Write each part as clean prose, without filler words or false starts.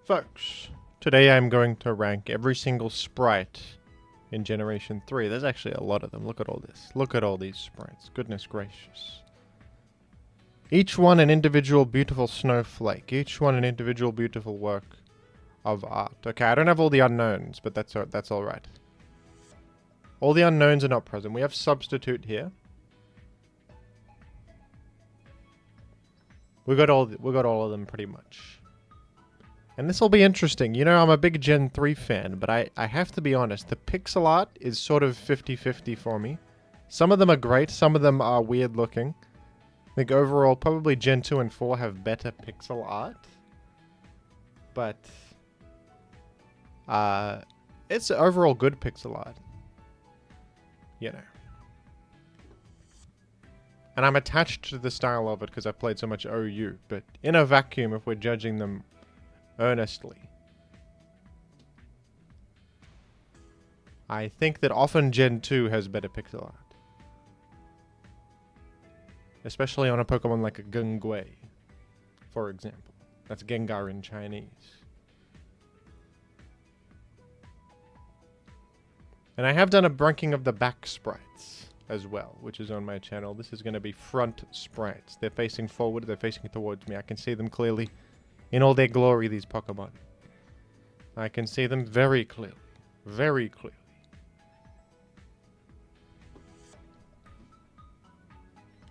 Folks, today I'm going to rank every single sprite in Generation 3. There's actually a lot of them. Look at all this. Look at all these sprites. Goodness gracious. Each one an individual beautiful snowflake. Each one an individual beautiful work of art. Okay, I don't have all the unknowns, but that's alright. All the unknowns are not present. We have substitute here. We got all of them pretty much. And this will be interesting. You know, I'm a big Gen 3 fan, but I have to be honest. The pixel art is sort of 50-50 for me. Some of them are great. Some of them are weird looking. I think overall, probably Gen 2 and 4 have better pixel art. But it's overall good pixel art. You know. And I'm attached to the style of it because I've played so much OU. But in a vacuum, if we're judging them earnestly, I think that often Gen 2 has better pixel art. Especially on a Pokemon like a Gengui, for example. That's Gengar in Chinese. And I have done a ranking of the back sprites as well, which is on my channel. This is going to be front sprites. They're facing forward, they're facing towards me. I can see them clearly. In all their glory, these Pokemon. I can see them very clearly. Very clearly.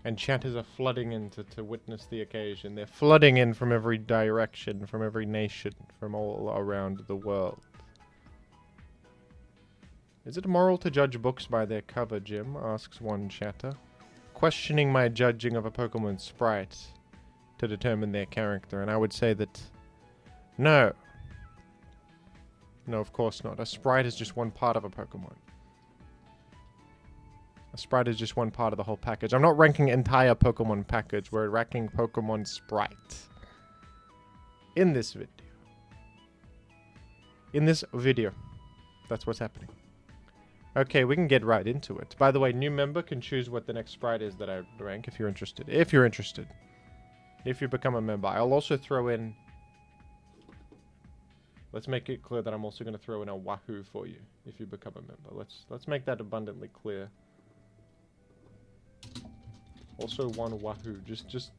And chatters are flooding in to witness the occasion. They're flooding in from every direction, from every nation, from all around the world. Is it moral to judge books by their cover, Jim? Asks one chatter. Questioning my judging of a Pokemon sprite to determine their character, and I would say that no. No, of course not. A sprite is just one part of a Pokemon. A sprite is just one part of the whole package. I'm not ranking entire Pokemon package. We're ranking Pokemon sprite. In this video. In this video. That's what's happening. Okay, we can get right into it. By the way, new member can choose what the next sprite is that I rank if you're interested. If you're interested. If you become a member. I'll also throw in... Let's make it clear that I'm also going to throw in a Wahoo for you if you become a member. Let's make that abundantly clear. Also one Wahoo. Just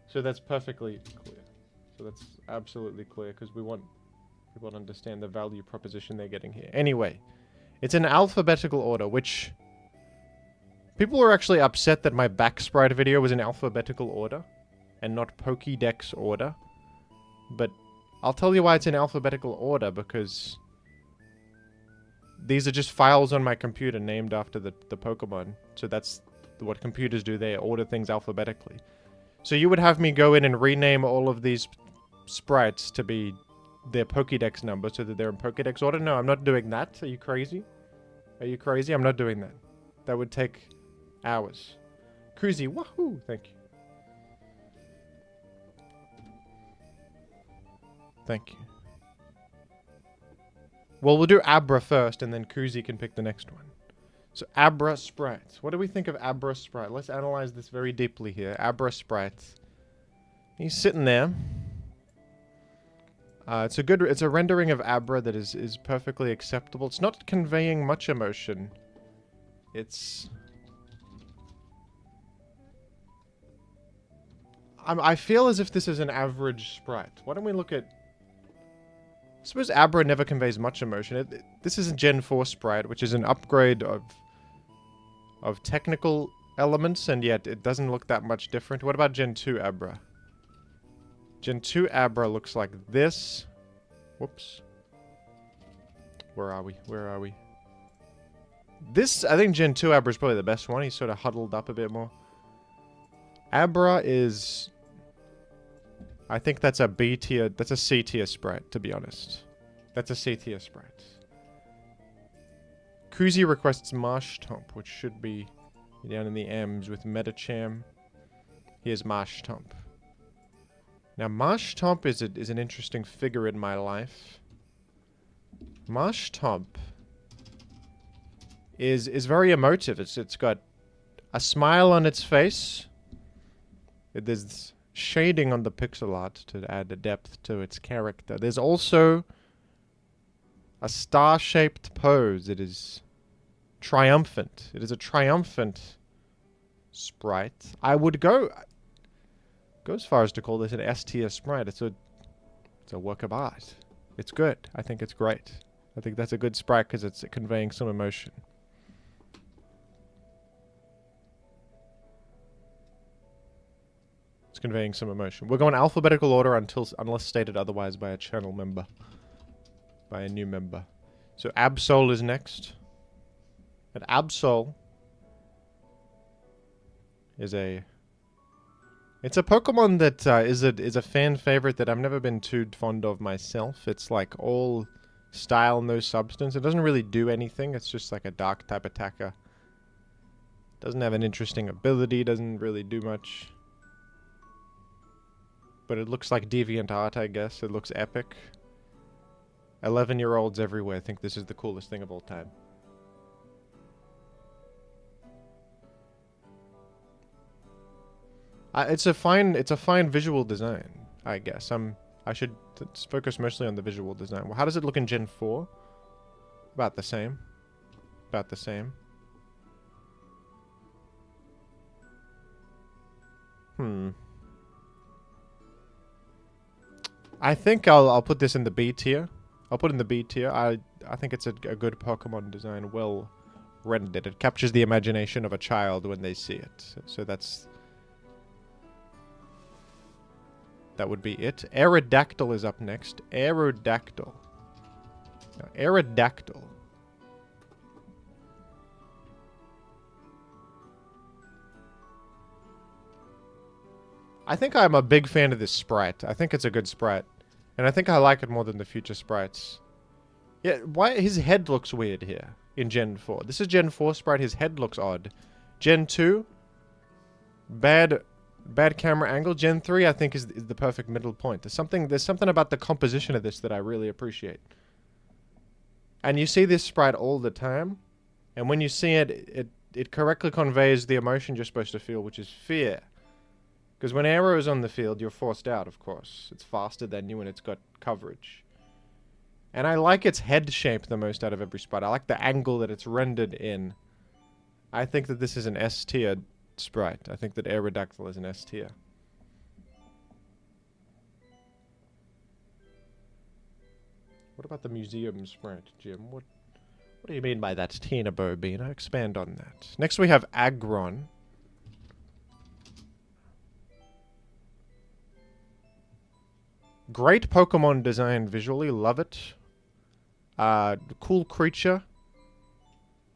so that's perfectly clear. So that's absolutely clear because we want people to understand the value proposition they're getting here. Anyway, it's in alphabetical order, which people were actually upset that my back sprite video was in alphabetical order and not Pokédex order. But I'll tell you why it's in alphabetical order, because these are just files on my computer named after the Pokemon. So that's what computers do. They order things alphabetically. So you would have me go in and rename all of these sprites to be their Pokédex number so that they're in Pokédex order? No, I'm not doing that. Are you crazy? Are you crazy? I'm not doing that. That would take hours. Kruzy, wahoo! Thank you. Thank you. Well, we'll do Abra first, and then Kruzy can pick the next one. So, Abra Sprite. What do we think of Abra Sprite? Let's analyze this very deeply here. Abra Sprite. He's sitting there. It's a rendering of Abra that is perfectly acceptable. It's not conveying much emotion. I feel as if this is an average sprite. Why don't we look at... I suppose Abra never conveys much emotion. This is a Gen 4 sprite, which is an upgrade of technical elements, and yet it doesn't look that much different. What about Gen 2 Abra? Gen 2 Abra looks like this. Whoops. Where are we? Where are we? This, I think Gen 2 Abra is probably the best one. He's sort of huddled up a bit more. Abra is... I think that's a B tier, that's a C tier sprite, to be honest. That's a C tier sprite. Kruzy requests Marshtomp, which should be down in the M's with Metacham. Here's Marshtomp. Now, Marshtomp is an interesting figure in my life. Marshtomp is very emotive. It's got a smile on its face. There's shading on the pixel art to add a depth to its character. There's also a star-shaped pose. It is triumphant. It is a triumphant sprite. I would go as far as to call this an S-tier sprite. It's a work of art. It's good. I think it's great. I think that's a good sprite because it's conveying some emotion. It's conveying some emotion. We're going alphabetical order unless stated otherwise by a channel member. By a new member. So Absol is next. And Absol is it's a Pokemon that is a fan favorite that I've never been too fond of myself. It's like all style, no substance. It doesn't really do anything. It's just like a dark type attacker. Doesn't have an interesting ability. Doesn't really do much. But it looks like deviant art, I guess. It looks epic. 11-year-olds everywhere think this is the coolest thing of all time. It's a fine visual design, I guess. I should focus mostly on the visual design. Well, how does it look in Gen 4? About the same. About the same. I think I'll put this in the B tier. I'll put it in the B tier. I think it's a good Pokemon design, well rendered. It captures the imagination of a child when they see it. So that would be it. Aerodactyl is up next. Aerodactyl. Now, Aerodactyl. I think I'm a big fan of this sprite. I think it's a good sprite. And I think I like it more than the future sprites. Yeah, why his head looks weird here in Gen 4. This is Gen 4 sprite. His head looks odd. Gen 2, bad camera angle. Gen 3, I think, is the perfect middle point. There's something about the composition of this that I really appreciate. And you see this sprite all the time. And when you see it, it correctly conveys the emotion you're supposed to feel, which is fear. Because when Aero is on the field, you're forced out, of course. It's faster than you and it's got coverage. And I like its head shape the most out of every sprite. I like the angle that it's rendered in. I think that this is an S tier sprite. I think that Aerodactyl is an S tier. What about the museum sprite, Jim? What do you mean by that, Tina Bobina? Expand on that. Next we have Aggron. Great Pokemon design visually. Love it. Cool creature.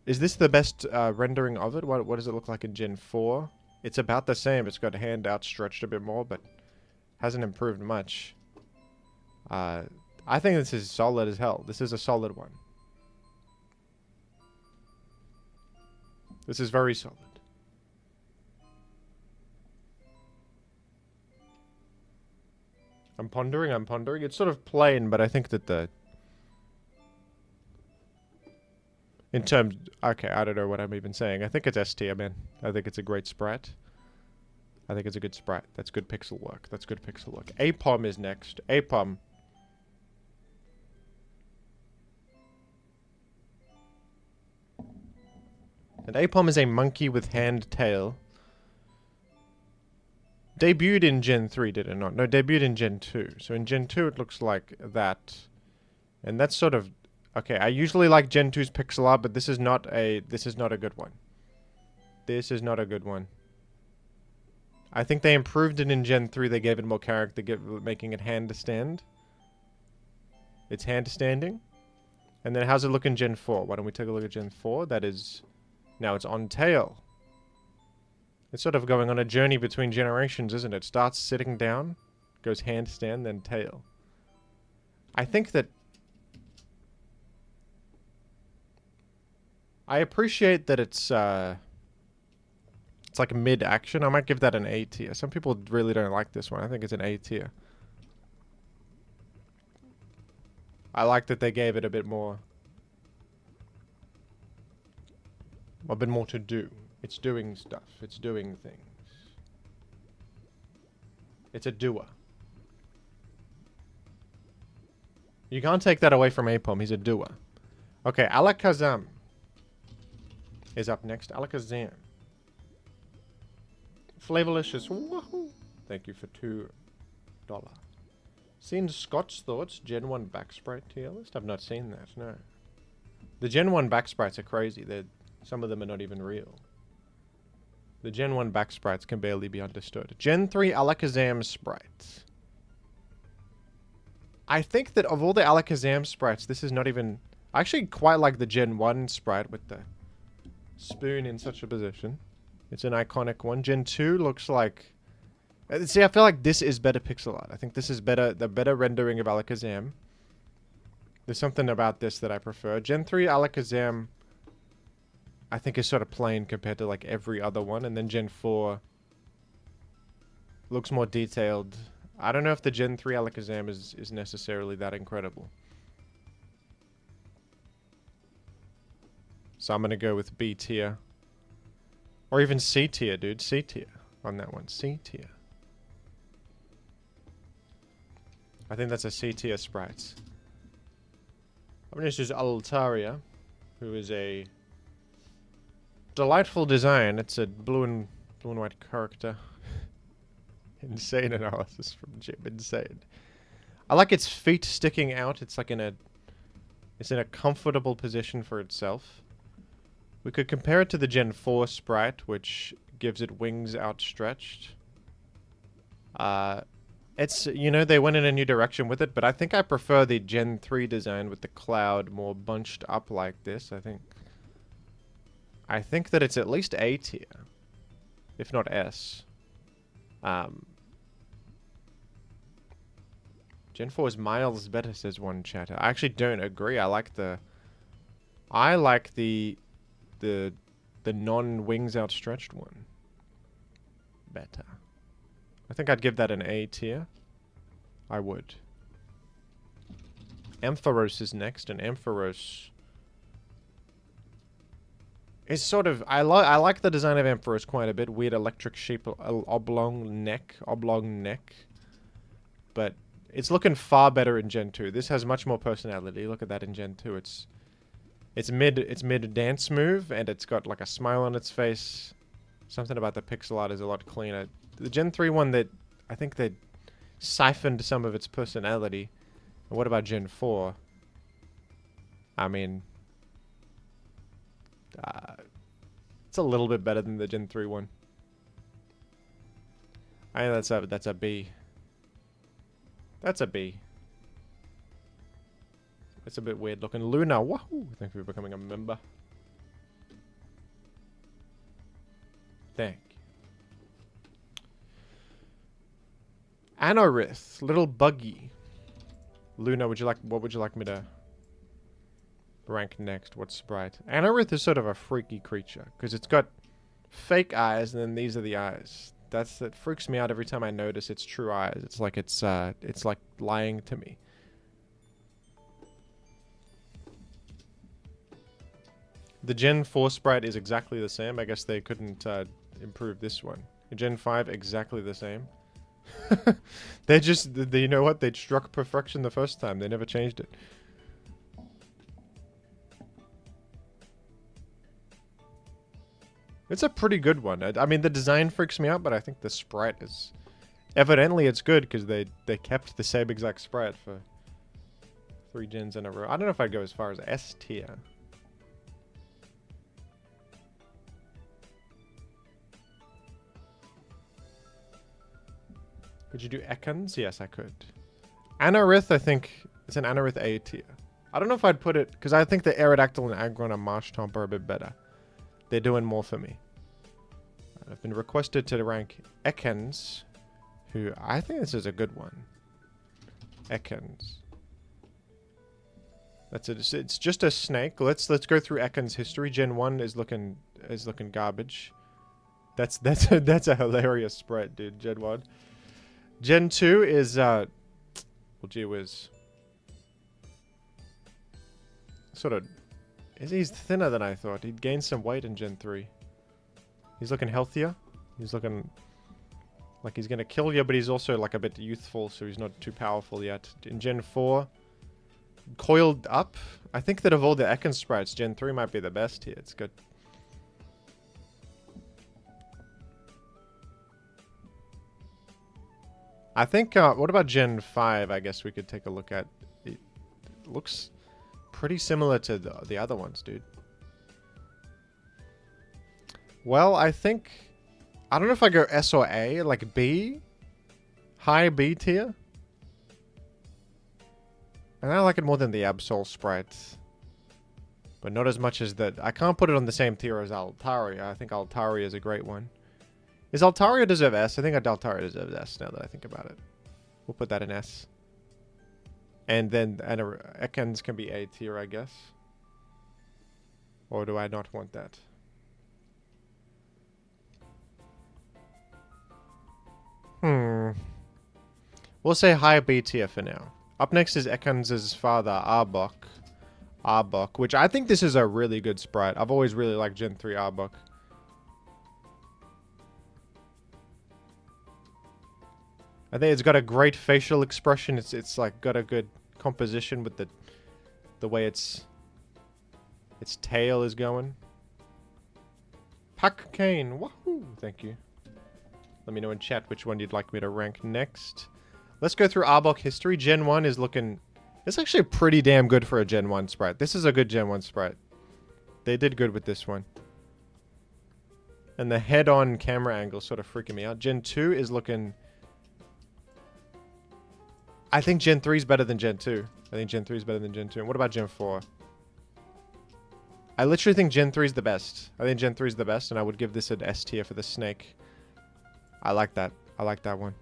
Is this the best rendering of it? What does it look like in Gen 4? It's about the same. It's got a hand outstretched a bit more, but hasn't improved much. I think this is solid as hell. This is a solid one. This is very solid. I'm pondering. It's sort of plain, but I think that in terms... Okay, I don't know what I'm even saying. I think it's S tier, man. I think it's a great sprite. I think it's a good sprite. That's good pixel work. Apom is next. Apom. And Apom is a monkey with hand tail. Debuted in Gen 3, did it not? No, debuted in Gen 2. So in Gen 2 it looks like that. And that's sort of... Okay, I usually like Gen 2's pixel art, but this is not a good one. This is not a good one. I think they improved it in Gen 3. They gave it more character, making it hand-to-stand. It's hand-standing. And then how's it look in Gen 4? Why don't we take a look at Gen 4? That is... Now it's on tail. It's sort of going on a journey between generations, isn't it? Starts sitting down, goes handstand, then tail. I think that... I appreciate that it's like mid-action. I might give that an A tier. Some people really don't like this one. I think it's an A tier. I like that they gave it a bit more to do. It's doing stuff. It's doing things. It's a doer. You can't take that away from Apom. He's a doer. Okay, Alakazam is up next. Alakazam. Flavorlicious. Woohoo! Thank you for $2. Seen Scott's Thoughts Gen 1 back sprite tier list? I've not seen that, no. The Gen 1 back sprites are crazy. Some of them are not even real. The Gen 1 back sprites can barely be understood. Gen 3 Alakazam sprites. I think that of all the Alakazam sprites, this is not even... I actually quite like the Gen 1 sprite with the spoon in such a position. It's an iconic one. Gen 2 looks like... See, I feel like this is better pixel art. I think this is better, the better rendering of Alakazam. There's something about this that I prefer. Gen 3 Alakazam, I think, is sort of plain compared to like every other one. And then Gen 4 looks more detailed. I don't know if the Gen 3 Alakazam is necessarily that incredible. So I'm going to go with B tier. Or even C tier, dude. C tier on that one. C tier. I think that's a C tier sprite. I'm going to choose Altaria, who is a delightful design. It's a blue and white character. Insane analysis from Jim. Insane. I like its feet sticking out. It's like it's in a comfortable position for itself. We could compare it to the Gen 4 sprite, which gives it wings outstretched. It's, you know, they went in a new direction with it, but I think I prefer the Gen 3 design with the cloud more bunched up like this. I think that it's at least A tier, if not S. Gen 4 is miles better, says one chatter. I actually don't agree. I like the non-wings outstretched one better. I think I'd give that an A tier. I would. Ampharos is next, and Ampharos is sort of... I like the design of Ampharos quite a bit. Weird electric shape, oblong neck. But it's looking far better in Gen 2. This has much more personality. Look at that in Gen 2. It's mid dance move, and it's got like a smile on its face. Something about the pixel art is a lot cleaner. The Gen 3 one, I think they siphoned some of its personality. And what about Gen 4? I mean, it's a little bit better than the Gen 3 one. I think that's a B. That's a B. It's a bit weird looking. Luna, wahoo! Thank you for becoming a member. Thank you. Anorith, little buggy. Luna, what would you like me to rank next? What sprite? Anorith is sort of a freaky creature because it's got fake eyes and then these are the eyes. That freaks me out every time I notice its true eyes. It's like lying to me. The Gen 4 sprite is exactly the same. I guess they couldn't improve this one. Gen 5, exactly the same. You know what? They struck perfection the first time. They never changed it. It's a pretty good one. I mean, the design freaks me out, but I think the sprite is... Evidently, it's good because they kept the same exact sprite for 3 gens in a row. I don't know if I'd go as far as S tier. Could you do Ekans? Yes, I could. Anorith, I think it's an Anorith A tier. I don't know if I'd put it... Because I think the Aerodactyl and Aggron and Marshtomp are a bit better. They're doing more for me. I've been requested to rank Ekans, who I think this is a good one. Ekans. That's it. It's just a snake. Let's go through Ekans' history. Gen 1 is looking garbage. That's a hilarious sprite, dude. Gen 1. Gen 2 is well, gee whiz. Sort of. He's thinner than I thought. He'd gained some weight in Gen 3. He's looking healthier. He's looking Like, he's going to kill you, but he's also, like, a bit youthful, so he's not too powerful yet. In Gen 4, coiled up. I think that of all the Ekans sprites, Gen 3 might be the best here. It's good. I think, what about Gen 5? I guess we could take a look at. It looks pretty similar to the other ones, dude. Well, I think... I don't know if I go S or A, like B? High B tier? And I like it more than the Absol Sprite. But not as much as that. I can't put it on the same tier as Altaria. I think Altaria is a great one. Is Altaria deserve S? I think Altaria deserves S now that I think about it. We'll put that in S. And then Ekans can be A tier, I guess. Or do I not want that? We'll say high B tier for now. Up next is Ekans' father, Arbok, which I think this is a really good sprite. I've always really liked Gen 3 Arbok. I think it's got a great facial expression. It's like got a good composition with the way its tail is going. Pack Kane, wahoo! Thank you. Let me know in chat which one you'd like me to rank next. Let's go through Arbok history. Gen 1 is looking... It's actually pretty damn good for a Gen 1 sprite. This is a good Gen 1 sprite. They did good with this one. And the head-on camera angle sort of freaking me out. Gen 2 is looking... I think Gen 3 is better than Gen 2. I think Gen 3 is better than Gen 2. And what about Gen 4? I literally think Gen 3 is the best. I think Gen 3 is the best, and I would give this an S tier for the snake. I like that. I like that one.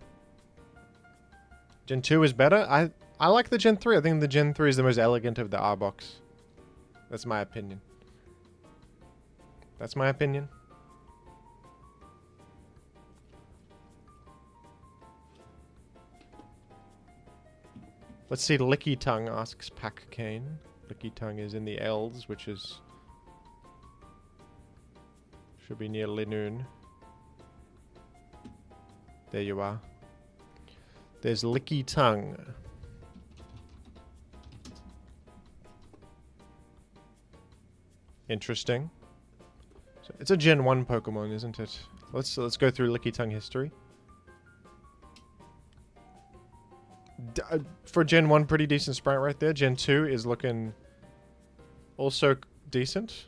Gen 2 is better. I like the Gen 3. I think the Gen 3 is the most elegant of the Arboks. That's my opinion. That's my opinion. Let's see. Licky Tongue asks Pack Kane. Licky Tongue is in the L's, which is... should be near Linoon. There you are. There's Licky Tongue. Interesting. So it's a Gen 1 Pokemon, isn't it? Let's go through Licky Tongue history. For Gen 1, pretty decent sprite right there. Gen 2 is looking also decent.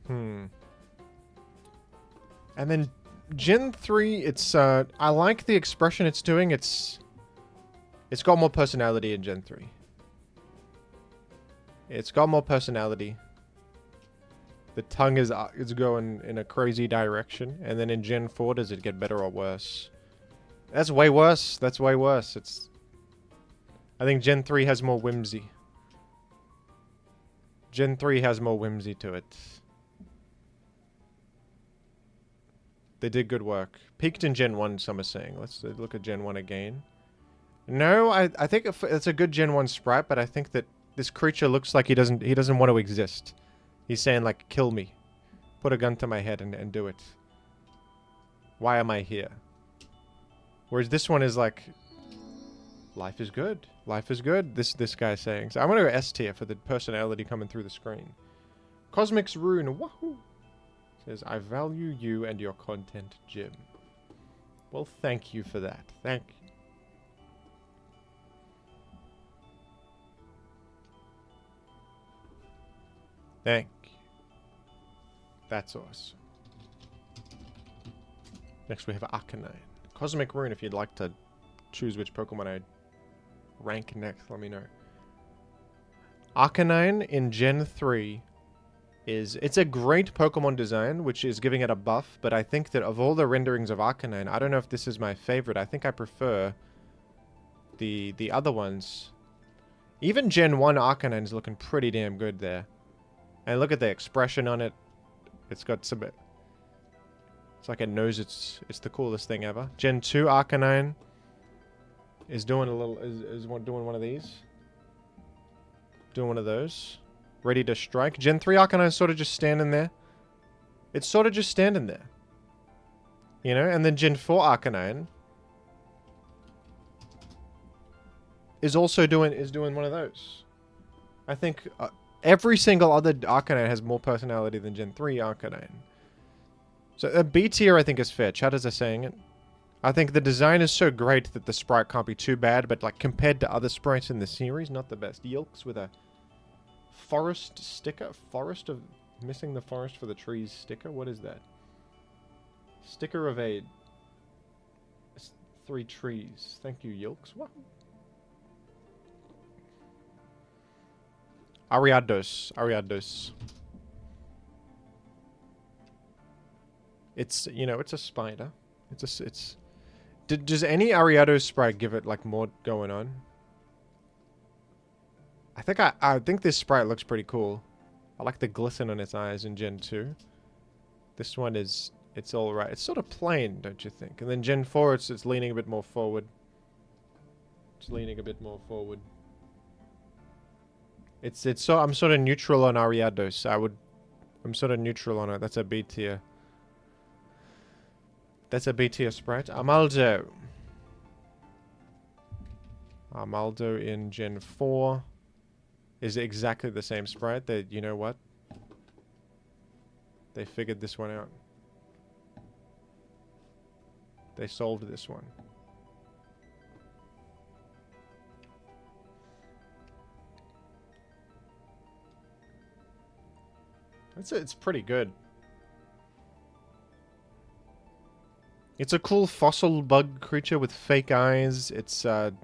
And then Gen 3, it's I like the expression it's doing. It's got more personality in Gen 3. It's got more personality. The tongue is going in a crazy direction. And then in Gen 4, does it get better or worse? That's way worse. That's way worse. I think Gen 3 has more whimsy. Gen 3 has more whimsy to it. They did good work. Peaked in Gen 1, some are saying. Let's look at Gen 1 again. No, I think it's a good Gen 1 sprite, but I think that this creature looks like he doesn't want to exist. He's saying, like, kill me. Put a gun to my head and do it. Why am I here? Whereas this one is like, life is good. Life is good, this guy's saying. So I'm going to go S tier for the personality coming through the screen. Cosmic's Rune, wahoo! Says, I value you and your content, Jim. Well, thank you for that. Thank you. Thank you. That's awesome. Next we have Arcanine. Cosmic Rune, if you'd like to choose which Pokemon I'd rank next, let me know. Arcanine in Gen 3 it's a great Pokemon design, which is giving it a buff, but I think that of all the renderings of Arcanine, I don't know if this is my favorite. I think I prefer the other ones. Even Gen 1 Arcanine is looking pretty damn good there. And look at the expression on it. It's got some... It's like it knows it's the coolest thing ever. Gen 2 Arcanine is doing a little... is doing one of these. Doing one of those. Ready to strike. Gen 3 Arcanine is sort of just standing there. It's sort of just standing there. You know? And then Gen 4 Arcanine is also doing one of those. I think every single other Arcanine has more personality than Gen 3 Arcanine. So a B tier I think is fair. Chat is saying it. I think the design is so great that the sprite can't be too bad, but like compared to other sprites in the series, not the best. Yilks with a forest sticker. Forest of... Missing the forest for the trees sticker? What is that? Sticker of a... 3 trees. Thank you, Yilks. What? Ariados. Ariados. It's, you know, it's a spider. It's... Does any Ariados sprite give it, like, more going on? I think this sprite looks pretty cool. I like the glisten on its eyes in Gen 2. This one is... It's alright. It's sort of plain, don't you think? And then Gen 4, it's leaning a bit more forward. It's leaning a bit more forward. I'm sort of neutral on Ariados. I'm sort of neutral on it. That's a B tier. That's a B tier sprite. Amaldo. Amaldo in Gen 4 is exactly the same sprite. You know what? They figured this one out. They solved this one. It's pretty good. It's a cool fossil bug creature with fake eyes. It's and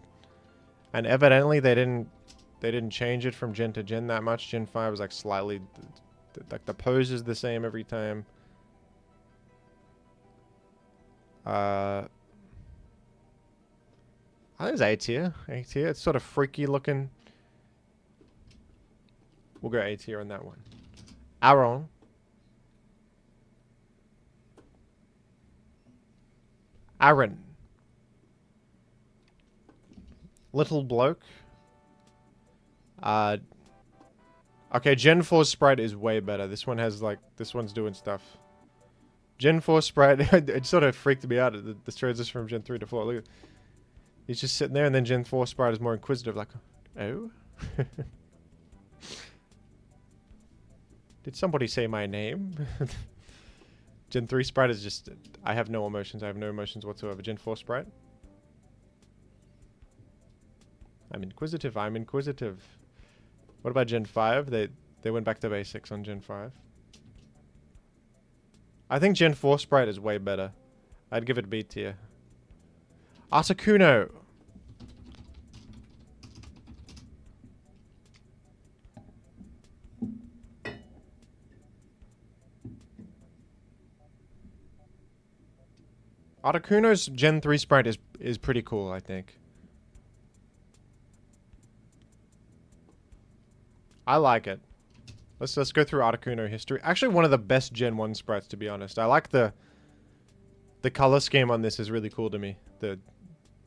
evidently they didn't change it from gen to gen that much. Gen 5 is like slightly like the pose is the same every time. I think it's A tier. A tier. It's sort of freaky looking. We'll go A tier on that one. Aaron. Aaron. Little bloke. Okay, Gen 4 sprite is way better. This one has like, this one's doing stuff. Gen 4 sprite, it sort of freaked me out. The transition from Gen 3 to 4. Look, he's just sitting there, and then Gen 4 sprite is more inquisitive, like, oh? Did somebody say my name? Gen 3 sprite is just, I have no emotions. I have no emotions whatsoever. Gen 4 sprite. I'm inquisitive. I'm inquisitive. What about Gen 5? They went back to basics on Gen 5. I think Gen 4 sprite is way better. I'd give it B tier. Articuno. Articuno's Gen 3 sprite is pretty cool, I think. I like it. Let's go through Articuno history. Actually, one of the best Gen 1 sprites, to be honest. I like the color scheme on this is really cool to me. The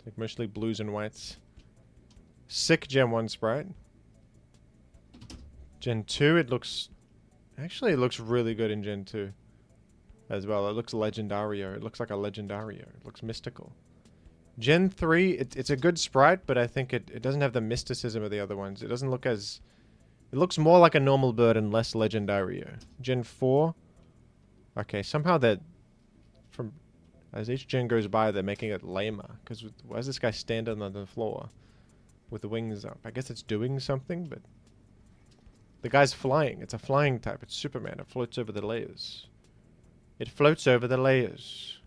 like mostly blues and whites. Sick Gen 1 sprite. Gen 2, it looks really good in Gen 2 as well. It looks legendario. It looks like a legendario. It looks mystical. Gen 3, it's a good sprite, but I think it doesn't have the mysticism of the other ones. It doesn't look as... It looks more like a normal bird and less legendario. Gen 4. Okay, somehow that... From... As each gen goes by, they're making it lamer. Because why is this guy standing on the floor with the wings up? I guess it's doing something, but... The guy's flying. It's a flying type. It's Superman. It floats over the layers. It floats over the layers.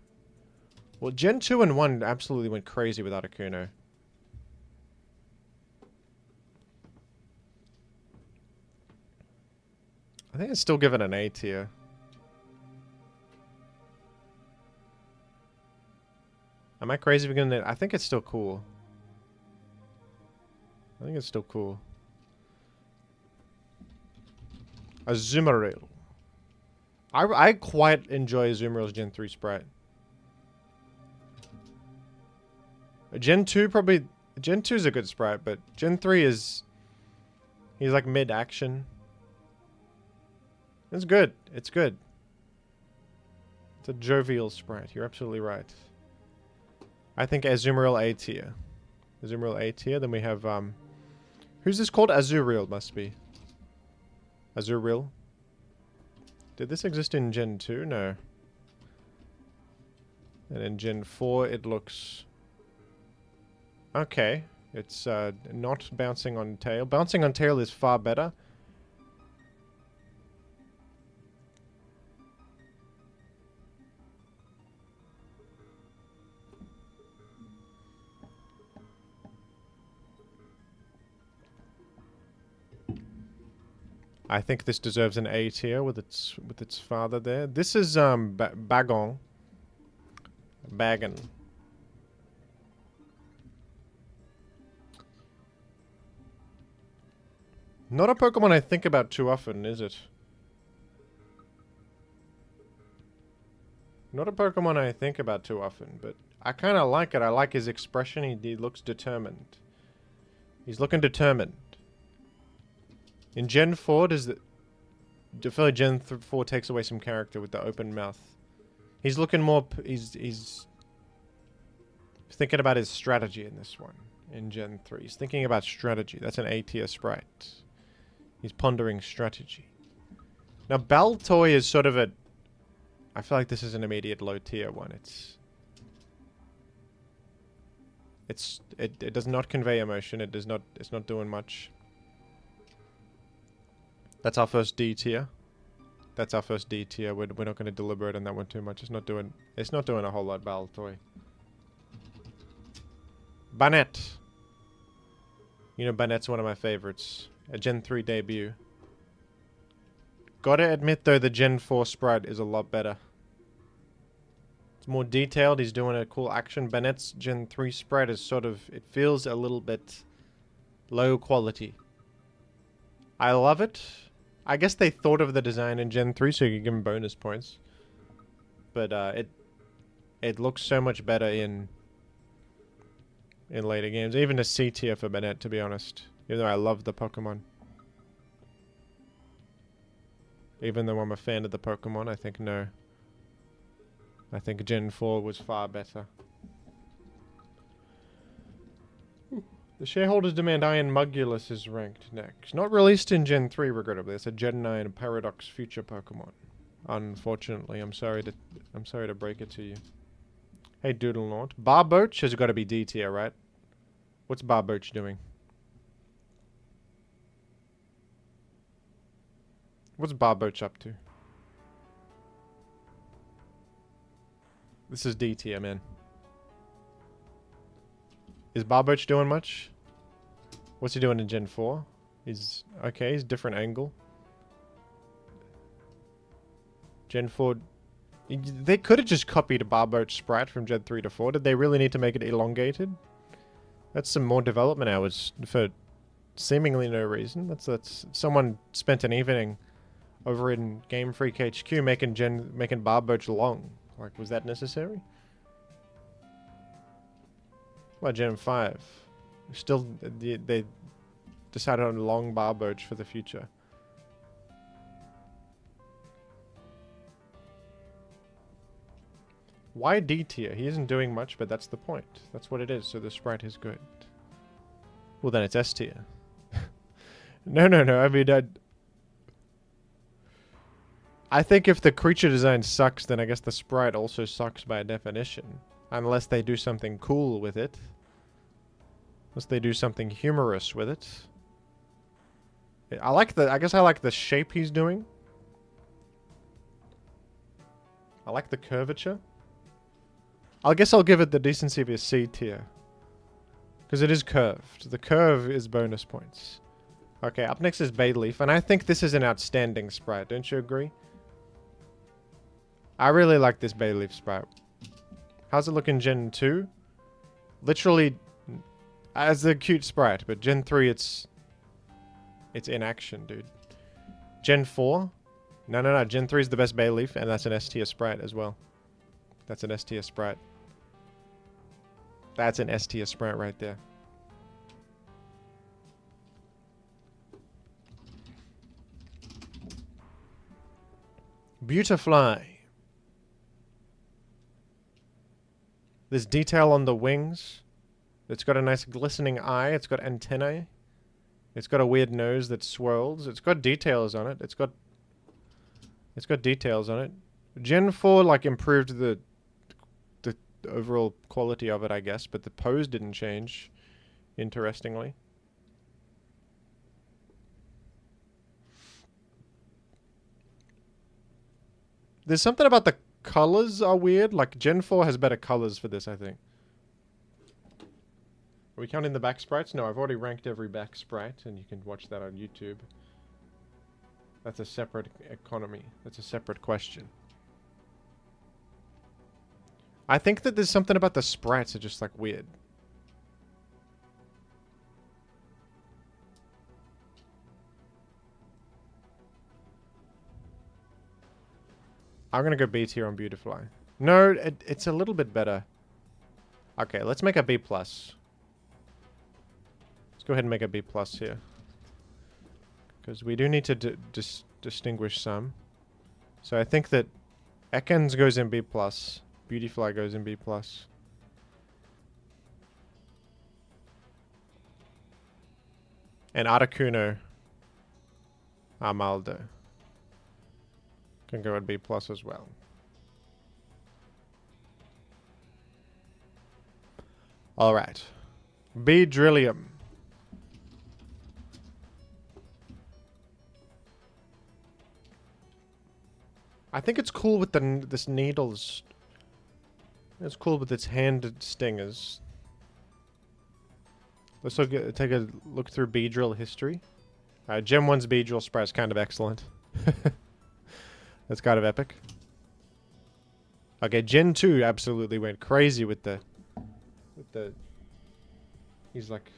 Well, Gen 2 and 1 absolutely went crazy with Articuno. I think it's still given an A tier. Am I crazy for giving it? I think it's still cool. I think it's still cool. Azumarill. I quite enjoy Azumarill's Gen 3 sprite. Gen 2 probably... Gen 2 is a good sprite, but Gen 3 is... He's like mid-action. It's good. It's good. It's a jovial sprite. You're absolutely right. I think Azumarill A tier. Azumarill A tier. Then we have, who's this called? Azurill must be. Azurill. Did this exist in Gen 2? No. And in Gen 4 it looks... Okay. It's not bouncing on tail. Bouncing on tail is far better. I think this deserves an A tier with its father there. This is Bagon. Bagon. Not a Pokemon I think about too often, is it? Not a Pokemon I think about too often, but I kind of like it. I like his expression. He looks determined. He's looking determined. In Gen 4, I feel like Gen 4 takes away some character with the open mouth. He's looking more... He's thinking about his strategy in this one. In Gen 3. He's thinking about strategy. That's an A tier sprite. He's pondering strategy. Now, Baltoy is sort of a... I feel like this is an immediate low tier one. It does not convey emotion. It's not doing much. That's our first D tier. That's our first D tier. We're not going to deliberate on that one too much. It's not doing a whole lot, Baltoy. Banette. You know, Banette's one of my favorites. A Gen 3 debut. Gotta admit though, the Gen 4 sprite is a lot better. It's more detailed. He's doing a cool action. Banette's Gen 3 sprite is sort of... It feels a little bit low quality. I love it. I guess they thought of the design in Gen 3 so you could give him bonus points. But it looks so much better in later games. Even a C tier for Banette, to be honest. Even though I love the Pokemon. Even though I'm a fan of the Pokemon, I think no. I think Gen 4 was far better. The shareholders demand Iron Mugulus is ranked next. Not released in Gen 3, regrettably. It's a Gen 9 Paradox future Pokemon. Unfortunately, I'm sorry to break it to you. Hey, Doodlenaut. Barboach has got to be D tier, right? What's Barboach doing? What's Barboach up to? This is D tier, man. Is Barboach doing much? What's he doing in Gen 4? He's... Okay, he's different angle. Gen 4... They could have just copied a Barboach sprite from Gen 3 to 4. Did they really need to make it elongated? That's some more development hours for seemingly no reason. That's someone spent an evening over in Game Freak HQ making Barboach long. Like, was that necessary? Well, Gen 5. Still, they decided on long Barboach for the future. Why D tier? He isn't doing much, but that's the point. That's what it is, so the sprite is good. Well, then it's S tier. No. I mean, I think if the creature design sucks, then I guess the sprite also sucks by definition. Unless they do something cool with it. Unless they do something humorous with it. I guess I like the shape he's doing. I like the curvature. I guess I'll give it the decency of a C tier. Because it is curved. The curve is bonus points. Okay, up next is Bayleaf, and I think this is an outstanding sprite. Don't you agree? I really like this Bayleaf sprite. How's it look in Gen 2? Literally, as a cute sprite, but Gen 3, it's in action, dude. Gen 4? No. Gen 3 is the best Bayleaf, and that's an S tier sprite as well. That's an S tier sprite. That's an S tier sprite right there. Beautifly. There's detail on the wings. It's got a nice glistening eye. It's got antennae. It's got a weird nose that swirls. It's got details on it. It's got details on it. Gen 4 like improved the overall quality of it, I guess, but the pose didn't change, interestingly. There's something about the colors are weird. Like Gen 4 has better colors for this, I think. Are we counting the back sprites? No, I've already ranked every back sprite, and you can watch that on YouTube. That's a separate economy. That's a separate question. I think that there's something about the sprites that are just like weird. I'm gonna go B tier on Beautifly. No, it's a little bit better. Okay, let's make a B+. Let's go ahead and make a B+ here. Because we do need to distinguish some. So I think that Ekans goes in B+. Beautifly goes in B+. And Articuno Armaldo can go at B+ as well. Alright. B Drillium. I think it's cool with this needles. It's cool with its hand stingers. Let's take a look through Beedrill history. Gen 1's Beedrill sprite is kind of excellent. That's kind of epic. Okay, Gen 2 absolutely went crazy with the... He's like...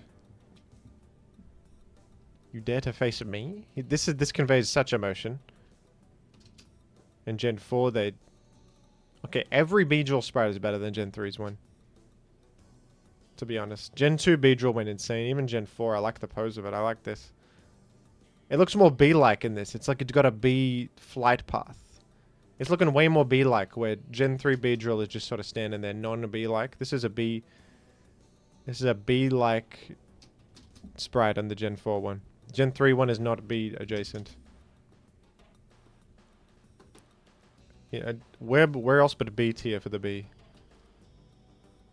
You dare to face me? This conveys such emotion. In Gen 4, they... Okay, every Beedrill sprite is better than Gen 3's one. To be honest. Gen 2 Beedrill went insane. Even Gen 4, I like the pose of it. I like this. It looks more bee-like in this. It's like it's got a bee flight path. It's looking way more bee-like, where Gen 3 Beedrill is just sort of standing there, non-bee-like. This is a bee... This is a bee-like sprite on the Gen 4 one. Gen 3 one is not bee-adjacent. Yeah, where else but a B tier for the B?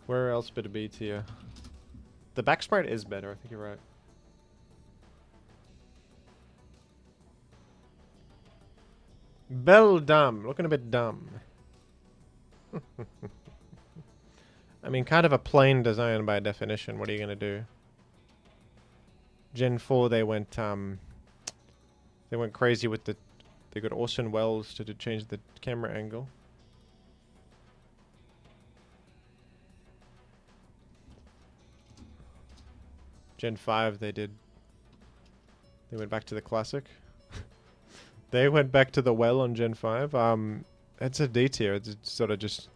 Where else but a B tier? The back sprite is better, I think you're right. Belle dumb, looking a bit dumb. I mean, kind of a plain design by definition. What are you gonna do? Gen 4, they went crazy with the... They got Orson Welles to change the camera angle. Gen 5, they went back to the classic. They went back to the well on Gen 5. It's a D tier. It's sort of just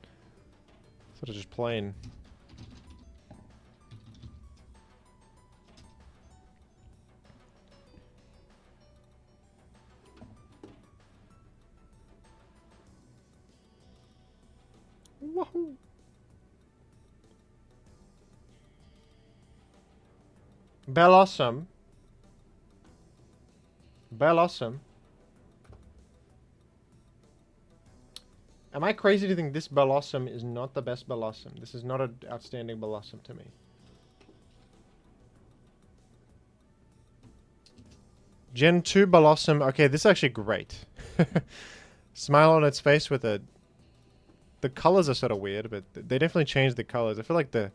plain. Wahoo! Bellossom. Bellossom. Am I crazy to think this Bellossom is not the best Bellossom? This is not an outstanding Bellossom to me. Gen 2 Bellossom. Okay, this is actually great. Smile on its face with a... The colors are sort of weird, but they definitely changed the colors. I feel like the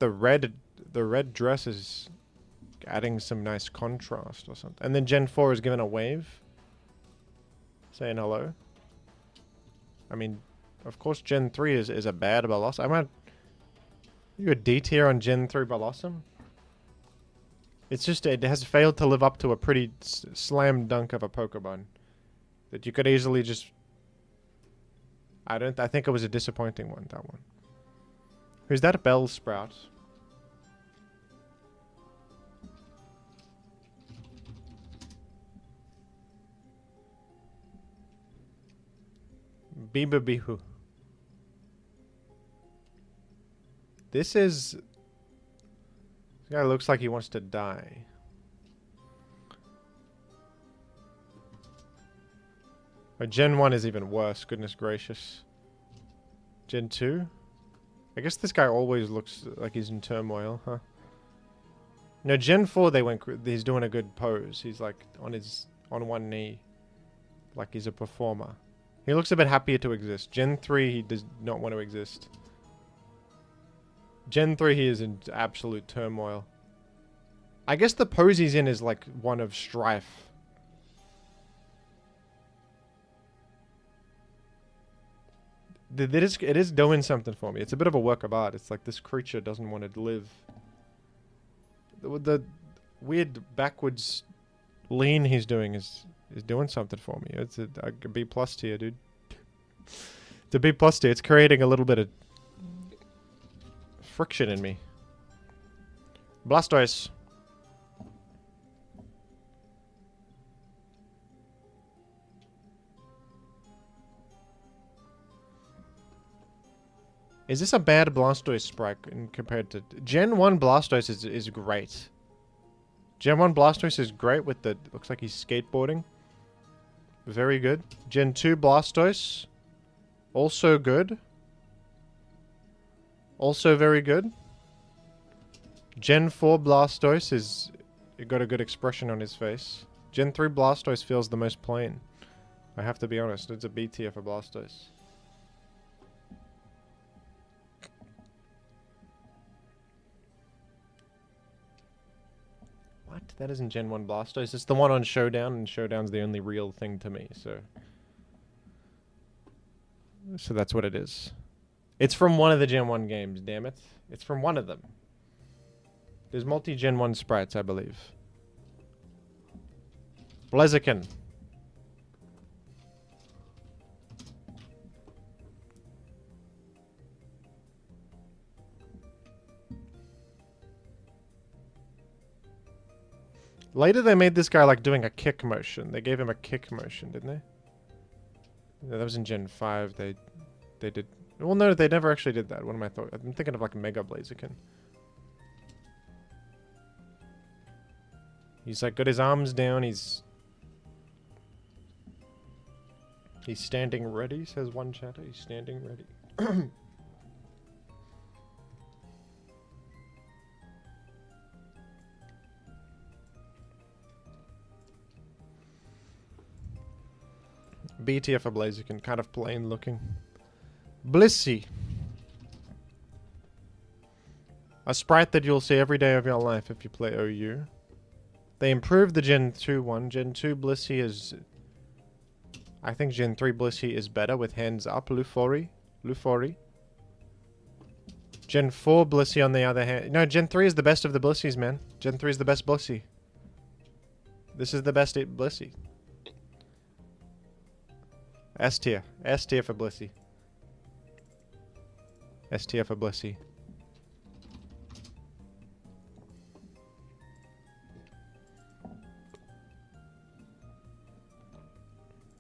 red dress is adding some nice contrast or something. And then Gen 4 is given a wave. Saying hello. I mean, of course Gen 3 is a bad Bellossom. I might... You a D tier on Gen 3 Bellossom? It's just, it has failed to live up to a pretty slam dunk of a Pokemon. That you could easily just... I think it was a disappointing one, that one. Who's that? Bellsprout. Bihu. This guy looks like he wants to die. But Gen 1 is even worse, goodness gracious. Gen 2? I guess this guy always looks like he's in turmoil, huh? No, Gen 4 he's doing a good pose. He's like on one knee. Like he's a performer. He looks a bit happier to exist. Gen 3 he does not want to exist. Gen 3 he is in absolute turmoil. I guess the pose he's in is like one of strife. It is doing something for me. It's a bit of a work of art. It's like this creature doesn't want to live. The weird backwards lean he's doing is doing something for me. It's a B+ tier, dude. It's a B+ tier. It's creating a little bit of friction in me. Blastoise. Is this a bad Blastoise sprite compared to... Gen 1 Blastoise is great. Gen 1 Blastoise is great with the... Looks like he's skateboarding. Very good. Gen 2 Blastoise. Also good. Also very good. Gen 4 Blastoise is... It got a good expression on his face. Gen 3 Blastoise feels the most plain. I have to be honest. It's a B tier for Blastoise. What? That isn't Gen 1 Blastoise. It's the one on Showdown, and Showdown's the only real thing to me, so... So that's what it is. It's from one of the Gen 1 games, damn it. It's from one of them. There's multi-Gen 1 sprites, I believe. Blaziken. Later they made this guy like doing a kick motion. They gave him a kick motion, didn't they? No, that was in Gen 5. They did... Well, no, they never actually did that. What am I thought? I'm thinking of like Mega Blaziken. He's like got his arms down. He's standing ready, says one chatter. He's standing ready. B tier for Blaziken, kind of plain looking. Blissey. A sprite that you'll see every day of your life if you play OU. They improved the Gen 2 one. Gen 2 Blissey is... I think Gen 3 Blissey is better with hands up. Lufori. Gen 4 Blissey on the other hand... No, Gen 3 is the best of the Blisseys, man. Gen 3 is the best Blissey. This is the best Blissey. S tier. S tier for Blissey. S tier for Blissey.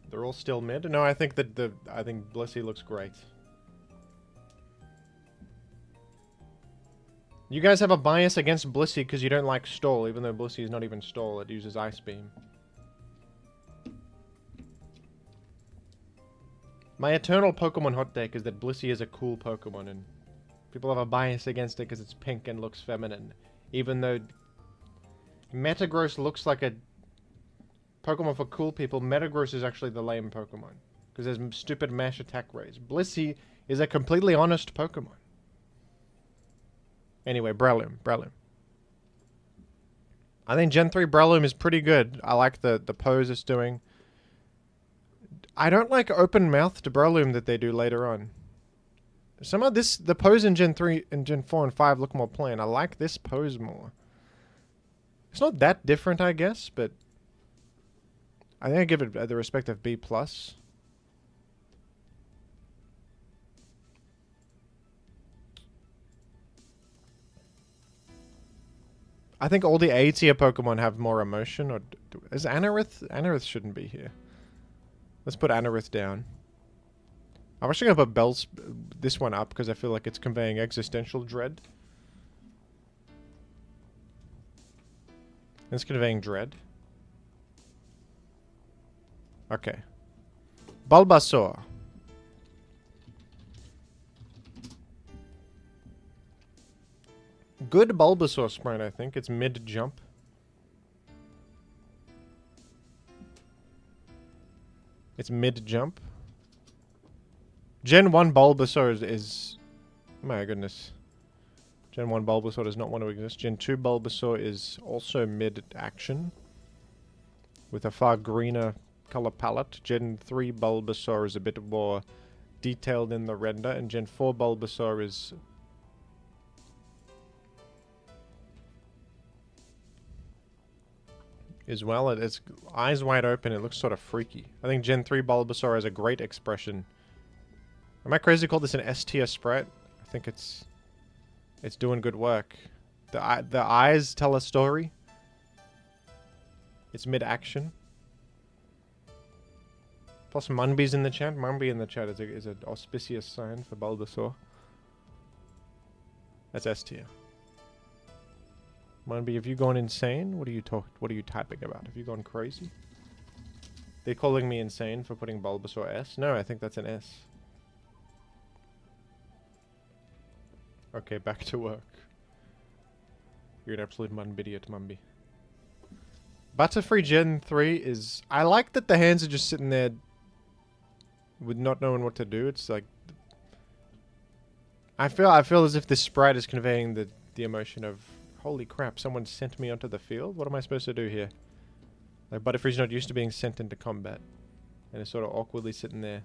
They're all still mid? No, I think that I think Blissey looks great. You guys have a bias against Blissey because you don't like Stall, even though Blissey is not even Stall. It uses Ice Beam. My eternal Pokemon hot take is that Blissey is a cool Pokemon, and people have a bias against it because it's pink and looks feminine. Even though Metagross looks like a Pokemon for cool people, Metagross is actually the lame Pokemon. Because there's stupid mash attack rays. Blissey is a completely honest Pokemon. Anyway, Breloom. I think Gen 3 Breloom is pretty good. I like the pose it's doing. I don't like open-mouthed Breloom that they do later on. Some of this, the pose in Gen 3 and Gen 4 and 5 look more plain. I like this pose more. It's not that different, I guess, but I think I give it the respect of B+. I think all the A tier Pokemon have more emotion. Or is Anorith? Anorith shouldn't be here. Let's put Anorith down. I'm actually gonna put this one up because I feel like it's conveying existential dread. It's conveying dread. Okay. Bulbasaur. Good Bulbasaur sprite, I think. It's mid-jump. It's mid-jump. Gen 1 Bulbasaur is... My goodness. Gen 1 Bulbasaur does not want to exist. Gen 2 Bulbasaur is also mid-action. With a far greener color palette. Gen 3 Bulbasaur is a bit more detailed in the render. And Gen 4 Bulbasaur is... well, it's eyes wide open. It looks sort of freaky. I think Gen 3 Bulbasaur has a great expression. Am I crazy to call this an S tier sprite? I think it's doing good work. The eyes tell a story. It's mid-action. Plus Munby's in the chat. Munby in the chat is an auspicious sign for Bulbasaur. That's S tier. Munby, have you gone insane? What are you typing about? Have you gone crazy? They're calling me insane for putting Bulbasaur S? No, I think that's an S. Okay, back to work. You're an absolute Munbidiot, Mumby. Butterfree Gen 3 is... I like that the hands are just sitting there with not knowing what to do. It's like... I feel as if this sprite is conveying the emotion of... Holy crap, someone sent me onto the field? What am I supposed to do here? Like, Butterfree's not used to being sent into combat. And it's sort of awkwardly sitting there.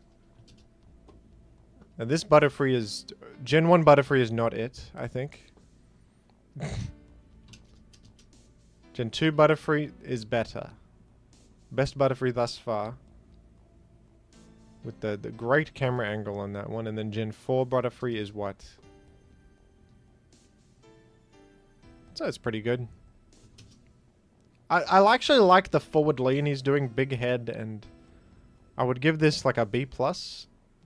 And this Butterfree is... Gen 1 Butterfree is not it, I think. Gen 2 Butterfree is better. Best Butterfree thus far. With the great camera angle on that one. And then Gen 4 Butterfree is what? So it's pretty good. I actually like the forward lean he's doing, big head, and I would give this like a B+,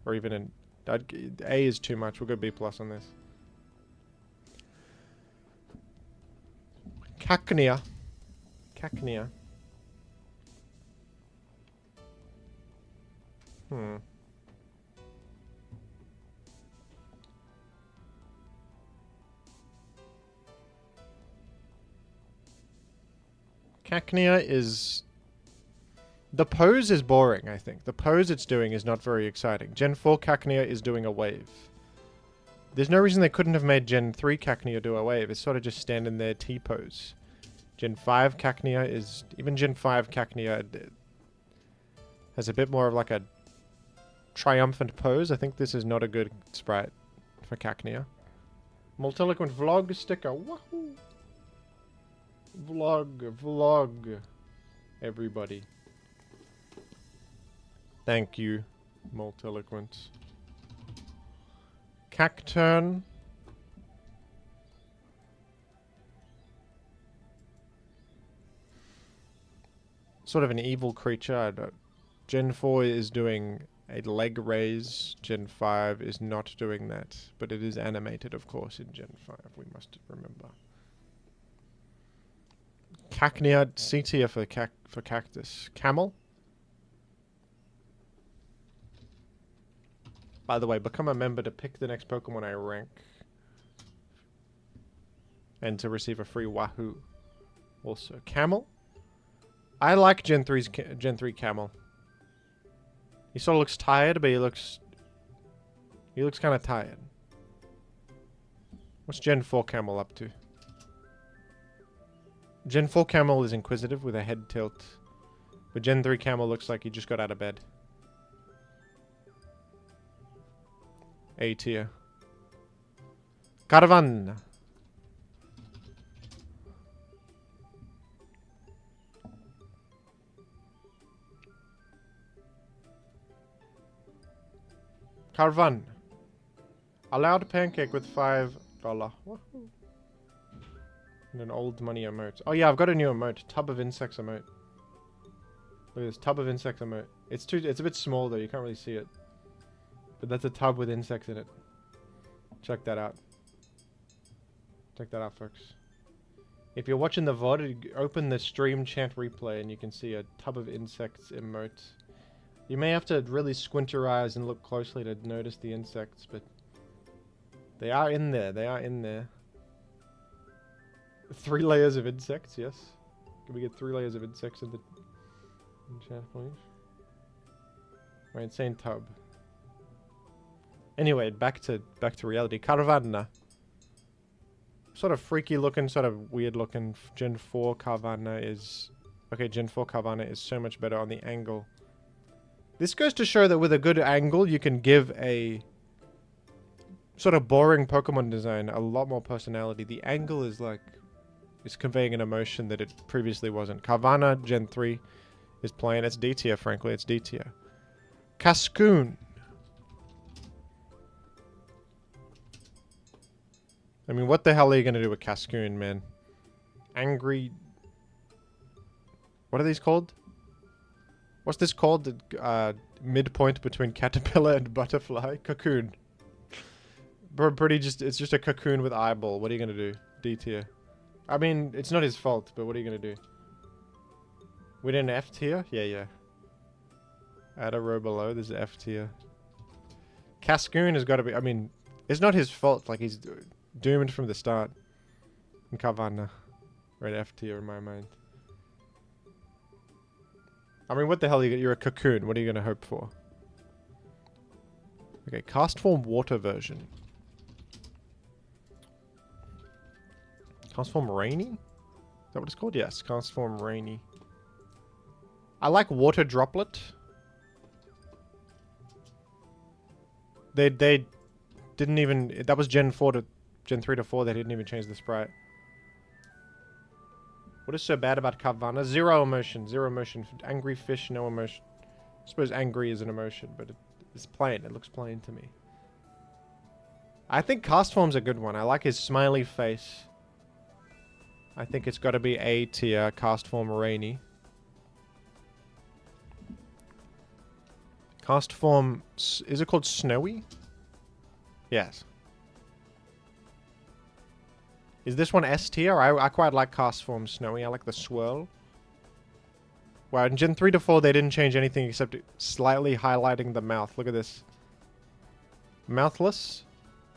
or even an... A is too much, we'll go B+ on this. Cacnea. Cacnea is... The pose is boring, I think. The pose it's doing is not very exciting. Gen 4 Cacnea is doing a wave. There's no reason they couldn't have made Gen 3 Cacnea do a wave. It's sort of just standing there T-pose. Gen 5 Cacnea is... Even Gen 5 Cacnea has a bit more of like a triumphant pose. I think this is not a good sprite for Cacnea. Multiloquent vlog sticker. Wahoo! Vlog. Everybody. Thank you, Multiloquent. Cacturn. Sort of an evil creature. Gen 4 is doing a leg raise. Gen 5 is not doing that. But it is animated, of course, in Gen 5. We must remember. Cacnea, C tier for cactus. Camel. By the way, become a member to pick the next Pokemon I rank. And to receive a free Wahoo. Also, Camel. I like Gen 3 Camel. He sort of looks tired, but he looks kind of tired. What's Gen 4 Camel up to? Gen 4 Camel is inquisitive with a head tilt. But Gen 3 Camel looks like he just got out of bed. A tier. Caravan. Caravan. Allowed pancake with $5. Woohoo. And an old money emote. Oh yeah, I've got a new emote. Tub of insects emote. Look at this. Tub of insects emote. It's a bit small though, you can't really see it. But that's a tub with insects in it. Check that out. Check that out, folks. If you're watching the VOD, open the stream chant replay and you can see a tub of insects emote. You may have to really squint your eyes and look closely to notice the insects, but they are in there. They are in there. 3 layers of insects, yes. Can we get 3 layers of insects in the chat, please? My insane tub. Anyway, back to reality. Carvanha. Sort of freaky looking, sort of weird looking. Gen 4 Carvanha is... Okay, Gen 4 Carvanha is so much better on the angle. This goes to show that with a good angle, you can give a sort of boring Pokemon design a lot more personality. The angle is like... It's conveying an emotion that it previously wasn't. Carvanha Gen 3 is playing. It's D tier, frankly. It's D tier. Cascoon. I mean, what the hell are you going to do with Cascoon, man? Angry... What are these called? What's this called? The midpoint between caterpillar and butterfly? Cocoon. Pretty just... It's just a cocoon with eyeball. What are you going to do? D tier. I mean, it's not his fault, but what are you going to do? We did an F tier? Yeah, yeah. Add a row below. There's F tier. Cascoon has got to be... I mean, it's not his fault. Like, he's... doomed from the start. And Carvanha. Right, F tier in my mind. I mean, what the hell? You're a cocoon. What are you going to hope for? Okay, cast form water version. Cast form rainy? Is that what it's called? Yes, cast form rainy. I like water droplet. They didn't even... That was Gen 4 to... Gen 3 to 4, they didn't even change the sprite. What is so bad about Carvanha? Zero emotion. Zero emotion. Angry fish, no emotion. I suppose angry is an emotion, but it's plain. It looks plain to me. I think cast form's a good one. I like his smiley face. I think it's got to be A tier. Cast form rainy. Cast form... Is it called snowy? Yes. Is this one S tier? I quite like cast form snowy. I like the swirl. Wow, in Gen 3 to 4 they didn't change anything except slightly highlighting the mouth. Look at this. Mouthless.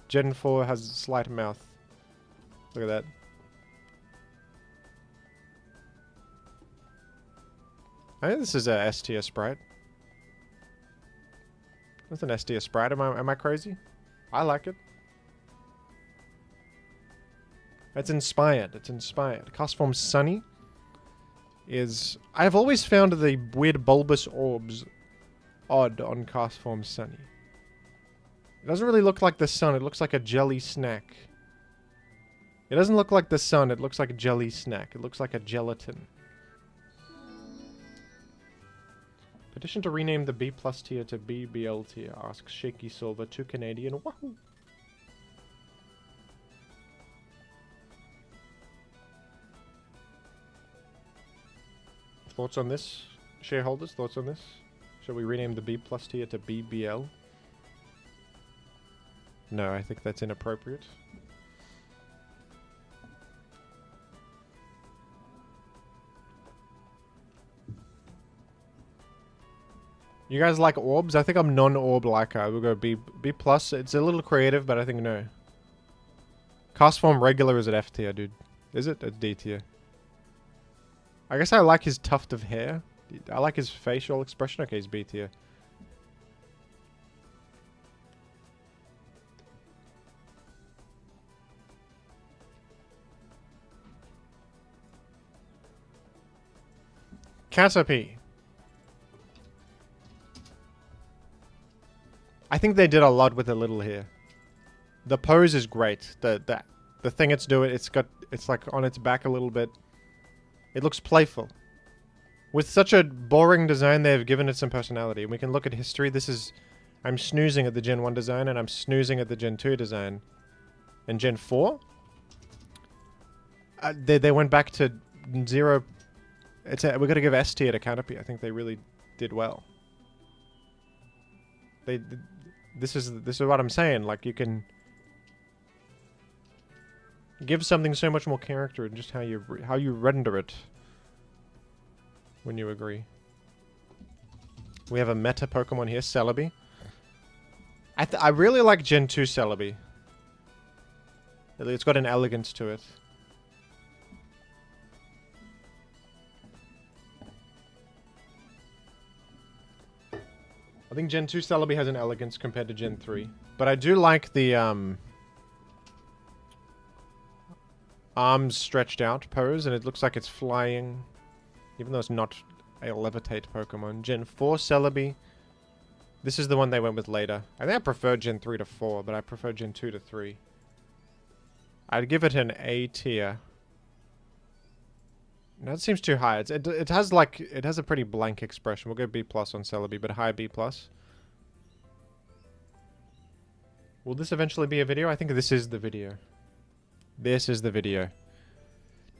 Gen 4 has a slight mouth. Look at that. I think this is a S tier sprite. That's an S tier sprite. Am I crazy? I like it. It's inspired. It's inspired. Cast form Sunny is... I've always found the weird bulbous orbs odd on cast form Sunny. It doesn't really look like the sun. It looks like a jelly snack. It doesn't look like the sun. It looks like a jelly snack. It looks like a gelatin. Petition to rename the B+ tier to BBL tier. Asks Shaky Silver. 2 Canadian. Wahoo! Thoughts on this? Shareholders, thoughts on this? Shall we rename the B+ tier to BBL? No, I think that's inappropriate. You guys like orbs? I think I'm non-orb liker. We'll go B+. It's a little creative, but I think no. Cast form regular is at F tier, dude. Is it? It's D tier. I guess I like his tuft of hair. I like his facial expression. Okay, he's B tier. Caterpie. I think they did a lot with a little here. The pose is great. The thing it's doing, it's like on its back a little bit. It looks playful. With such a boring design, they've given it some personality. We can look at history. This is... I'm snoozing at the Gen 1 design, and I'm snoozing at the Gen 2 design. And Gen 4? They went back to 0... We've got to give S tier to Caterpie. I think they really did well. This is what I'm saying. Like, you can give something so much more character in just how you render it. When you agree. We have a meta Pokemon here, Celebi. I really like Gen 2 Celebi. It's got an elegance to it. I think Gen 2 Celebi has an elegance compared to Gen 3. But I do like the arms stretched out pose, and it looks like it's flying. Even though it's not a levitate Pokemon. Gen 4 Celebi. This is the one they went with later. I think I prefer Gen 3 to 4, but I prefer Gen 2 to 3. I'd give it an A tier. No, it seems too high. It has like, it has a pretty blank expression. We'll go B+ on Celebi, but high B+. Will this eventually be a video? I think this is the video. This is the video.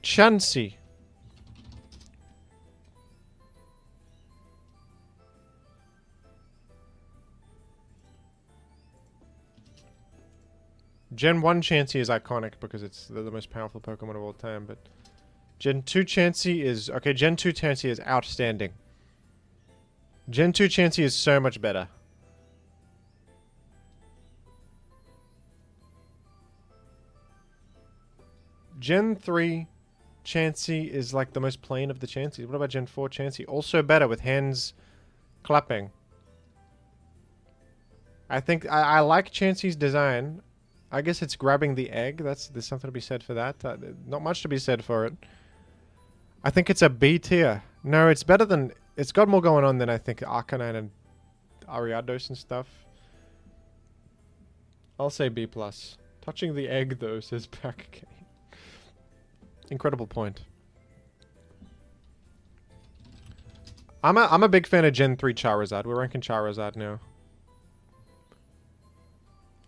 Chansey. Gen 1 Chansey is iconic because it's the most powerful Pokemon of all time, but Gen 2 Chansey is... Okay, Gen 2 Chansey is outstanding. Gen 2 Chansey is so much better. Gen 3 Chansey is like the most plain of the Chanseys. What about Gen 4 Chansey? Also better with hands clapping. I think I like Chansey's design. I guess it's grabbing the egg. There's something to be said for that. Not much to be said for it. I think it's a B tier. No, it's better than... It's got more going on than I think Arcanine and Ariados and stuff. I'll say B+. Touching the egg, though, says Pack. Incredible point. I'm a big fan of Gen 3 Charizard. We're ranking Charizard now.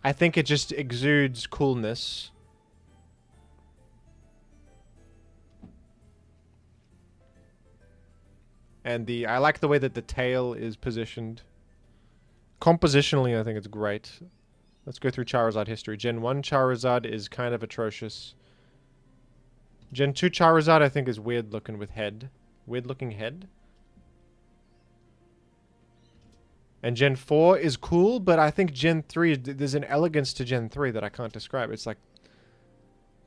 I think it just exudes coolness. And I like the way that the tail is positioned. Compositionally, I think it's great. Let's go through Charizard history. Gen 1 Charizard is kind of atrocious. Gen 2 Charizard, I think, is weird looking with head. Weird looking head. And Gen 4 is cool, but I think Gen 3, there's an elegance to Gen 3 that I can't describe. It's like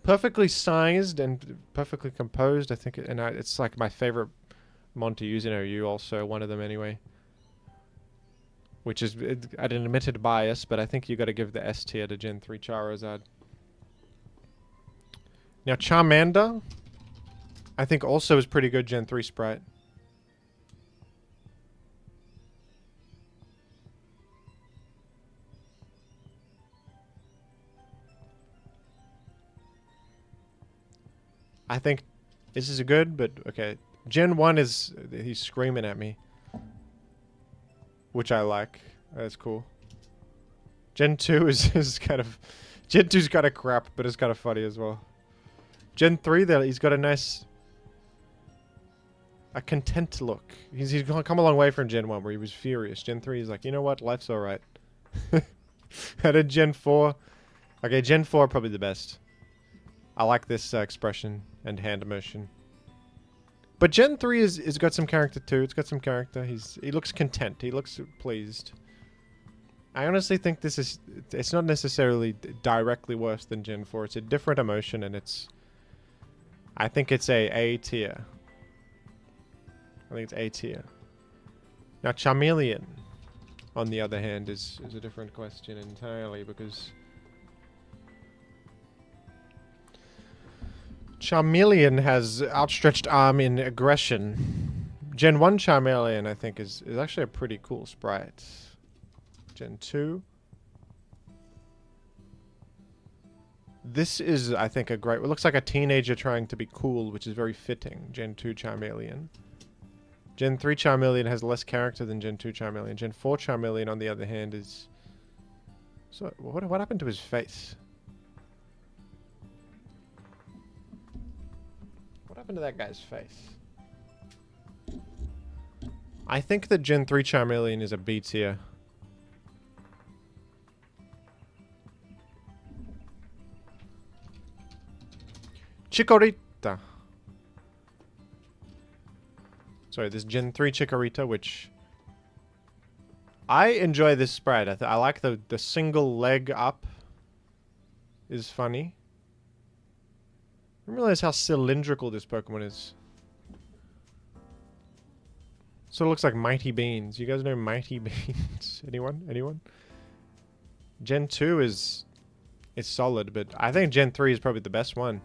perfectly sized and perfectly composed, I think. And it's like my favorite Mon to use in OU also, one of them anyway. Which is at an admitted bias, but I think you got to give the S tier to Gen 3 Charizard. Now Charmander, I think also is pretty good Gen 3 sprite. I think this is good, but okay. Gen 1 is... He's screaming at me. Which I like. That's cool. Gen 2 is kind of... Gen 2's kind of crap, but it's kind of funny as well. Gen 3, though, he's got a nice... A content look. He's come a long way from Gen 1, where he was furious. Gen 3, he's like, you know what? Life's alright. And then Gen 4... Okay, Gen 4 probably the best. I like this expression and hand motion. But Gen 3 is got some character too. It's got some character. He looks content. He looks pleased. I honestly think it's not necessarily directly worse than Gen 4. It's a different emotion, and I think it's A tier. I think it's A tier. Now Charmeleon, on the other hand, is a different question entirely, because Charmeleon has outstretched arm in aggression. Gen 1 Charmeleon, I think, is actually a pretty cool sprite. Gen 2. This is, I think, a great... It looks like a teenager trying to be cool, which is very fitting. Gen 2 Charmeleon. Gen 3 Charmeleon has less character than Gen 2 Charmeleon. Gen 4 Charmeleon, on the other hand, is... So, what happened to his face? What happened to that guy's face? I think that Gen 3 Charmeleon is a B tier. Chikorita. Sorry, this Gen 3 Chikorita, which... I enjoy this sprite. I like the single leg up is funny. I didn't realize how cylindrical this Pokemon is. Sort of looks like Mighty Beans. You guys know Mighty Beans? Anyone? Anyone? Gen 2 is solid, but I think Gen 3 is probably the best one.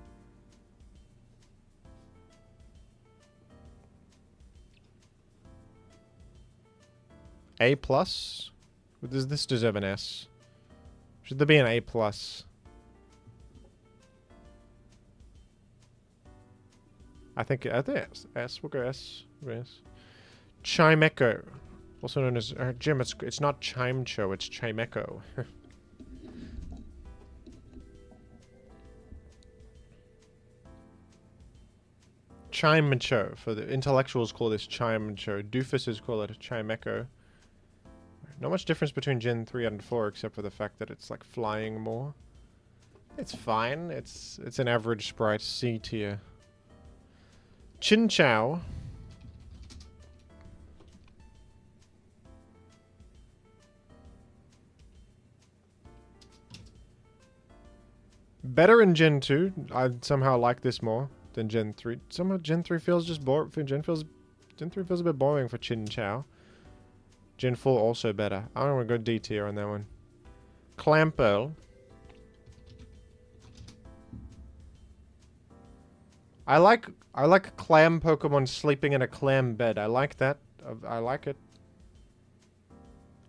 A plus? Does this deserve an S? Should there be an A plus? I think S. We'll go S. S. Chimecho, also known as Jim. It's not Chimecho. It's Chimecho. Chimecho. For the intellectuals, call this Chimecho. Doofuses call it a Chimecho. Not much difference between Gen 3 and 4, except for the fact that it's like flying more. It's fine. It's an average sprite, C tier. Chinchou. Better in Gen 2. I somehow like this more than Gen 3. Somehow Gen 3 feels just boring. Gen 3 feels a bit boring for Chinchou. Gen 4 also better. I don't want to go D tier on that one. Clamperl. I like clam Pokemon sleeping in a clam bed. I like that. I like it.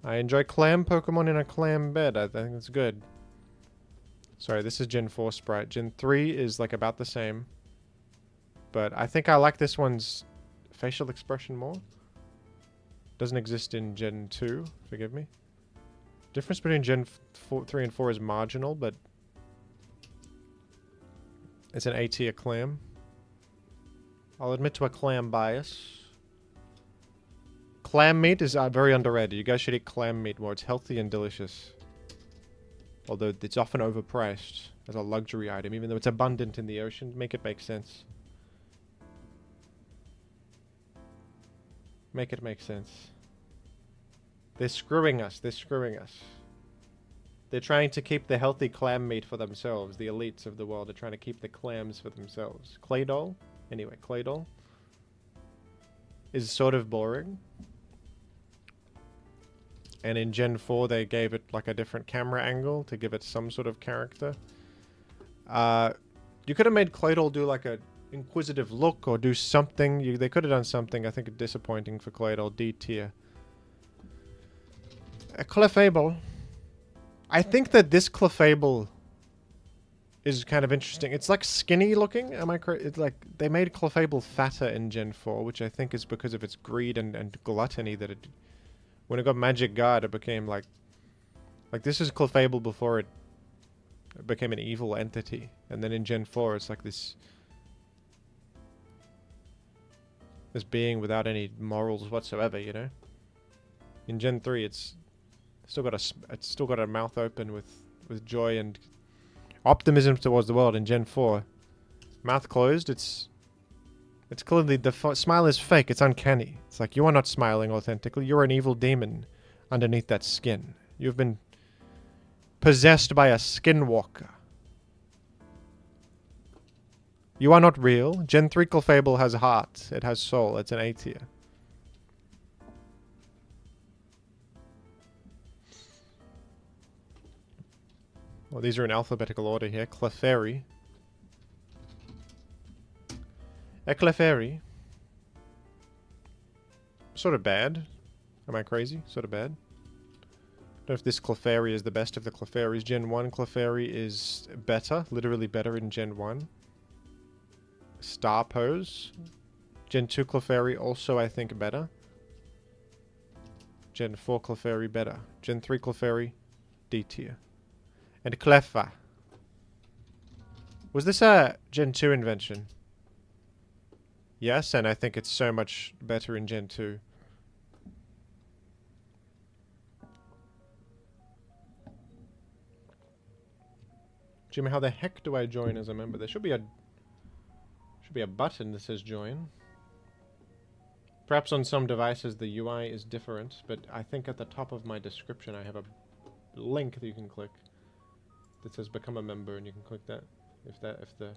I enjoy clam Pokemon in a clam bed. I think it's good. Sorry, this is Gen 4 sprite. Gen 3 is like about the same. But I think I like this one's facial expression more. Doesn't exist in Gen 2, forgive me. Difference between Gen 3 and 4 is marginal, but it's an A tier clam. I'll admit to a clam bias. Clam meat is very underrated. You guys should eat clam meat more. It's healthy and delicious. Although it's often overpriced as a luxury item, even though it's abundant in the ocean. Make it make sense. Make it make sense. They're screwing us. They're screwing us. They're trying to keep the healthy clam meat for themselves. The elites of the world are trying to keep the clams for themselves. Claydol? Anyway, Claydol is sort of boring. And in Gen 4, they gave it like a different camera angle to give it some sort of character. You could have made Claydol do like a inquisitive look or do something. They could have done something. I think disappointing for Claydol. D tier. A Clefable. I think that this Clefable is kind of interesting. It's like skinny looking. Am I correct? It's like they made Clefable fatter in Gen 4, which I think is because of its greed and gluttony that it... When it got Magic Guard, it became like this is Clefable before it became an evil entity. And then in Gen 4, it's like this being without any morals whatsoever, you know? In Gen 3, it's still got a mouth open with joy and optimism towards the world. In Gen 4, mouth closed, it's clearly the smile is fake. It's uncanny. It's like you are not smiling authentically. You're an evil demon underneath that skin. You've been possessed by a skinwalker. You are not real. Gen 3 Clefable has heart. It has soul. It's an A tier. Well, these are in alphabetical order here. Clefairy. A Clefairy. Sort of bad. Am I crazy? Sort of bad. Don't know if this Clefairy is the best of the Clefairies. Gen 1 Clefairy is better. Literally better in Gen 1. Star Pose. Gen 2 Clefairy also, I think, better. Gen 4 Clefairy better. Gen 3 Clefairy, D tier. And Cleffa. Was this a Gen 2 invention? Yes, and I think it's so much better in Gen 2. Jim, how the heck do I join as a member? There should be a Should be a button that says join. Perhaps on some devices the UI is different, but I think at the top of my description I have a link that you can click that says become a member, and you can click that if the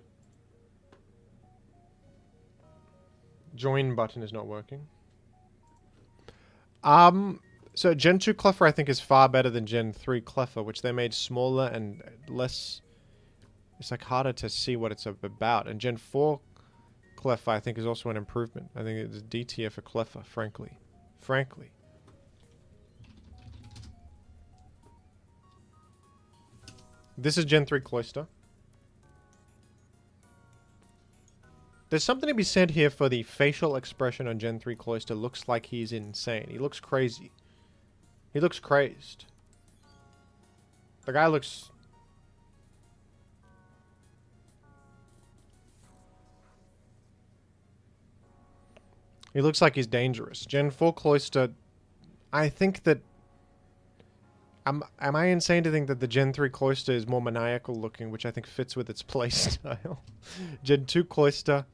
join button is not working. So Gen 2 Cleffer I think is far better than Gen 3 Cleffer, which they made smaller and less, it's like harder to see what it's about. And Gen 4 Cleffer I think is also an improvement. I think it's D tier for Cleffer, frankly. This is Gen 3 Cloister. There's something to be said here for the facial expression on Gen 3 Cloister. Looks like he's insane. He looks crazy. He looks crazed. The guy looks... He looks like he's dangerous. Gen 4 Cloister... I think that... Am I insane to think that the Gen 3 Cloister is more maniacal looking, which I think fits with its playstyle? Gen 2 Cloister...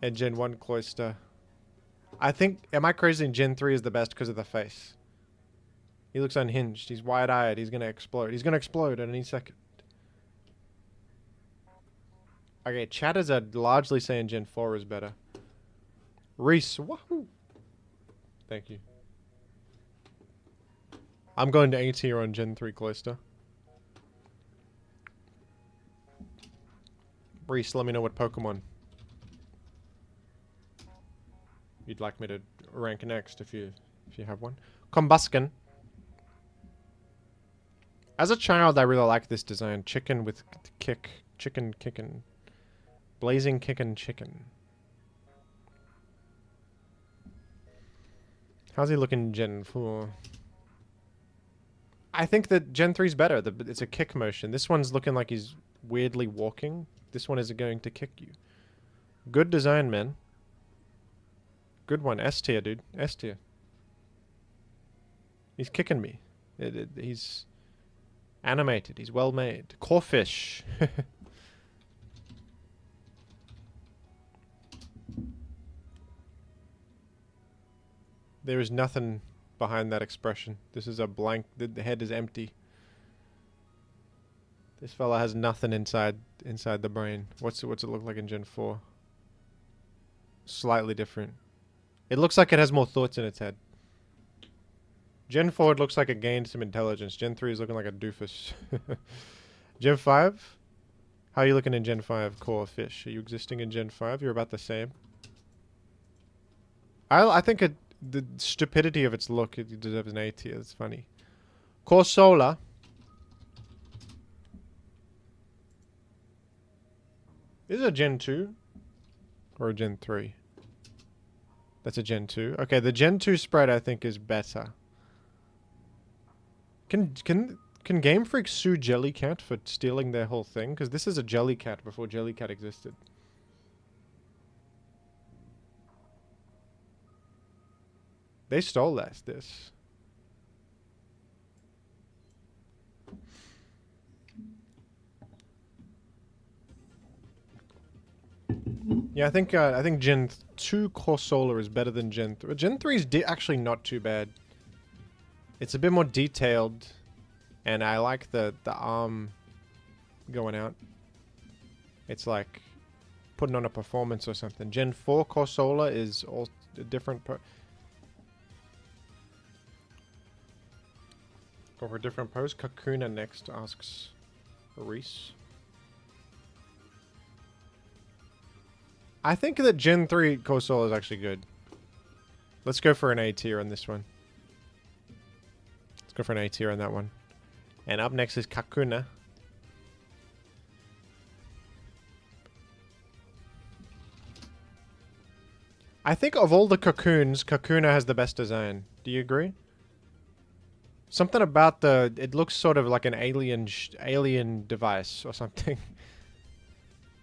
and Gen 1 Cloister. I think... Am I crazy? Gen 3 is the best because of the face. He looks unhinged. He's wide-eyed. He's gonna explode. He's gonna explode at any second. Okay, chatters are largely saying Gen 4 is better. Reese, wahoo! Thank you. I'm going to A tier on Gen 3 Cloister. Reese, let me know what Pokemon you'd like me to rank next if you have one. Combuskin. As a child, I really liked this design. Chicken with kick. Chicken kickin'. Blazing kickin' chicken. How's he looking Gen 4? I think that Gen 3's better. It's a kick motion. This one's looking like he's weirdly walking. This one isn't going to kick you. Good design, man. Good one. S tier, dude. S tier. He's kicking me. He's animated. He's well made. Corfish. There is nothing behind that expression. This is a blank. The head is empty. This fella has nothing inside the brain. What's it look like in Gen 4? Slightly different. It looks like it has more thoughts in its head. Gen 4 it looks like it gained some intelligence. Gen 3 is looking like a doofus. Gen 5? How are you looking in Gen 5, Core Fish? Are you existing in Gen 5? You're about the same. I think the stupidity of its look, it deserves an A tier. It's funny. Core Solar. Is it a Gen 2? Or a Gen 3? That's a Gen 2. Okay, the Gen 2 Sprite I think is better. Can Game Freak sue Jellycat for stealing their whole thing? Because this is a Jellycat before Jellycat existed. They stole this. Yeah, I think Gen 2 Core Solar is better than Gen 3. Gen 3 is actually not too bad. It's a bit more detailed, and I like the arm going out. It's like putting on a performance or something. Gen 4 Core Solar is all a different. Go for a different pose. Kakuna next, asks Reese. I think that Gen 3 Core Solar is actually good. Let's go for an A tier on this one. Let's go for an A tier on that one. And up next is Kakuna. I think of all the Cocoons, Kakuna has the best design. Do you agree? Something about it looks sort of like an alien device or something.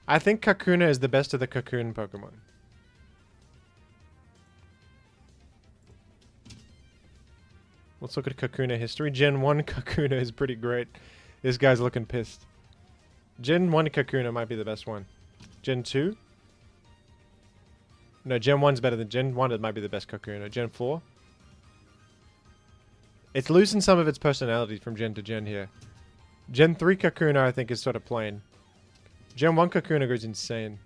I think Kakuna is the best of the Cocoon Pokemon. Let's look at Kakuna history. Gen 1 Kakuna is pretty great. This guy's looking pissed. Gen 1 Kakuna might be the best one. Gen 2? No, Gen 1's better than Gen 1. It might be the best Kakuna. Gen 4? It's losing some of its personality from Gen to Gen here. Gen 3 Kakuna, I think, is sort of plain. Gen 1 Kakuna goes insane.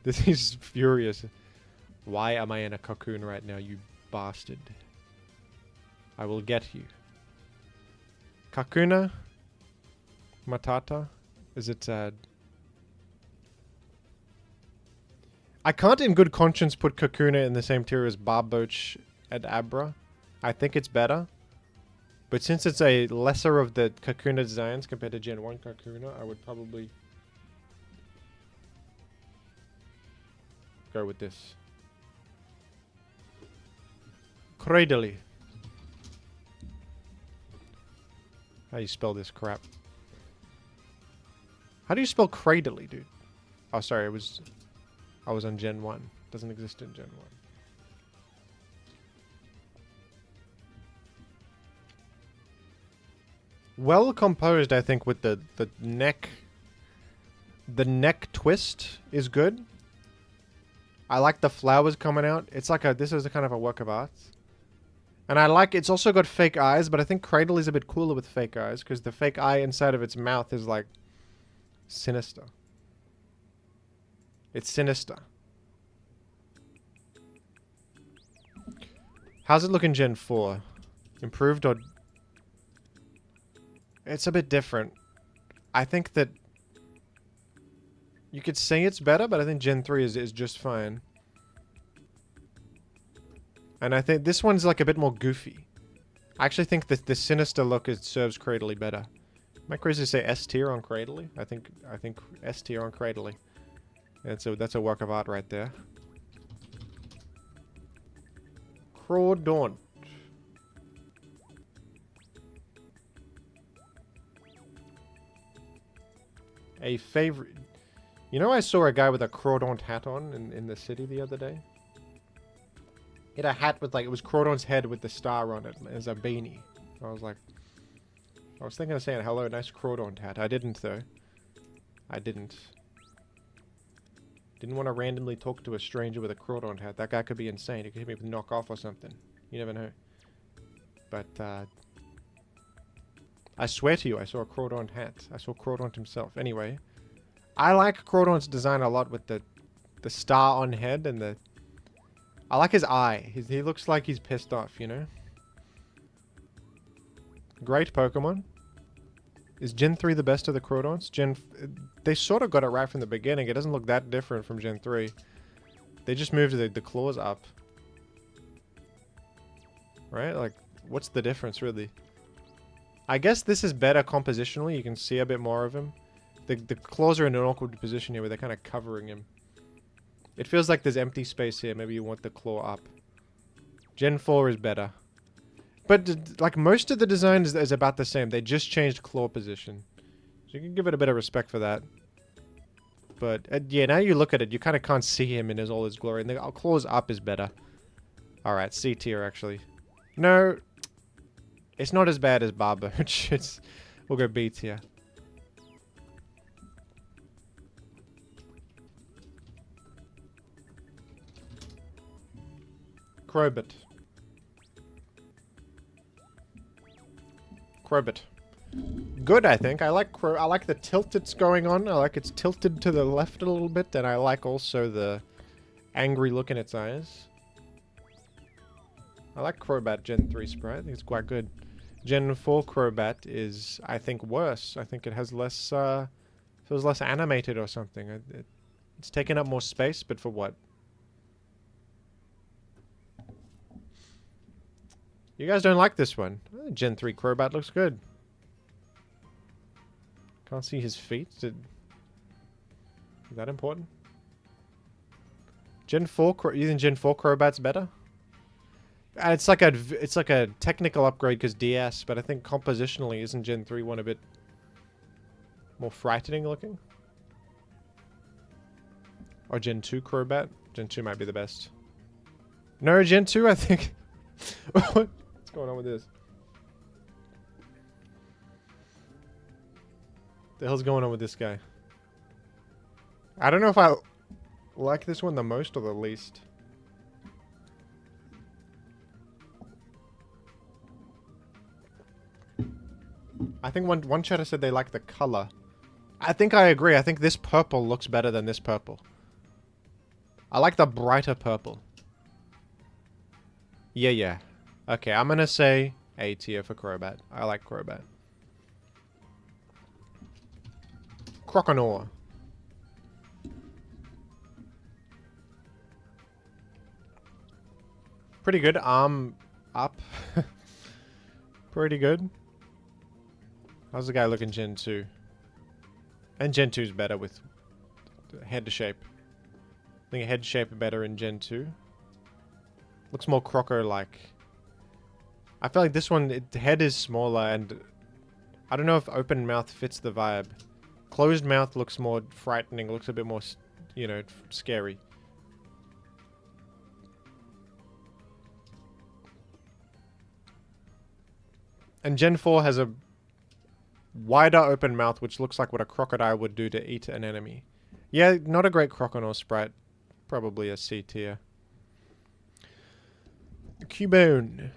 This is furious. Why am I in a cocoon right now, you bastard? I will get you. Kakuna Matata? Is it sad? I can't in good conscience put Kakuna in the same tier as Barboach and Abra. I think it's better. But since it's a lesser of the Kakuna designs compared to Gen 1 Kakuna, I would probably go with this. Cradily. How do you spell this crap? How do you spell Cradily, dude? Oh, sorry, I was on Gen 1. Doesn't exist in Gen 1. Well composed, I think, with the neck. The neck twist is good. I like the flowers coming out. It's like this is a kind of a work of art. And I like, it's also got fake eyes, but I think Cradle is a bit cooler with fake eyes, because the fake eye inside of its mouth is like sinister. It's sinister. How's it look in Gen 4? Improved or... It's a bit different. I think that... You could say it's better, but I think Gen 3 is just fine. And I think this one's like a bit more goofy. I actually think that the sinister look serves Cradily better. Am I crazy to say S tier on Cradily? I think S tier on Cradily. And so that's a work of art right there. Crawdaunt. A favorite... You know, I saw a guy with a Crawdaunt hat on in the city the other day? He had a hat with, like, it was Crawdaunt's head with the star on it as a beanie. I was like... I was thinking of saying, hello, nice Crawdaunt hat. I didn't, though. I didn't. Didn't want to randomly talk to a stranger with a Crawdaunt hat. That guy could be insane. He could hit me with knock off or something. You never know. But, I swear to you, I saw a Crawdaunt hat. I saw Crawdaunt himself. Anyway, I like Crawdaunt's design a lot with the star on head and the... I like his eye. He looks like he's pissed off, you know? Great Pokemon. Is Gen 3 the best of the Crawdaunts? They sort of got it right from the beginning. It doesn't look that different from Gen 3. They just moved the claws up. Right? Like, what's the difference, really? I guess this is better compositionally. You can see a bit more of him. The claws are in an awkward position here where they're kind of covering him. It feels like there's empty space here. Maybe you want the claw up. Gen 4 is better. But, like, most of the design is about the same. They just changed claw position. So you can give it a bit of respect for that. But, yeah, now you look at it, you kind of can't see him in all his glory. And the claws up is better. Alright, C tier, actually. No, it's not as bad as Barboach. We'll go B tier. Crobat. Crobat. Good, I think. I like the tilt it's going on. I like it's tilted to the left a little bit, and I like also the angry look in its eyes. I like Crobat Gen 3 Sprite. I think it's quite good. Gen 4 Crobat is, I think, worse. I think it has less, feels less animated or something. It's taking up more space, but for what? You guys don't like this one. Gen 3 Crobat looks good. Can't see his feet. Is that important? Gen 4, you think Gen 4 Crobat's better? And it's like a technical upgrade because DS, but I think compositionally isn't Gen 3 one a bit more frightening looking? Or Gen 2 Crobat? Gen 2 might be the best. No, Gen 2 I think... What's going on with this? The hell's going on with this guy? I don't know if I like this one the most or the least? I think one chatter said they like the color. I think I agree. I think this purple looks better than this purple. I like the brighter purple. Yeah. Okay, I'm gonna say A tier for Crobat. I like Crobat. Croconaw. Pretty good. Arm up. Pretty good. How's the guy looking Gen 2? And Gen 2's better with head shape. I think head shape better in Gen 2. Looks more Croco-like. I feel like this one, head is smaller and I don't know if open mouth fits the vibe. Closed mouth looks more frightening, looks a bit more, you know, scary. And Gen 4 has a wider open mouth, which looks like what a crocodile would do to eat an enemy. Yeah, not a great Croconaw sprite. Probably a C tier. Cubone.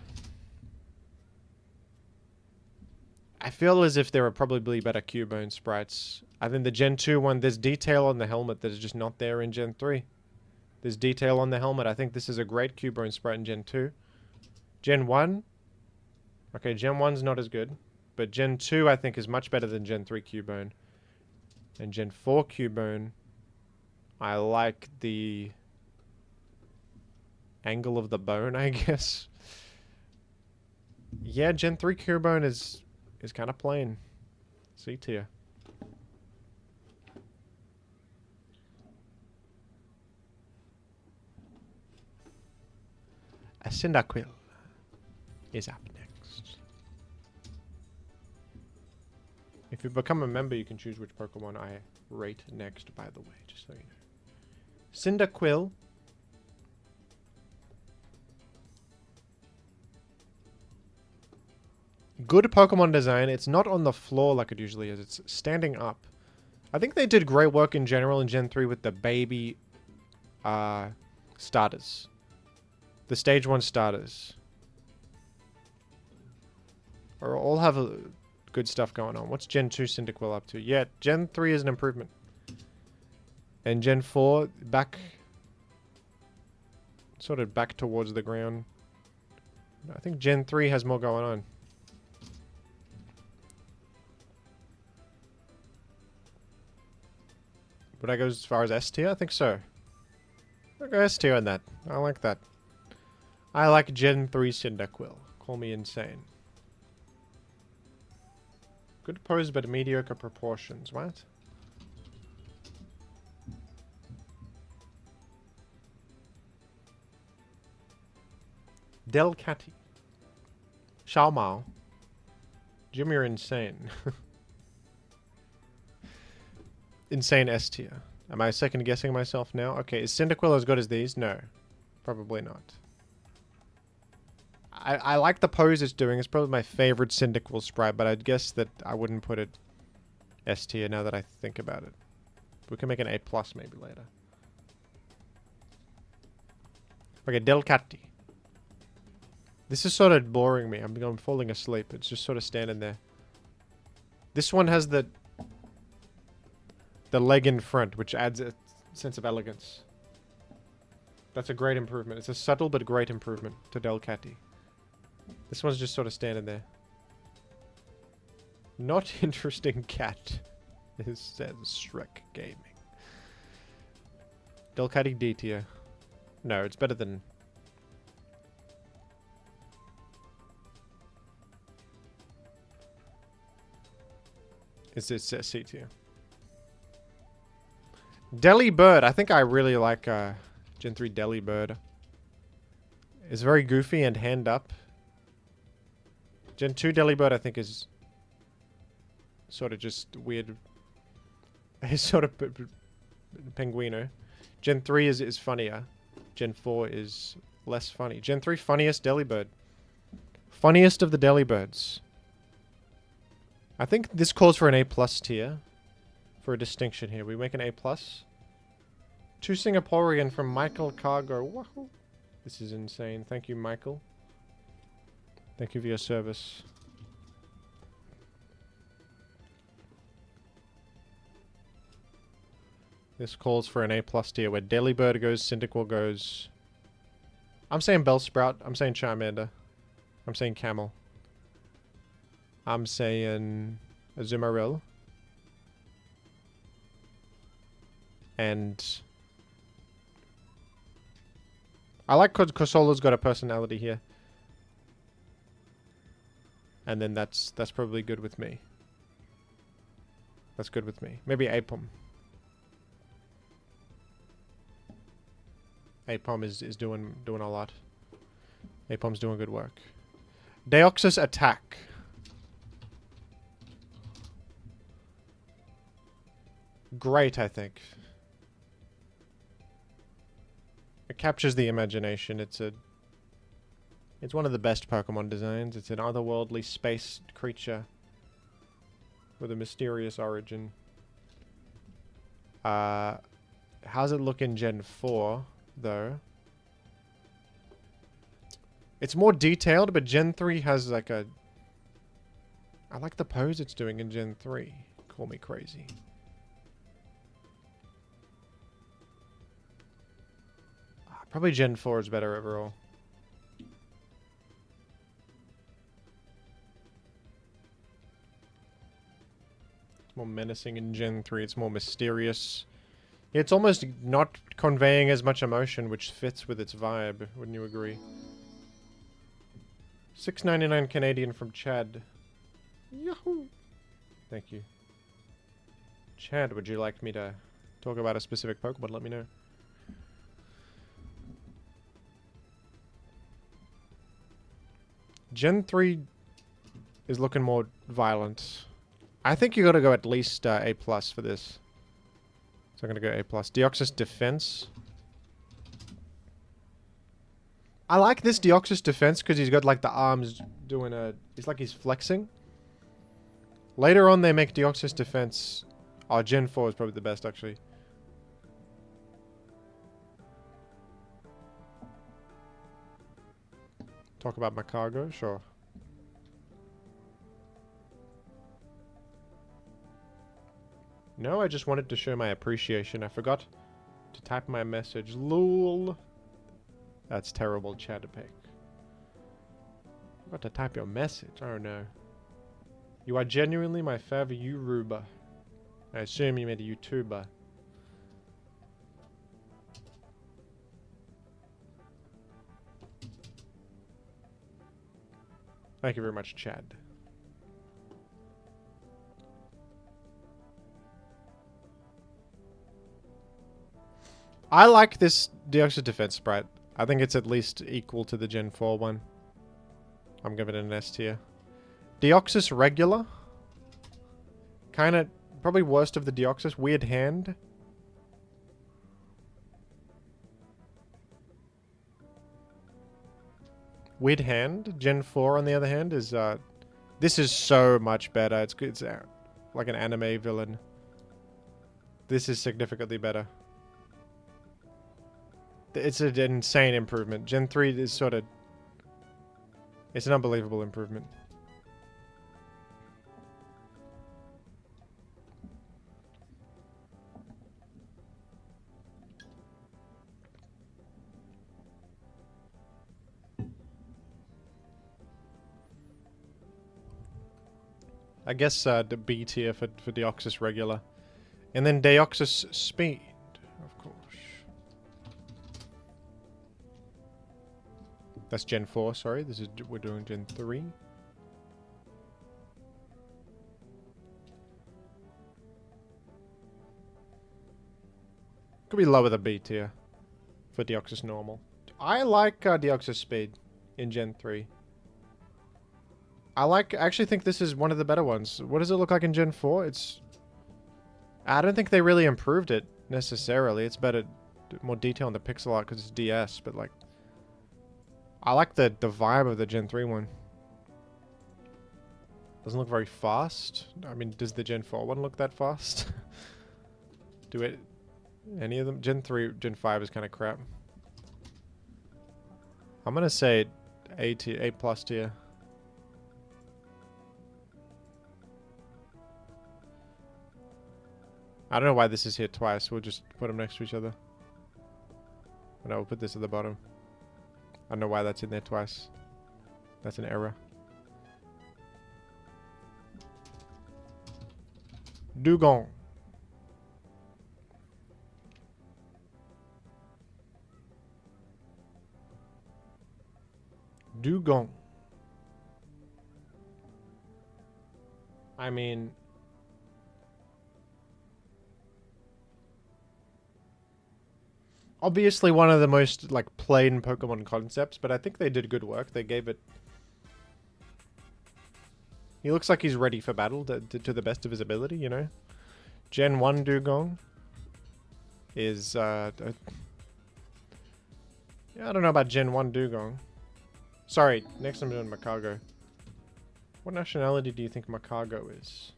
I feel as if there are probably better Cubone sprites. I think the Gen 2 one, there's detail on the helmet that is just not there in Gen 3. There's detail on the helmet. I think this is a great Cubone sprite in Gen 2. Gen 1? Okay, Gen 1's not as good. But Gen 2, I think, is much better than Gen 3 Cubone. And Gen 4 Cubone, I like the angle of the bone, I guess. Yeah, Gen 3 Cubone is kind of plain. C tier. A Cyndaquil is up next. If you become a member, you can choose which Pokemon I rate next, by the way, just so you know. Cyndaquil. Good Pokemon design. It's not on the floor like it usually is. It's standing up. I think they did great work in general in Gen 3 with the baby starters. The Stage 1 starters. Or all have a good stuff going on. What's Gen 2 Cyndaquil up to? Yeah, Gen 3 is an improvement. And Gen 4, back... sort of back towards the ground. I think Gen 3 has more going on. Would I go as far as S tier? I think so. I'll go S tier on that. I like that. I like Gen 3 Cyndaquil. Call me insane. Good pose, but mediocre proportions. What? Delcatty. Xiao Mao. Jim, you're insane. Insane S tier. Am I second guessing myself now? Okay, is Cyndaquil as good as these? No. Probably not. I like the pose it's doing. It's probably my favorite Cyndaquil sprite, but I'd guess that I wouldn't put it S tier now that I think about it. We can make an A+ maybe later. Okay, Delcatty. This is sort of boring me. I'm falling asleep. It's just sort of standing there. This one has the leg in front, which adds a sense of elegance. That's a great improvement. It's a subtle but great improvement to Delcatty. This one's just sort of standing there. Not interesting cat. This says Shrek Gaming. Delcatty D tier. No, it's better than... It's C tier. Delibird. I think I really like Gen 3 Delibird. It's very goofy and hand up. Gen 2 Delibird I think is sort of just weird. It's sort of Penguino. Gen 3 is funnier. Gen 4 is less funny. Gen 3 funniest Delibird. Funniest of the Delibirds. I think this calls for an A+ tier. For a distinction here. We make an A+. 2 Singaporean from Michael Cargo. Wahoo. This is insane. Thank you, Michael. Thank you for your service. This calls for an A+ tier where Delibird goes, Cyndaquil goes. I'm saying Bellsprout. I'm saying Charmander. I'm saying Camel. I'm saying Azumarill. And I like Corsola's got a personality here. And then that's probably good with me. That's good with me. Maybe Apom. Apom is doing a lot. Apom's doing good work. Deoxys attack. Great, I think. It captures the imagination. It's one of the best Pokemon designs. It's an otherworldly space creature with a mysterious origin. How's it look in Gen 4, though? It's more detailed, but Gen 3 has like a... I like the pose it's doing in Gen 3. Call me crazy. Probably Gen 4 is better overall. It's more menacing in Gen 3. It's more mysterious. It's almost not conveying as much emotion, which fits with its vibe. Wouldn't you agree? $6.99 Canadian from Chad. Yahoo! Thank you. Chad, would you like me to talk about a specific Pokemon? Let me know. Gen 3 is looking more violent. I think you gotta go at least A+ for this. So I'm gonna go A+. Deoxys Defense. I like this Deoxys Defense because he's got like the arms doing a... It's like he's flexing. Later on they make Deoxys Defense... Oh, Gen 4 is probably the best actually. Talk about my cargo? Sure. No, I just wanted to show my appreciation. I forgot to type my message. LOL. That's terrible, Chatterpick. Forgot to type your message. Oh no. You are genuinely my favorite YouTuber. I assume you made a YouTuber. Thank you very much, Chad. I like this Deoxys Defense Sprite. I think it's at least equal to the Gen 4 one. I'm giving it an S tier. Deoxys Regular. Kinda, probably worst of the Deoxys. Weird hand. Weird hand. Gen 4, on the other hand, is, this is so much better. It's like an anime villain. This is significantly better. It's an insane improvement. Gen 3 is sort of... It's an unbelievable improvement. I guess the B tier for Deoxys Regular. And then Deoxys Speed, of course. That's Gen 4, sorry. We're doing Gen 3. Could be lower than B tier for Deoxys Normal. I like Deoxys Speed in Gen 3. I actually think this is one of the better ones. What does it look like in Gen 4? I don't think they really improved it, necessarily. It's better, more detail in the pixel art because it's DS, but like... I like the vibe of the Gen 3 one. Doesn't look very fast. I mean, does the Gen 4 one look that fast? Any of them? Gen 3, Gen 5 is kind of crap. I'm gonna say A tier, A plus tier. I don't know why this is here twice. We'll just put them next to each other. No, we'll put this at the bottom. I don't know why that's in there twice. That's an error. Dugong. Dugong. I mean... obviously one of the most, like, plain Pokemon concepts, but I think they did good work. They gave it... he looks like he's ready for battle to the best of his ability, you know? Gen 1 Dugong is, yeah, I don't know about Gen 1 Dugong. Sorry, next I'm doing Makago. What nationality do you think Makago is?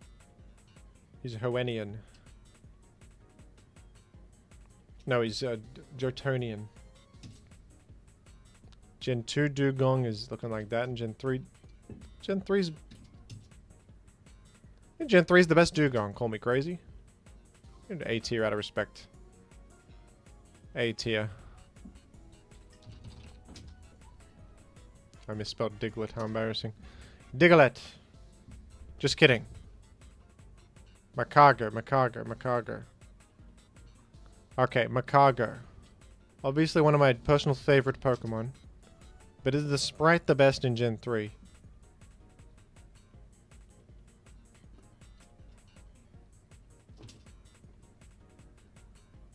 He's Hoennian. No, he's Jotonian. Gen 2 Dugong is looking like that, and Gen 3... Gen 3's... Gen 3's the best Dugong, call me crazy. A tier out of respect. A tier. I misspelled Diglett, how embarrassing. Diglett! Just kidding. Makago, Makago, Makago. Okay, Makago. Obviously one of my personal favorite Pokemon. But is the Sprite the best in Gen 3?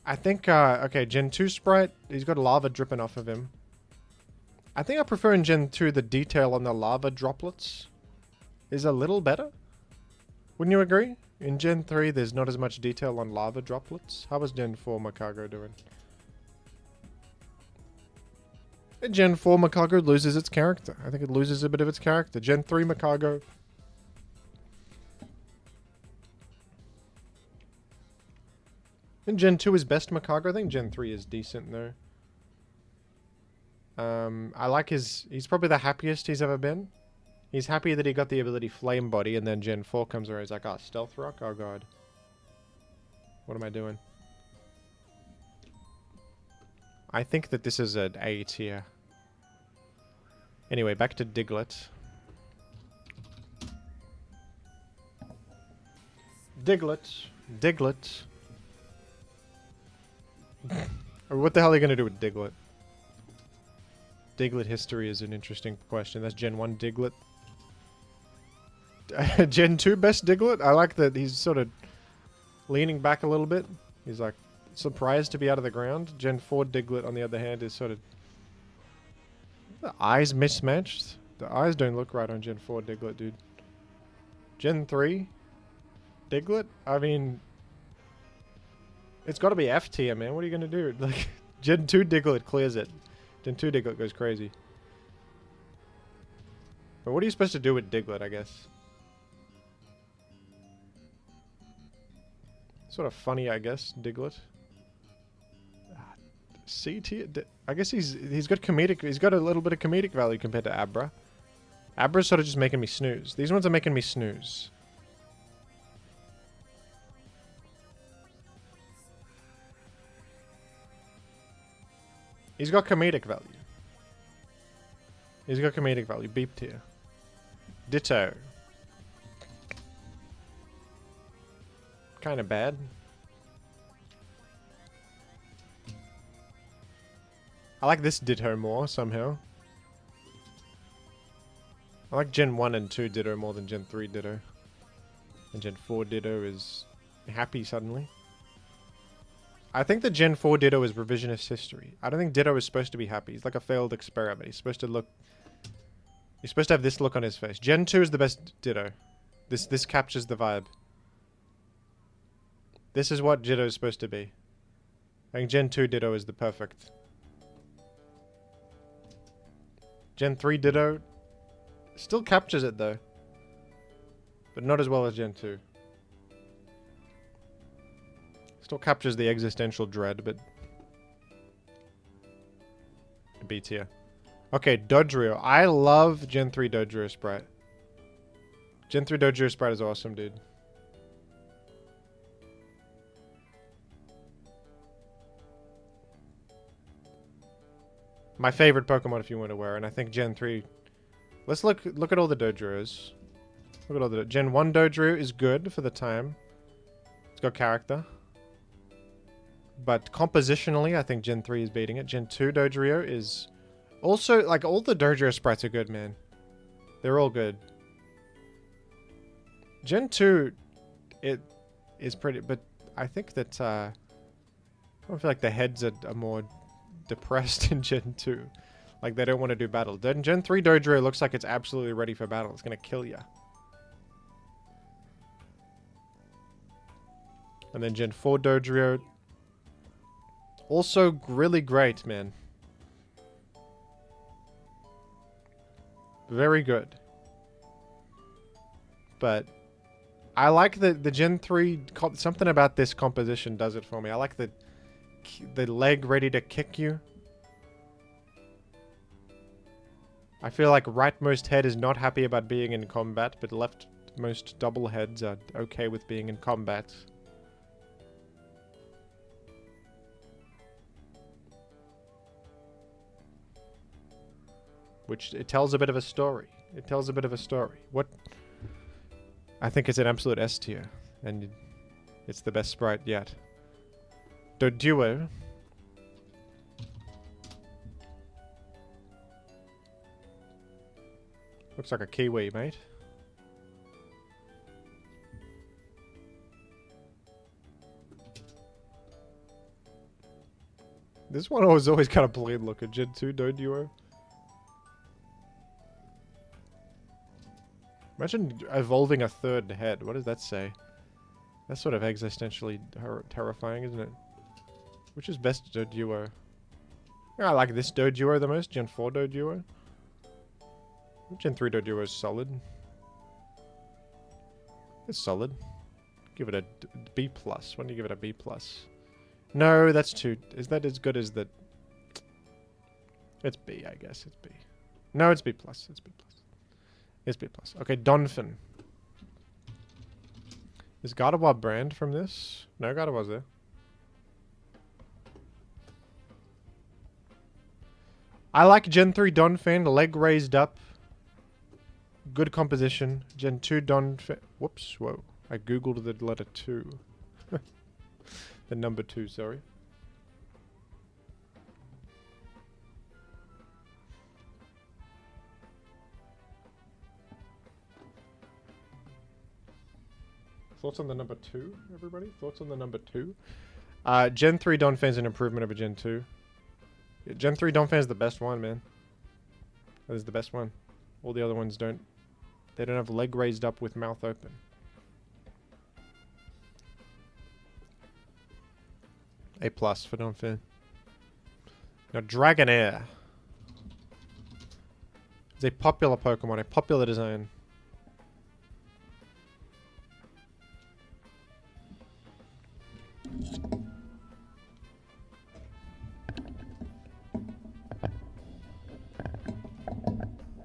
I think, okay, Gen 2 Sprite, he's got lava dripping off of him. I think I prefer in Gen 2 the detail on the lava droplets is a little better. Wouldn't you agree? In Gen 3, there's not as much detail on lava droplets. How was Gen 4 Makago doing? In Gen 4 Makago loses its character. I think it loses a bit of its character. Gen 3 Makago... in Gen 2 is best Makago. I think Gen 3 is decent though. I like his... he's probably the happiest he's ever been. He's happy that he got the ability Flame Body, and then Gen 4 comes around. He's like, oh, Stealth Rock? Oh, God. What am I doing? I think that this is an A tier. Anyway, back to Diglett. Diglett. Diglett. What the hell are you going to do with Diglett? Diglett history is an interesting question. That's Gen 1 Diglett. Gen 2 best Diglett? I like that he's sort of leaning back a little bit. He's like surprised to be out of the ground. Gen 4 Diglett, on the other hand, is sort of... the eyes mismatched? The eyes don't look right on Gen 4 Diglett, dude. Gen 3 Diglett? I mean... it's got to be F tier, man. What are you going to do? Like, Gen 2 Diglett clears it. Gen 2 Diglett goes crazy. But what are you supposed to do with Diglett, I guess? Sort of funny, I guess, Diglett. C tier? I guess he's got comedic... he's got a little bit of comedic value compared to Abra. Abra's sort of just making me snooze. These ones are making me snooze. He's got comedic value. He's got comedic value. Beep tier. Ditto. Kind of bad. I like this Ditto more, somehow. I like Gen 1 and 2 Ditto more than Gen 3 Ditto. And Gen 4 Ditto is happy suddenly. I think the Gen 4 Ditto is revisionist history. I don't think Ditto is supposed to be happy. He's like a failed experiment. He's supposed to look... he's supposed to have this look on his face. Gen 2 is the best Ditto. This captures the vibe. This is what Ditto is supposed to be. I think Gen 2 Ditto is the perfect. Gen 3 Ditto still captures it though. But not as well as Gen 2. Still Still captures the existential dread, but B tier. Okay, Dodrio. I love Gen 3 Dodrio Sprite. Gen 3 Dodrio Sprite is awesome, dude. My favorite Pokemon, if you want to wear, and I think Gen 3... Let's look at all the Dodrios. Look at all the... Gen 1 Dodrio is good for the time. It's got character. But compositionally, I think Gen 3 is beating it. Gen 2 Dodrio is... Also, like, all the Dodrio sprites are good, man. They're all good. Gen 2, it is pretty... But I think that, I don't feel like the heads are more depressed in Gen 2. Like, they don't want to do battle. Then Gen 3 Dodrio looks like it's absolutely ready for battle. It's going to kill you. And then Gen 4 Dodrio... Also really great, man. Very good. But I like the Gen 3... Something about this composition does it for me. I like the leg ready to kick you. I feel like rightmost head is not happy about being in combat, but leftmost double heads are okay with being in combat. Which, it tells a bit of a story. It tells a bit of a story. What... I think it's an absolute S tier. And it's the best sprite yet. Doduo. Looks like a kiwi, mate. This one was always kind of plain looking. Gen 2 Doduo. Imagine evolving a third head. What does that say? That's sort of existentially terrifying, isn't it? Which is best Doduo? Yeah, I like this Doduo the most. Gen 4 Doduo. Gen 3 Doduo is solid. It's solid. Give it a B+. Why don't you give it a B+? No, that's too... Is that as good as the... It's B, I guess. It's B. No, it's B+. It's B+. It's B+. Okay, Donphin. Is Gardevoir brand from this? No, Gardevoir's there. I like Gen 3 Donphin. Leg raised up. Good composition. Gen 2 Donphin. Whoops, whoa. I googled the letter 2. The number 2, sorry. Thoughts on the number 2, everybody? Thoughts on the number 2? Gen 3 Donphin is an improvement over Gen 2. Yeah, Gen 3 Donphin is the best one, man. That is the best one. All the other ones don't. They don't have leg raised up with mouth open. A+ for Donphin. Now, Dragonair. It's a popular Pokemon, a popular design.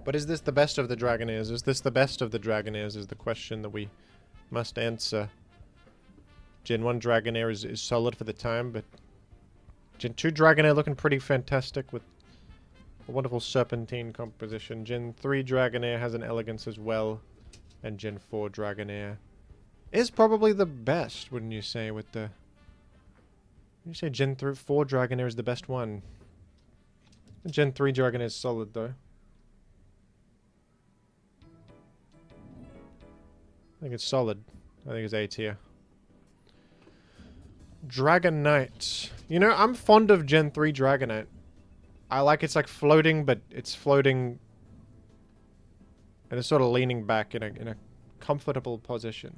But is this the best of the Dragonairs? Is this the best of the Dragonairs is the question that we must answer. Gen 1 Dragonair is solid for the time, but Gen 2 Dragonair looking pretty fantastic with a wonderful serpentine composition. Gen 3 Dragonair has an elegance as well, and Gen 4 Dragonair is probably the best, wouldn't you say, with the... You say Gen 4 Dragonair is the best one. Gen 3 Dragonair is solid, though. I think it's solid. I think it's A tier. Dragonite. You know, I'm fond of Gen 3 Dragonite. I like it's like floating, but it's floating... And it's sort of leaning back in a comfortable position.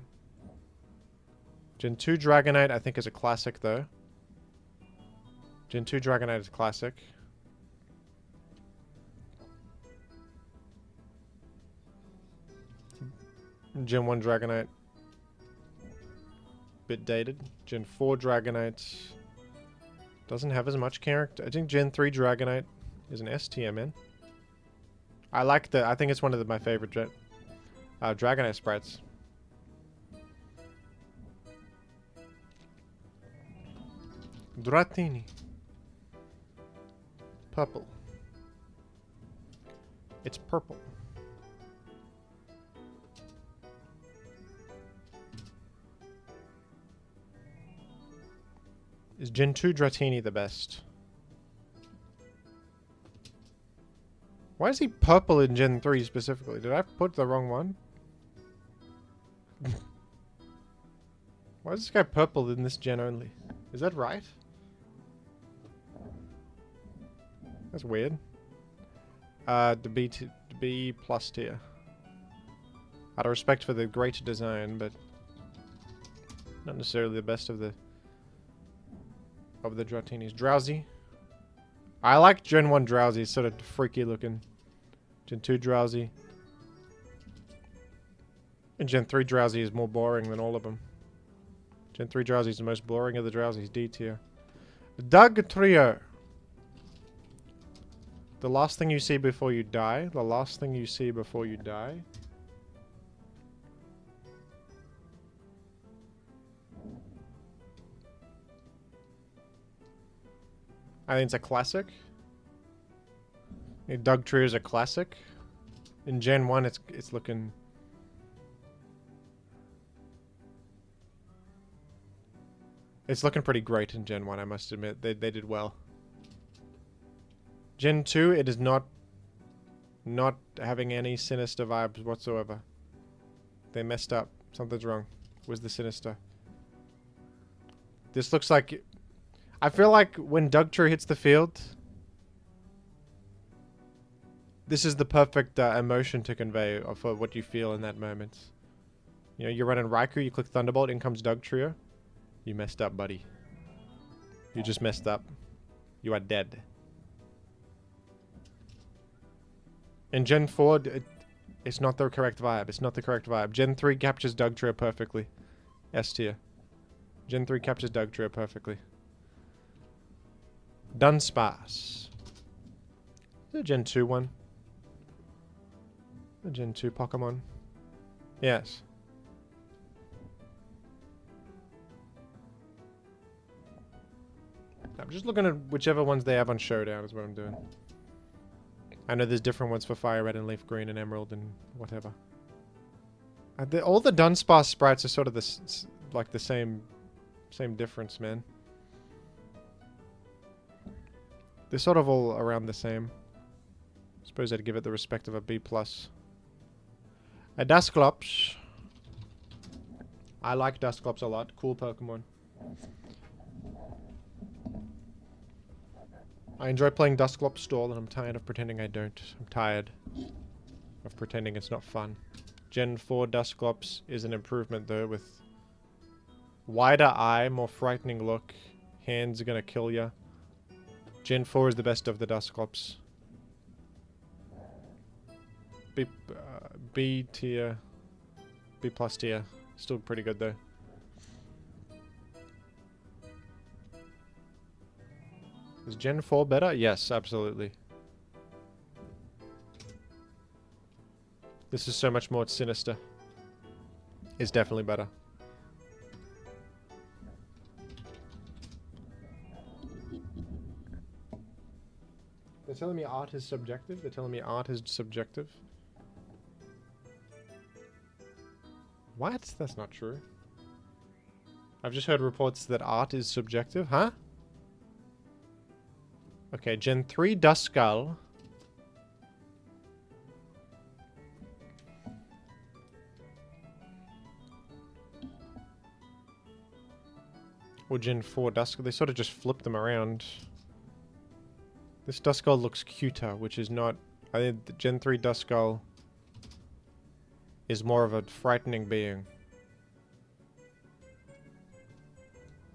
Gen 2 Dragonite, I think, is a classic, though. Gen 2 Dragonite is classic. Gen 1 Dragonite. bit dated. Gen 4 Dragonite doesn't have as much character. I think Gen 3 Dragonite is an S tier, man. I like the... I think it's one of my favorite Dragonite sprites. Dratini. Purple. It's purple. Is Gen 2 Dratini the best? Why is he purple in Gen 3 specifically? Did I put the wrong one? Why is this guy purple in this gen only? Is that right? That's weird. The B plus tier. Out of respect for the great design, but not necessarily the best of the Dratinis. Drowsy. I like Gen 1 Drowsy, it's sort of freaky looking. Gen 2 Drowsy. And Gen 3 Drowsy is more boring than all of them. Gen 3 Drowsy is the most boring of the Drowsies, D tier. Doug Trio. The last thing you see before you die. The last thing you see before you die. I think it's a classic. Doug Trio is a classic. In Gen 1, it's looking... It's looking pretty great in Gen 1, I must admit. They did well. Gen 2, it is not having any sinister vibes whatsoever. They messed up. Something's wrong. Where's the sinister? This looks like... I feel like when Doug Trio hits the field... This is the perfect emotion to convey for what you feel in that moment. You know, you're running Raikou, you click Thunderbolt, in comes Doug Trio. You messed up, buddy. You just messed up. You are dead. In Gen 4, it's not the correct vibe. It's not the correct vibe. Gen 3 captures Doug Trio perfectly. S tier. Gen 3 captures Doug Trio perfectly. Dunsparce. Is it a Gen 2 one? A Gen 2 Pokemon? Yes. I'm just looking at whichever ones they have on Showdown is what I'm doing. I know there's different ones for Fire Red and Leaf Green and Emerald and whatever. All the Dunsparce sprites are sort of like the same difference, man. They're sort of all around the same. Suppose I'd give it the respect of a B+. A Dusclops. I like Dusclops a lot. Cool Pokemon. I enjoy playing Dusclops Stall, and I'm tired of pretending I don't. I'm tired of pretending it's not fun. Gen 4 Dusclops is an improvement, though, with wider eye, more frightening look. Hands are gonna kill ya. Gen 4 is the best of the Dusclops. B tier. B plus tier. Still pretty good, though. Is Gen 4 better? Yes, absolutely. This is so much more sinister. It's definitely better. They're telling me art is subjective? They're telling me art is subjective? What? That's not true. I've just heard reports that art is subjective. Huh? Okay, Gen 3 Duskull. Or Gen 4 Duskull. They sort of just flip them around. This Duskull looks cuter, which is not... I think the Gen 3 Duskull is more of a frightening being.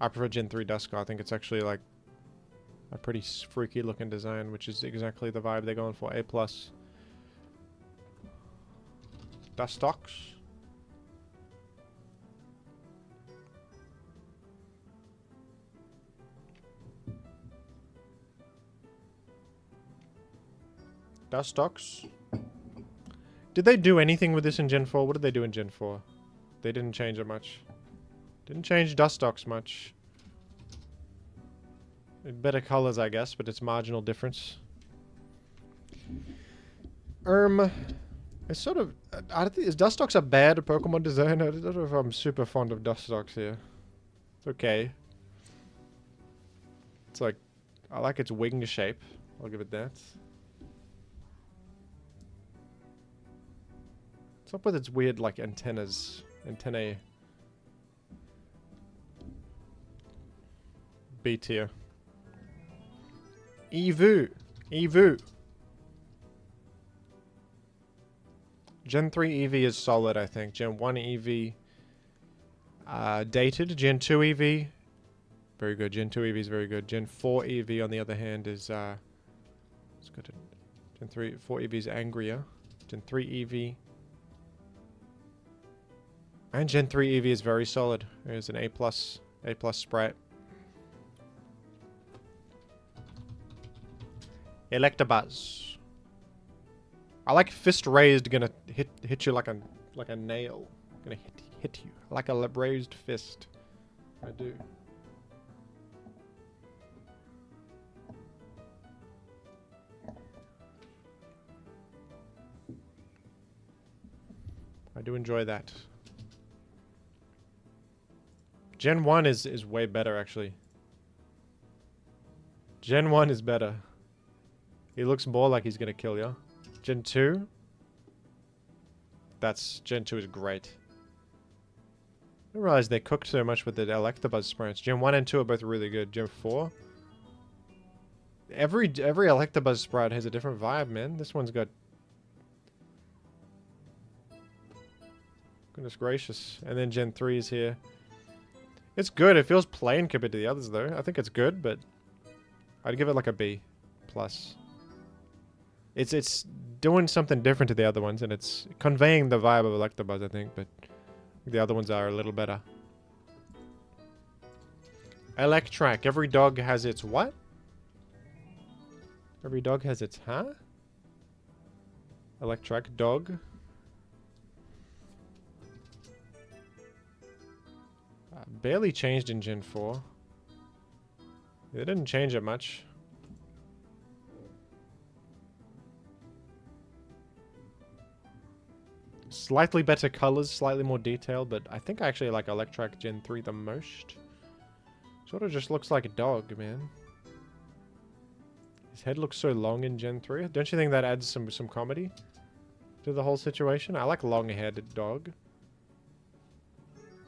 I prefer Gen 3 Duskull. I think it's actually like a pretty freaky looking design, which is exactly the vibe they're going for. A+. Dustox. Dustox. Did they do anything with this in Gen 4? What did they do in Gen 4? They didn't change it much. Didn't change Dustox much. Better colors, I guess, but it's marginal difference. It's sort of... I don't think... Is Dustox a bad Pokemon design? I don't know if I'm super fond of Dustox here. It's okay. It's like... I like its wing shape. I'll give it that. What's up with its weird, like, antennas? Antennae. B tier. Eevee. Eevee. Gen 3 Eevee is solid, I think. Gen 1 Eevee... dated. Gen 2 Eevee... Very good. Gen 2 Eevee is very good. Gen 4 Eevee, on the other hand, is... Let's go to... Gen 4 Eevee is angrier. Gen 3 Eevee... And Gen 3 Eevee is very solid. There's an A+. A+ Sprite. Electabuzz. I like fist raised, gonna hit you like a nail. Gonna hit you like a raised fist. I do. I do enjoy that. Gen 1 is way better, actually. Gen 1 is better. He looks more like he's gonna kill you. Gen 2? Gen 2 is great. I didn't realize they cooked so much with the Electabuzz sprites. Gen 1 and 2 are both really good. Gen 4? Every Electabuzz sprite has a different vibe, man. This one's got... Goodness gracious. And then Gen 3 is here. It's good. It feels plain compared to the others, though. I think it's good, but... I'd give it like a B+. It's doing something different to the other ones, and it's conveying the vibe of Electabuzz, I think, but the other ones are a little better. Electrack. Every dog has its what? Every dog has its huh? Electrack dog. Barely changed in Gen 4. They didn't change it much. Slightly better colors, slightly more detailed, but I think I actually like Electrack Gen 3 the most. Sort of just looks like a dog, man. His head looks so long in Gen 3. Don't you think that adds some comedy to the whole situation? I like long-headed dog.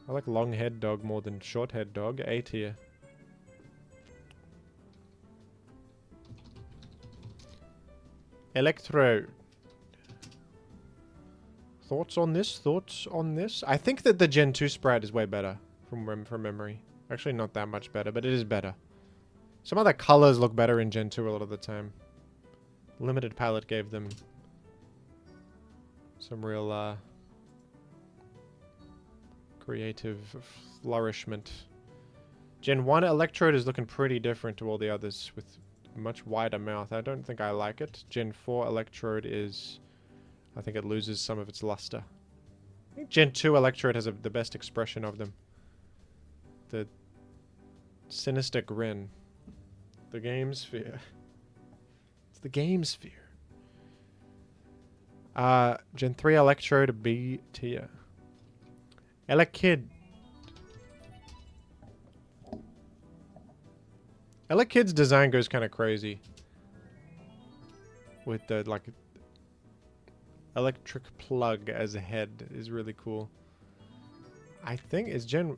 I like long-head dog more than short-head dog. A tier. Electro. Thoughts on this? Thoughts on this? I think that the Gen 2 sprite is way better from memory. Actually, not that much better, but it is better. Some other colors look better in Gen 2 a lot of the time. Limited palette gave them some real creative flourishment. Gen 1 Electrode is looking pretty different to all the others with much wider mouth. I don't think I like it. Gen 4 Electrode is... I think it loses some of its luster. I think Gen 2 Electrode has the best expression of them. The sinister grin. The game sphere. It's the game sphere. Gen 3 Electrode B tier. Elekid. Elekid's design goes kind of crazy. With the, like... electric plug as a head is really cool. I think is Gen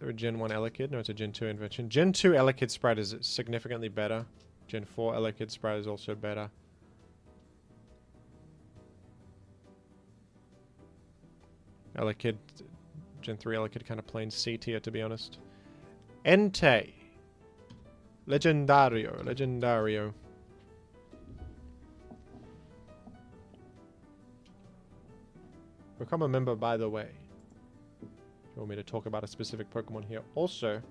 1 Elekid? No, it's a Gen 2 invention. Gen 2 Elekid sprite is significantly better. Gen 4 Elekid sprite is also better. Elekid, Gen 3 Elekid kind of plain C tier, to be honest. Entei. Legendario. Become a member, by the way. You want me to talk about a specific Pokemon here? Also,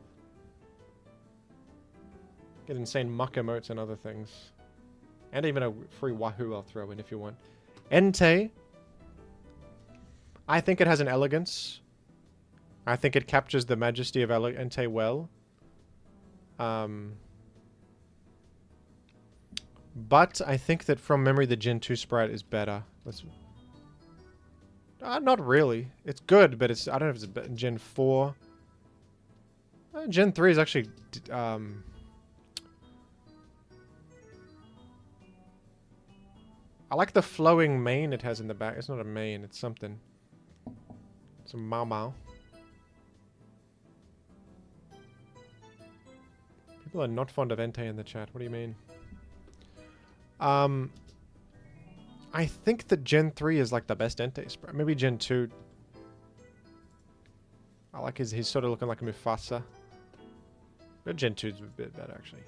get insane muck emotes and other things. And even a free Wahoo I'll throw in if you want. Entei. I think it has an elegance. I think it captures the majesty of Entei well. But I think that from memory the Gen 2 sprite is better. Let's... not really. It's good, but it's... I don't know if it's better. Gen 4. Gen 3 is actually... I like the flowing mane it has in the back. It's not a mane, it's something. It's a Mau Mau. People are not fond of Entei in the chat. What do you mean? I think that Gen 3 is like the best Entei sprite. Maybe Gen 2. I like he's sort of looking like a Mufasa. But Gen 2 is a bit better, actually.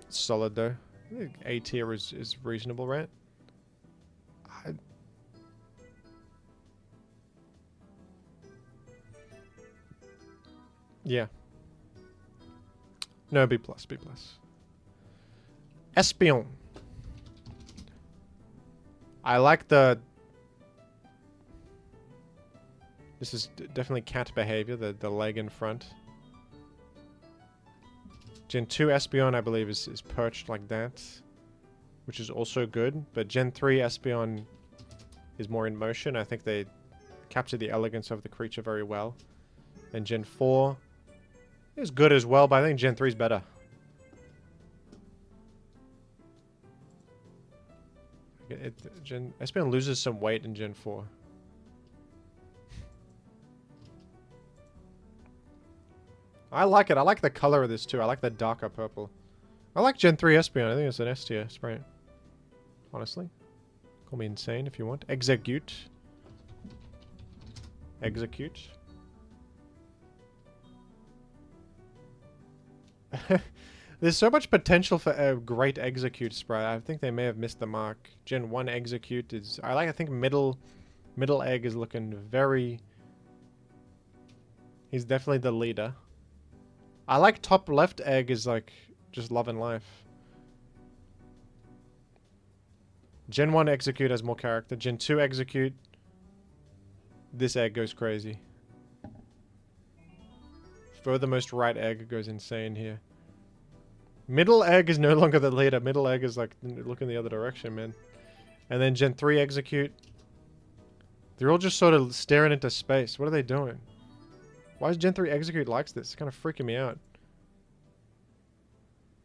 It's solid, though. I think A tier is reasonable, right? Yeah. No, B+, B+. Espion. I like the... This is definitely cat behavior, the leg in front. Gen 2 Espion, I believe, is perched like that. Which is also good. But Gen 3 Espion is more in motion. I think they capture the elegance of the creature very well. And Gen 4 is good as well, but I think Gen 3 is better. Espion loses some weight in Gen 4. I like it. I like the color of this too. I like the darker purple. I like Gen 3 Espion. I think it's an S tier sprite. Honestly. Call me insane if you want. Execute. Execute. There's so much potential for a great Execute sprite. I think they may have missed the mark. Gen 1 Execute is... I think middle egg is looking very... He's definitely the leader. I like top left egg is like just love and life. Gen 1 Execute has more character. Gen 2 Execute. This egg goes crazy. Furthermost right egg goes insane here. Middle egg is no longer the leader. Middle egg is like looking the other direction, man. And then Gen 3 Execute. They're all just sort of staring into space. What are they doing? Why is Gen 3 Execute likes this? It's kind of freaking me out.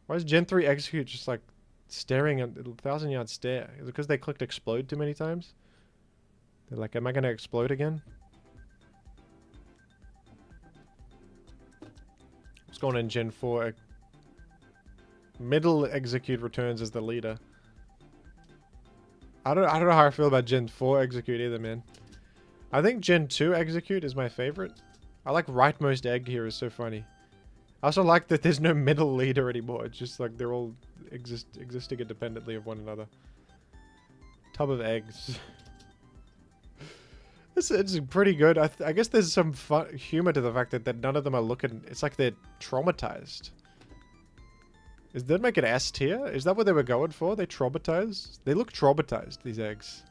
Why is Gen 3 Execute just like staring at a 1,000-yard stare? Is it because they clicked explode too many times? They're like, am I going to explode again? What's going on in Gen 4? Middle Execute returns as the leader. I don't know how I feel about Gen 4 Execute either, man. I think Gen 2 Execute is my favorite. I like rightmost egg here is so funny. I also like that there's no middle leader anymore. It's just like they're all existing independently of one another. Tub of eggs. It's pretty good. I guess there's some fun humor to the fact that none of them are looking... It's like they're traumatized. Does that make it S tier? Is that what they were going for? They traumatized? They look traumatized, these eggs.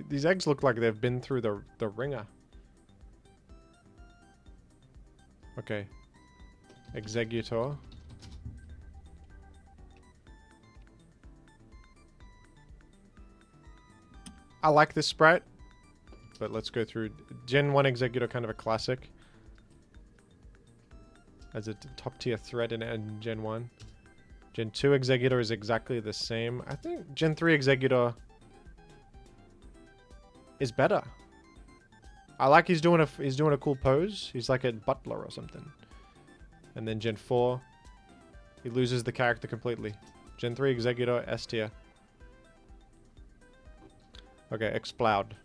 These eggs look like they've been through the ringer. Okay. Executor. I like this sprite. But let's go through. Gen 1 Executor, kind of a classic. As a top tier threat in Gen 1. Gen 2 Executor is exactly the same. I think Gen 3 Executor is better. I like he's doing a cool pose. He's like a butler or something. And then Gen 4, he loses the character completely. Gen 3 Executor, S tier. Okay, Explode.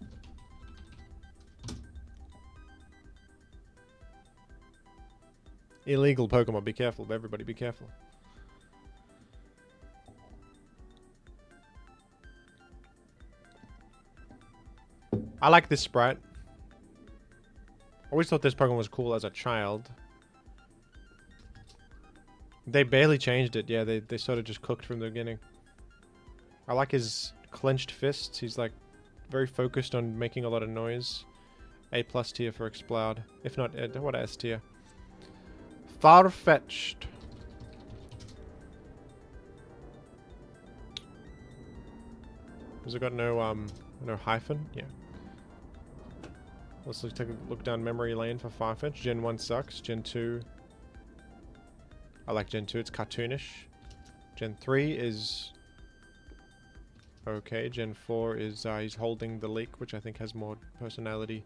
Illegal Pokemon, be careful. Everybody be careful. I like this sprite. Always thought this Pokemon was cool as a child. They barely changed it. Yeah, they sort of just cooked from the beginning. I like his clenched fists. He's like very focused on making a lot of noise. A+ tier for Exploud. If not, what S tier? Far-fetched. Has it got no hyphen? Yeah. Let's take a look down memory lane for Farfetch. Gen 1 sucks. Gen 2... I like Gen 2. It's cartoonish. Gen 3 is... okay. Gen 4 is... he's holding the leak, which I think has more personality.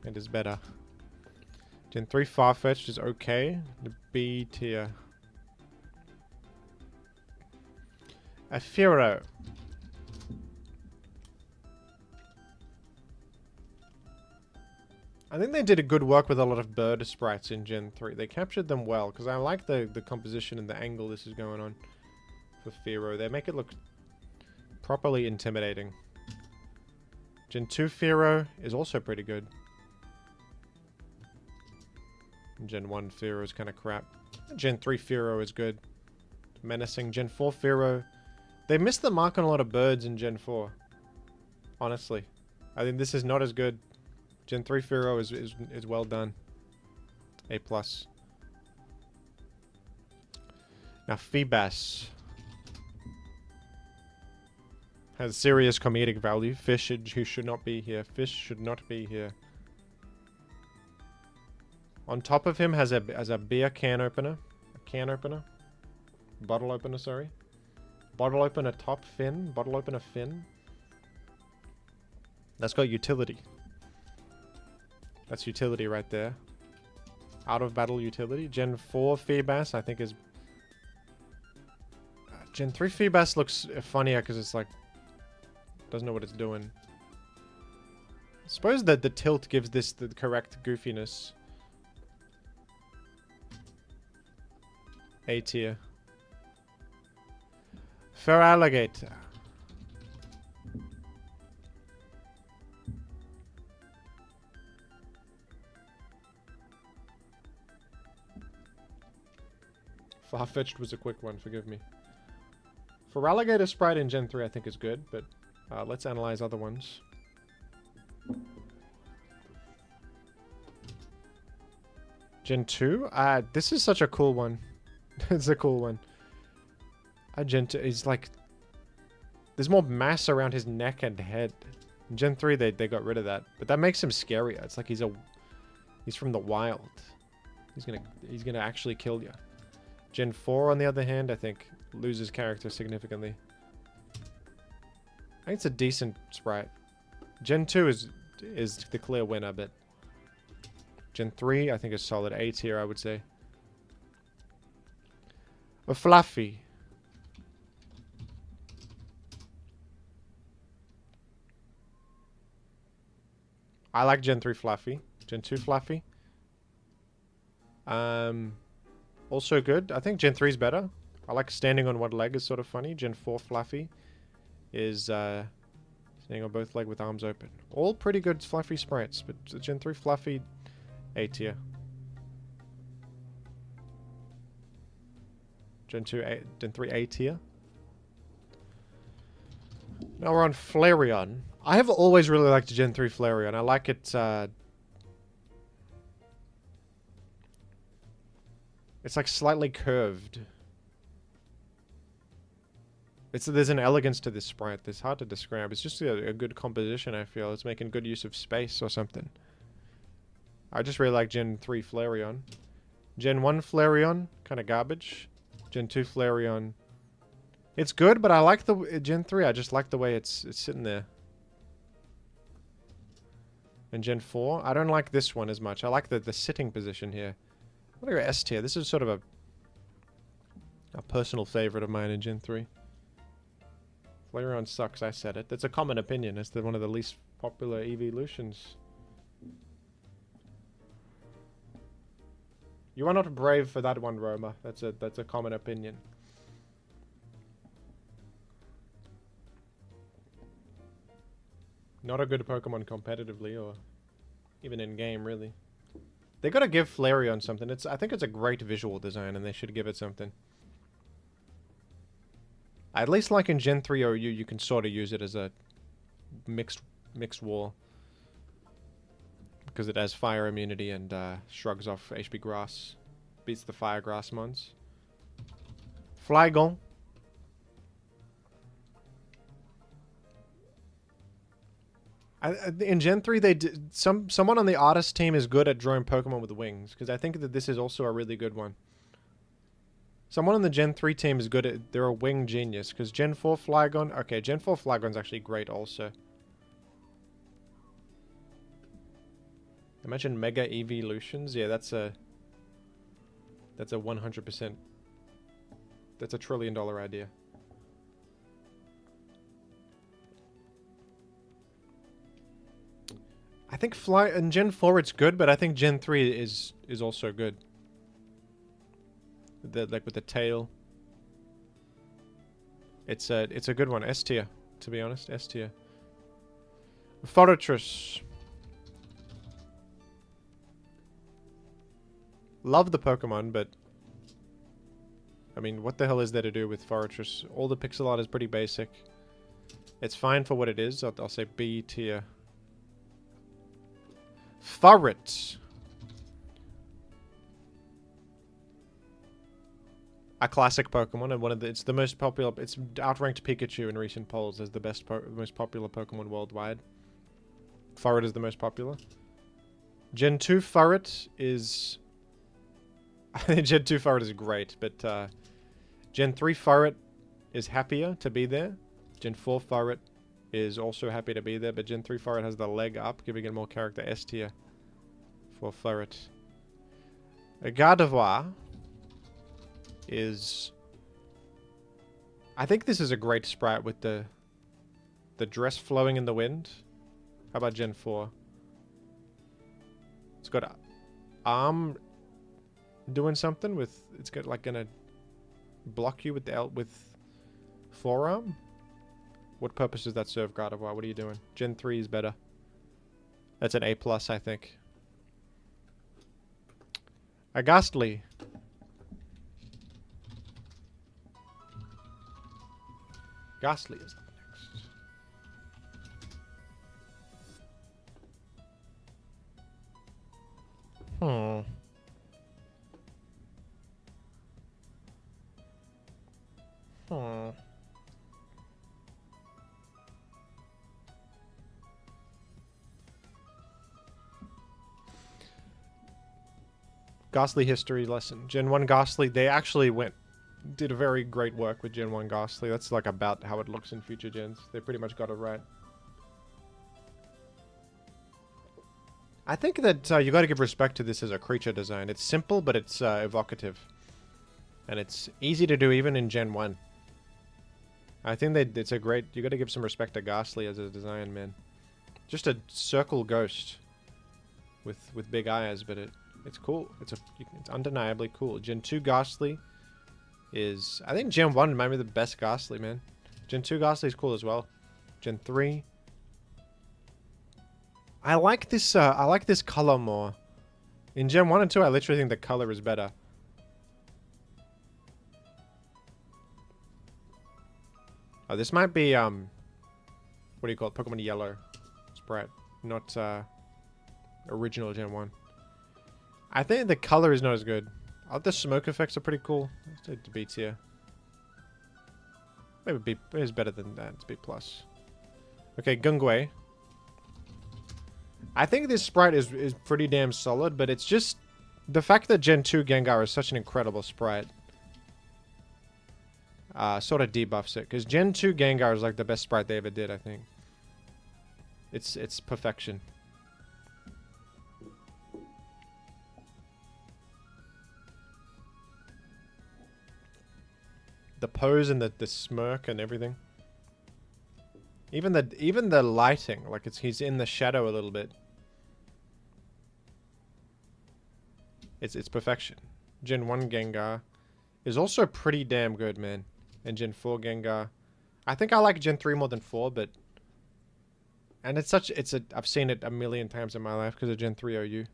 And is better. Gen 3 Farfetched is okay. The B tier. Afiro. I think they did a good work with a lot of bird sprites in Gen 3. They captured them well, because I like the composition and the angle this is going on for Fearow. They make it look properly intimidating. Gen 2 Fearow is also pretty good. And Gen 1 Fearow is kind of crap. Gen 3 Fearow is good. Menacing. Gen 4 Fearow. They missed the mark on a lot of birds in Gen 4. Honestly. I think this is not as good. Gen 3 Fearow is well done. A+. Now Feebas has serious comedic value. Fish who should not be here. Fish should not be here. On top of him has a beer can opener. A can opener. Bottle opener, sorry. Bottle opener top fin. Bottle opener fin. That's got utility. That's utility right there. Out of battle utility. Gen 4 Feebas I think is... Gen 3 Feebas looks funnier because it's like... doesn't know what it's doing. I suppose that the tilt gives this the correct goofiness. A tier. Feraligatr. Farfetched was a quick one, forgive me. Feraligatr Sprite in Gen 3 I think is good, but let's analyze other ones. Gen 2? This is such a cool one. It's a cool one. Gen 2 is like... there's more mass around his neck and head. In Gen 3 they got rid of that. But that makes him scarier. It's like he's from the wild. He's gonna actually kill you. Gen 4 on the other hand, I think loses character significantly. I think it's a decent sprite. Gen 2 is the clear winner, but Gen 3 I think is solid. A tier I would say. A Fluffy. I like Gen 3 Fluffy. Gen 2 Fluffy. Also good. I think Gen 3 is better. I like standing on one leg is sort of funny. Gen 4 Fluffy is standing on both legs with arms open. All pretty good Fluffy sprites, but Gen 3 Fluffy, A tier. Gen 3 A tier. Now we're on Flareon. I have always really liked Gen 3 Flareon. I like it, it's like slightly curved. There's an elegance to this sprite that's hard to describe. It's just a good composition, I feel. It's making good use of space or something. I just really like Gen 3 Flareon. Gen 1 Flareon, kind of garbage. Gen 2 Flareon, it's good, but I like the Gen 3. I just like the way it's sitting there. And Gen 4, I don't like this one as much. I like the sitting position here. I'm gonna go S tier. This is sort of a personal favorite of mine in Gen 3. Flareon sucks, I said it. That's a common opinion. It's one of the least popular evolutions. You are not brave for that one, Roma. That's a common opinion. Not a good Pokemon competitively, or Even in game, really. They gotta give Flareon something. I think it's a great visual design, and they should give it something. At least like in Gen 3 OU, you can sort of use it as a mixed wall. Because it has fire immunity and shrugs off HP grass. Beats the fire grass mons. Flygon. In Gen 3, they did, someone on the artist team is good at drawing Pokemon with wings, because I think that this is also a really good one. Someone on the Gen 3 team is good at, they're a wing genius, because Gen 4 Flygon, okay, Gen 4 Flygon's actually great also. Imagine Mega Evolutions, yeah, that's a 100%, that's a $1 trillion idea. I think in Gen 4 it's good, but I think Gen 3 is also good. Like with the tail. It's a good one. S tier, to be honest. S tier. Fortress. Love the Pokemon, but I mean, what the hell is there to do with Fortress? All the pixel art is pretty basic. It's fine for what it is. I'll say B tier. Furret. A classic Pokemon, and it's the most popular. It's outranked Pikachu in recent polls as the most popular Pokemon worldwide. Furret is the most popular. Gen 2 Furret is. I think Gen 2 Furret is great, but Gen 3 Furret is happier to be there. Gen 4 Furret is also happy to be there, but Gen 3 Furret has the leg up, giving it more character. S tier for Furret. A Gardevoir is... I think this is a great sprite with the dress flowing in the wind. How about Gen 4? It's got arm doing something with... It's got like gonna block you with forearm? What purpose does that serve, Gardevoir? What are you doing? Gen 3 is better. That's an A+, I think. A Ghastly. Ghastly is up next. Ghastly history lesson. Gen 1 Ghastly, they actually did a very great work with Gen 1 Ghastly. That's like about how it looks in future gens. They pretty much got it right. I think that you got to give respect to this as a creature design. It's simple, but it's evocative. And it's easy to do even in Gen 1. I think it's a great... You got to give some respect to Ghastly as a design, man. Just a circle ghost with big eyes, but it's cool. It's undeniably cool. Gen 2 Ghastly is... I think Gen 1 might be the best Ghastly, man. Gen 2 Ghastly is cool as well. Gen 3... I like this color more. In Gen 1 and 2, I literally think the color is better. Oh, this might be, what do you call it? Pokemon Yellow Sprite. Not, original Gen 1. I think the color is not as good. The smoke effects are pretty cool. Let's take the B tier. Maybe B is better than that. It's B+. Okay, Gungwei. I think this sprite is pretty damn solid, but it's just... The fact that Gen 2 Gengar is such an incredible sprite sort of debuffs it. Because Gen 2 Gengar is like the best sprite they ever did, I think. It's perfection. The pose and the smirk and everything. Even the lighting, like he's in the shadow a little bit. It's perfection. Gen 1 Gengar is also pretty damn good, man. And Gen 4 Gengar. I think I like Gen 3 more than 4, but And it's such, I've seen it a million times in my life because of Gen 3 OU.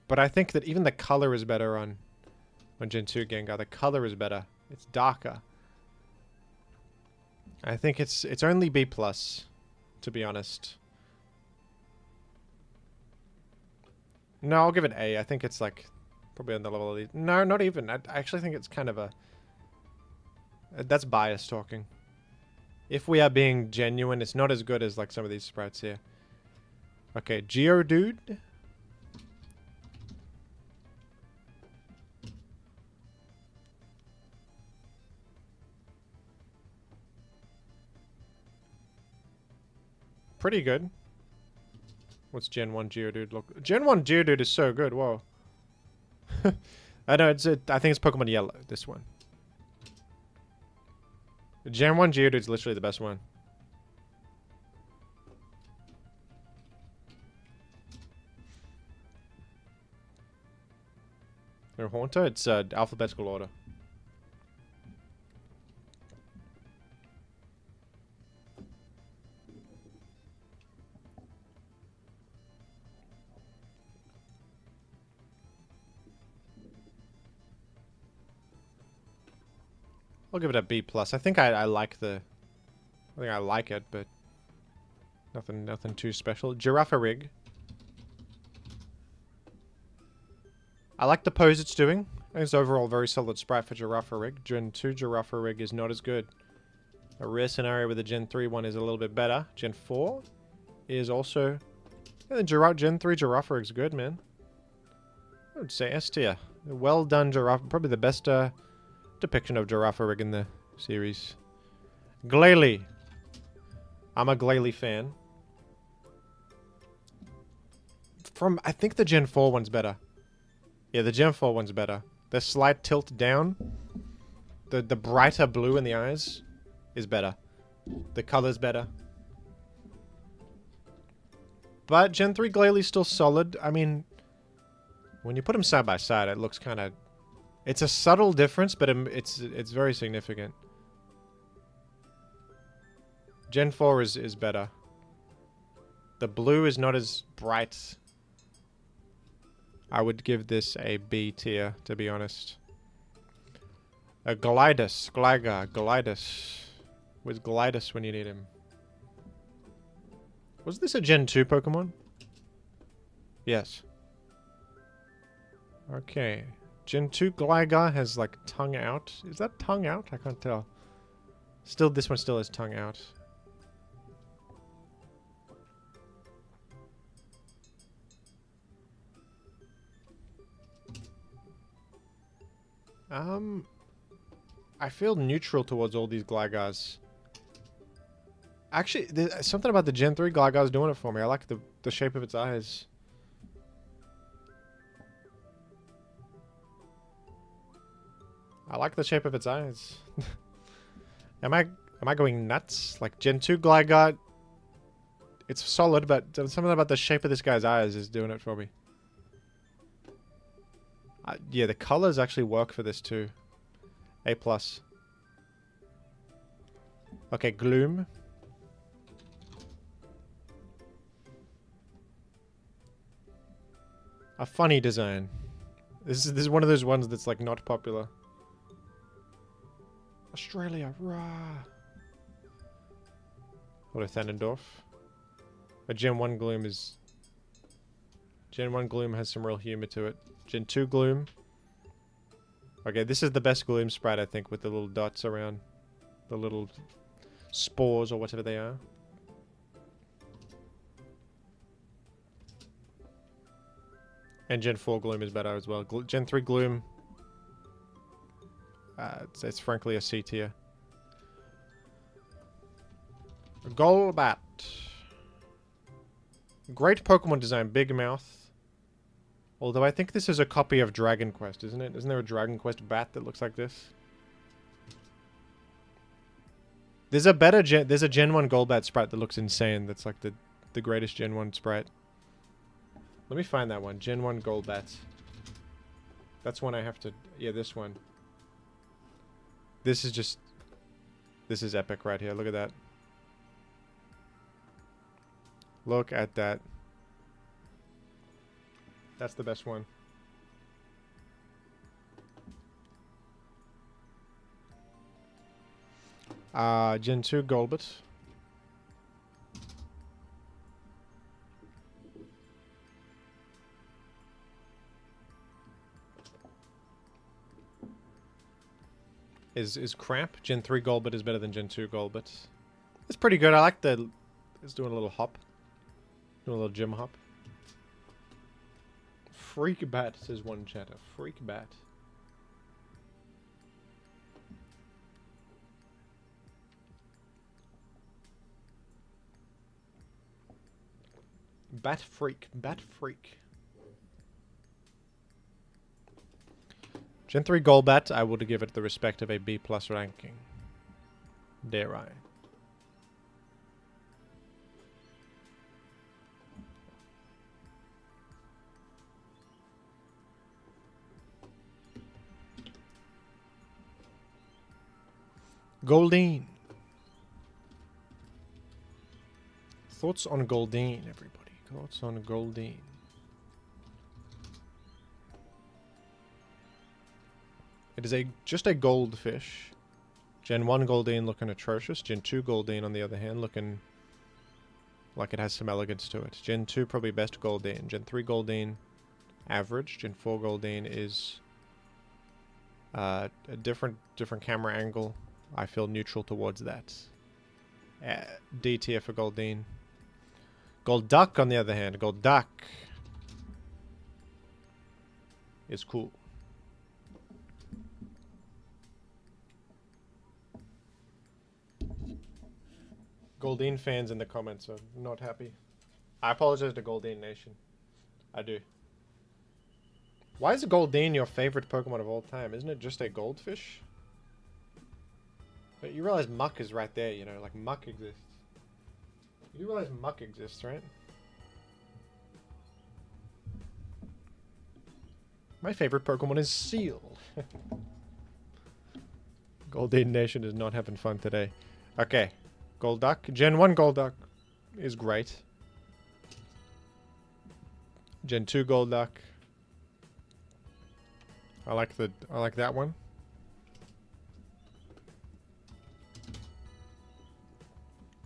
But I think that even the color is better on Gen 2 Gengar. The color is better. It's darker. I think it's only B+, to be honest. No, I'll give it A. I think it's like probably on the level of these. No, not even. I actually think it's kind of a... That's bias talking. If we are being genuine, it's not as good as like some of these sprites here. Okay, Geodude. Pretty good. What's Gen 1 Geodude look? Gen 1 Geodude is so good, whoa. I know, I think it's Pokemon Yellow, this one. Gen 1 Geodude is literally the best one. No Haunter, it's alphabetical order. I'll give it a B+. I think I like the... I think I like it, but... Nothing too special. Girafarig. I like the pose it's doing. I think it's overall a very solid sprite for Girafarig. Gen 2 Girafarig is not as good. A rare scenario with the Gen 3 one is a little bit better. Gen 4 is also... Yeah, the Gen 3 Girafarig's good, man. I would say S tier. Well done Giraffe. Probably the best depiction of Girafarig in the series. Glalie. I'm a Glalie fan. I think the Gen 4 one's better. Yeah, the Gen 4 one's better. The slight tilt down, the brighter blue in the eyes is better. The color's better. But Gen 3 Glalie's still solid. I mean, when you put them side by side, it looks kind of... It's a subtle difference, but it's very significant. Gen 4 is better. The blue is not as bright. I would give this a B tier, to be honest. A Glidus. Where's Glidus when you need him? Was this a Gen 2 Pokemon? Yes. Okay. Gen 2 Gligar has like tongue out. Is that tongue out? I can't tell. Still, this one still has tongue out. I feel neutral towards all these Glygars. Actually, there's something about the Gen 3 Gligar's doing it for me. I like the shape of its eyes. I like the shape of its eyes. Am I going nuts? Like Gen 2 Gligar, it's solid, but something about the shape of this guy's eyes is doing it for me. Yeah, the colors actually work for this too. A+. Okay, Gloom. A funny design. This is one of those ones that's like not popular. Australia, rah. What a Thanendorf. A Gen 1 Gloom is... Gen 1 Gloom has some real humor to it. Gen 2 Gloom. Okay, this is the best Gloom sprite, I think, with the little dots around. The little spores or whatever they are. And Gen 4 Gloom is better as well. Gen 3 Gloom... it's frankly a C tier. Golbat. Great Pokemon design, big mouth. Although I think this is a copy of Dragon Quest, isn't it? Isn't there a Dragon Quest bat that looks like this? There's a Gen 1 Golbat sprite that looks insane. That's like the greatest Gen 1 sprite. Let me find that one. Gen 1 Golbat. That's one I have to... Yeah, this one. This is just... This is epic right here. Look at that. Look at that. That's the best one. Gen 2 Golbit. Is crap. Gen 3 Golbit is better than Gen 2 Golbit. It's pretty good. I like the... It's doing a little hop. Doing a little gym hop. Freak bat, says one chatter. Freak bat. Bat freak. Bat freak. Gen 3 Golbat, I would give it the respect of a B+ ranking. Dare I? Goldeen. Thoughts on Goldeen, everybody. Thoughts on Goldeen. It is just a goldfish. Gen 1 Goldeen looking atrocious. Gen 2 Goldeen, on the other hand, looking like it has some elegance to it. Gen 2 probably best Goldeen. Gen 3 Goldeen, average. Gen 4 Goldeen is a different camera angle. I feel neutral towards that. D tier for Goldeen. Golduck, on the other hand. Golduck is cool. Goldeen fans in the comments are not happy. I apologize to Goldeen Nation. I do. Why is Goldeen your favorite Pokemon of all time? Isn't it just a goldfish? But you realize Muck is right there, you know, like Muck exists. You realize Muck exists, right? My favorite Pokemon is Seal. Goldeen Nation is not having fun today. Okay. Golduck. Gen 1 Golduck is great. Gen 2 Golduck. I like that one.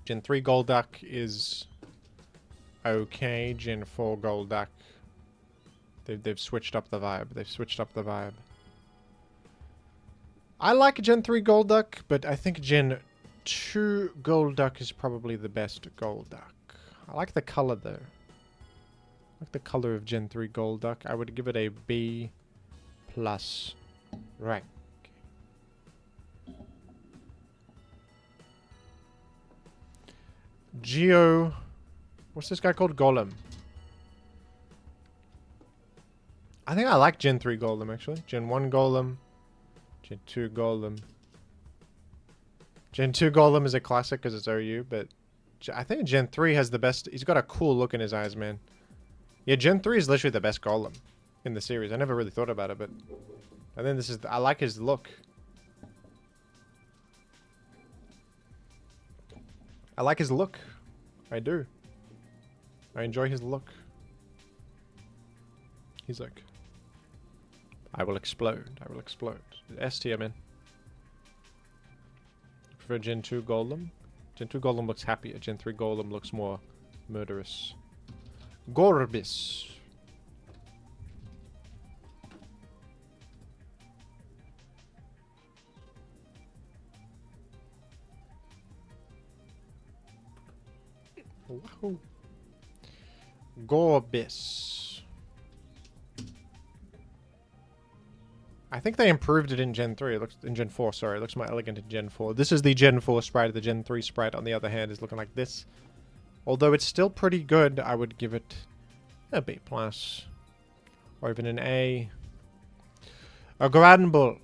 Gen 3 Golduck is okay. Gen 4 Golduck. They've switched up the vibe. They've switched up the vibe. I like Gen 3 Golduck, but I think Gen 2 Golduck is probably the best Golduck. I like the color though. I like the color of Gen 3 Golduck. I would give it a B+ rank. Geo... What's this guy called? Golem. I think I like Gen 3 Golem, actually. Gen 1 Golem. Gen 2 Golem. Gen 2 Golem is a classic because it's OU, but... I think Gen 3 has the best... He's got a cool look in his eyes, man. Yeah, Gen 3 is literally the best Golem in the series. I never really thought about it, but... I think this is... I like his look. I like his look. I do. I enjoy his look. He's like... I will explode. I will explode. S tier, man. Prefer Gen 2 Golem. Gen 2 Golem looks happier. Gen 3 Golem looks more murderous. Gorbis. Wahoo. Gorbis. I think they improved it in Gen 3. It looks in Gen 4, sorry. It looks more elegant in Gen 4. This is the Gen 4 sprite. The Gen 3 sprite, on the other hand, is looking like this. Although it's still pretty good, I would give it a B+. Or even an A. A Granbull.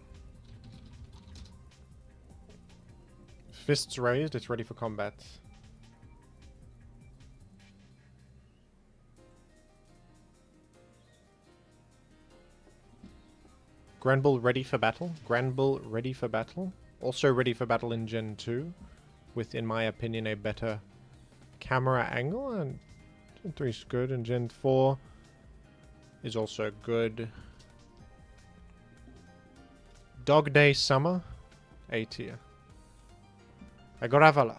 Fists raised. It's ready for combat. Granbull ready for battle. Granbull ready for battle. Also ready for battle in Gen 2. With, in my opinion, a better camera angle. And Gen 3 is good, and Gen 4 is also good. Dog Day Summer, A tier. Graveler.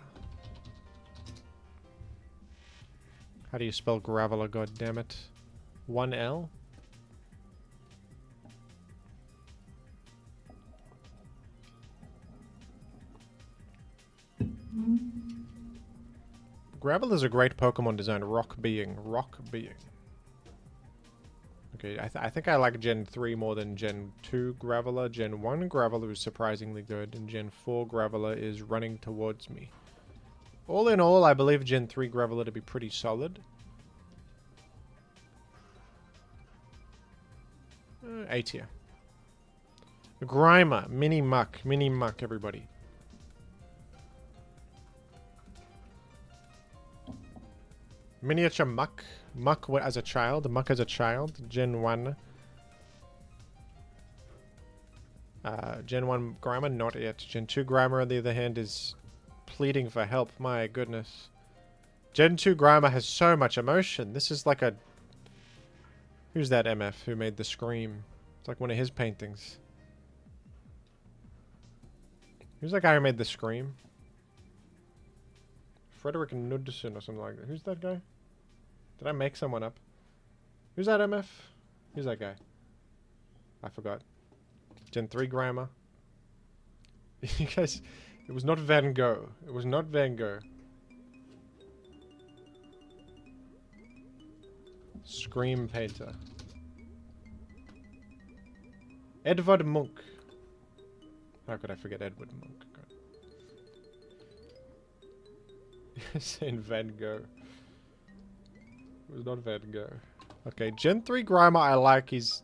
How do you spell Graveler, god damn it? 1L? Graveler is a great Pokemon design. Rock Being. Rock Being. Okay, I think I like Gen 3 more than Gen 2 Graveler. Gen 1 Graveler is surprisingly good, and Gen 4 Graveler is running towards me. All in all, I believe Gen 3 Graveler to be pretty solid. A tier. Grimer. Mini Muck. Mini Muck, everybody. Miniature Muck. Muck as a child. Muck as a child. Gen 1. Gen 1 Grimer, not yet. Gen 2 Grimer, on the other hand, is pleading for help. My goodness. Gen 2 Grimer has so much emotion. This is like a... Who's that MF who made the Scream? It's like one of his paintings. Who's that guy who made the Scream? Frederick Knudsen or something like that. Who's that guy? Did I make someone up? Who's that MF? Who's that guy? I forgot. Gen 3 Grimer. You guys... It was not Van Gogh. It was not Van Gogh. Scream painter. Edvard Munch. How could I forget Edvard Munch? Saying Van Gogh. It was not Van Gogh. Okay, Gen 3 Grimer I like. He's...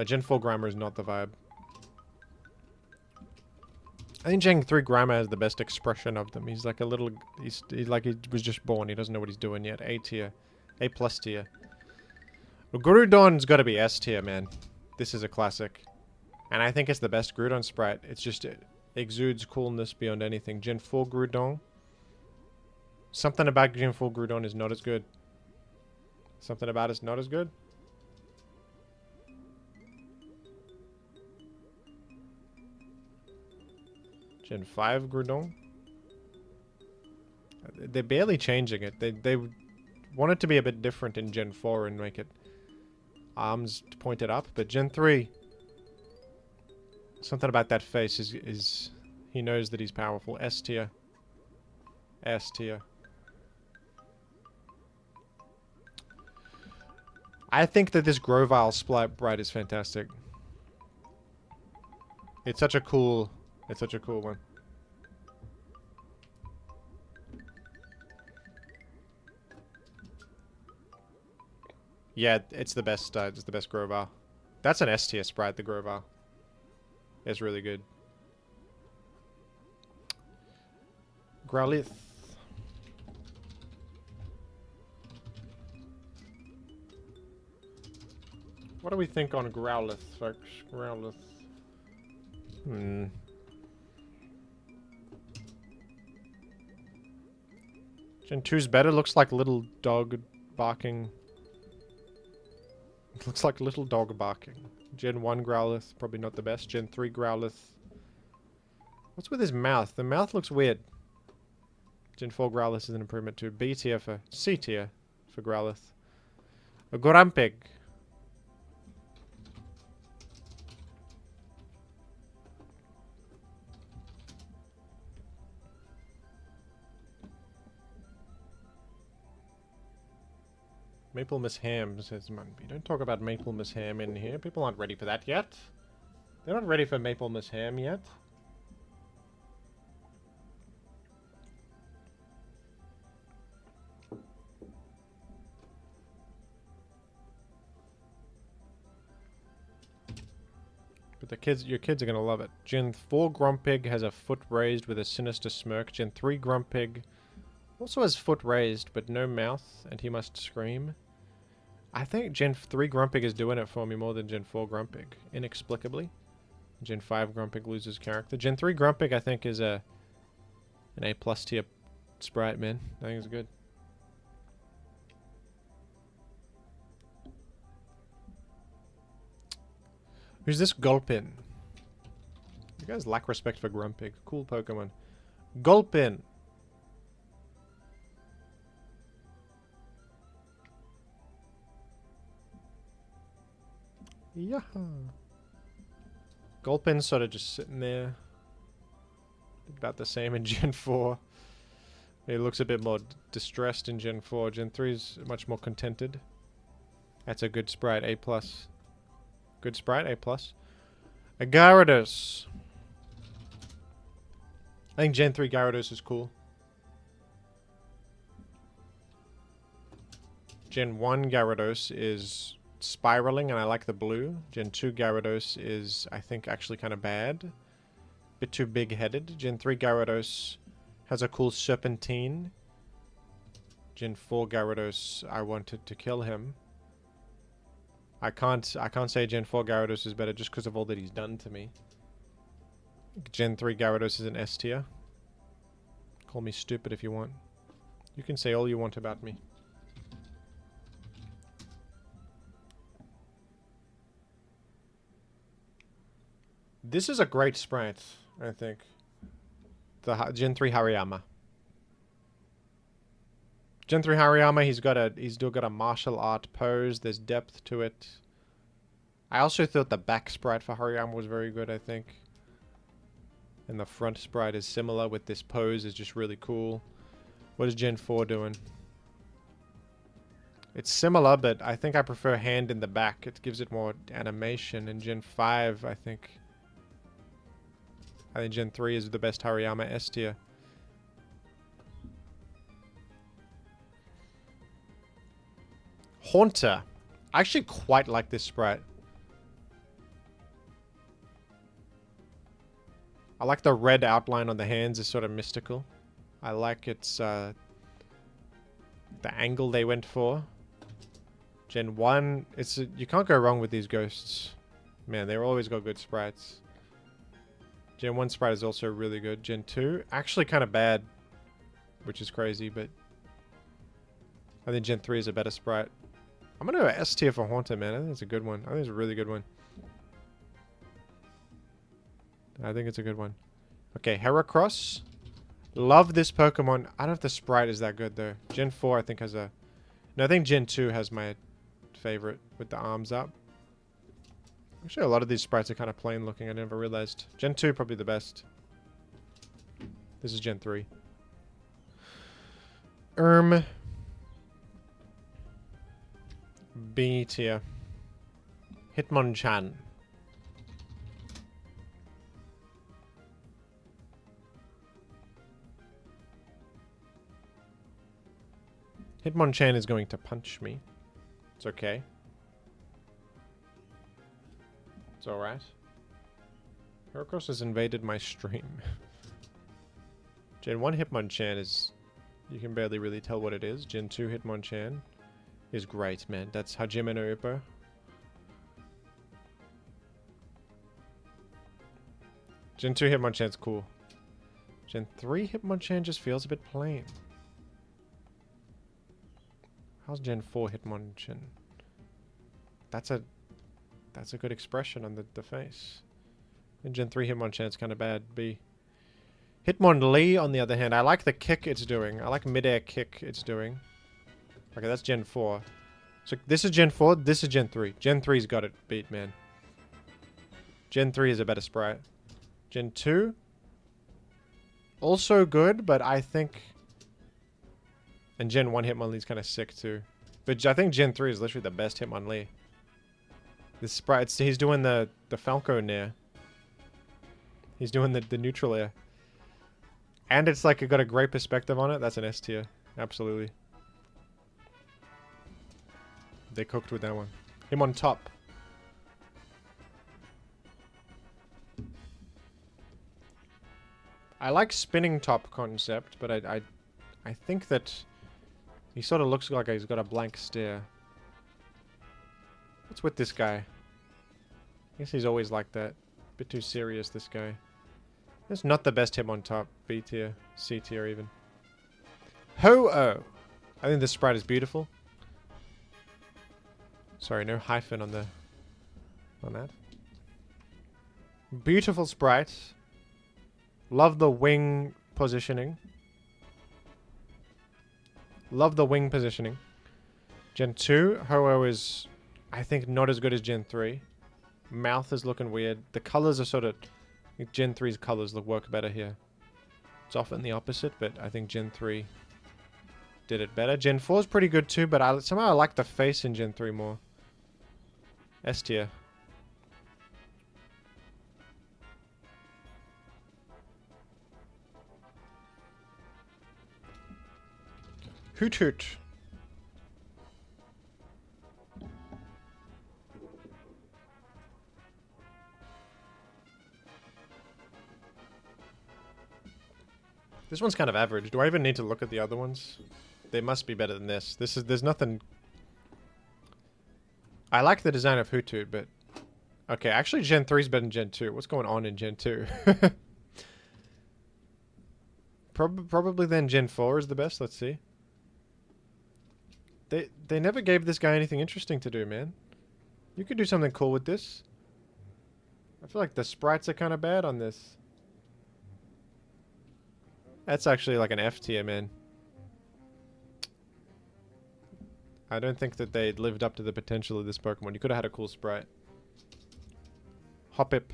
A Gen 4 Grimer is not the vibe. I think Gen 3 Grimer has the best expression of them. He's like a little... He's like he was just born. He doesn't know what he's doing yet. A tier. A plus tier. Well, Groudon's got to be S tier, man. This is a classic. And I think it's the best Groudon sprite. It's just... It exudes coolness beyond anything. Gen 4 Groudon. Something about Gen 4 Groudon is not as good. Something about it's not as good. Gen 5 Groudon. They're barely changing it. They want it to be a bit different in Gen 4 and make it arms pointed up. But Gen 3, something about that face is he knows that he's powerful. S tier. S tier. I think that this Grovyle sprite is fantastic. It's such a cool one. Yeah, it's the best Grovyle. That's an S tier sprite, the Grovyle. It's really good. Growlithe. What do we think on Growlithe, folks? Growlithe. Gen 2's better. Looks like little dog barking. Looks like little dog barking. Gen 1 Growlithe, probably not the best. Gen 3 Growlithe. What's with his mouth? The mouth looks weird. Gen 4 Growlithe is an improvement too. B tier for... C tier for Growlithe. A Grumpig. Maple Miss Ham, says Munby. Don't talk about Maple Miss Ham in here. People aren't ready for that yet. They're not ready for Maple Miss Ham yet. But the kids, your kids are gonna love it. Gen 4 Grumpig has a foot raised with a sinister smirk. Gen 3 Grumpig also has foot raised, but no mouth, and he must scream. I think Gen 3 Grumpig is doing it for me more than Gen 4 Grumpig, inexplicably. Gen 5 Grumpig loses character. Gen 3 Grumpig, I think, is an A+ tier sprite, man. I think it's good. Who's this Gulpin? You guys lack respect for Grumpig. Cool Pokemon. Gulpin! Yeah. Gulpin's sort of just sitting there. About the same in Gen 4. He looks a bit more distressed in Gen 4. Gen 3 is much more contented. That's a good sprite, A+. Good sprite, A+. A Gyarados. I think Gen 3 Gyarados is cool. Gen 1 Gyarados is spiraling, and I like the blue. Gen 2 Gyarados is, I think, actually kind of bad. Bit too big-headed. Gen 3 Gyarados has a cool serpentine. Gen 4 Gyarados, I wanted to kill him. I can't say Gen 4 Gyarados is better just because of all that he's done to me. Gen 3 Gyarados is an S tier. Call me stupid if you want. You can say all you want about me. This is a great sprite, I think. The Gen 3 Hariyama. Gen 3 Hariyama, he's still got a martial art pose. There's depth to it. I also thought the back sprite for Hariyama was very good, I think. And the front sprite is similar with this pose, is just really cool. What is Gen 4 doing? It's similar, but I think I prefer hand in the back. It gives it more animation. And Gen 5, I think Gen 3 is the best Hariyama S tier. Haunter. I actually quite like this sprite. I like the red outline on the hands is sort of mystical. I like its the angle they went for. Gen 1, you can't go wrong with these ghosts. Man, they've always got good sprites. Gen 1 sprite is also really good. Gen 2, actually kind of bad, which is crazy, but I think Gen 3 is a better sprite. I'm going to go S tier for Haunter, man. I think it's a good one. I think it's a really good one. I think it's a good one. Okay, Heracross. Love this Pokemon. I don't know if the sprite is that good, though. Gen 4, I think, has a... No, I think Gen 2 has my favorite with the arms up. Actually, a lot of these sprites are kind of plain looking. I never realized. Gen 2, probably the best. This is Gen 3. B tier. Hitmonchan. Hitmonchan is going to punch me. It's okay. It's alright. Heracross has invaded my stream. Gen 1 Hitmonchan is... You can barely really tell what it is. Gen 2 Hitmonchan is great, man. That's Hajime no Ippo. Gen 2 Hitmonchan's cool. Gen 3 Hitmonchan just feels a bit plain. How's Gen 4 Hitmonchan? That's a good expression on the face. And Gen 3 Hitmonchan's kind of bad. B. Hitmonlee, on the other hand, I like the kick it's doing. I like mid-air kick it's doing. Okay, that's Gen 4. So this is Gen 4, this is Gen 3. Gen 3's got it beat, man. Gen 3 is a better sprite. Gen 2, also good, but I think... And Gen 1 Hitmonlee's kind of sick, too. But I think Gen 3 is literally the best Hitmonlee. This sprite, he's doing the Falco Nair. He's doing the neutral air. And it's like, it got a great perspective on it. That's an S tier. Absolutely. They cooked with that one. Him on top. I like spinning top concept, but I think that he sort of looks like he's got a blank stare. What's with this guy? I guess he's always like that. Bit too serious, this guy. That's not the best him on top. B tier. C tier even. Ho-Oh! I think this sprite is beautiful. Sorry, no hyphen on that. Beautiful sprite. Love the wing positioning. Love the wing positioning. Gen 2, Ho-Oh is, I think, not as good as Gen 3. Mouth is looking weird. The colors are sort of... Gen 3's colors work better here. It's often the opposite, but I think Gen 3 did it better. Gen 4 is pretty good too, but somehow I like the face in Gen 3 more. S tier. Hoot hoot. This one's kind of average. Do I even need to look at the other ones? They must be better than this. There's nothing... I like the design of Hoot Hoot, but... Okay, actually Gen 3 is better than Gen 2. What's going on in Gen 2? Probably then Gen 4 is the best. Let's see. They never gave this guy anything interesting to do, man. You could do something cool with this. I feel like the sprites are kind of bad on this. That's actually like an F tier, man. I don't think that they lived up to the potential of this Pokemon. You could have had a cool sprite. Hoppip.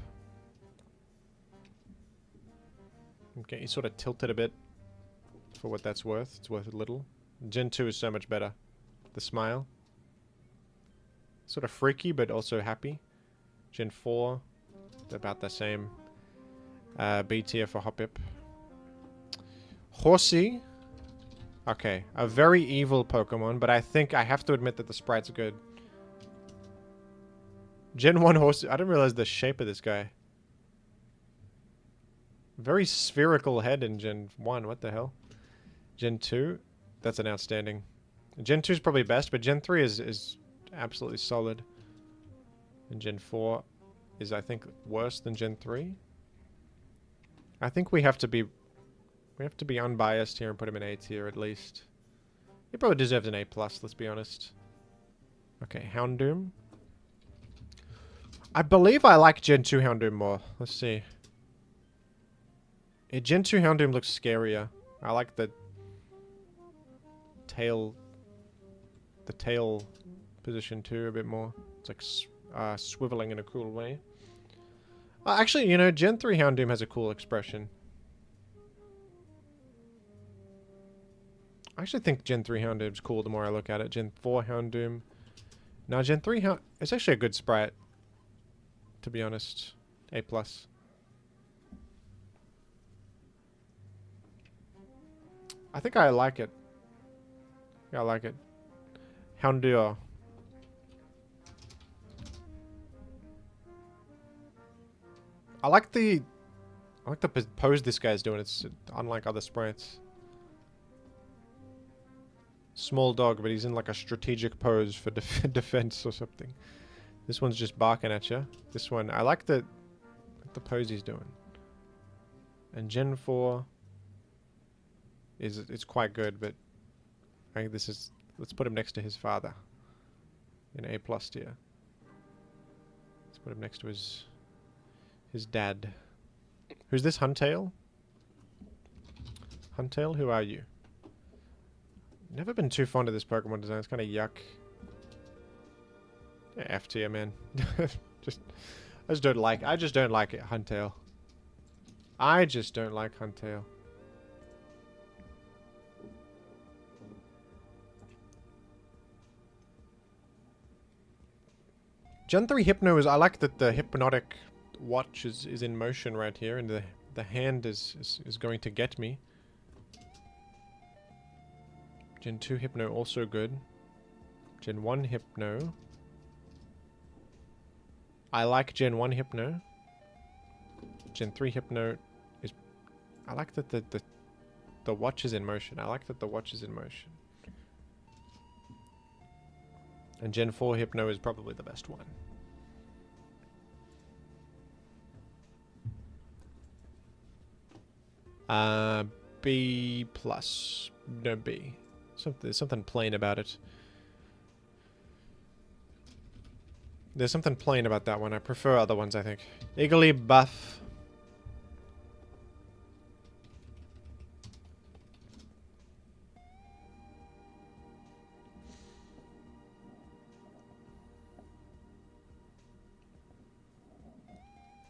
Okay, he sort of tilted a bit for what that's worth. It's worth a little. Gen 2 is so much better. The smile. Sort of freaky, but also happy. Gen 4, about the same. B tier for Hoppip. Horsey. Okay, a very evil Pokemon, but I think I have to admit that the sprite's good. Gen 1 Horsey. I didn't realize the shape of this guy. Very spherical head in Gen 1. What the hell? Gen 2. That's an outstanding. Gen 2 is probably best, but Gen 3 is absolutely solid. And Gen 4 is, I think, worse than Gen 3. I think we have to be unbiased here and put him in A tier at least. He probably deserves an A+, let's be honest. Okay, Houndoom. I believe I like Gen 2 Houndoom more. Let's see. Gen 2 Houndoom looks scarier. I like the tail position too a bit more. It's like swiveling in a cool way. Actually, you know, Gen 3 Houndoom has a cool expression. I actually think Gen 3 Houndoom's cool the more I look at it. Gen 4 Houndoom. Now, Gen 3 it's actually a good sprite, to be honest. A+. I think I like it. Yeah, I like it. Houndour. I like the pose this guy's doing. It's unlike other sprites. Small dog, but he's in like a strategic pose for defense or something. This one's just barking at you. This one, I like the pose he's doing. And Gen 4 it's quite good, but I think this is, let's put him next to his father in A+ tier. Let's put him next to his dad. Who's this? Huntail? Huntail, who are you? Never been too fond of this Pokemon design. It's kind of yuck. Yeah, F tier, man. I just don't like it, Huntail. I just don't like Huntail. Gen 3 Hypno is... I like that the hypnotic watch is in motion right here, and the hand is going to get me. Gen 2 Hypno also good. Gen 1 Hypno. I like Gen 1 Hypno. Gen 3 Hypno is... I like that the watch is in motion. I like that the watch is in motion. And Gen 4 Hypno is probably the best one. B+. No, B. There's something plain about it. There's something plain about that one. I prefer other ones, I think. Iggly buff.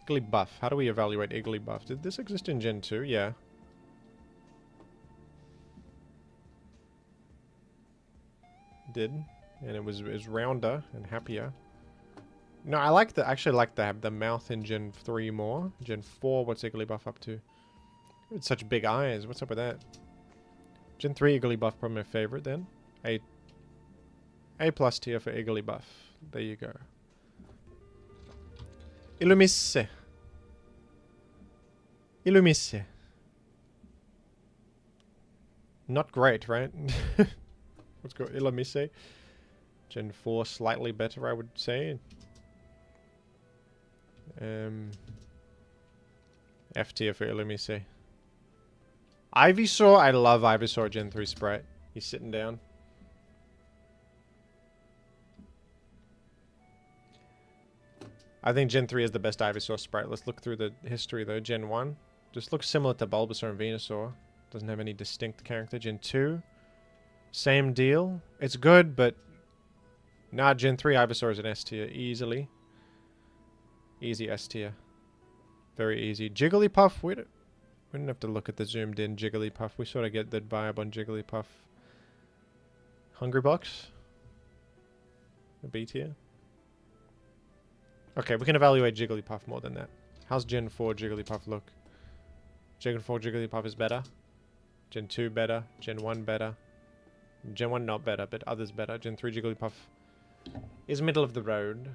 Iggly buff. How do we evaluate Iggly buff? Did this exist in Gen 2? Yeah. Did. And it was rounder and happier. No, I like the actually like the mouth in Gen 3 more. Gen 4, what's Iggly buff up to? It's such big eyes. What's up with that? Gen 3 Iggly buff probably my favorite then. A plus tier for Iggly buff. There you go. Illumisse. Illumisse. Not great, right? Let's go Illumisse. Gen 4 slightly better, I would say. F tier for Illumisse. Ivysaur, I love Ivysaur Gen 3 Sprite. He's sitting down. I think Gen 3 is the best Ivysaur Sprite. Let's look through the history though. Gen 1 just looks similar to Bulbasaur and Venusaur. Doesn't have any distinct character. Gen 2, same deal. It's good, but nah, Gen 3 Ivysaur is an S tier easily. Easy S tier. Very easy. Jigglypuff, we didn't have to look at the zoomed in Jigglypuff. We sort of get the vibe on Jigglypuff. Hungrybox? A B tier? Okay, we can evaluate Jigglypuff more than that. How's Gen 4 Jigglypuff look? Gen 4 Jigglypuff is better. Gen 2 better. Gen 1 better. Gen 1 not better, but others better. Gen 3 Jigglypuff is middle of the road.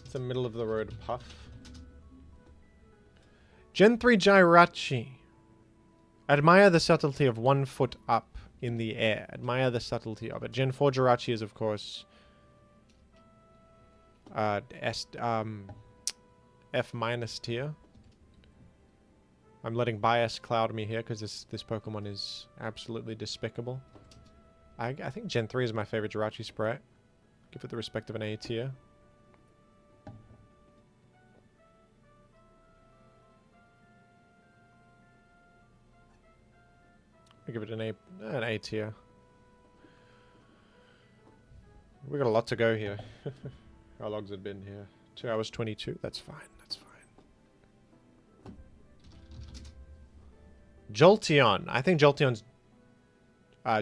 It's a middle of the road puff. Gen 3 Jirachi. Admire the subtlety of 1 foot up in the air. Admire the subtlety of it. Gen 4 Jirachi is, of course, F minus tier. I'm letting bias cloud me here because this Pokemon is absolutely despicable. I think Gen 3 is my favorite Jirachi Sprite. Give it the respect of an A tier. I give it an A tier. We got a lot to go here. How long's it been here? 2 hours 22. That's fine. That's fine. Jolteon. I think Jolteon's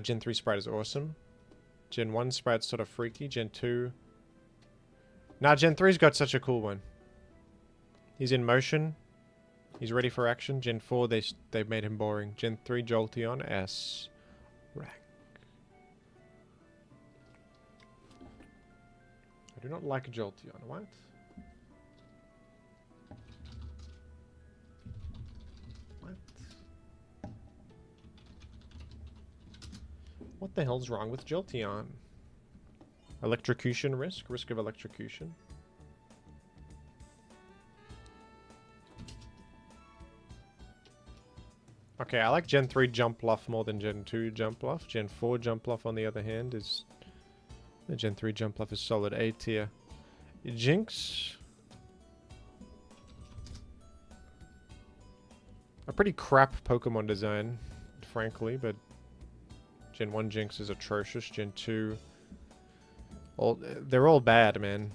Gen 3 Sprite is awesome. Gen 1 Sprite's sort of freaky. Gen 2. Nah, Gen 3's got such a cool one. He's in motion. He's ready for action. Gen 4, they've made him boring. Gen 3 Jolteon S rank. I do not like Jolteon. What? What? What the hell's wrong with Jolteon? Electrocution risk? Risk of electrocution? Okay, I like Gen 3 Jumpluff more than Gen 2 Jumpluff. Gen 4 Jumpluff, on the other hand, is... The Gen 3 Jumpluff is solid A tier. Jinx... A pretty crap Pokemon design, frankly, but... Gen 1 Jinx is atrocious. Gen 2... They're all bad, man.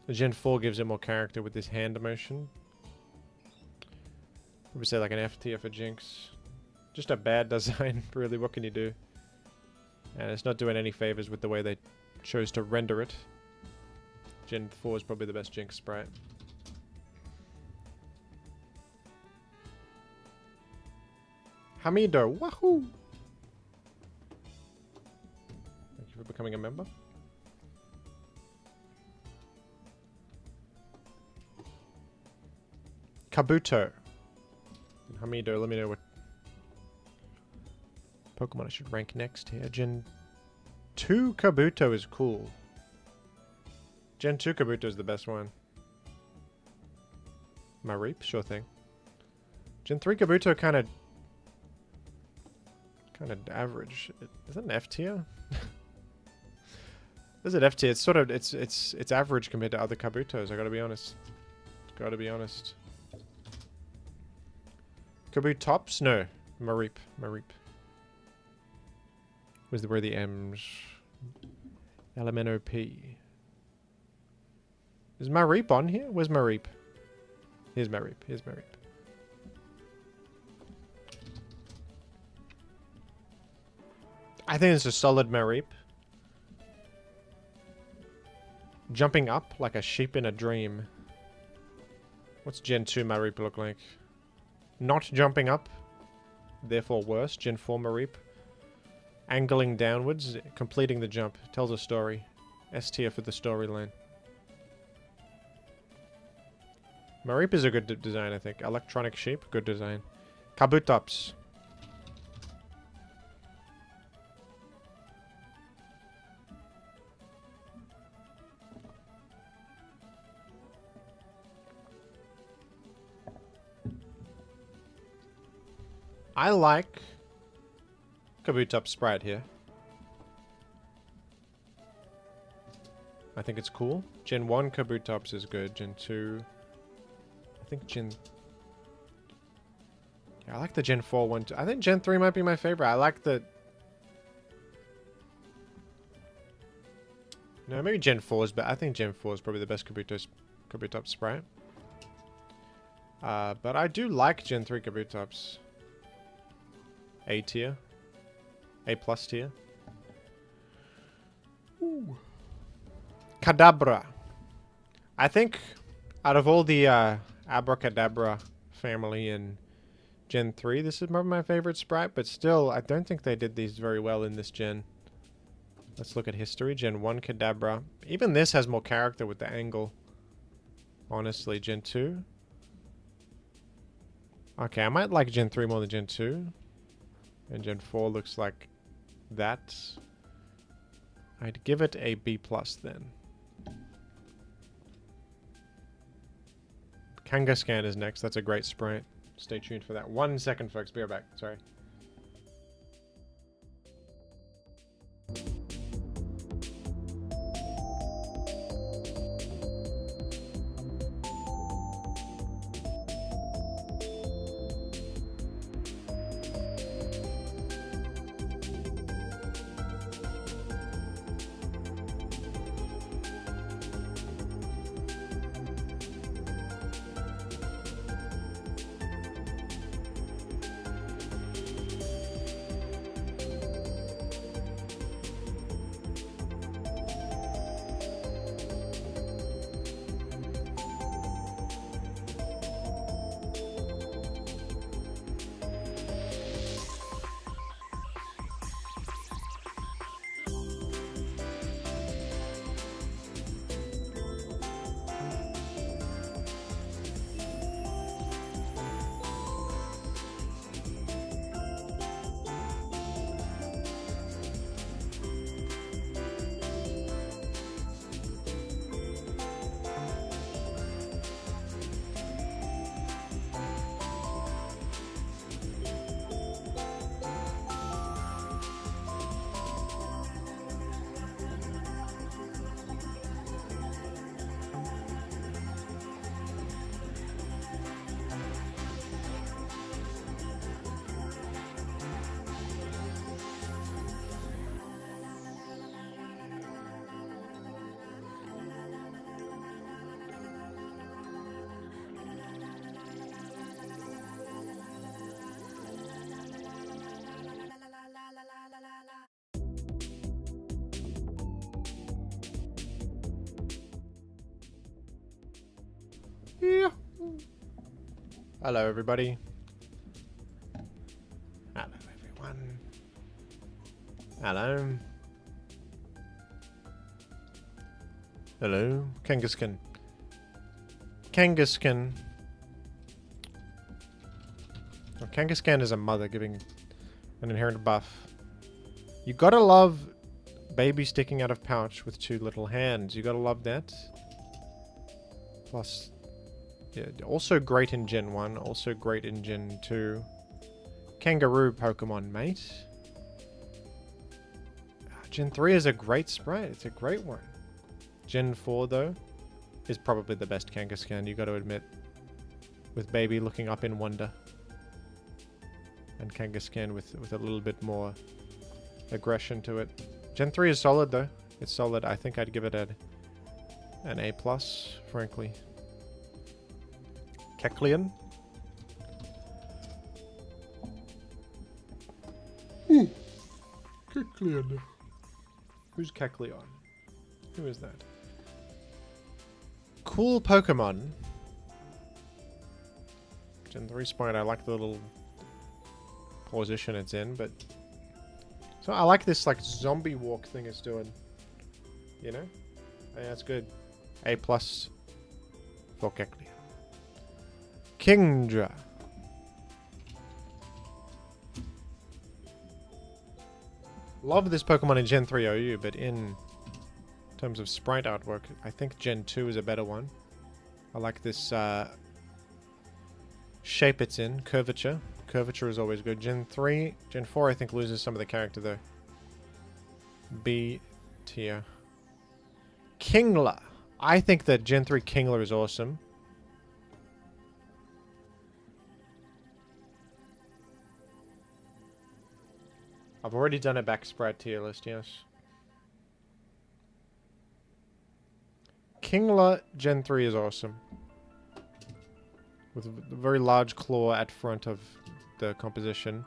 Gen 4 gives it more character with this hand motion. We say like an F tier for Jinx. Just a bad design, really. What can you do? And it's not doing any favors with the way they chose to render it. Gen 4 is probably the best Jinx sprite. Hamido, wahoo! Thank you for becoming a member. Kabuto. Hamido, let me know what Pokemon I should rank next here. Gen 2 Kabuto is cool. Gen 2 Kabuto is the best one. Mareep? Sure thing. Gen 3 Kabuto kind of average. Is that an F tier? This is an F tier. It's sort of it's average compared to other Kabutos. I gotta be honest. Gotta be honest. Kabutops? No, Mareep. Mareep. Where the M's? LMNOP. Is Mareep on here? Where's Mareep? Here's Mareep. Here's Mareep. I think it's a solid Mareep. Jumping up like a sheep in a dream. What's Gen 2 Mareep look like? Not jumping up. Therefore worse. Gen 4 Mareep. Angling downwards. Completing the jump. Tells a story. S tier for the storyline. Mareep is a good design, I think. Electronic sheep. Good design. Kabutops. I like Kabutops Sprite here. I think it's cool. Gen 1 Kabutops is good. Gen 2... I think Gen... Yeah, I like the Gen 4 one too. I think Gen 3 might be my favorite. I like the... No, maybe Gen 4 is better. I think Gen 4 is probably the best Kabutops Sprite. But I do like Gen 3 Kabutops. A tier. A plus tier. Ooh. Kadabra. I think out of all the Abracadabra family in Gen 3, this is probably my favorite sprite, but still, I don't think they did these very well in this gen. Let's look at history. Gen 1 Kadabra. Even this has more character with the angle. Honestly, Gen 2. Okay, I might like Gen 3 more than Gen 2. And Gen 4 looks like that. I'd give it a B+ then. Kangaskhan is next. That's a great sprite. Stay tuned for that. 1 second, folks. Be right back. Sorry. Yeah. Hello, everybody. Hello, everyone. Hello. Hello. Kangaskhan. Kangaskhan. Oh, Kangaskhan is a mother giving an inherent buff. You gotta love baby sticking out of pouch with 2 little hands. You gotta love that. Plus... yeah, also great in Gen 1, also great in Gen 2. Kangaroo Pokemon, mate. Gen 3 is a great sprite. It's a great one. Gen 4, though, is probably the best Kangaskhan, you got to admit. With Baby looking up in wonder. And Kangaskhan with a little bit more aggression to it. Gen 3 is solid, though. It's solid. I think I'd give it an A+, frankly. Kecleon. Kecleon. Who's Kecleon? Who is that? Cool Pokemon. Gen 3 Sprite, I like the little position it's in, but... So I like this, like, zombie walk thing it's doing. You know? Yeah, that's good. A+ for Kecleon. Kingdra. Love this Pokemon in Gen 3 OU, but in terms of sprite artwork, I think Gen 2 is a better one. I like this shape it's in, curvature. Curvature is always good. Gen 3, Gen 4 I think loses some of the character though. B tier. Kingler. I think that Gen 3 Kingler is awesome. I've already done a back sprite tier list, yes. Kingler Gen 3 is awesome. With a very large claw at front of the composition.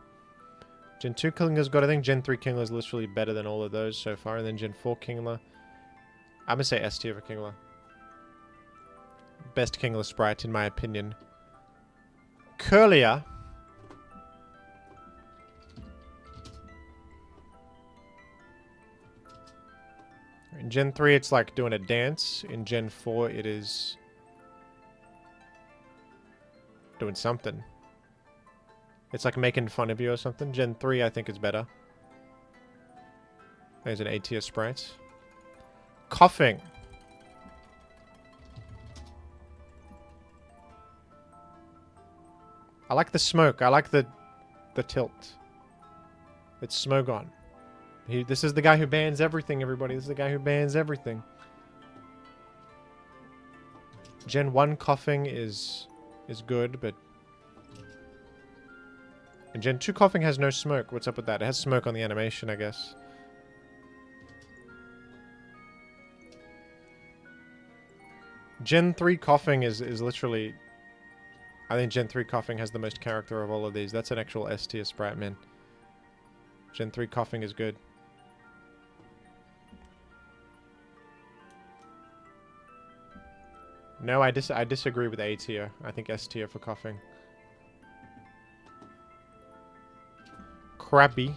Gen 2 Kingler's good. I think Gen 3 Kingler is literally better than all of those so far. And then Gen 4 Kingler. I'm gonna say S tier for Kingler. Best Kingler sprite in my opinion. Curlier. In Gen 3, it's like doing a dance. In Gen 4, it is doing something. It's like making fun of you or something. Gen 3, I think, is better. There's an A tier sprite. Coughing. I like the smoke. I like the tilt. It's Smogon. This is the guy who bans everything, everybody. This is the guy who bans everything. Gen 1 coughing is good, but... And Gen 2 coughing has no smoke. What's up with that? It has smoke on the animation, I guess. Gen 3 coughing is literally... I think Gen 3 coughing has the most character of all of these. That's an actual S tier sprite, man. Gen 3 coughing is good. No, I disagree with A tier. I think S tier for coughing. Krabby.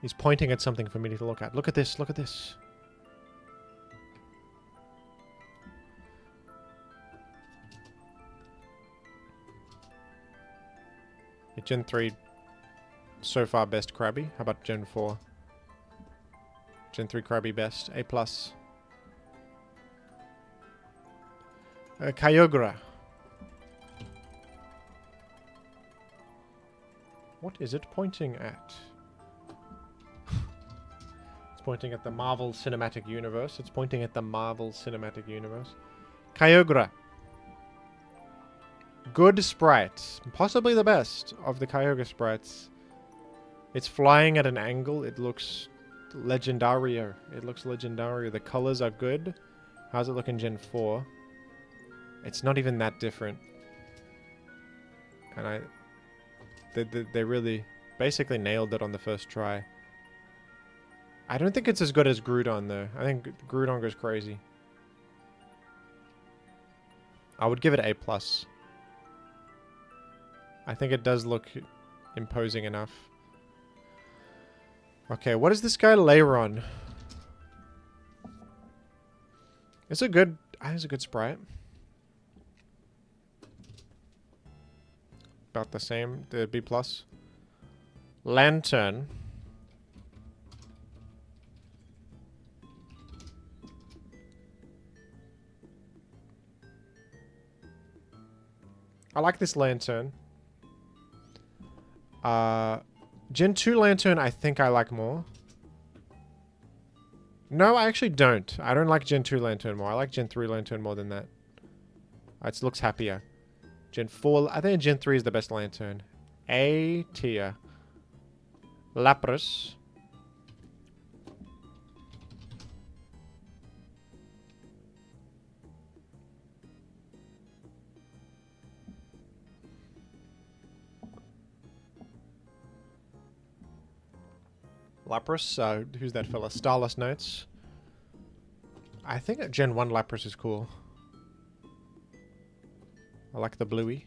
He's pointing at something for me to look at. Look at this, look at this. Gen 3, so far best Krabby. How about Gen 4? Gen 3 Krabby best. A+. Kyogre. What is it pointing at? It's pointing at the Marvel Cinematic Universe. It's pointing at the Marvel Cinematic Universe. Kyogre. Good sprite. Possibly the best of the Kyogre sprites. It's flying at an angle. It looks legendario. It looks legendario. The colors are good. How's it look in Gen 4? It's not even that different. And they really basically nailed it on the first try. I don't think it's as good as Groudon though. I think Groudon goes crazy. I would give it A+. I think it does look imposing enough. Okay, what is this guy Leiron? It's a good... I think it's a good sprite. About the same, the B+. Lantern. I like this Lantern. Gen 2 Lantern, I think I like more. No, I actually don't. I don't like Gen 2 Lantern more. I like Gen 3 Lantern more than that. It looks happier. Gen 4, I think Gen 3 is the best Lantern. A tier. Lapras. Lapras, who's that fella? Starless Notes. I think Gen 1 Lapras is cool. I like the bluey.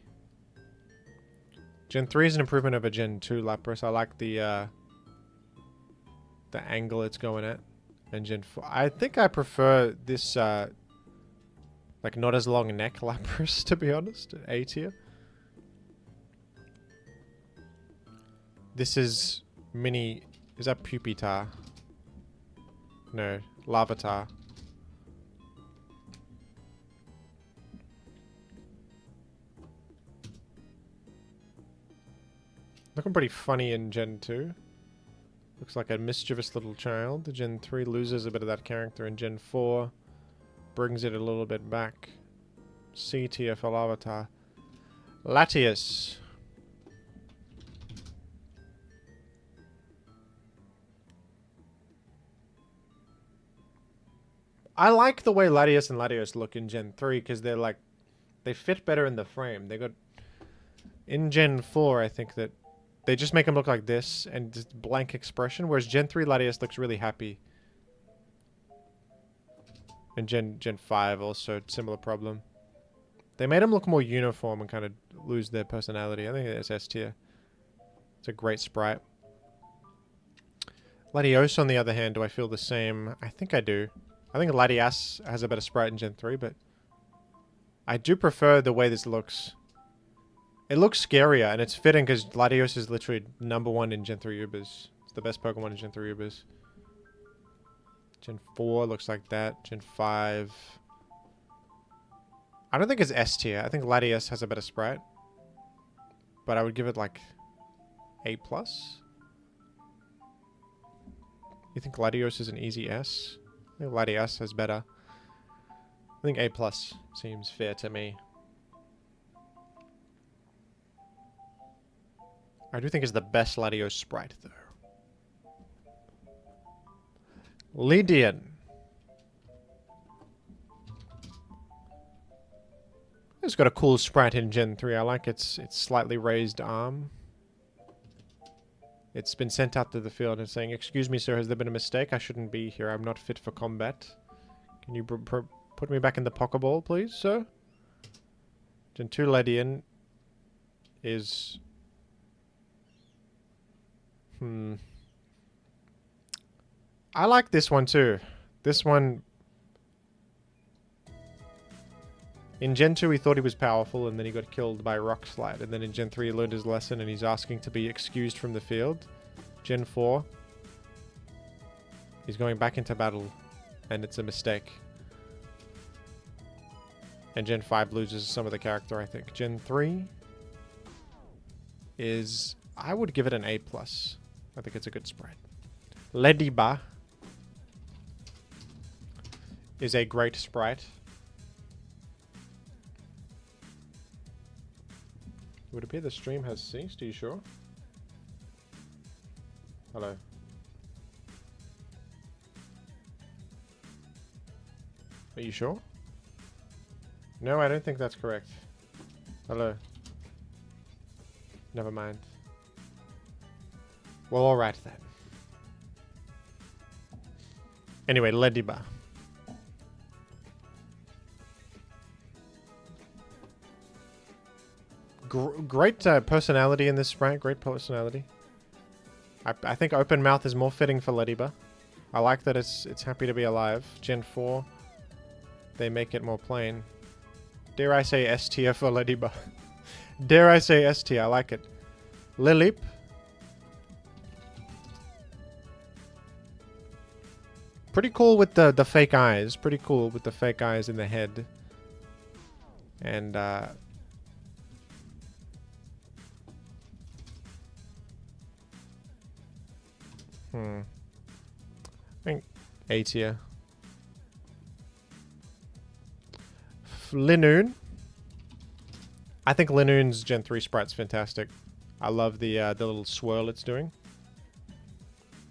Gen 3 is an improvement over Gen 2 Lapras. I like the angle it's going at. And Gen 4. I think I prefer this, like, not as long neck Lapras, to be honest. A tier. This is mini... Is that Pupitar? No, Larvitar. Looking pretty funny in Gen 2. Looks like a mischievous little child. Gen 3 loses a bit of that character, and Gen 4 brings it a little bit back. C tier for Larvitar. Latias. I like the way Latias and Latios look in Gen 3 because they're like, they fit better in the frame. They got, in Gen 4, I think that they just make them look like this and just blank expression, whereas Gen 3 Latias looks really happy. And Gen 5 also, similar problem. They made them look more uniform and kind of lose their personality. I think it's S tier. It's a great sprite. Latios, on the other hand, do I feel the same? I think I do. I think Latias has a better sprite in Gen 3, but I do prefer the way this looks. It looks scarier, and it's fitting because Latios is literally #1 in Gen 3 Ubers. It's the best Pokemon in Gen 3 Ubers. Gen 4 looks like that. Gen 5... I don't think it's S tier. I think Latias has a better sprite. But I would give it like A+. You think Latios is an easy S? I think Latias has better. I think A+ seems fair to me. I do think it's the best Latios sprite, though. Lydian. It's got a cool sprite in Gen 3. I like its slightly raised arm. It's been sent out to the field and saying, "Excuse me, sir, has there been a mistake? I shouldn't be here. I'm not fit for combat. Can you put me back in the Pokeball, please, sir?" Gen 2 Lydian is... I like this one too. This one... In Gen 2 he thought he was powerful and then he got killed by Rock Slide. And then in Gen 3 he learned his lesson and he's asking to be excused from the field. Gen 4... he's going back into battle and it's a mistake. And Gen 5 loses some of the character, I think. Gen 3 is... I would give it an A+. I think it's a good sprite. Lediba is a great sprite. It would appear the stream has ceased. Are you sure? Hello. Are you sure? No, I don't think that's correct. Hello. Never mind. Well, alright then. Anyway, Lediba. Great personality in this sprite. Great personality. I think Open Mouth is more fitting for Lediba. I like that it's happy to be alive. Gen 4, they make it more plain. Dare I say S tier for Lediba. Dare I say S tier. I like it. Lilip. Pretty cool with the fake eyes. Pretty cool with the fake eyes in the head. And I think A tier. Linoon. I think Linoon's Gen 3 sprite's fantastic. I love the little swirl it's doing.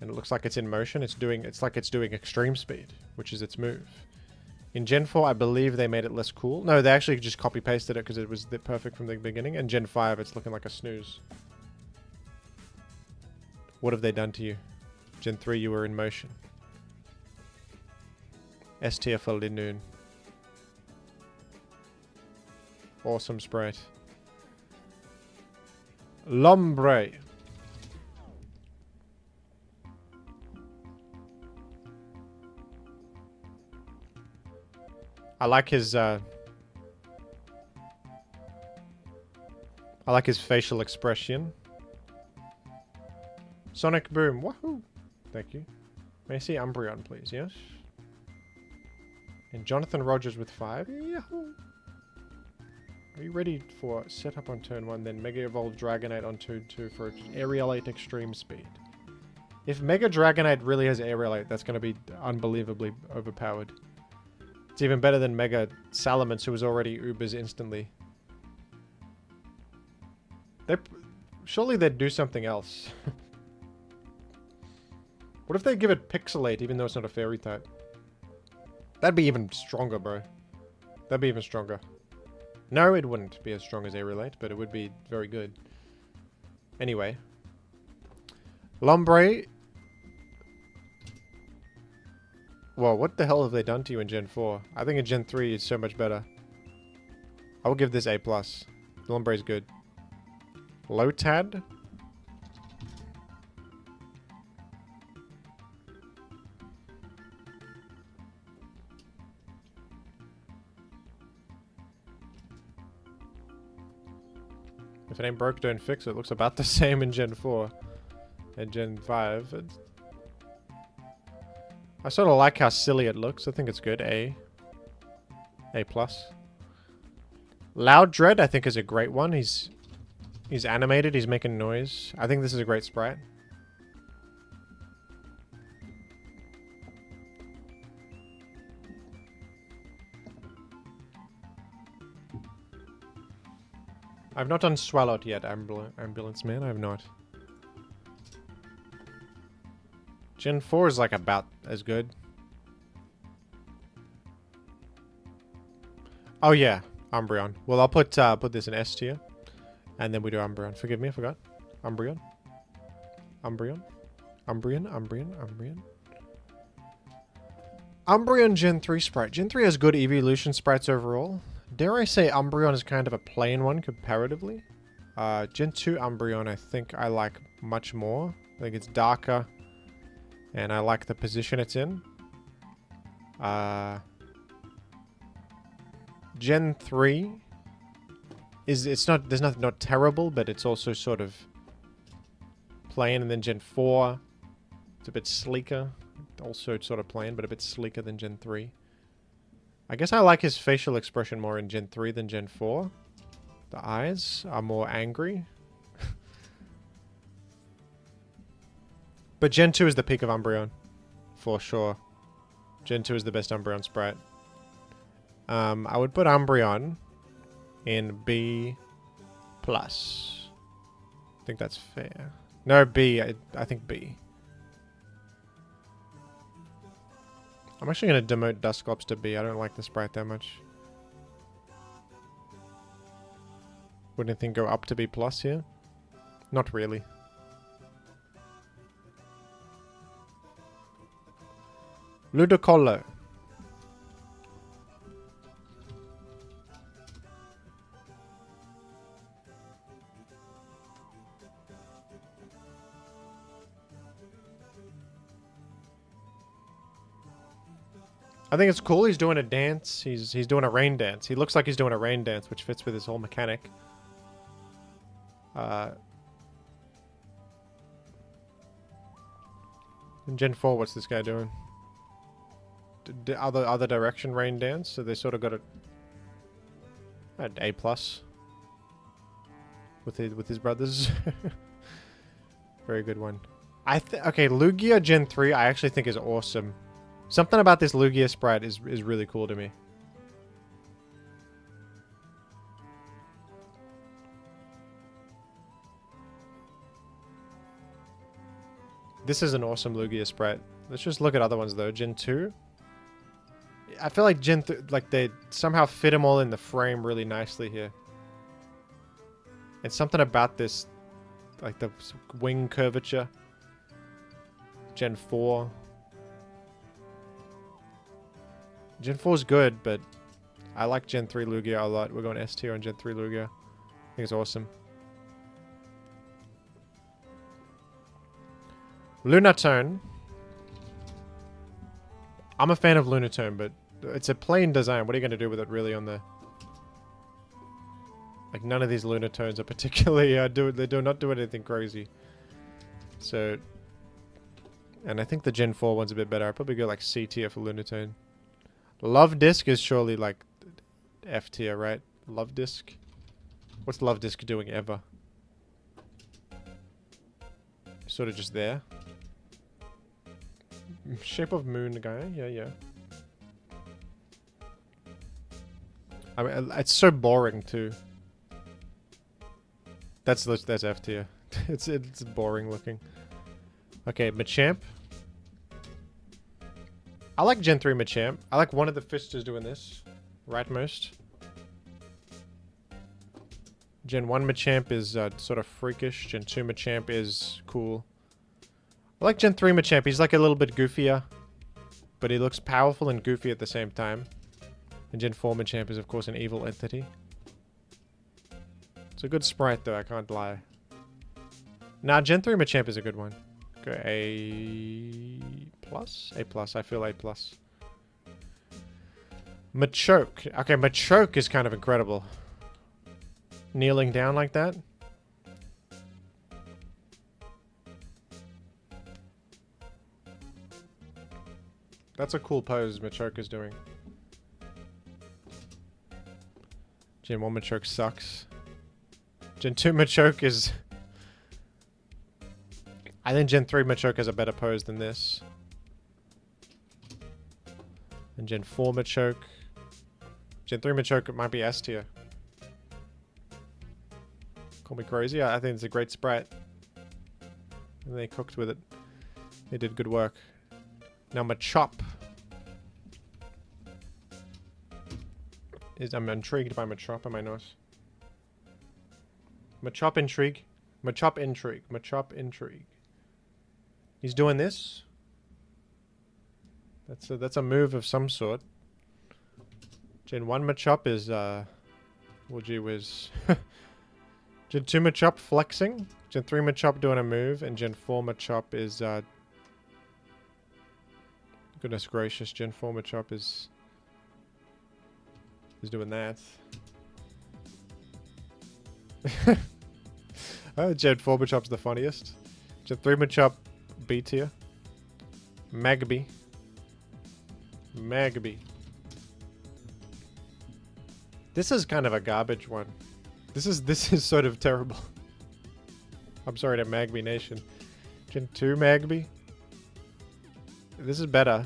And it looks like it's in motion. It's like it's doing extreme speed, which is its move. In Gen 4, I believe they made it less cool. No, they actually just copy-pasted it because it was perfect from the beginning. And Gen 5, it's looking like a snooze. What have they done to you? Gen 3, you were in motion. S tier for Linoon. Awesome sprite. Lombre. I like his facial expression. Sonic Boom. Woohoo! Thank you. May I see Umbreon, please? Yes. And Jonathan Rogers with 5. Yahoo! Are you ready for setup on turn 1, then Mega Evolve Dragonite on turn 2 for Aerialate Extreme Speed? If Mega Dragonite really has Aerialate, that's going to be unbelievably overpowered. It's even better than Mega Salamence, who was already Ubers instantly. Surely they'd do something else. What if they give it Pixelate, even though it's not a Fairy type? That'd be even stronger, bro. That'd be even stronger. No, it wouldn't be as strong as Aerialate, but it would be very good. Anyway. Lombre. Well, what the hell have they done to you in Gen 4? I think in Gen 3 it's so much better. I will give this A+. Lombre is good. Lotad. If it ain't broke, don't fix it. Looks about the same in Gen 4 and Gen 5. I sort of like how silly it looks. I think it's good. A+. Loud Dread, I think, is a great one. He's animated. He's making noise. I think this is a great sprite. I've not done Swallowed yet, Ambulance Man. I have not. Gen 4 is like about as good. Oh yeah, Umbreon. Well, I'll put this in S tier, and then we do Umbreon. Forgive me, I forgot. Umbreon. Umbreon Gen 3 sprite. Gen 3 has good evolution sprites overall. Dare I say Umbreon is kind of a plain one comparatively. Gen 2 Umbreon I think I like much more. I think it's darker. And I like the position it's in. Gen 3 it's not terrible, but it's also sort of plain. And then Gen 4, it's a bit sleeker. Also it's sort of plain, but a bit sleeker than Gen 3. I guess I like his facial expression more in Gen 3 than Gen 4. The eyes are more angry. But Gen 2 is the peak of Umbreon. For sure. Gen 2 is the best Umbreon sprite. I would put Umbreon in B+. I think that's fair. No, B. I think B. I'm actually going to demote Dusclops to B. I don't like the sprite that much. Would anything go up to B+ here? Not really. Ludicolo. I think it's cool. He's doing a dance. He's doing a rain dance. He looks like he's doing a rain dance, which fits with his whole mechanic. In Gen 4, what's this guy doing? Other direction rain dance. So they sort of got an A+ with his brothers. Very good one. Okay, Lugia Gen 3 I actually think is awesome. Something about this Lugia sprite is really cool to me. This is an awesome Lugia sprite. Let's just look at other ones though. Gen 2. I feel like like they somehow fit them all in the frame really nicely here. And something about this, like the wing curvature. Gen 4. Gen 4 is good, but I like Gen 3 Lugia a lot. We're going S tier on Gen 3 Lugia. I think it's awesome. Lunatone. I'm a fan of Lunatone, but it's a plain design. What are you going to do with it really on the... Like, none of these Lunatones are particularly... they do not do anything crazy. So... And I think the Gen 4 one's a bit better. I'd probably go like C tier for Lunatone. Love Disc is surely like F tier, right? Love Disc. What's Love Disc doing ever? Sort of just there. Shape of Moon guy, yeah. I mean, it's so boring too. That's F tier. it's boring looking. Okay, Machamp. I like Gen 3 Machamp. I like one of the fisters doing this. Rightmost. Gen 1 Machamp is sort of freakish. Gen 2 Machamp is cool. I like Gen 3 Machamp. He's like a little bit goofier. But he looks powerful and goofy at the same time. And Gen 4 Machamp is of course an evil entity. It's a good sprite though, I can't lie. Nah, Gen 3 Machamp is a good one. Go A+? A+, I feel A+. Machoke. Okay, Machoke is kind of incredible. Kneeling down like that. That's a cool pose Machoke is doing. Gen 1 Machoke sucks. Gen 2 Machoke is... I think Gen 3 Machoke has a better pose than this. And Gen 4 Machoke. Gen 3 Machoke might be S tier. Call me crazy. I think it's a great sprite. And they cooked with it. They did good work. Now Machop. I'm intrigued by Machop, am I not? Machop intrigue. Machop intrigue. Machop intrigue. He's doing this. That's a move of some sort. Gen 1 Machop is well, gee whiz. Gen 2 Machop flexing. Gen 3 Machop doing a move, and Gen 4 Machop is goodness gracious, Gen 4 Machop is doing that. Gen 4 Machop's the funniest. Gen 3 Machop B tier. Magby. This is kind of a garbage one. This is sort of terrible. I'm sorry to Magby Nation. Gen 2 Magby. This is better.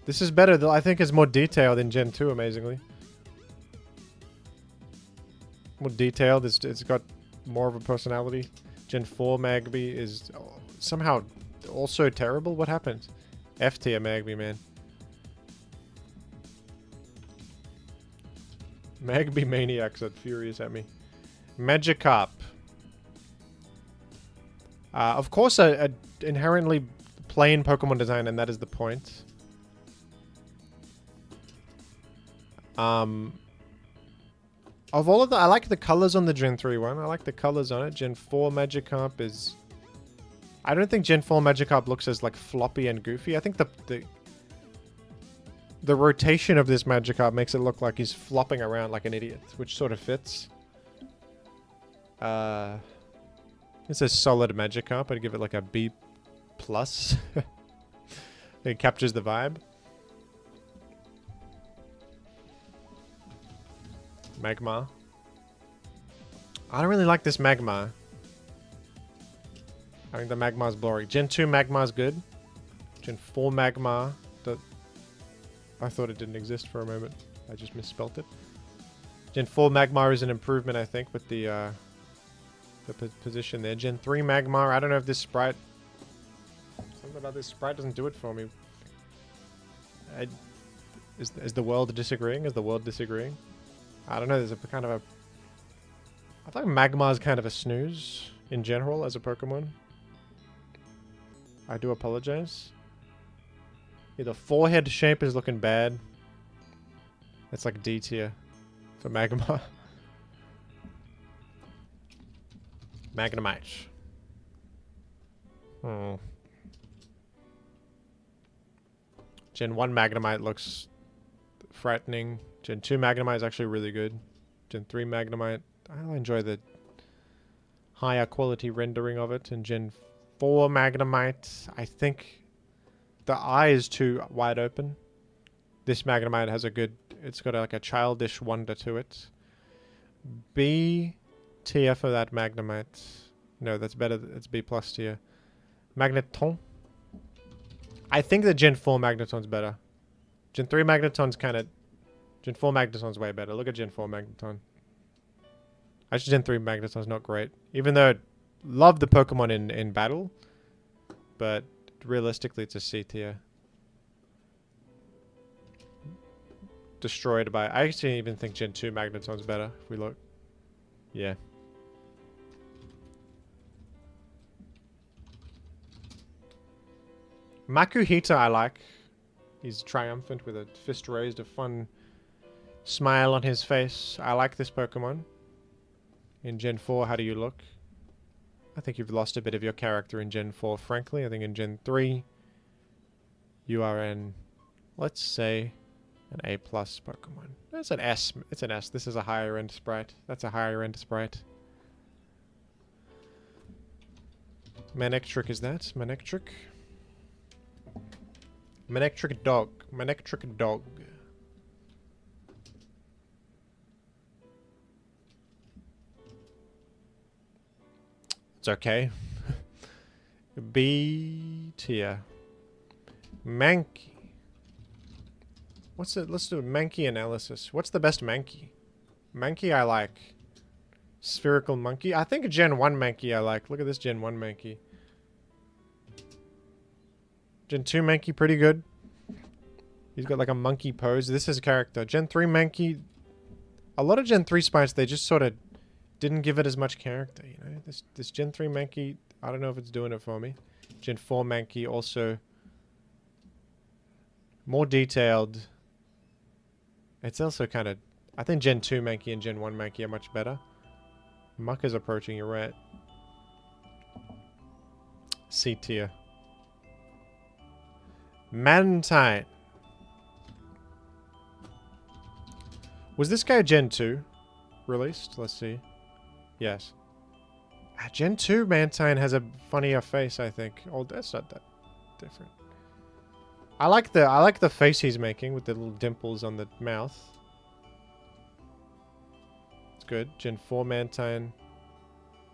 This is better, though. I think it's more detailed in Gen 2, amazingly. More detailed. It's got more of a personality. Gen 4 Magby is somehow also terrible. What happened? F tier Magby, man. Magby maniacs are furious at me. Magikarp. Of course, a inherently plain Pokemon design, and that is the point. Of all of the... I like the colors on the Gen 3 one. I like the colors on it. Gen 4 Magikarp is... I don't think Gen 4 Magikarp looks as, like, floppy and goofy. I think the rotation of this Magikarp makes it look like he's flopping around like an idiot, which sort of fits. It's a solid Magikarp. I'd give it like a B+. It captures the vibe. Magmar. I don't really like this Magmar. I think the Magmar's boring. Gen 2 Magmar's good. Gen 4 Magmar. I thought it didn't exist for a moment. I just misspelt it. Gen 4 Magmar is an improvement, I think, with the position there. Gen 3 Magmar. I don't know if this sprite... Something about this sprite doesn't do it for me. Is the world disagreeing? Is the world disagreeing? I don't know. There's a kind of a... I thought Magmar is kind of a snooze in general as a Pokemon. I do apologize. Yeah, the forehead shape is looking bad. It's like D tier for Magmar. Magnemite. Gen 1 Magnemite looks frightening. Gen 2 Magnemite is actually really good. Gen 3 Magnemite, I enjoy the higher quality rendering of it. And Gen 4 Magnemite, I think the eye is too wide open. This Magnemite has a good... It's got like a childish wonder to it. B tier for that Magnemite. No, that's better. It's B plus tier. Magneton. I think the Gen 4 Magneton's better. Gen 3 Magneton's kind of... Gen 4 Magneton's way better. Look at Gen 4 Magneton. Actually, Gen 3 Magneton's not great. Even though I love the Pokemon in battle. But realistically, it's a C tier. Destroyed by... I actually even think Gen 2 Magneton's better, if we look. Yeah. Makuhita I like. He's triumphant with a fist raised, a fun smile on his face. I like this Pokemon. In Gen 4, how do you look? I think you've lost a bit of your character in Gen 4, frankly. I think in Gen 3, you are an, let's say, an A+ Pokemon. That's an S. It's an S. This is a higher end sprite. That's a higher end sprite. Manectric is that? Manectric? Manectric dog. Manectric dog. It's okay. B tier. Mankey. What's it? Let's do a Mankey analysis. What's the best Mankey? Mankey I like. Spherical Monkey. I think Gen 1 Mankey I like. Look at this Gen 1 Mankey. Gen 2 Mankey pretty good. He's got like a monkey pose. This is a character. Gen 3 Mankey. A lot of Gen 3 sprites, they just sort of didn't give it as much character, you know. This Gen 3 Mankey, I don't know if it's doing it for me. Gen 4 Mankey also more detailed. It's also kind of... I think Gen 2 Mankey and Gen 1 Mankey are much better. Muck is approaching, you're right. C tier. Mantine. Was this guy Gen 2 released? Let's see. Yes. Gen 2 Mantine has a funnier face, I think. Oh, that's not that different. I like the face he's making with the little dimples on the mouth. It's good. Gen 4 Mantine.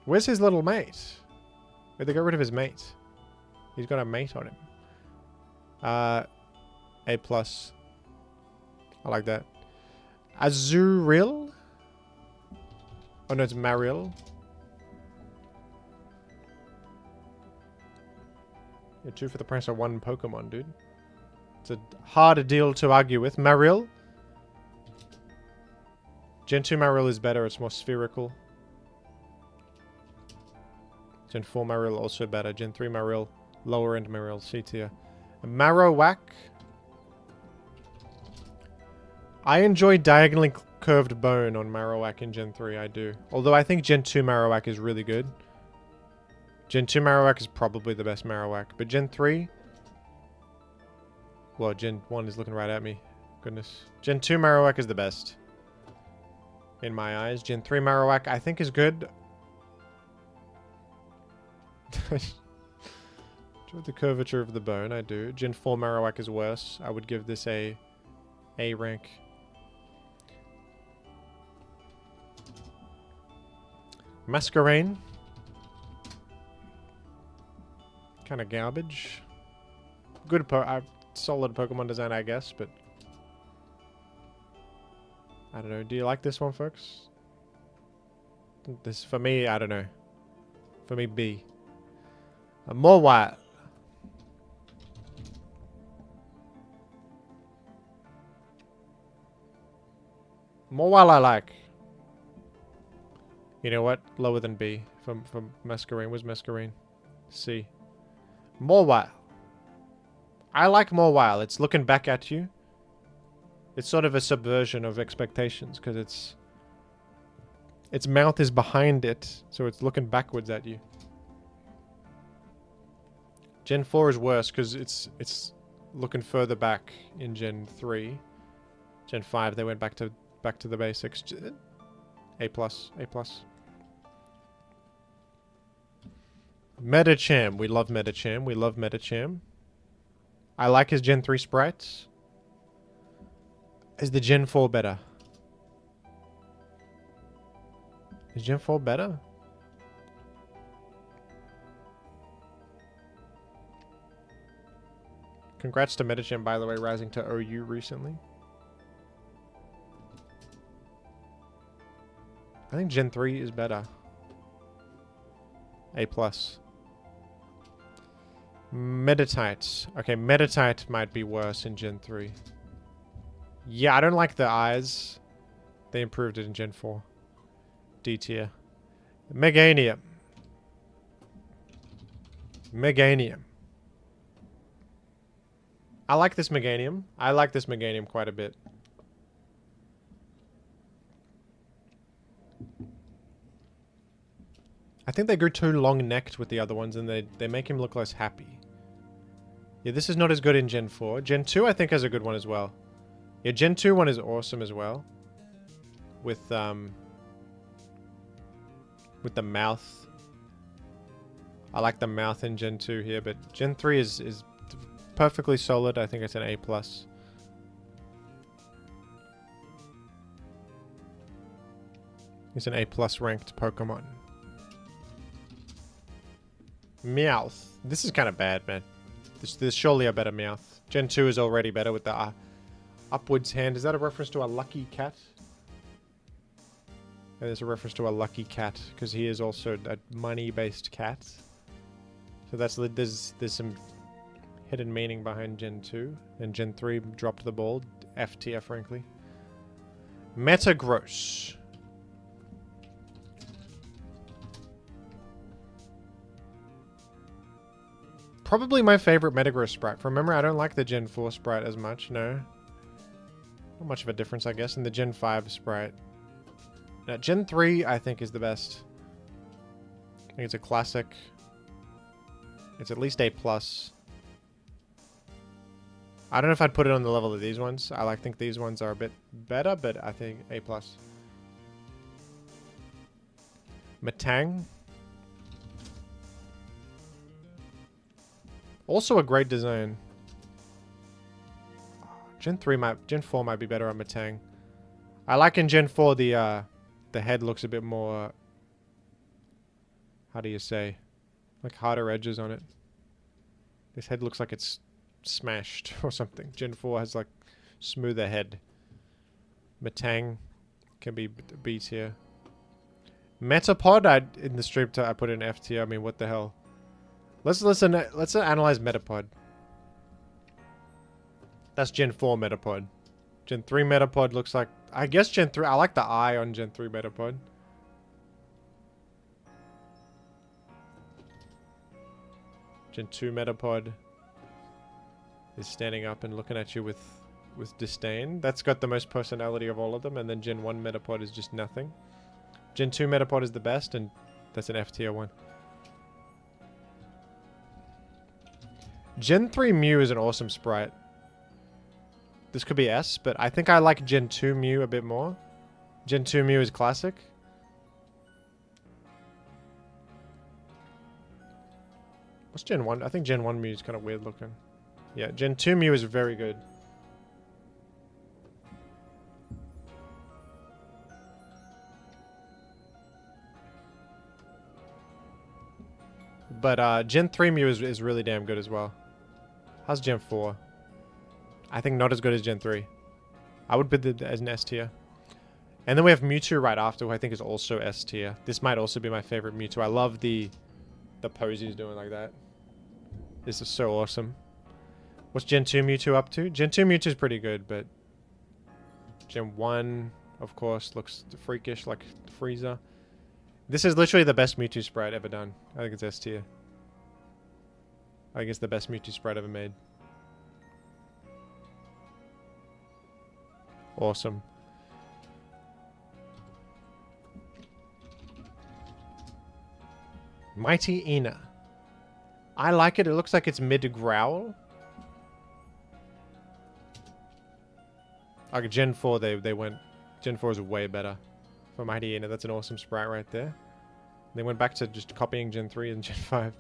Where's his little mate? Where'd they get rid of his mate? He's got a mate on him. A+. I like that. Azuril? Oh no, it's Marill. You're 2 for the price of 1 Pokemon, dude. It's a harder deal to argue with. Marill. Gen 2 Marill is better, it's more spherical. Gen 4 Marill also better. Gen 3 Marill, lower end Marill, C tier. Marowak. I enjoy diagonally curved bone on Marowak in Gen 3, I do. Although I think Gen 2 Marowak is really good. Gen 2 Marowak is probably the best Marowak. But Gen 3... Well, Gen 1 is looking right at me. Goodness. Gen 2 Marowak is the best. In my eyes. Gen 3 Marowak I think is good. Enjoy the curvature of the bone, I do. Gen 4 Marowak is worse. I would give this a rank. Masquerain. Kind of garbage. Good solid Pokemon design, I guess, but I don't know. Do you like this one, folks? This, for me, I don't know. For me, B. More white. More while I like. You know what? Lower than B from Masquerain. Where's Masquerain? C. More while. I like more while. It's looking back at you. It's sort of a subversion of expectations because its mouth is behind it, so it's looking backwards at you. Gen 4 is worse because it's looking further back in Gen 3. Gen 5 they went back to the basics. A+, A+. Metacham. We love Metacham. We love Metacham. I like his Gen 3 sprites. Is the Gen 4 better? Is Gen 4 better? Congrats to Metacham, by the way, rising to OU recently. I think Gen 3 is better. A+. Meditite. Okay, Meditite might be worse in Gen 3. Yeah, I don't like the eyes. They improved it in Gen 4. D tier. Meganium. Meganium. I like this Meganium. I like this Meganium quite a bit. I think they grew too long-necked with the other ones and they make him look less happy. Yeah, this is not as good in Gen 4. Gen 2 I think has a good one as well. Yeah, Gen 2 one is awesome as well. With the mouth. I like the mouth in Gen 2 here, but Gen 3 is perfectly solid. I think it's an A+. It's an A+ ranked Pokemon. Meowth. This is kind of bad, man. There's surely a better Meowth. Gen 2 is already better with the upwards hand. Is that a reference to a lucky cat? Yeah, there's a reference to a lucky cat because he is also a money-based cat. So there's some hidden meaning behind Gen 2. And Gen 3 dropped the ball. F tier, frankly. Metagross. Probably my favorite Metagross sprite. Remember, I don't like the Gen 4 sprite as much, no. Not much of a difference, I guess, in the Gen 5 sprite. Now, Gen 3, I think, is the best. I think it's a classic. It's at least A+. I don't know if I'd put it on the level of these ones. I think these ones are a bit better, but I think A+. Metang. Also a great design. Gen 4 might be better on Metang. I like in Gen 4 the head looks a bit more, how do you say, like harder edges on it. This head looks like it's smashed or something. Gen 4 has like smoother head. Metang can be B tier. Metapod, in the stream I put in F tier. I mean, what the hell? Let's analyze Metapod. That's Gen 4 Metapod. Gen 3 Metapod looks like... I guess Gen 3... I like the eye on Gen 3 Metapod. Gen 2 Metapod is standing up and looking at you with disdain. That's got the most personality of all of them. And then Gen 1 Metapod is just nothing. Gen 2 Metapod is the best, and that's an F tier one. Gen 3 Mew is an awesome sprite. This could be S, but I think I like Gen 2 Mew a bit more. Gen 2 Mew is classic. What's Gen 1? I think Gen 1 Mew is kind of weird looking. Yeah, Gen 2 Mew is very good. But Gen 3 Mew is really damn good as well. How's Gen 4? I think not as good as Gen 3. I would put it as an S tier. And then we have Mewtwo right after, who I think is also S tier. This might also be my favorite Mewtwo. I love the pose he's doing like that. This is so awesome. What's Gen 2 Mewtwo up to? Gen 2 Mewtwo is pretty good, but Gen 1, of course, looks freakish like Frieza. This is literally the best Mewtwo sprite ever done. I think it's S tier. I think it's the best Mewtwo sprite ever made. Awesome. Mighty Ina. I like it. It looks like it's mid-growl. Like Gen 4, they went... Gen 4 is way better for Mighty Ina. That's an awesome sprite right there. They went back to just copying Gen 3 and Gen 5.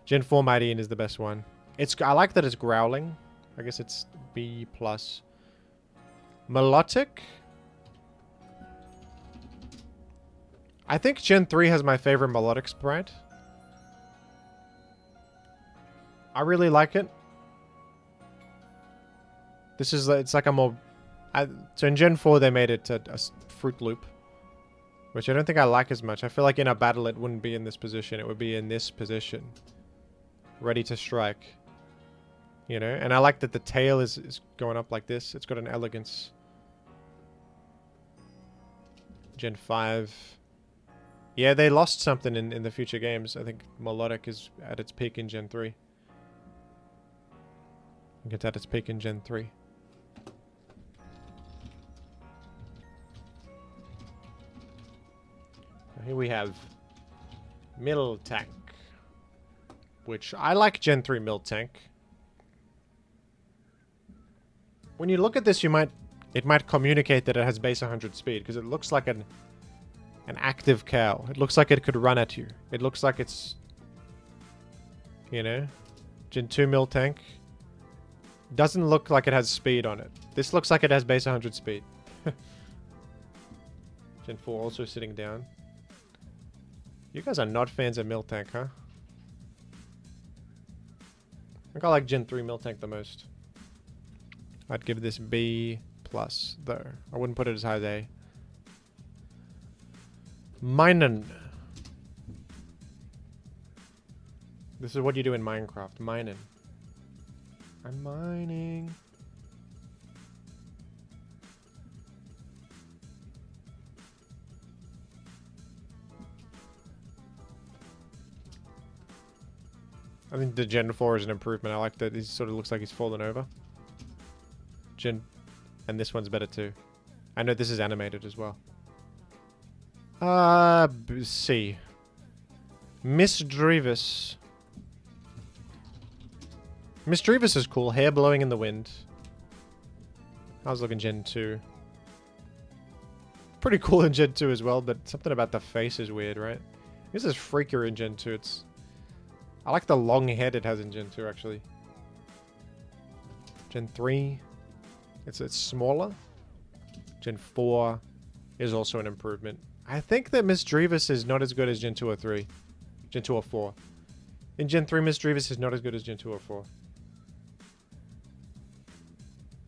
Gen 4 Mighty Ina is the best one. I like that it's growling. I guess it's B+. Melodic. I think Gen 3 has my favorite melodic sprite. I really like it. This is, it's like a more... so in Gen 4 they made it a Fruit Loop. Which I don't think I like as much. I feel like in a battle it wouldn't be in this position. It would be in this position. Ready to strike. You know? And I like that the tail is going up like this. It's got an elegance. Gen 5. Yeah, they lost something in the future games. I think Melodic is at its peak in Gen 3. I think it's at its peak in Gen 3. Here we have Miltank, which I like Gen 3 Miltank. When you look at this, it might communicate that it has base 100 speed, because it looks like an active cow. It looks like it could run at you. It looks like it's, you know, Gen 2 Miltank. Doesn't look like it has speed on it. This looks like it has base 100 speed. Gen 4 also sitting down. You guys are not fans of Miltank, huh? I think I like Gen 3 Miltank the most. I'd give this B+, though. I wouldn't put it as high as A. Minen. This is what you do in Minecraft. Mining. I'm mining. I think the Gen 4 is an improvement. I like that he sort of looks like he's fallen over. And this one's better too. I know this is animated as well. C. Miss Drevis. Miss Drevis is cool. Hair blowing in the wind. I was looking Gen 2. Pretty cool in Gen 2 as well, but something about the face is weird, right? This is freakier in Gen 2. I like the long head it has in Gen 2, actually. Gen 3, it's smaller. Gen 4 is also an improvement. I think that Miss Drevis is not as good as Gen 2 or 3. Gen 2 or 4. In Gen 3, Miss Drevis is not as good as Gen 2 or 4.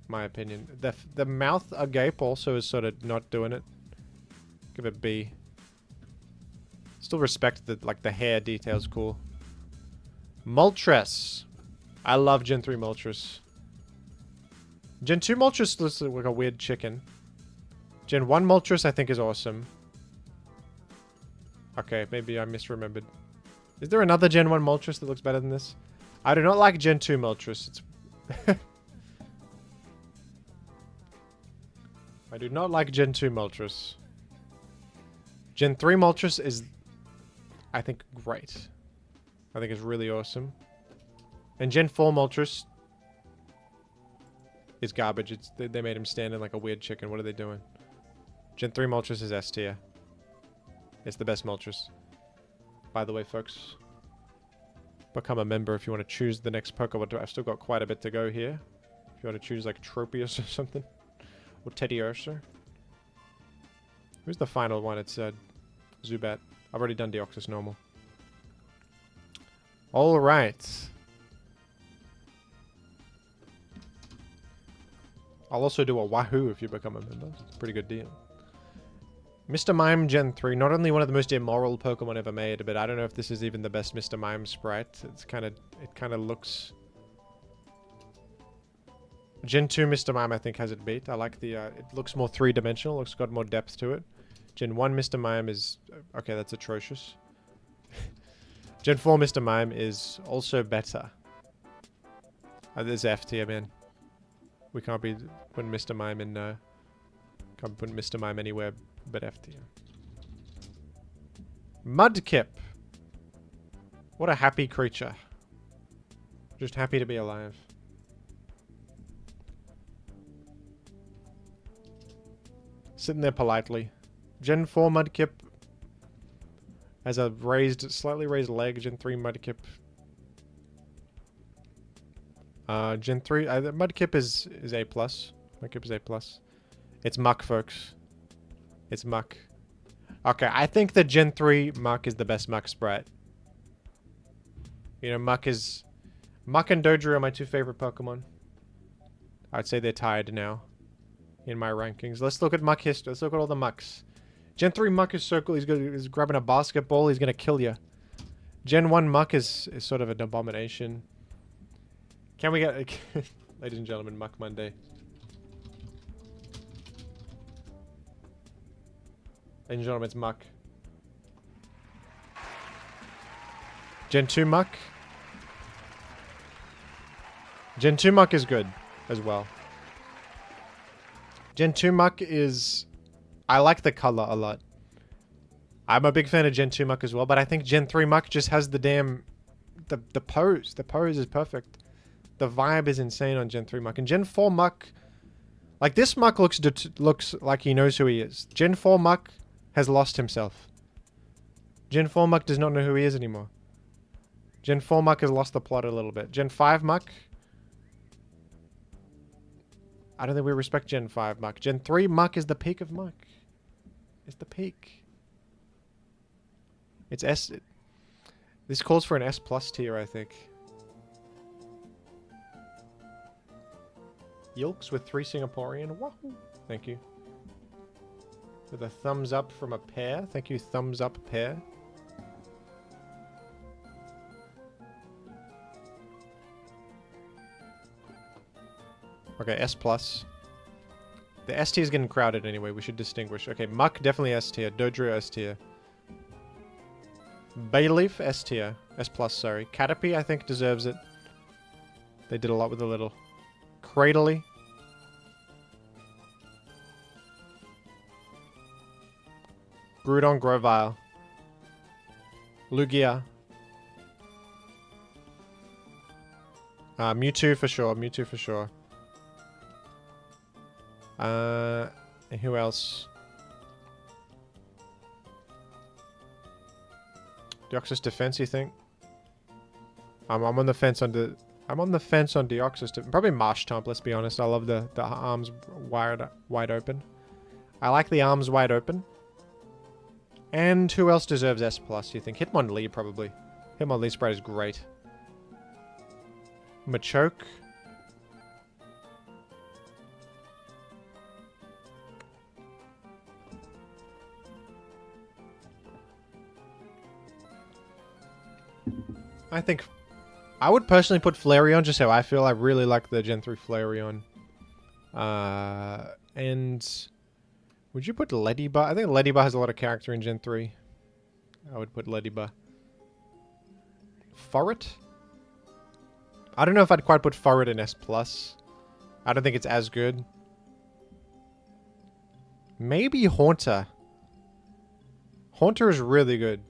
My opinion. The mouth agape also is sort of not doing it. Give it B. Still respect the hair detail's cool. Moltres. I love Gen 3 Moltres. Gen 2 Moltres looks like a weird chicken. Gen 1 Moltres I think is awesome. Okay, maybe I misremembered. Is there another Gen 1 Moltres that looks better than this? I do not like Gen 2 Moltres. It's I do not like Gen 2 Moltres. Gen 3 Moltres is, I think, great. I think it's really awesome. And Gen 4 Moltres is garbage. They made him stand in like a weird chicken. What are they doing? Gen 3 Moltres is S tier. It's the best Moltres. By the way, folks, become a member if you want to choose the next Pokemon. I've still got quite a bit to go here. If you want to choose like Tropius or something. Or Teddiursa. Who's the final one? It's Zubat. I've already done Deoxys normal. All right. I'll also do a Wahoo if you become a member. It's a pretty good deal. Mr. Mime Gen 3, not only one of the most immoral Pokemon ever made, but I don't know if this is even the best Mr. Mime sprite. It kind of looks... Gen 2 Mr. Mime I think has it beat. I like the, it looks more three-dimensional, looks got more depth to it. Gen 1 Mr. Mime is, okay, that's atrocious. Gen 4 Mr. Mime is also better. There's F tier, man. We can't be putting Mr. Mime in, can't put Mr. Mime anywhere but F tier. Mudkip. What a happy creature. Just happy to be alive. Sitting there politely. Gen 4 Mudkip has a slightly raised leg. Gen 3 Mudkip. Gen 3, Mudkip is A+. Mudkip is A+. It's muck, folks. It's muck. Okay, I think the Gen 3 muck is the best muck sprite. You know, muck and Dodrio are my two favorite Pokemon. I'd say they're tied now in my rankings. Let's look at muck history. Let's look at all the mucks. Gen 3 muck is so cool. He's grabbing a basketball. He's gonna kill you. Gen 1 muck is sort of an abomination. Can we get... Ladies and gentlemen, Muck Monday. Ladies and gentlemen, it's Muck. Gen 2 Muck. Gen 2 Muck is good as well. Gen 2 Muck is... I like the color a lot. I'm a big fan of Gen 2 Muck as well, but I think Gen 3 Muck just has the damn... The pose. The pose is perfect. The vibe is insane on Gen 3 Muck. And Gen 4 Muck... Like, this Muck looks like he knows who he is. Gen 4 Muck has lost himself. Gen 4 Muck does not know who he is anymore. Gen 4 Muck has lost the plot a little bit. Gen 5 Muck... I don't think we respect Gen 5 Muck. Gen 3 Muck is the peak of Muck. It's the peak. It's S... This calls for an S+ tier, I think. Yilks with 3 Singaporean. Wahoo! Thank you. With a thumbs up from a pair. Thank you, thumbs up pair. Okay, S+. The S tier is getting crowded anyway. We should distinguish. Okay, Muck, definitely S tier. Dodrio, S tier. Bayleaf, S tier. S+, sorry. Caterpie, I think, deserves it. They did a lot with the little... Cradley. Groudon, Grovyle. Lugia. Mewtwo for sure. Mewtwo for sure. Who else? Deoxys Defense, you think? I'm on the fence on the... I'm on the fence on Deoxys. Probably Marshtomp, let's be honest. I love the arms wide open. I like the arms wide open. And who else deserves S+, you think? Hitmonlee, probably. Hitmonlee sprite is great. Machoke. I think... I would personally put Flareon, just how I feel. I really like the Gen 3 Flareon. And... Would you put Leddyba? I think Leddyba has a lot of character in Gen 3. I would put Leddyba. Furret? I don't know if I'd quite put Furret in S+. I don't think it's as good. Maybe Haunter. Haunter is really good.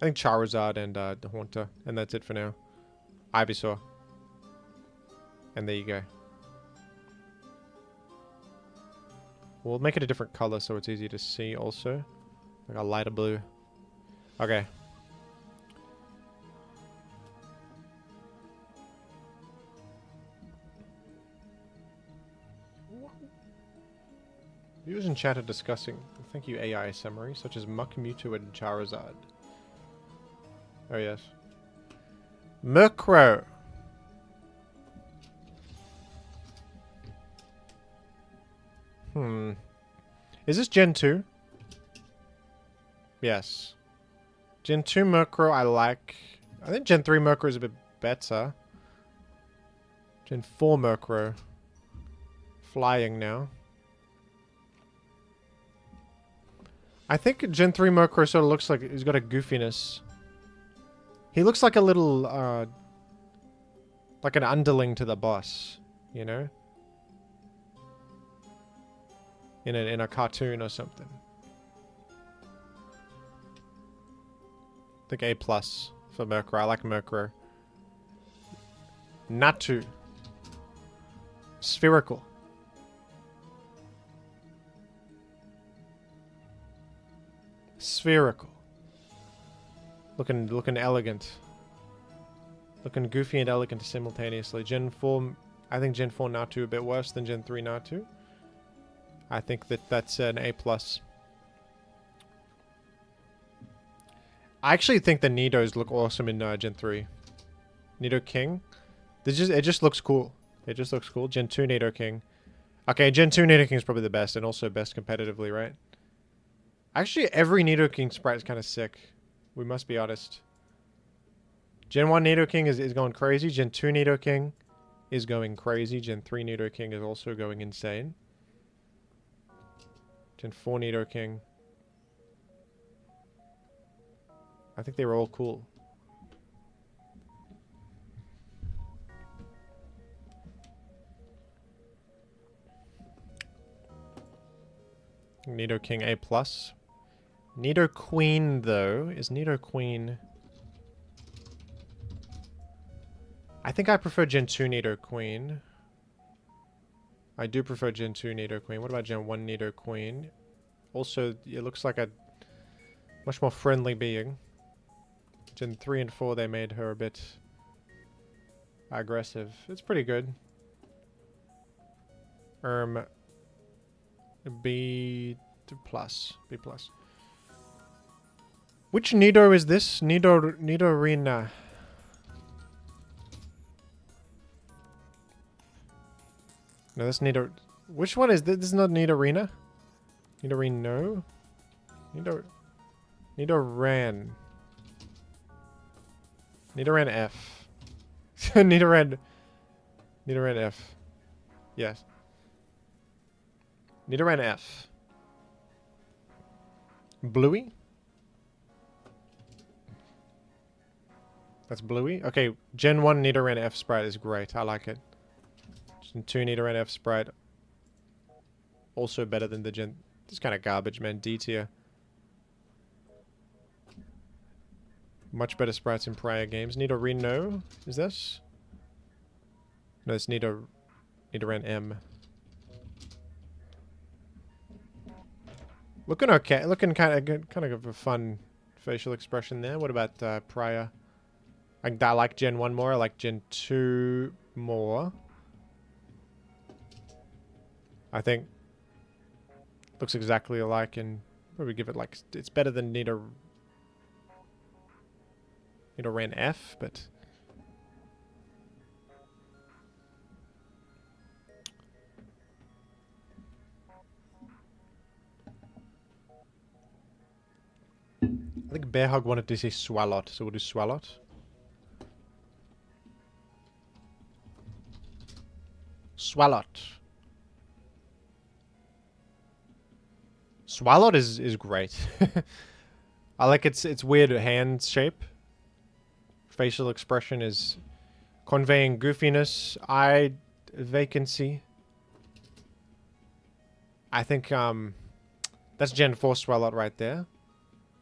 I think Charizard and the Haunter. And that's it for now. Ivysaur. And there you go. We'll make it a different color so it's easy to see also. Like a lighter blue. Okay. Viewers in chat are discussing, thank you AI summary, such as Muck, Mewtwo, and Charizard. Oh yes. Murkrow. Is this Gen 2? Yes. Gen 2 Murkrow I like. I think Gen 3 Murkrow is a bit better. Gen 4 Murkrow. Flying now. I think Gen 3 Murkrow sort of looks like he's got a goofiness. He looks like a little, like an underling to the boss, you know? In a cartoon or something. I think A+ for Murkrow. I like Murkrow. Natu. Spherical. Spherical. Looking elegant. Looking goofy and elegant simultaneously. Gen 4, I think Gen 4 Natu a bit worse than Gen 3 Natu. I think that's an A+. I actually think the Nidos look awesome in Gen 3. Nido King. It just looks cool. It just looks cool. Gen 2 Nido King. Okay, Gen 2 Nido King is probably the best, and also best competitively, right? Actually, every Nido King sprite is kind of sick. We must be honest. Gen 1 Nido King is going crazy. Gen 2 Nido King is going crazy. Gen 3 Nido King is also going insane. Gen 4 Nido King. I think they were all cool. Nido King A+. Nido Queen, though. Is Nido Queen... I think I prefer Gen 2 Nido Queen. I do prefer Gen 2 Nido Queen. What about Gen 1 Nido Queen? Also, it looks like a much more friendly being. Gen 3 and 4, they made her a bit aggressive. It's pretty good. B+. B+. Which Nido is this? Nidorina. No, that's Nido. Which one is this? This is not Nidorina. Nidorino. Nidoran. Nidoran F. Nidoran F. Yes. Nidoran F. Bluey? That's Bluey? Okay, Gen 1 Nidoran F sprite is great. I like it. Gen 2 Nidoran F sprite. Also better than the Gen... This kind of garbage, man. D tier. Much better sprites in prior games. Nidorino? Is this? No, it's Nidoran M. Looking okay. Looking kind of a fun facial expression there. What about prior? I like Gen 1 more. I like Gen 2 more. I think looks exactly alike, and probably give it like it's better than Nidoran F, but I think Bear Hug wanted to say Swalot, so we'll do Swalot. Swalot. Swalot is great. I like its weird hand shape. Facial expression is conveying goofiness, eye vacancy. I think that's Gen 4 Swalot right there.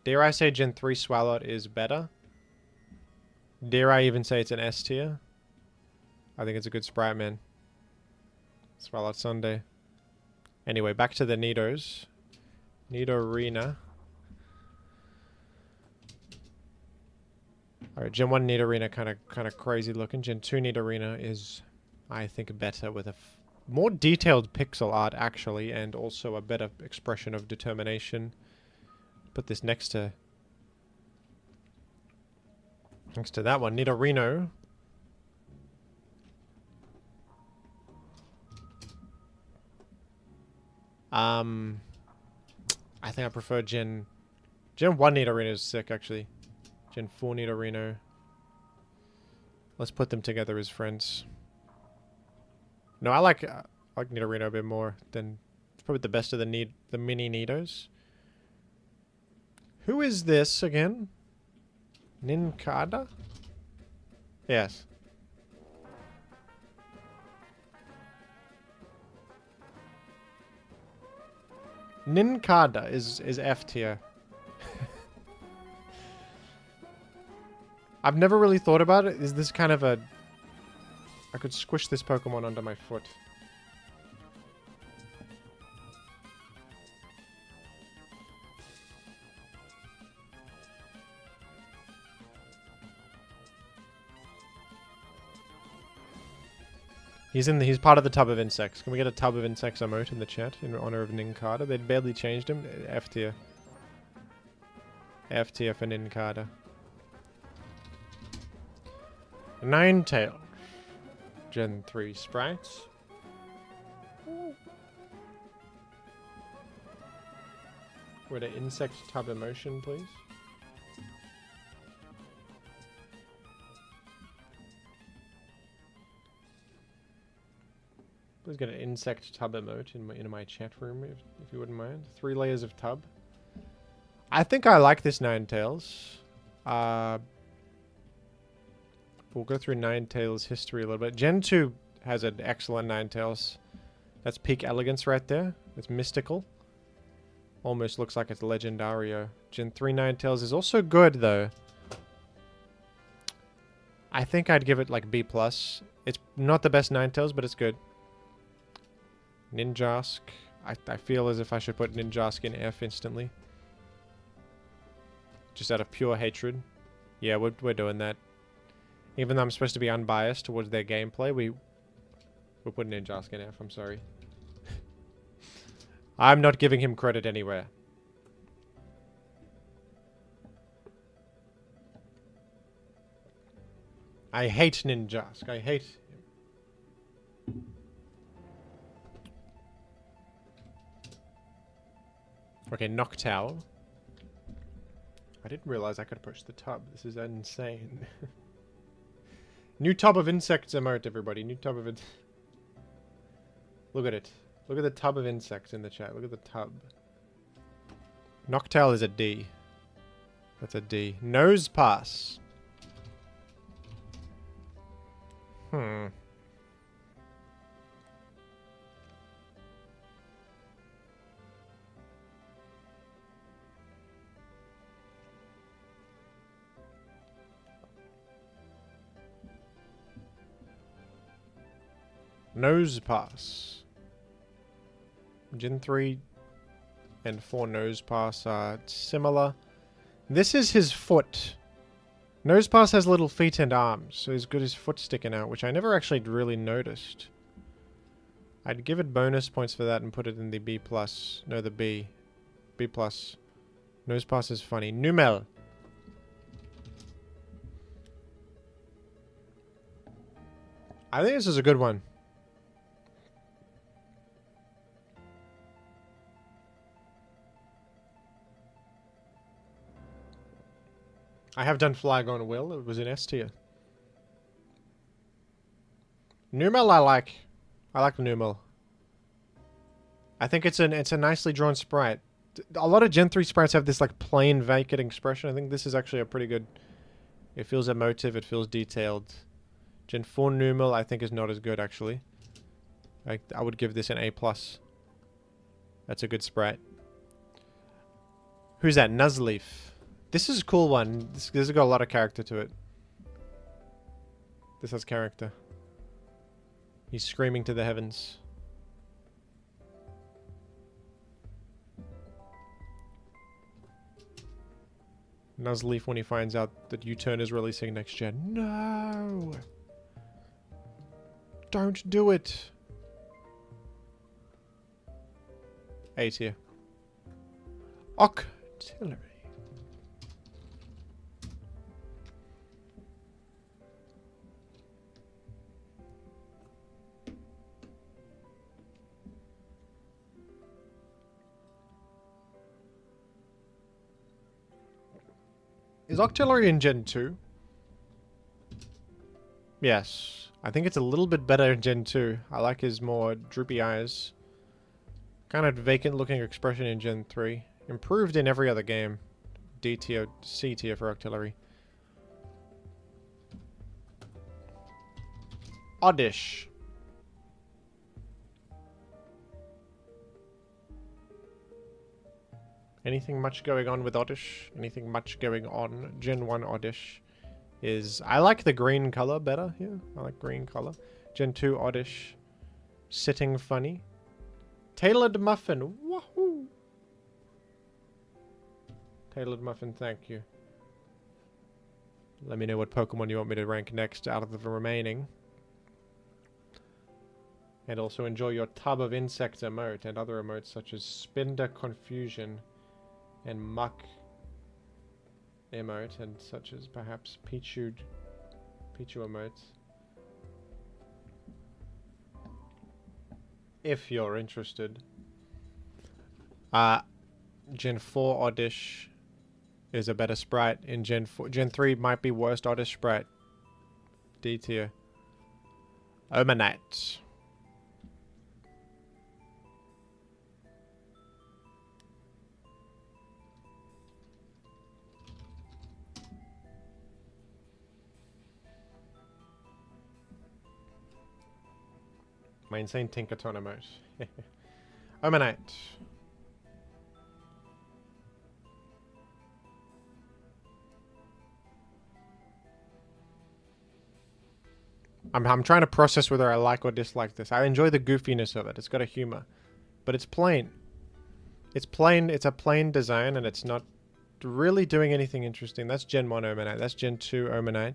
Dare I say Gen 3 Swalot is better? Dare I even say it's an S tier? I think it's a good sprite, man. Swalot Sunday. Anyway, back to the Nidos. Nidorina. Alright, Gen 1 Nidorina kind of crazy looking. Gen 2 Nidorina is, I think, better with a more detailed pixel art, actually, and also a better expression of determination. Put this next to that one. Nidorino. I think I prefer Gen 1 Nidorino is sick, actually. Gen 4 Nidorino. Let's put them together as friends. No, I like Nidorino a bit more than... It's probably the best of the mini Nidos. Who is this again? Ninkada? Yes. Ninkada is F tier. I've never really thought about it. Is this kind of a... I could squish this Pokemon under my foot. He's part of the Tub of Insects. Can we get a Tub of Insects emote in the chat in honor of Ninkada? They'd barely changed him. F tier. F tier for Ninkada. Ninetales. Gen 3 sprites. Would an insect tub emotion, please? Please get an insect tub emote in my chat room, if you wouldn't mind. 3 layers of tub. I think I like this Ninetales. We'll go through Ninetales history a little bit. Gen 2 has an excellent Ninetales. That's peak elegance right there. It's mystical. Almost looks like it's Legendario. Gen 3 Ninetales is also good, though. I think I'd give it like B+. It's not the best Ninetales, but it's good. Ninjask. I feel as if I should put Ninjask in F instantly. Just out of pure hatred. Yeah, we're doing that. Even though I'm supposed to be unbiased towards their gameplay, we're putting Ninjask in F, I'm sorry. I'm not giving him credit anywhere. I hate Ninjask. I hate him. Okay, Noctowl. I didn't realize I could push the tub. This is insane. New Tub of Insects emote, everybody. New Tub of Insects. Look at it. Look at the Tub of Insects in the chat. Look at the tub. Noctowl is a D. That's a D. Nose Pass. Nose Pass. Gen 3 and 4 Nose Pass are similar. This is his foot. Nose Pass has little feet and arms, so he's got his foot sticking out, which I never actually really noticed. I'd give it bonus points for that and put it in the B+. No, the B. B+. Nose Pass is funny. Numel. I think this is a good one. I have done Flygon Will. It was in S tier. Numel I like. I like Numel. I think it's a nicely drawn sprite. A lot of Gen 3 sprites have this like plain vacant expression. I think this is actually a pretty good... It feels emotive. It feels detailed. Gen 4 Numel I think is not as good actually. I would give this an A+. That's a good sprite. Who's that? Nuzleaf. This is a cool one. This has got a lot of character to it. This has character. He's screaming to the heavens. Nuzleaf when he finds out that U-Turn is releasing next gen. No! Don't do it! A tier. Octillery. Is Octillery in Gen 2? Yes. I think it's a little bit better in Gen 2. I like his more droopy eyes. Kind of vacant looking expression in Gen 3. Improved in every other game. D tier, C tier for Octillery. Oddish. Anything much going on with Oddish? Anything much going on? Gen 1 Oddish is... I like the green color better here. I like green color. Gen 2 Oddish. Sitting funny. Tailored Muffin. Wahoo! Tailored Muffin, thank you. Let me know what Pokemon you want me to rank next out of the remaining. And also enjoy your tub of insect emote and other emotes such as Spinder Confusion and Muck emote, and such as perhaps Pichu emotes. If you're interested. Gen 4 Oddish is a better sprite. In Gen 4, Gen 3 might be worst Oddish sprite. D tier. Omanite. My insane Tinkaton emote. Omanite. I'm trying to process whether I like or dislike this. I enjoy the goofiness of it. It's got a humor. But it's plain. It's plain. It's a plain design, and it's not really doing anything interesting. That's Gen 1 Omanite. That's Gen 2 Omanite.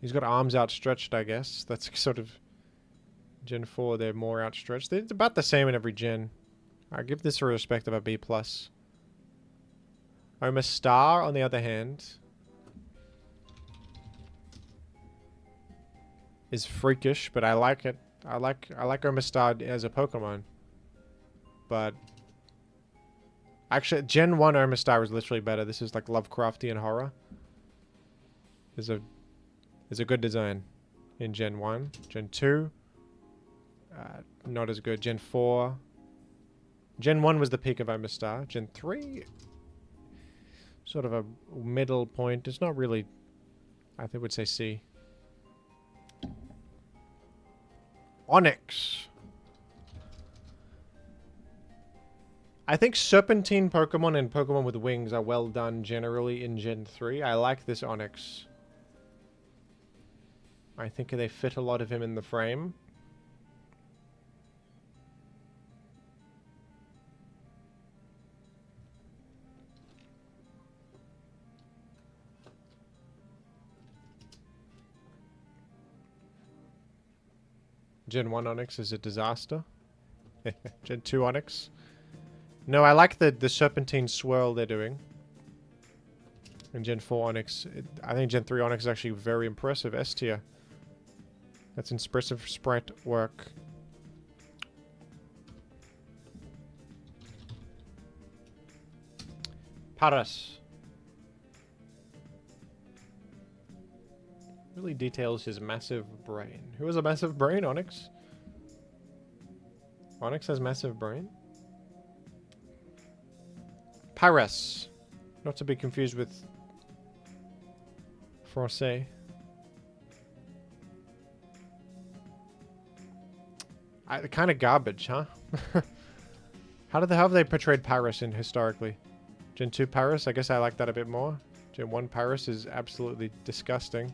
He's got arms outstretched, I guess. That's sort of... Gen 4, they're more outstretched. It's about the same in every gen. I give this a respect of a B+. Omastar, on the other hand, is freakish, but I like it. I like Omastar as a Pokemon. But actually, Gen 1 Omastar is literally better. This is like Lovecraftian horror. Is a good design in Gen 1. Gen 2, not as good. Gen 4. Gen 1 was the peak of Omastar. Gen 3, sort of a middle point. It's not really... I think I would say C. Onyx. I think Serpentine Pokemon and Pokemon with wings are well done generally in Gen 3. I like this Onyx. I think they fit a lot of him in the frame. Gen 1 Onyx is a disaster. Gen 2 Onyx. No, I like the Serpentine swirl they're doing. And Gen 4 Onyx. I think Gen 3 Onyx is actually very impressive. S tier. That's impressive sprite work. Paras. Really details his massive brain. Who has a massive brain? Onyx? Onyx has massive brain? Paras. Not to be confused with Francais. Kind of garbage, huh? How have they portrayed Paras in historically? Gen 2 Paras, I guess I like that a bit more. Gen 1 Paras is absolutely disgusting.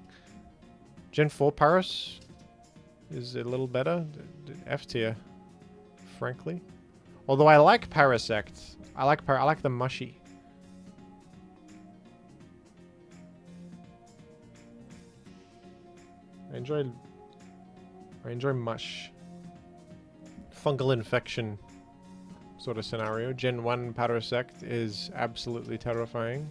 Gen 4 Paras is a little better. F tier, frankly. Although I like Parasect. I like the mushy. I enjoy I enjoy mush. Fungal infection sort of scenario. Gen 1 Parasect is absolutely terrifying.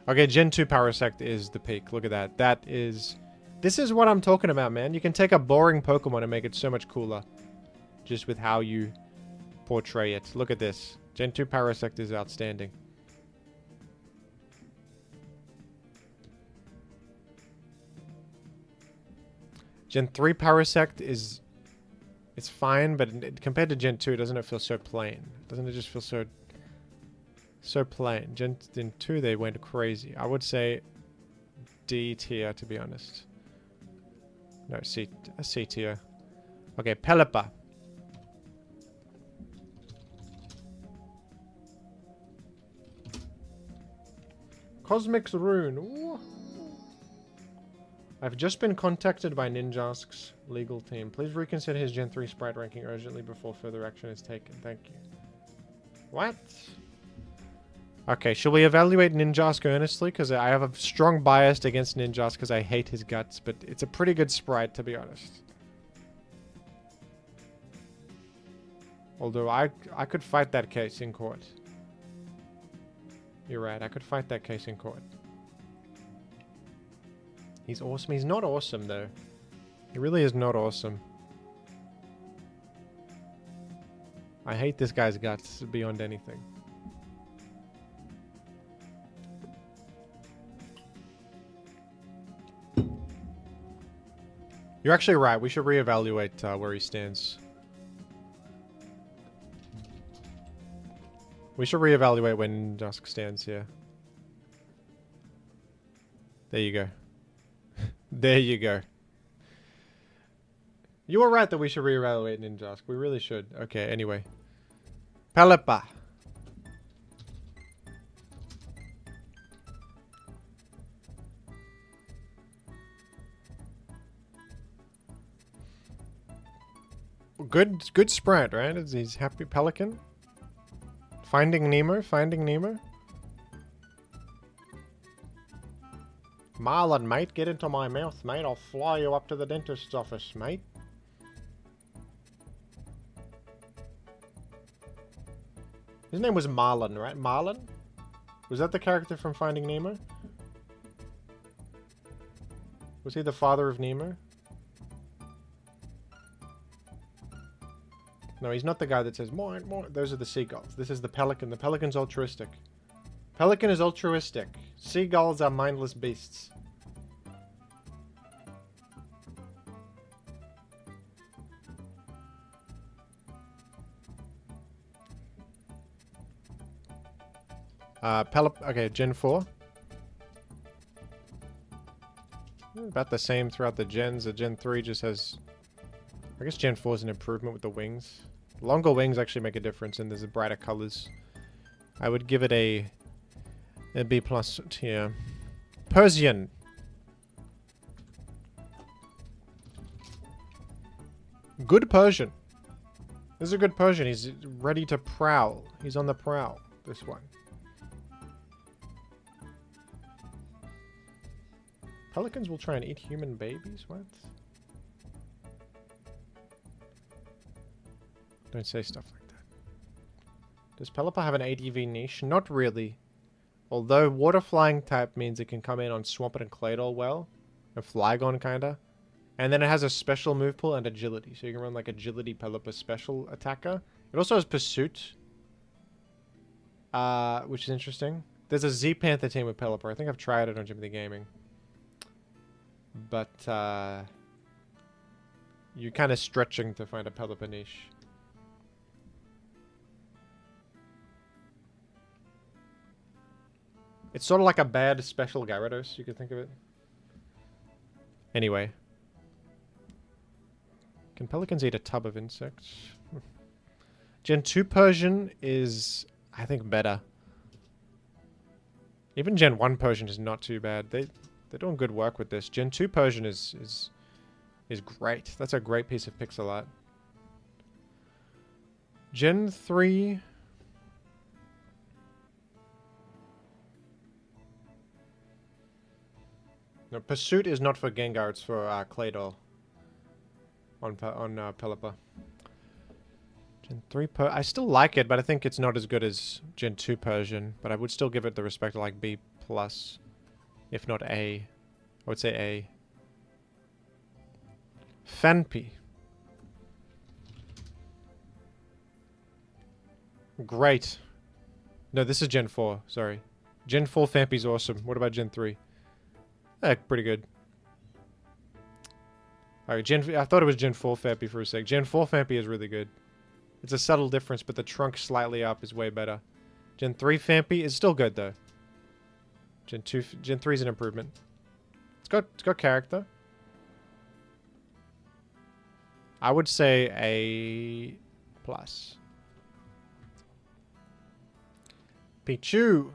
Okay, Gen 2 Parasect is the peak. Look at that. That is... This is what I'm talking about, man. You can take a boring Pokemon and make it so much cooler. Just with how you portray it. Look at this. Gen 2 Parasect is outstanding. Gen 3 Parasect is... It's fine, but compared to Gen 2, doesn't it feel so plain? Doesn't it just feel so plain? Gen 2, they went crazy. I would say D tier, to be honest. No, C tier. Okay, Pelipper. Cosmic's Rune. Ooh. I've just been contacted by Ninjask's legal team. Please reconsider his Gen 3 Sprite ranking urgently before further action is taken. Thank you. What? Okay, shall we evaluate Ninjask earnestly? Because I have a strong bias against Ninjask because I hate his guts, but it's a pretty good Sprite, to be honest. Although I could fight that case in court. You're right, I could fight that case in court. He's awesome. He's not awesome, though. He really is not awesome. I hate this guy's guts beyond anything. You're actually right. We should reevaluate where he stands. We should reevaluate when Dusk stands here. There you go. There you go. You were right that we should reevaluate Ninjask. We really should. Okay, anyway. Pelipper. Good Sprite, right? He's happy Pelican. Finding Nemo. Marlin, mate, get into my mouth, mate. I'll fly you up to the dentist's office, mate. His name was Marlin, right? Marlin? Was that the character from Finding Nemo? Was he the father of Nemo? No, he's not the guy that says, more. Those are the seagulls. This is the pelican. The pelican's altruistic. Pelican is altruistic. Seagulls are mindless beasts. Okay, Gen 4. About the same throughout the gens. The Gen 3 just has... I guess Gen 4 is an improvement with the wings. Longer wings actually make a difference, and there's a brighter colors. I would give it a B+ tier. Persian. Good Persian. This is a good Persian. He's ready to prowl. He's on the prowl, this one. Pelicans will try and eat human babies? What? Don't say stuff like that. Does Pelipper have an ADV niche? Not really. Although water flying type means it can come in on Swampert and Claydol well. And Flygon kinda. And then it has a special move pool and agility. So you can run like agility Pelipper special attacker. It also has Pursuit. Which is interesting. There's a Z Panther team with Pelipper. I think I've tried it on Jimmy the Gaming. But you're kind of stretching to find a Pelipper niche. It's sort of like a bad special Gyarados, you could think of it. Anyway. Can pelicans eat a tub of insects? Gen 2 Persian is, I think, better. Even Gen 1 Persian is not too bad. They're doing good work with this. Gen 2 Persian is great. That's a great piece of pixel art. Gen 3... No, Pursuit is not for Gengar, it's for Claydol. on Pelipper. Gen 3 I still like it, but I think it's not as good as Gen 2 Persian. But I would still give it the respect of like B+, if not A. I would say A. Fanpy. Great. No, this is Gen 4, sorry. Gen 4 Fampy's awesome. What about Gen 3? Pretty good. Alright, I thought it was Gen 4 Fampy for a sec. Gen 4 Fampy is really good. It's a subtle difference, but the trunk slightly up is way better. Gen 3 Fampy is still good, though. Gen 3 is an improvement. It's got character. I would say A+. Pichu.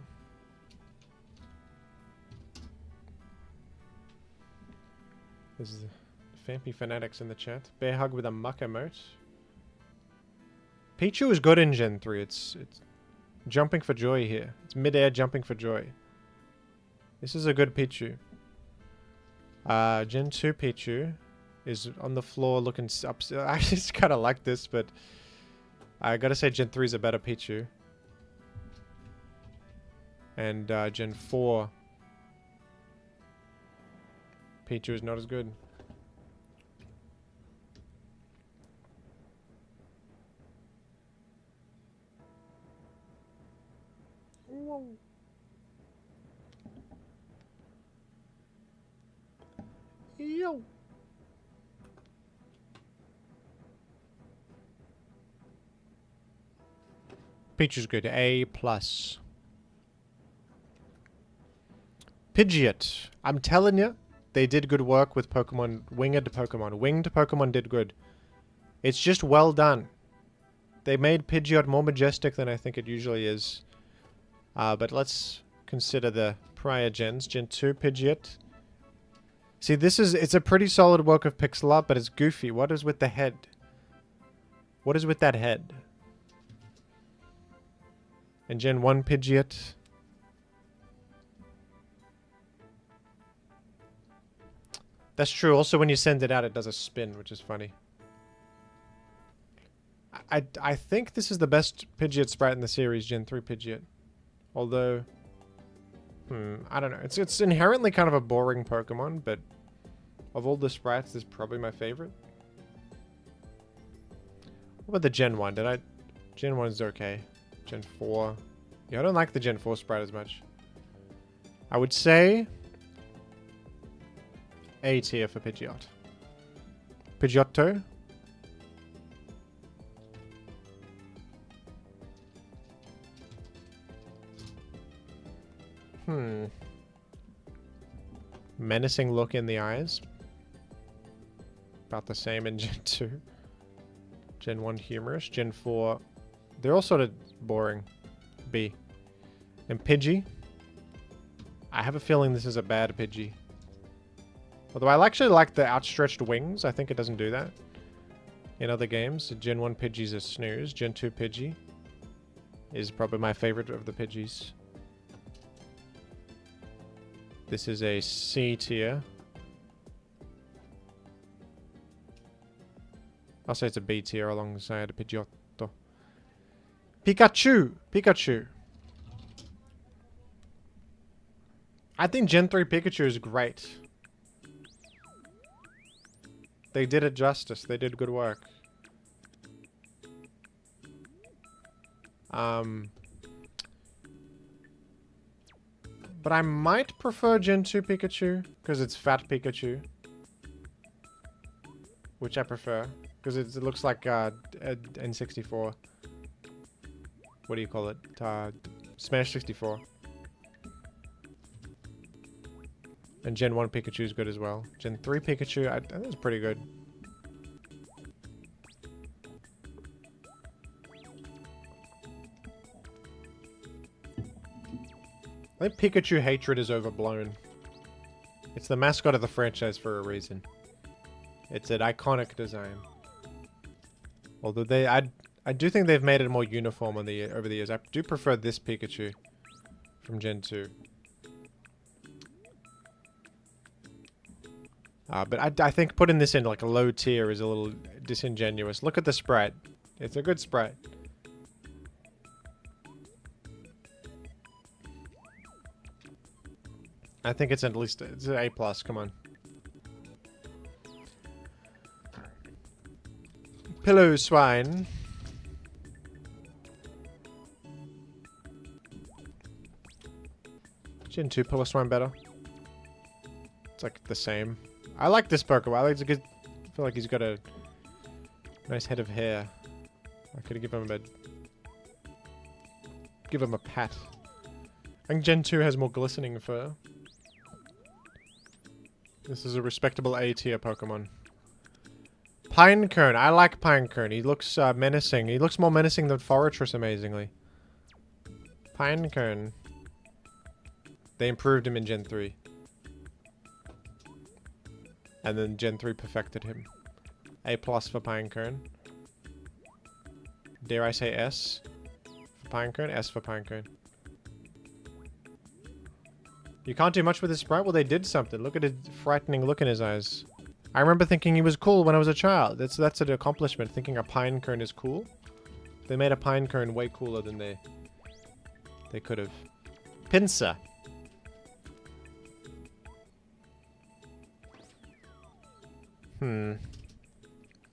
This is Fampy Fanatics in the chat. Bear hug with a muck emote. Pichu is good in Gen 3. It's jumping for joy here. It's mid-air jumping for joy. This is a good Pichu. Gen 2 Pichu is on the floor looking up. I just kind of like this, but I gotta say Gen 3 is a better Pichu. And Gen 4 Pichu is not as good. Whoa. Yo. Pichu's good. A+. Pidgeot. I'm telling you, they did good work with Pokemon. Winged Pokemon did good. It's just well done. They made Pidgeot more majestic than I think it usually is. But let's consider the prior gens. Gen 2 Pidgeot. See, it's a pretty solid work of pixel art, but it's goofy. What is with the head? What is with that head? And Gen 1 Pidgeot. That's true. Also, when you send it out, it does a spin, which is funny. I think this is the best Pidgeot sprite in the series, Gen 3 Pidgeot. Although, I don't know. It's inherently kind of a boring Pokemon, but of all the sprites, this is probably my favorite. What about the Gen 1? Gen 1 is okay. Gen 4. Yeah, I don't like the Gen 4 sprite as much. I would say A tier for Pidgeot. Pidgeotto. Menacing look in the eyes. About the same in Gen 2. Gen 1 humorous. Gen 4. They're all sort of boring. B. And Pidgey. I have a feeling this is a bad Pidgey. Although I actually like the outstretched wings. I think it doesn't do that in other games. Gen 1 Pidgey's a snooze. Gen 2 Pidgey is probably my favorite of the Pidgeys. This is a C tier. I'll say it's a B tier alongside a Pidgeotto. Pikachu! Pikachu! I think Gen 3 Pikachu is great. They did it justice. They did good work. But I might prefer Gen 2 Pikachu, because it's Fat Pikachu. Which I prefer, because it looks like N64. What do you call it? Smash 64. And Gen 1 Pikachu is good as well. Gen 3 Pikachu, I think it's pretty good. I think Pikachu hatred is overblown. It's the mascot of the franchise for a reason. It's an iconic design. Although I do think they've made it more uniform over the years. I do prefer this Pikachu from Gen 2. But I think putting this in like a low tier is a little disingenuous. Look at the Sprite. It's a good Sprite. I think it's at least it's an A+. Come on. Pillow swine. Gen 2 pillow swine better. It's like the same. I like this Pokemon. I feel like he's got a nice head of hair. I could give him a pat. I think Gen 2 has more glistening fur. This is a respectable A tier Pokemon. Pinecone. I like Pinecone. He looks menacing. He looks more menacing than Forretress, amazingly. Pinecone. They improved him in Gen 3. And then Gen 3 perfected him. A+ for Pinecone. Dare I say S for Pinecone? S for Pinecone. You can't do much with his Sprite? Well, they did something. Look at his frightening look in his eyes. I remember thinking he was cool when I was a child. That's an accomplishment, thinking a Pinecone is cool. They made a Pinecone way cooler than they could have. Pinsir.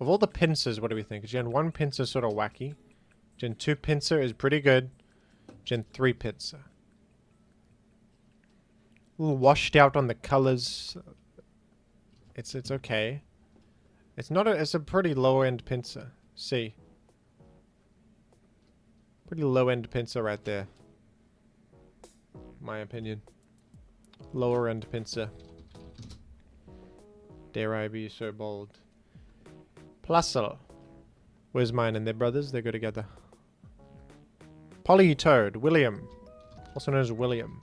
Of all the Pinsirs, what do we think? Gen 1 Pinsir is sort of wacky. Gen 2 Pinsir is pretty good. Gen 3 Pinsir. A little washed out on the colors. It's okay. It's a pretty low end Pinsir. C. Pretty low end Pinsir right there. My opinion. Lower end Pinsir. Dare I be so bold. Plusle. Where's mine and their brothers? They go together. Politoed. William. Also known as William.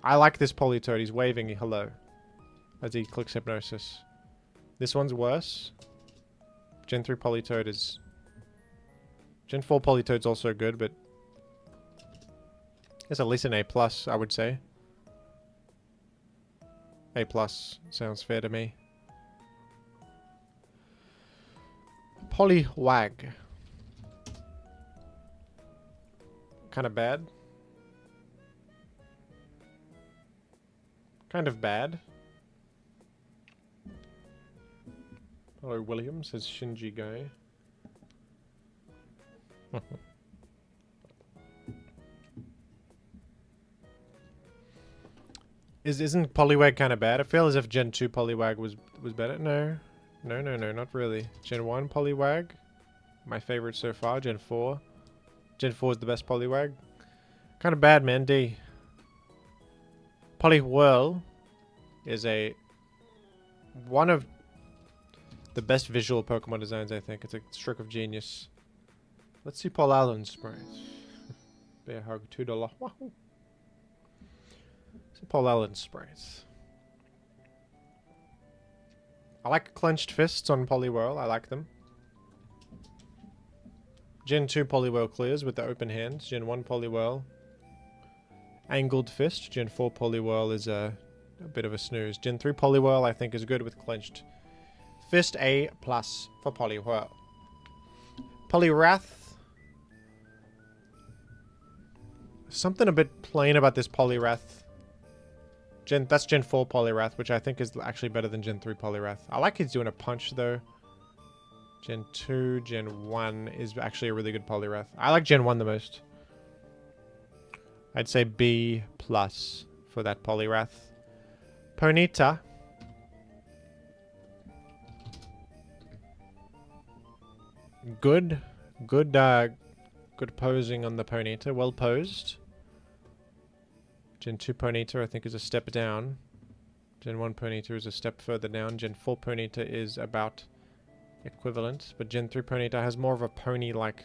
I like this Politoed. He's waving hello as he clicks Hypnosis. This one's worse. Gen 3 Politoed is... Gen 4 Politoed's also good, but... It's at least an A+, I would say. A+ sounds fair to me. Poliwag. Kind of bad. Kind of bad. Hello, William, says Shinji Guy. Isn't Poliwag kind of bad? I feel as if Gen 2 Poliwag was better. No, not really. Gen 1 Poliwag, my favorite so far. Gen 4. Gen 4 is the best Poliwag. Kind of bad, man. D. Poliwhirl is one of the best visual Pokemon designs, I think. It's a stroke of genius. Let's see Paul Allen's Sprite. Bear hug, $2. Wahoo! Paul Allen Sprites. I like clenched fists on Poliwhirl. I like them. Gen 2 Poliwhirl clears with the open hands. Gen 1 Poliwhirl. Angled fist. Gen 4 Poliwhirl is a bit of a snooze. Gen 3 Poliwhirl I think is good with clenched fist. A+ for Poliwhirl. Poliwrath. Something a bit plain about this Poliwrath. That's Gen 4 Poliwrath, which I think is actually better than Gen 3 Poliwrath. I like he's doing a punch, though. Gen 2, Gen 1 is actually a really good Poliwrath. I like Gen 1 the most. I'd say B+ for that Poliwrath. Ponyta. Good posing on the Ponyta. Well posed. Gen 2 Ponyta I think is a step down. Gen 1 Ponyta is a step further down. Gen 4 Ponyta is about equivalent. But Gen 3 Ponyta has more of a pony-like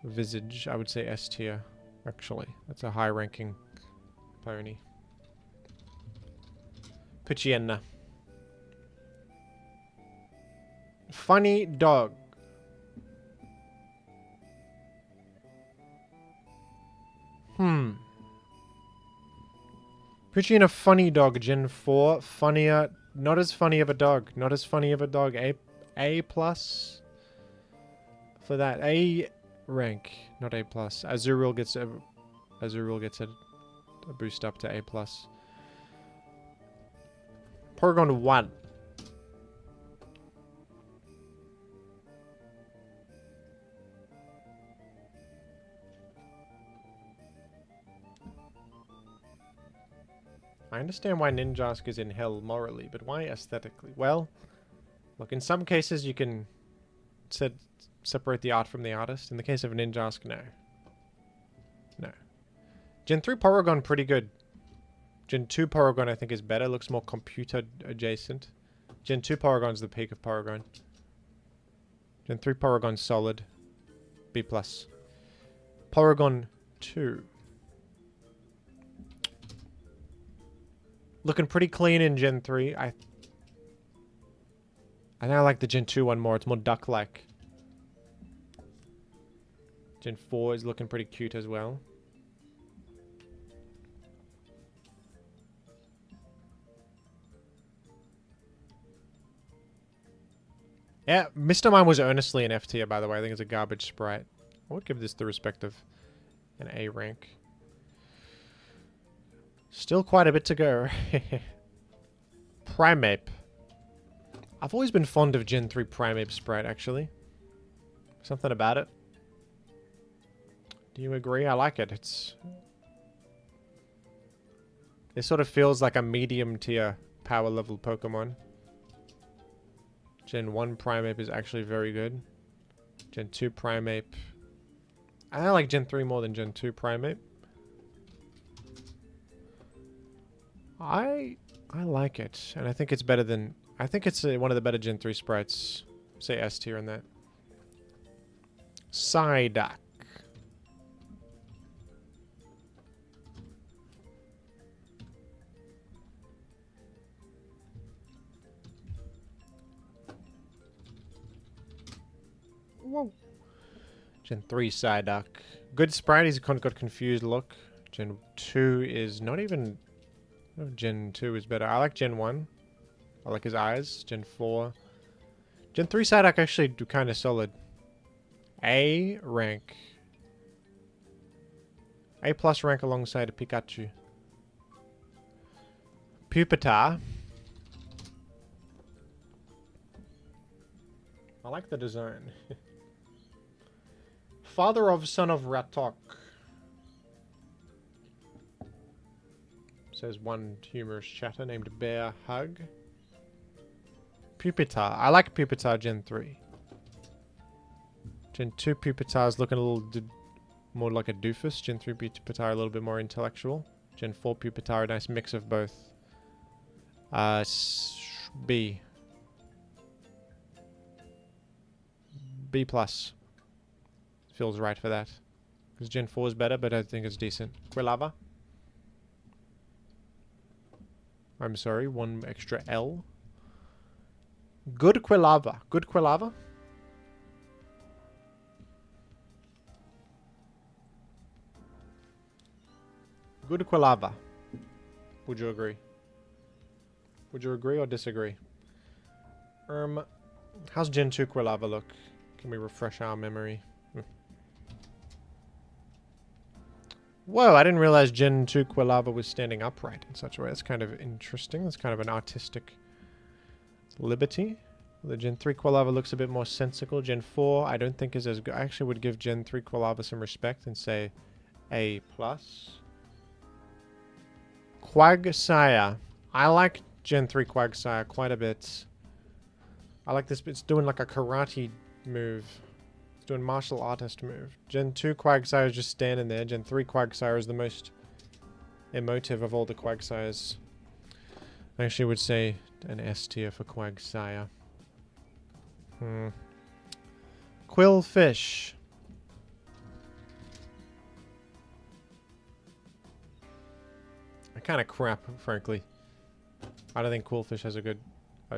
visage. I would say S tier, actually. That's a high-ranking pony. Poochyena. Funny dog. Put you in a funny dog, Gen 4. Funnier. Not as funny of a dog. Not as funny of a dog. A plus for that. A rank, not A plus. Azuriel gets a boost up to A plus. Porygon 1. I understand why Ninjask is in hell morally, but why aesthetically? Well, look, in some cases you can separate the art from the artist. In the case of Ninjask, no. No. Gen 3 Porygon, pretty good. Gen 2 Porygon, I think, is better. Looks more computer adjacent. Gen 2 Porygon's the peak of Porygon. Gen 3 Porygon, solid. B+. Porygon 2. Looking pretty clean in Gen 3. I think I like the Gen 2 one more. It's more duck-like. Gen 4 is looking pretty cute as well. Yeah, Mr. Mime was earnestly an F tier, by the way. I think it's a garbage sprite. I would give this the respect of an A rank. Still quite a bit to go. Primeape. I've always been fond of Gen 3 Primeape sprite, actually. Something about it. Do you agree? I like it. It sort of feels like a medium tier power level Pokemon. Gen 1 Primeape is actually very good. Gen 2 Primeape. I like Gen 3 more than Gen 2 Primeape. I like it, and I think it's better than... I think it's one of the better Gen 3 sprites. Say S tier on that. Psyduck. Whoa. Gen 3 Psyduck. Good sprite, he's got confused look. Gen 2 is not even... Oh, Gen 2 is better. I like Gen 1. I like his eyes. Gen 4. Gen 3 Psyduck actually do kind of solid. A rank. A plus rank alongside a Pikachu. Pupitar. I like the design. Father of son of Ratok. Says one humorous chatter named Bear Hug. Pupitar. I like Pupitar Gen 3. Gen 2 Pupitar is looking a little more like a doofus. Gen 3 Pupitar a little bit more intellectual. Gen 4 Pupitar, a nice mix of both. B. B plus. Feels right for that. Because Gen 4 is better, but I think it's decent. Quilava. I'm sorry, one extra L. Good Quilava. Good Quilava. Good Quilava. Would you agree? Would you agree or disagree? How's Gen 2 Quilava look? Can we refresh our memory? Whoa, I didn't realize Gen 2 Quilava was standing upright in such a way. That's kind of interesting. That's kind of an artistic liberty. The Gen 3 Quilava looks a bit more sensical. Gen 4, I don't think is as good. I actually would give Gen 3 Quilava some respect and say A+. Quagsire. I like Gen 3 Quagsire quite a bit. I like this. It's doing like a karate move. It's doing martial artist move. Gen 2 Quagsire is just standing there. Gen 3 Quagsire is the most emotive of all the Quagsires. I actually would say an S tier for Quagsire. Quillfish. Kind of crap, frankly. I don't think Quillfish has a good...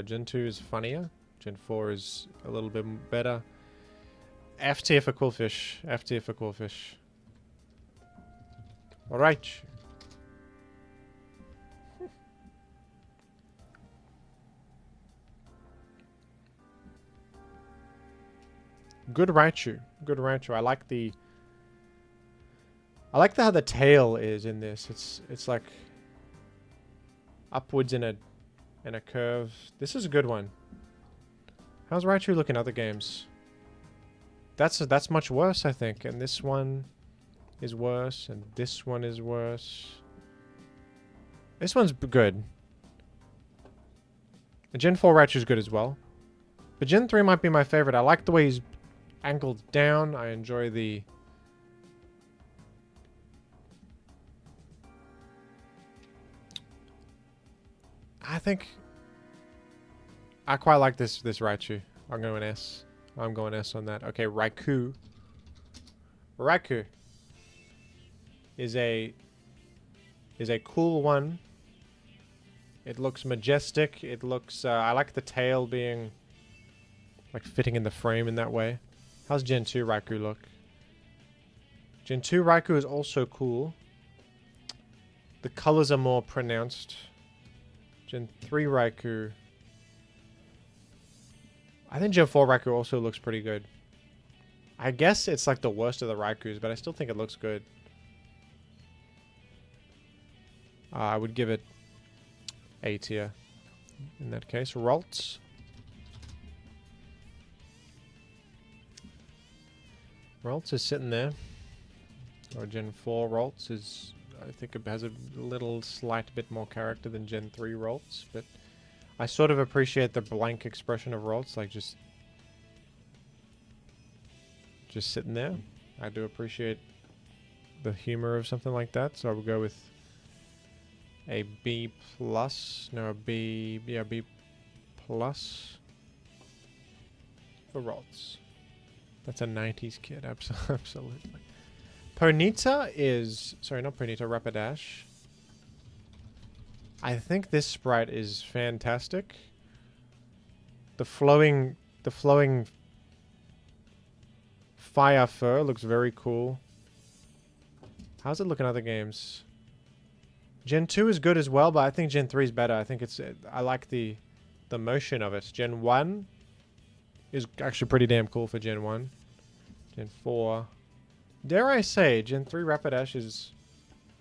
Gen 2 is funnier. Gen 4 is a little bit better. F tier for Quillfish. F tier for Quillfish. Raichu. Good Raichu. Good Raichu. I like the... how the tail is in this. It's like upwards in a curve. This is a good one. How's Raichu look in other games? That's much worse, I think. And this one is worse, and this one is worse. This one's good. The Gen 4 Raichu is good as well. But Gen 3 might be my favorite. I like the way he's angled down. I enjoy the... I think... I quite like this Raichu. I'm going S. I'm going S on that. Okay, Raikou. Raikou is a cool one. It looks majestic. It looks... I like the tail being... like fitting in the frame in that way. How's Gen 2 Raikou look? Gen 2 Raikou is also cool. The colors are more pronounced. Gen 3 Raikou... I think Gen 4 Raikou also looks pretty good. I guess it's like the worst of the Raikous, but I still think it looks good. I would give it A tier in that case. Ralts. Ralts is sitting there. Or Gen 4 Ralts is... I think it has a little slight bit more character than Gen 3 Ralts, but... I sort of appreciate the blank expression of Ralts, like just sitting there. I do appreciate the humor of something like that, so I would go with a B plus. No, a B. Yeah, B plus for Ralts. That's a 90s kid, absolutely. Ponyta is... Sorry, not Ponyta, Rapidash. I think this sprite is fantastic. The flowing fire fur looks very cool. How's it look in other games? Gen 2 is good as well, but I think Gen 3 is better. I think it's... I like the motion of it. Gen 1 is actually pretty damn cool for Gen 1. Gen 4... Dare I say, Gen 3 Rapidash is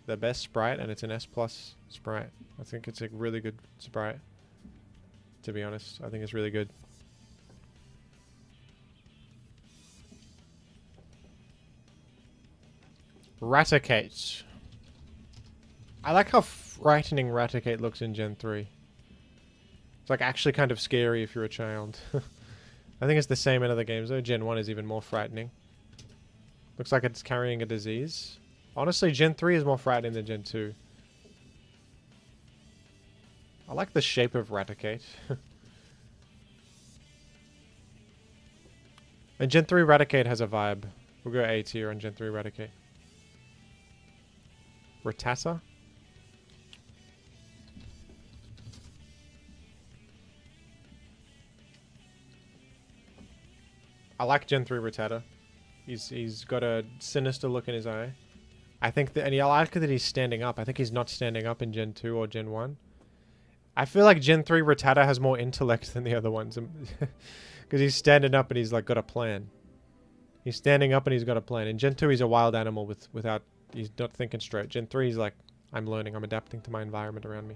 the best sprite, and it's an S plus sprite. I think it's a really good sprite. To be honest, I think it's really good. Raticate. I like how frightening Raticate looks in Gen 3. It's like actually kind of scary if you're a child. I think it's the same in other games though. Gen 1 is even more frightening. Looks like it's carrying a disease. Honestly, Gen 3 is more frightening than Gen 2. I like the shape of Raticate. And Gen 3 Raticate has a vibe. We'll go A tier on Gen 3 Raticate. Rattata. I like Gen 3 Rattata. He's got a sinister look in his eye. I think that, and I like that he's standing up. I think he's not standing up in Gen 2 or Gen 1. I feel like Gen 3 Rattata has more intellect than the other ones. Because he's standing up and he's like got a plan. He's standing up and he's got a plan. In Gen 2 he's a wild animal without... He's not thinking straight. Gen 3 he's like, I'm learning. I'm adapting to my environment around me.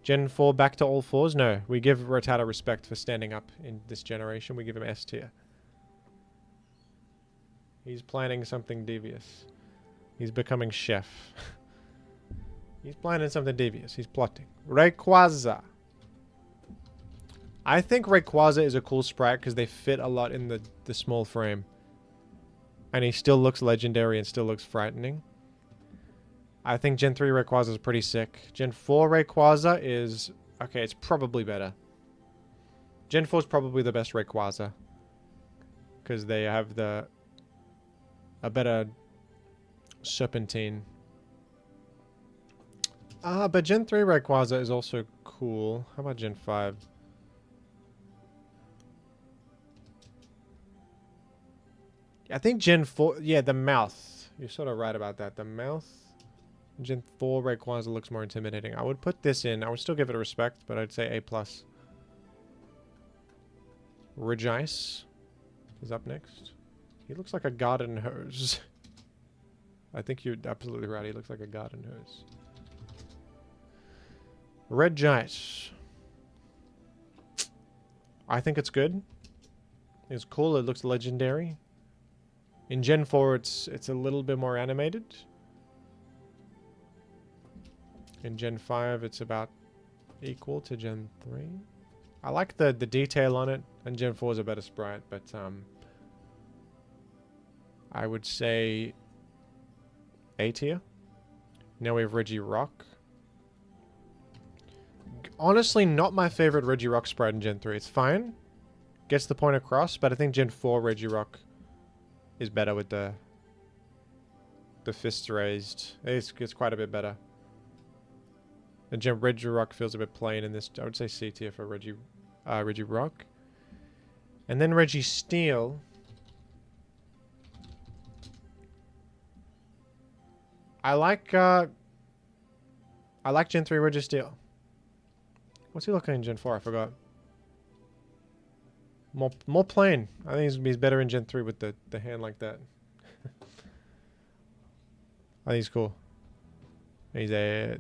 Gen 4 back to all fours? No. We give Rattata respect for standing up in this generation. We give him S tier. He's planning something devious. He's becoming chef. He's planning something devious. He's plotting. Rayquaza. I think Rayquaza is a cool sprite because they fit a lot in the small frame. And he still looks legendary and still looks frightening. I think Gen 3 Rayquaza is pretty sick. Gen 4 Rayquaza is... Okay, it's probably better. Gen 4 is probably the best Rayquaza. Because they have a better serpentine. But Gen 3 Rayquaza is also cool. How about Gen 5? I think Gen 4... Yeah, the mouth. You're sort of right about that. The mouth Gen 4 Rayquaza looks more intimidating. I would put this in. I would still give it a respect, but I'd say A+. Regice is up next. He looks like a garden hose. I think you're absolutely right. He looks like a garden hose. Regice. I think it's good. It's cool. It looks legendary. In Gen 4, it's a little bit more animated. In Gen 5, it's about equal to Gen 3. I like the detail on it, and Gen 4 is a better sprite, but I would say A tier. Now we have Regirock. Honestly, not my favorite Regirock sprite in Gen 3. It's fine. Gets the point across, but I think Gen 4 Regirock is better with the fists raised. It's quite a bit better. And Gen Regirock feels a bit plain in this. I would say C tier for Regirock. And then Registeel. I like Gen 3 Registeel. What's he looking in Gen 4? I forgot. More plain. I think he's better in Gen 3 with the hand like that. I think he's cool. He's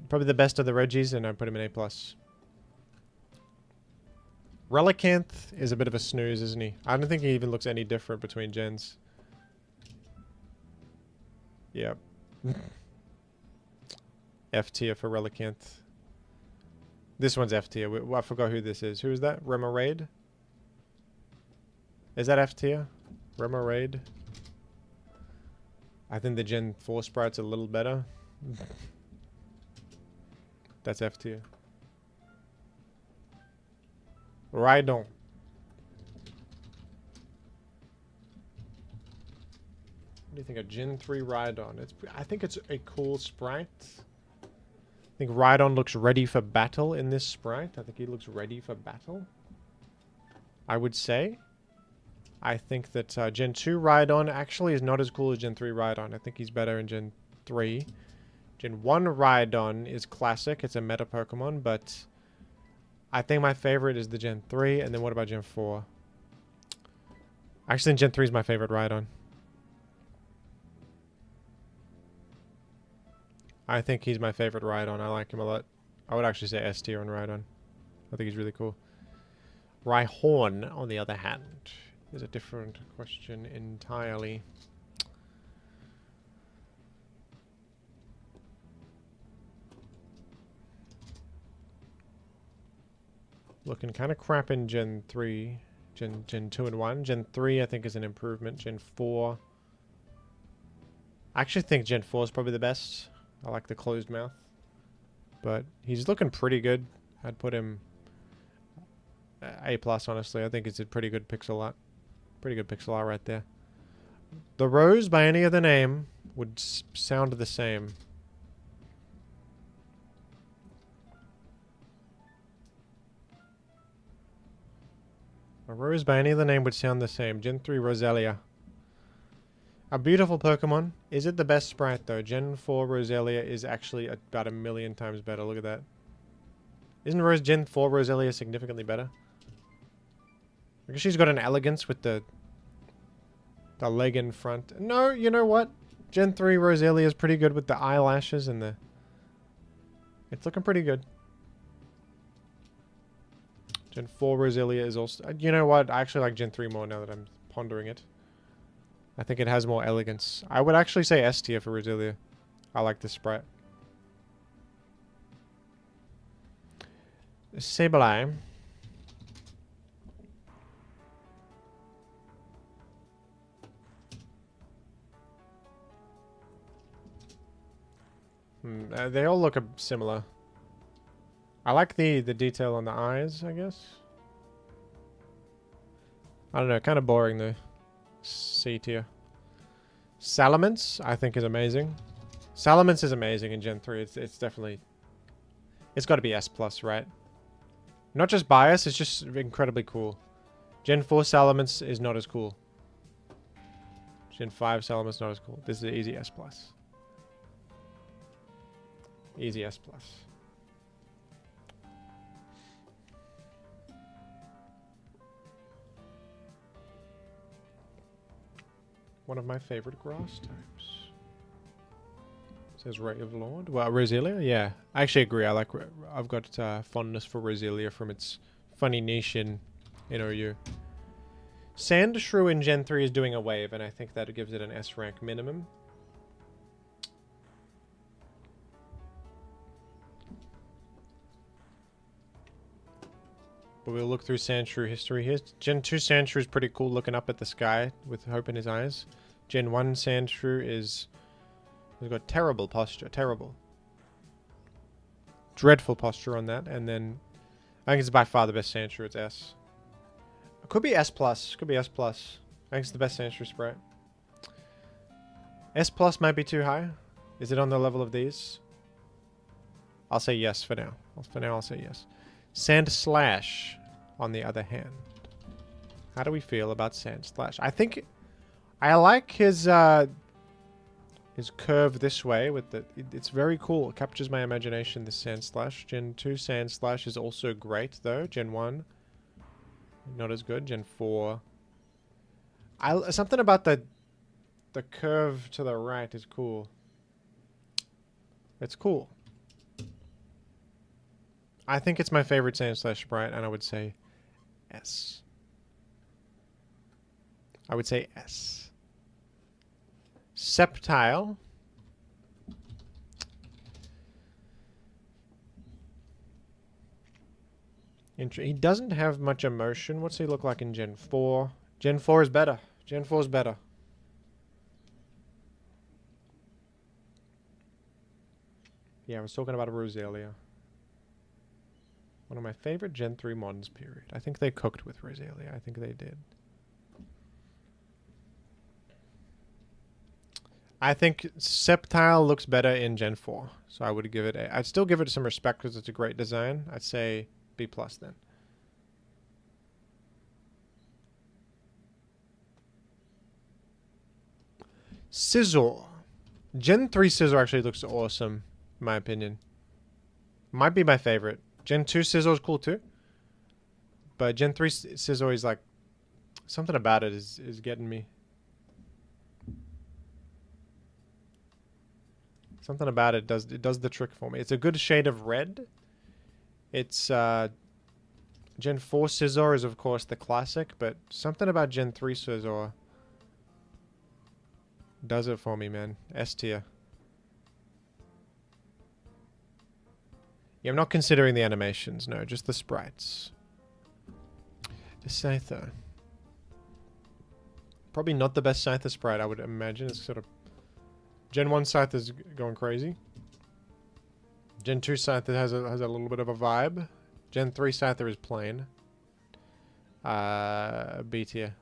probably the best of the Regis, and I put him in A+. Relicanth is a bit of a snooze, isn't he? I don't think he even looks any different between gens. Yep. F tier for Relicanth. This one's F tier. I forgot who this is. Who is that? Remoraid? Is that F tier? Remoraid? I think the Gen 4 sprite's a little better. That's F tier. Rhydon. What do you think of Gen 3 Rhydon? I think it's a cool sprite. I think Rhydon looks ready for battle in this sprite. I think he looks ready for battle. I would say. I think that Gen 2 Rhydon actually is not as cool as Gen 3 Rhydon. I think he's better in Gen 3. Gen 1 Rhydon is classic. It's a meta Pokemon, but I think my favorite is the Gen 3. And then what about Gen 4? Actually, Gen 3 is my favorite Rhydon. I think he's my favorite Rhydon. I like him a lot. I would actually say S tier on Rhydon. I think he's really cool. Rhyhorn, on the other hand, is a different question entirely. Looking kind of crap in Gen 3. Gen 2 and 1. Gen 3, I think, is an improvement. Gen 4. I actually think Gen 4 is probably the best. I like the closed mouth. But he's looking pretty good. I'd put him A+, honestly. I think it's a pretty good pixel art. Pretty good pixel art right there. The Rose, by any other name, would sound the same. A Rose by any other name would sound the same. Gen 3 Roselia. A beautiful Pokemon. Is it the best sprite though? Gen 4 Roselia is actually about 1,000,000 times better. Look at that. Isn't Gen 4 Roselia significantly better? Because she's got an elegance with the leg in front. No, you know what? Gen 3 Roselia is pretty good with the eyelashes and the... It's looking pretty good. Gen 4 Roselia is also... You know what? I actually like Gen 3 more now that I'm pondering it. I think it has more elegance. I would actually say S tier for Roselia. I like this sprite. Sableye. They all look similar. I like the detail on the eyes, I guess. I don't know, kind of boring though. C tier. Salamence, I think, is amazing. Salamence is amazing in Gen 3. It's definitely... It's got to be S+, right? Not just bias, it's just incredibly cool. Gen 4 Salamence is not as cool. Gen 5 Salamence not as cool. This is an easy S+. Easy S+. One of my favorite grass types. Says Ray of Lord. Well, Roselia? Yeah. I actually agree. I've got fondness for Roselia from its funny niche in OU. Sandshrew in Gen 3 is doing a wave, and I think that gives it an S rank minimum. But we'll look through Sandshrew history here. Gen 2 Sandshrew is pretty cool, looking up at the sky with hope in his eyes. Gen 1 Sandshrew has got terrible posture. Terrible. Dreadful posture on that. And then I think it's by far the best Sandshrew. It's S. It could be S+. Could be S+. I think it's the best Sandshrew sprite. S+ might be too high. Is it on the level of these? I'll say yes for now. For now, I'll say yes. Sandslash, on the other hand. How do we feel about Sandslash? I think I like his curve this way with the. It's very cool. It captures my imagination. This Sandslash. Gen 2 Sandslash is also great though. Gen 1, not as good. Gen 4. Something about the curve to the right is cool. It's cool. I think it's my favorite Sandslash sprite, and I would say S. I would say S. Sceptile. He doesn't have much emotion. What's he look like in Gen 4? Gen 4 is better. Gen 4 is better. Yeah, I was talking about a Roselia. One of my favorite Gen 3 mods, period. I think they cooked with Roselia. I think they did. I think Sceptile looks better in Gen 4. So I would give it I'd still give it some respect because it's a great design. I'd say B+ then. Scizor. Gen 3 Scizor actually looks awesome, in my opinion. Might be my favorite. Gen 2 Scizor is cool too. But Gen 3 Scizor is like... Something about it is getting me. Something about it does the trick for me. It's a good shade of red. It's Gen 4 Scizor is of course the classic, but something about Gen 3 Scizor does it for me, man. S tier. Yeah, I'm not considering the animations, no, just the sprites. The Scyther. Probably not the best Scyther sprite, I would imagine. It's sort of... Gen 1 Scyther's going crazy. Gen 2 Scyther has a little bit of a vibe. Gen 3 Scyther is plain. B tier.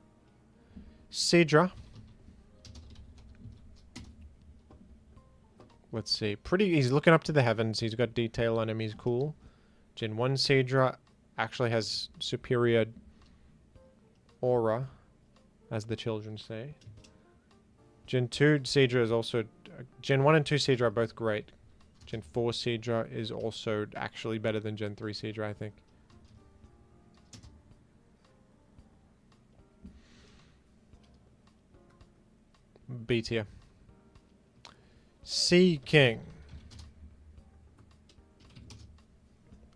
Seadra. Let's see. He's looking up to the heavens. He's got detail on him. He's cool. Gen 1 Seadra actually has superior aura, as the children say. Gen 2 Seadra is also... Gen 1 and 2 Seadra are both great. Gen 4 Seadra is also actually better than Gen 3 Seadra, I think. B tier. Sea King.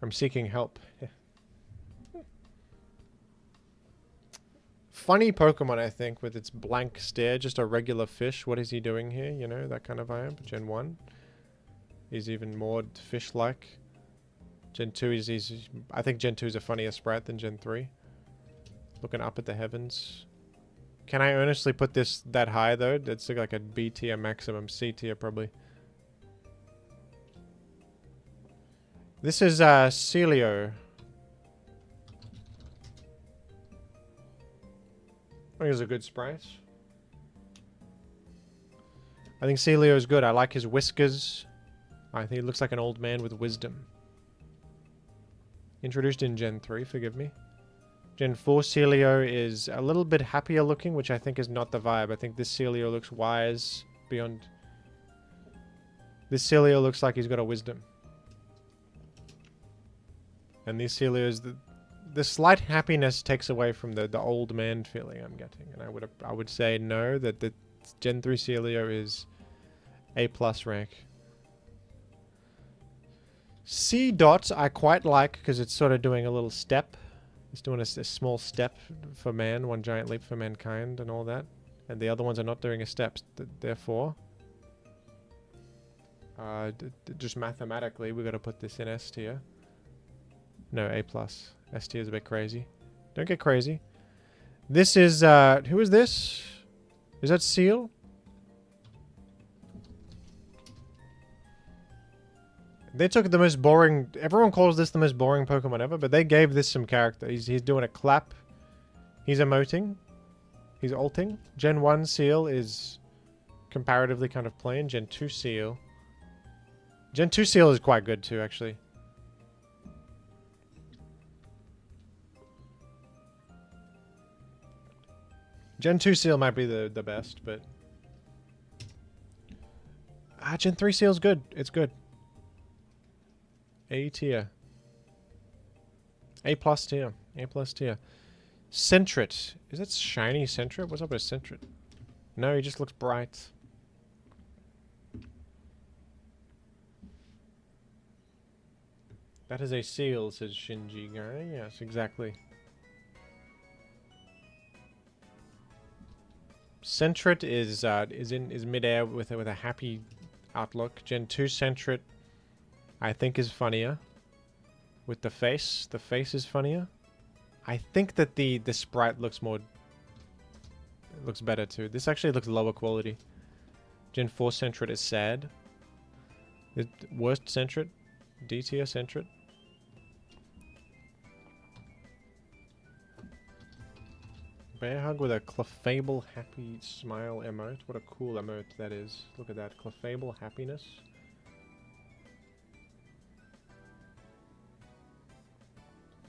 I'm seeking help. Funny Pokemon, I think, with its blank stare. Just a regular fish. What is he doing here? You know, that kind of vibe. Gen 1. He's even more fish-like. Gen 2 is... I think Gen 2 is a funnier sprite than Gen 3. Looking up at the heavens. Can I honestly put this that high, though? It's like a B tier maximum. C tier, probably. This is Celio. I think it's a good sprite. I think Celio is good. I like his whiskers. I think he looks like an old man with wisdom. Introduced in Gen 3, forgive me. Gen 4 Celio is a little bit happier looking, which I think is not the vibe. I think this Celio looks wise beyond... This Celio looks like he's got a wisdom. And these Celios, the slight happiness takes away from the old man feeling I'm getting. And I would say no, that the Gen 3 Celio is A+ rank. C dot I quite like because it's sort of doing a little step. It's doing a small step for man, one giant leap for mankind and all that. And the other ones are not doing a step. Therefore, just mathematically, we've got to put this in S tier. No, A+. S tier is a bit crazy. Don't get crazy. This is, who is this? Is that Seal? They took the most boring... Everyone calls this the most boring Pokemon ever, but they gave this some character. He's doing a clap. He's emoting. He's ulting. Gen 1 Seal is comparatively kind of plain. Gen 2 Seal. Gen 2 Seal is quite good too, actually. Gen 2 Seal might be the best, but... Gen 3 Seal's good. It's good. A tier. A+ tier. A+ tier. Sentret. Is that shiny Sentret? What's up with Sentret? No, he just looks bright. That is a seal, says Shinji guy. Yes, exactly. Sentret is midair with a happy outlook. Gen 2 Sentret, I think, is funnier. With the face is funnier. I think that the sprite looks more... It looks better too. This actually looks lower quality. Gen 4 Sentret is sad. Worst Sentret? D tier Sentret? Bear hug with a Clefable happy smile emote. What a cool emote that is. Look at that. Clefable happiness.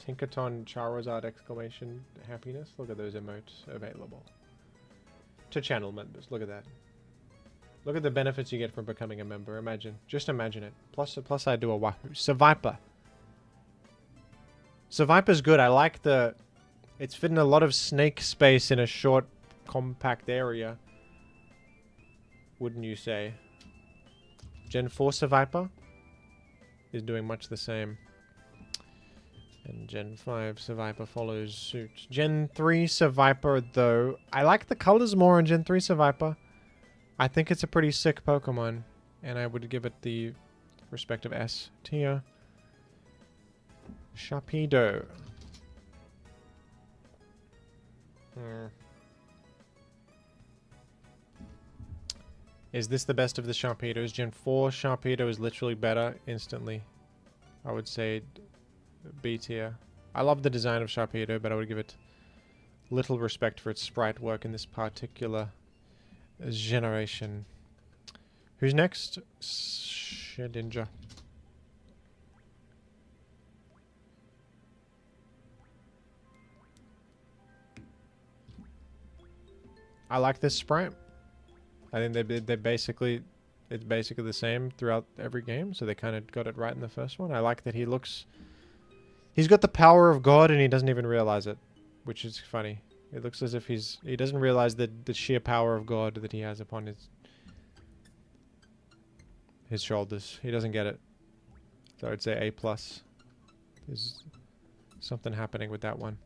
Tinkaton Charizard exclamation happiness. Look at those emotes available to channel members. Look at that. Look at the benefits you get from becoming a member. Imagine. Just imagine it. Plus I do a wahoo. Seviper. Seviper's good. I like the... It's fitting a lot of snake space in a short, compact area. Wouldn't you say? Gen 4 Seviper is doing much the same. And Gen 5 Seviper follows suit. Gen 3 Seviper, though, I like the colors more in Gen 3 Seviper. I think it's a pretty sick Pokemon, and I would give it the respective S tier. Sharpedo. Is this the best of the Sharpedos? Gen 4 Sharpedo is literally better instantly. I would say B tier. I love the design of Sharpedo, but I would give it little respect for its sprite work in this particular generation. Who's next? Shedinja. I like this sprite. I think they basically... It's basically the same throughout every game, so they kind of got it right in the first one. I like that he looks... He's got the power of God and he doesn't even realize it, which is funny. It looks as if he doesn't realize the sheer power of God that he has upon his shoulders. He doesn't get it. So I'd say A+. There's something happening with that one.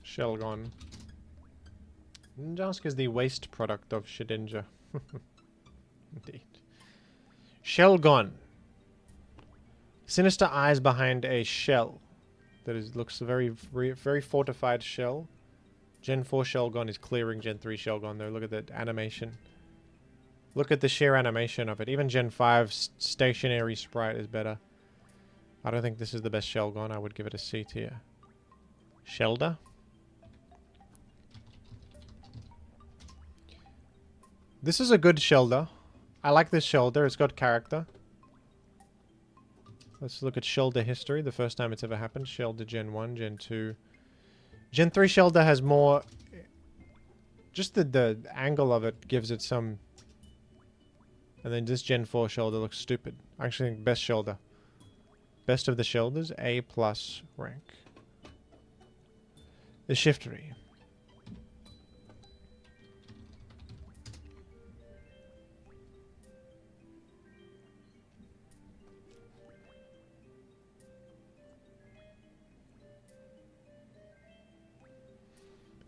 Shelgon. Ninjask is the waste product of Shedinja. Indeed. Shelgon. Sinister eyes behind a shell. That looks a very fortified shell. Gen 4 Shelgon is clearing Gen 3 Shelgon though. Look at that animation. Look at the sheer animation of it. Even Gen 5 stationary sprite is better. I don't think this is the best Shelgon. I would give it a C tier. Shelder. This is a good Shelder. I like this Shelder. It's got character. Let's look at Shelder history. The first time it's ever happened. Shelder Gen 1, Gen 2. Gen 3 Shelder has more... Just the angle of it gives it some And then this Gen 4 shoulder looks stupid. I actually think best shoulder. Best of the shoulders, A+ rank. The Shiftery.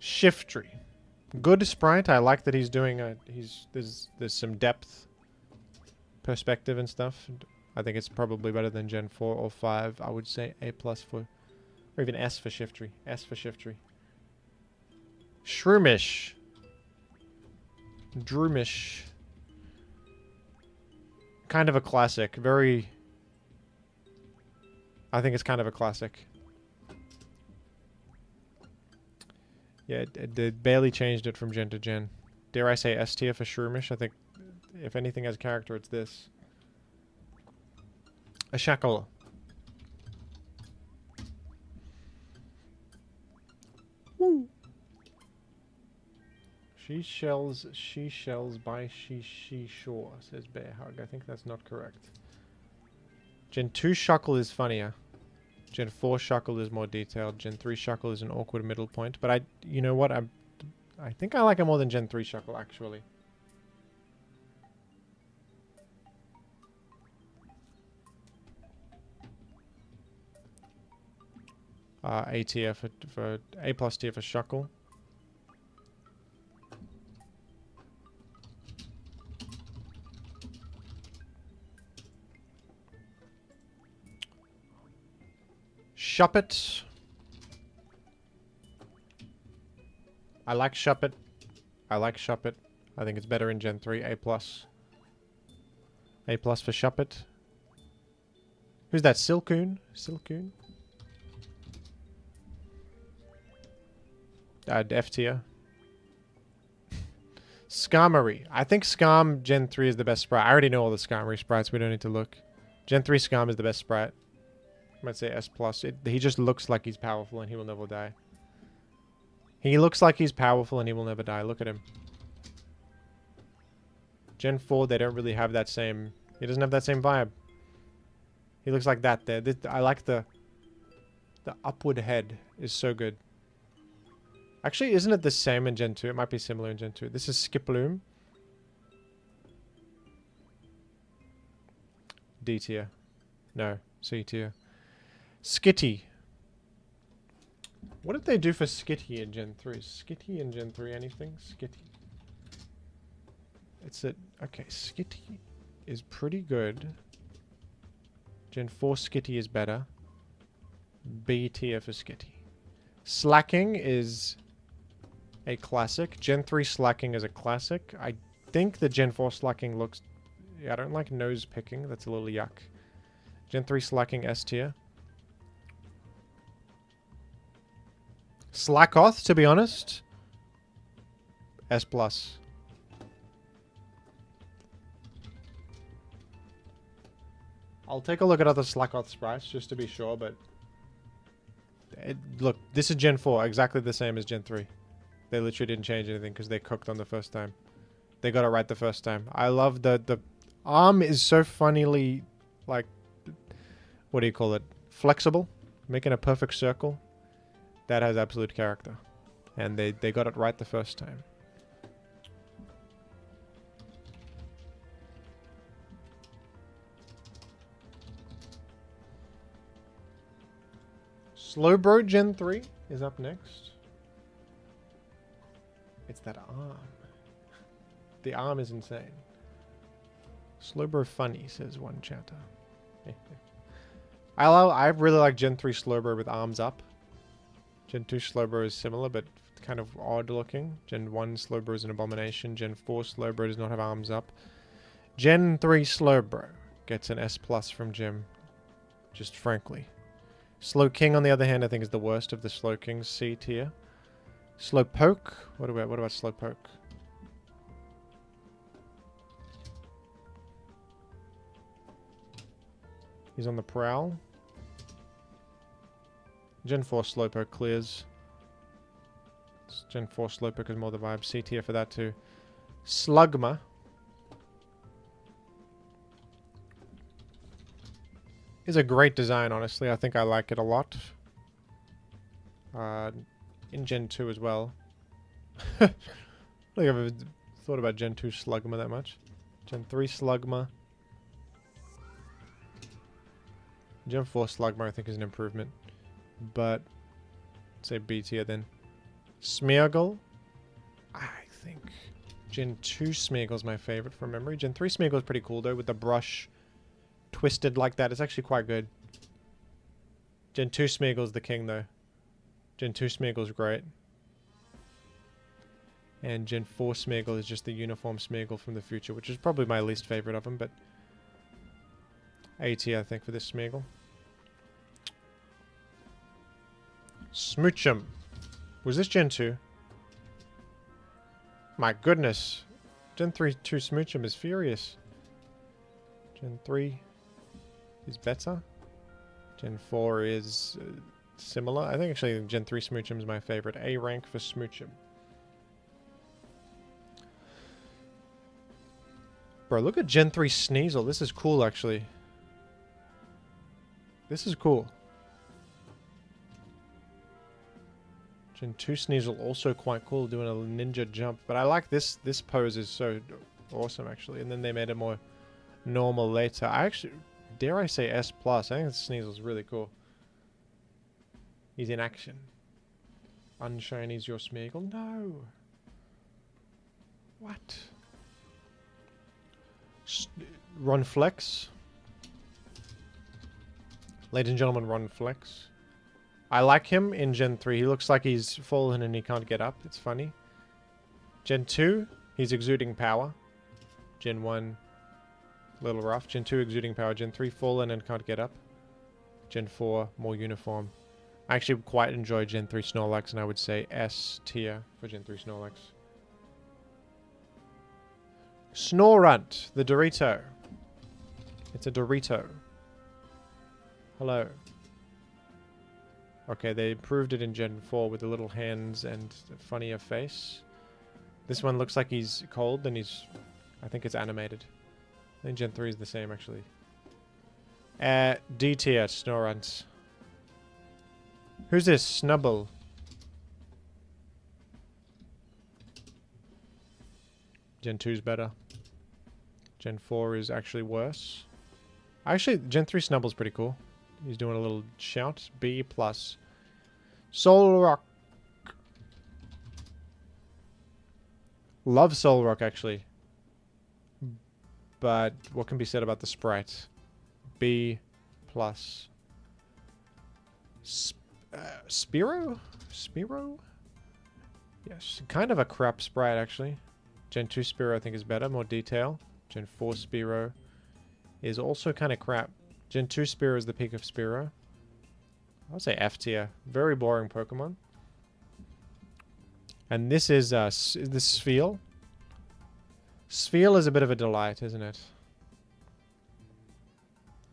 Shiftery. Good sprite. I like that he's doing a there's some depth, perspective and stuff. I think it's probably better than Gen 4 or 5. I would say A+ for, or even S for Shiftery. S for Shiftery. Shroomish. Droomish. Kind of a classic. Very... I think it's kind of a classic. Yeah, it barely changed it from gen to gen. Dare I say S tier for Shroomish? I think if anything has character, it's this. A Shackle. Woo! She shells by she shore, says Bear Hug. I think that's not correct. Gen 2 Shuckle is funnier. Gen 4 Shuckle is more detailed. Gen 3 Shuckle is an awkward middle point. But you know what? I think I like it more than Gen 3 Shuckle, actually. A tier for A+ tier for Shuckle. Shuppet. I like Shuppet. I like Shuppet. I think it's better in Gen 3. A+. A+ for Shuppet. Who's that? Silcoon? Silcoon? F tier. Skarmory. I think Skarm Gen 3 is the best sprite. I already know all the Skarmory sprites. We don't need to look. Gen 3 Skarm is the best sprite. I might say S+. He just looks like he's powerful and he will never die. He looks like he's powerful and he will never die. Look at him. Gen 4, they don't really have that same... He doesn't have that same vibe. He looks like that there. I like the upward head is so good. Actually, isn't it the same in Gen 2? It might be similar in Gen 2. This is Skiploom. D tier. No, C tier. Skitty. What did they do for Skitty in Gen 3? Skitty in Gen 3 anything? Skitty. It's a... Okay, Skitty is pretty good. Gen 4 Skitty is better. B tier for Skitty. Slacking is a classic. Gen 3 Slacking is a classic. I think the Gen 4 Slacking looks... Yeah, I don't like nose picking. That's a little yuck. Gen 3 Slacking S tier. Slackoth, to be honest. S+. I'll take a look at other Slackoth sprites just to be sure, but... look, this is Gen 4, exactly the same as Gen 3. They literally didn't change anything because they cooked on the first time. They got it right the first time. I love the arm is so funnily, like, what do you call it? Flexible. Making a perfect circle. That has absolute character. And they got it right the first time. Slowbro Gen 3 is up next. It's that arm. The arm is insane. Slowbro funny, says one chatter. I really like Gen 3 Slowbro with arms up. Gen 2 Slowbro is similar, but kind of odd looking. Gen 1 Slowbro is an abomination. Gen 4 Slowbro does not have arms up. Gen 3 Slowbro gets an S+ from Jim. Just frankly. Slowking, on the other hand, I think is the worst of the Slowkings. C tier. Slowpoke. What about Slowpoke? He's on the prowl. Gen 4 Slowpoke clears. Gen 4 Slowpoke is more the vibe. C tier for that too. Slugma. is a great design, honestly. I think I like it a lot. In Gen 2 as well. I don't think I've ever thought about Gen 2 Slugma that much. Gen 3 Slugma. Gen 4 Slugma I think is an improvement. But, let's say B tier then. Smeargle. I think Gen 2 Smeargle is my favorite from memory. Gen 3 Smeargle is pretty cool though, with the brush twisted like that. It's actually quite good. Gen 2 Smeargle is the king though. Gen 2 Smeargle is great. And Gen 4 Smeargle is just the uniform Smeargle from the future, which is probably my least favorite of them, but A tier I think for this Smeargle. Smoochum. Was this Gen 2? My goodness. Gen 3 2 Smoochum is furious. Gen 3 is better. Gen 4 is similar. I think actually Gen 3 Smoochum is my favorite. A rank for Smoochum. Bro, look at Gen 3 Sneasel. This is cool actually. This is cool. Gen 2 Sneasel also quite cool, doing a ninja jump. But I like this pose is so awesome actually. And then they made it more normal later. I actually, dare I say S+. I think Sneasel's really cool. He's in action. Unshiny's your Smeargle? No. What? Ron Flex. Ladies and gentlemen, Ron Flex. I like him in Gen 3. He looks like he's fallen and he can't get up. It's funny. Gen 2, he's exuding power. Gen 1, a little rough. Gen 2, exuding power. Gen 3, fallen and can't get up. Gen 4, more uniform. I actually quite enjoy Gen 3 Snorlax, and I would say S tier for Gen 3 Snorlax. Snorunt, the Dorito. It's a Dorito. Hello. Okay, they improved it in Gen 4 with the little hands and a funnier face. This one looks like he's cold, and he's... I think it's animated. I think Gen 3 is the same, actually. D tier, Snorunt. Who's this? Snubble. Gen 2 is better. Gen 4 is actually worse. Actually, Gen 3 Snubble's pretty cool. He's doing a little shout. B+. Solrock. Love Solrock, actually. But what can be said about the sprite? B+. Spearow? Spearow? Yes, kind of a crap sprite, actually. Gen 2 Spearow, I think, is better. More detail. Gen 4 Spearow is also kind of crap. Gen 2 Spearow is the peak of Spearow. I would say F tier. Very boring Pokemon. And this is the Spheal. Spheal is a bit of a delight, isn't it?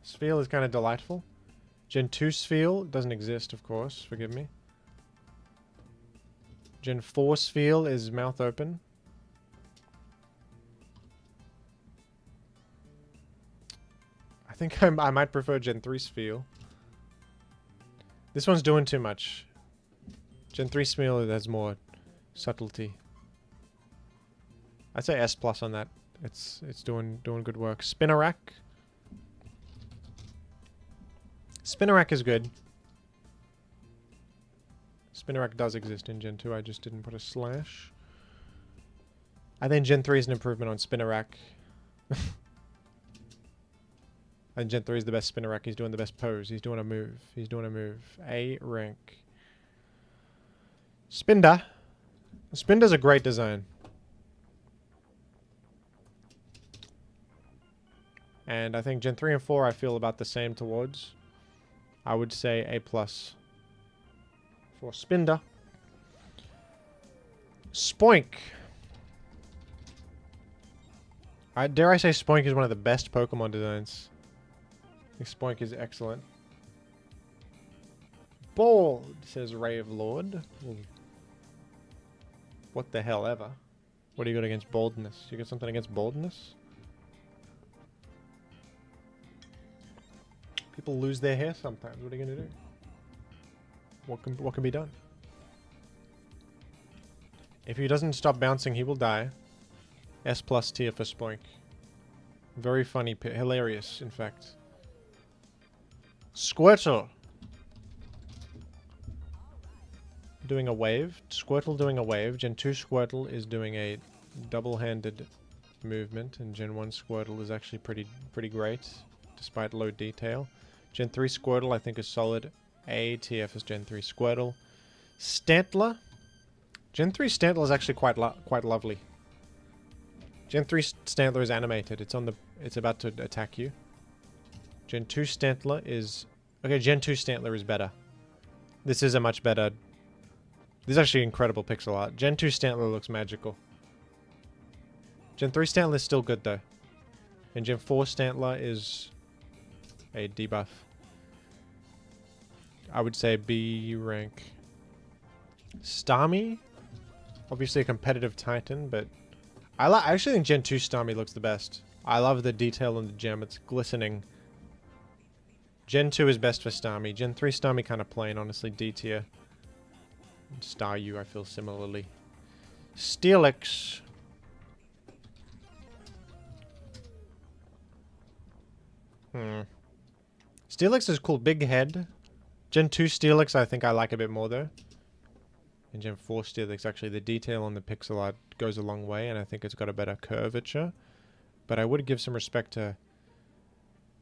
Spheal is kind of delightful. Gen 2 Spheal doesn't exist, of course. Forgive me. Gen 4 Spheal is mouth open. I think I might prefer Gen 3 Spheal. This one's doing too much. Gen 3 Spheal has more subtlety. I'd say S+ on that. It's doing good work. Spinarak. Spinarak is good. Spinarak does exist in Gen 2. I just didn't put a slash. I think Gen 3 is an improvement on Spinarak. And Gen 3 is the best Spinarak. He's doing the best pose. He's doing a move. He's doing a move. A rank. Spinda. Spinda's a great design. And I think Gen 3 and 4 I feel about the same towards. I would say A+ for Spinda. Spoink. Dare I say Spoink is one of the best Pokemon designs. I think Spoink is excellent. Bold, says Rave Lord. What the hell ever. What do you got against boldness? You got something against boldness? People lose their hair sometimes. What are you gonna do? What can be done? If he doesn't stop bouncing, he will die. S+ tier for Spoink. Very funny, hilarious, in fact. Squirtle. Doing a wave. Squirtle doing a wave. Gen 2 Squirtle is doing a double-handed movement, and Gen 1 Squirtle is actually pretty great, despite low detail. Gen 3 Squirtle I think is solid. A tier for Gen 3 Squirtle. Stantler. Gen 3 Stantler is actually quite lovely. Gen 3 Stantler is animated. It's about to attack you. Gen 2 Stantler is... Okay, Gen 2 Stantler is better. This is a much better... This is actually incredible pixel art. Gen 2 Stantler looks magical. Gen 3 Stantler is still good though. And Gen 4 Stantler is a debuff. I would say B rank. Starmie? Obviously a competitive titan, but... I actually think Gen 2 Starmie looks the best. I love the detail in the gem. It's glistening. Gen 2 is best for Starmie. Gen 3 Starmie kind of plain, honestly. D tier. Staryu, I feel similarly. Steelix. Steelix is cool. Big head. Gen 2 Steelix I think I like a bit more though. In Gen 4 Steelix, actually the detail on the pixel art goes a long way, and I think it's got a better curvature. But I would give some respect to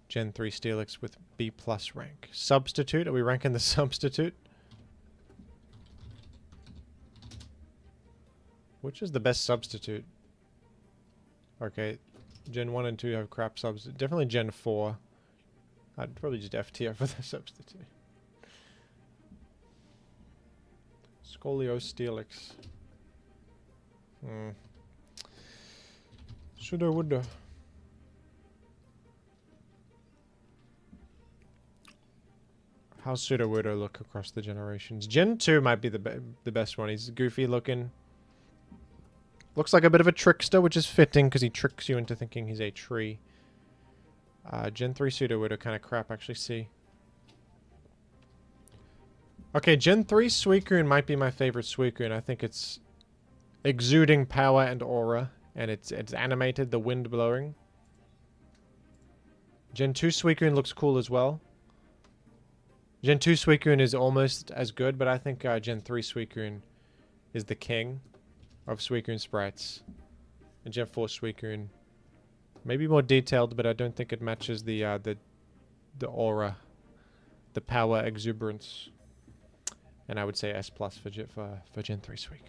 Gen 3 Steelix with B+ rank. Substitute, are we ranking the Substitute? Which is the best Substitute? Okay, Gen 1 and 2 have crap subs. Definitely Gen 4. I'd probably just F tier for the Substitute. Scolio Steelix. Shoulda, woulda. How's Shoulda, woulda look across the generations? Gen 2 might be the best one. He's goofy looking. Looks like a bit of a trickster, which is fitting because he tricks you into thinking he's a tree. Gen 3 Sudowoodo kind of crap, actually. C. Okay, Gen 3 Suicune might be my favorite Suicune. I think it's exuding power and aura, and it's animated, the wind blowing. Gen 2 Suicune looks cool as well. Gen 2 Suicune is almost as good, but I think Gen 3 Suicune is the king of Suicune sprites. And Gen 4 Suicune maybe more detailed, but I don't think it matches the aura, the power exuberance. And I would say S+ for Gen 3 Suicune.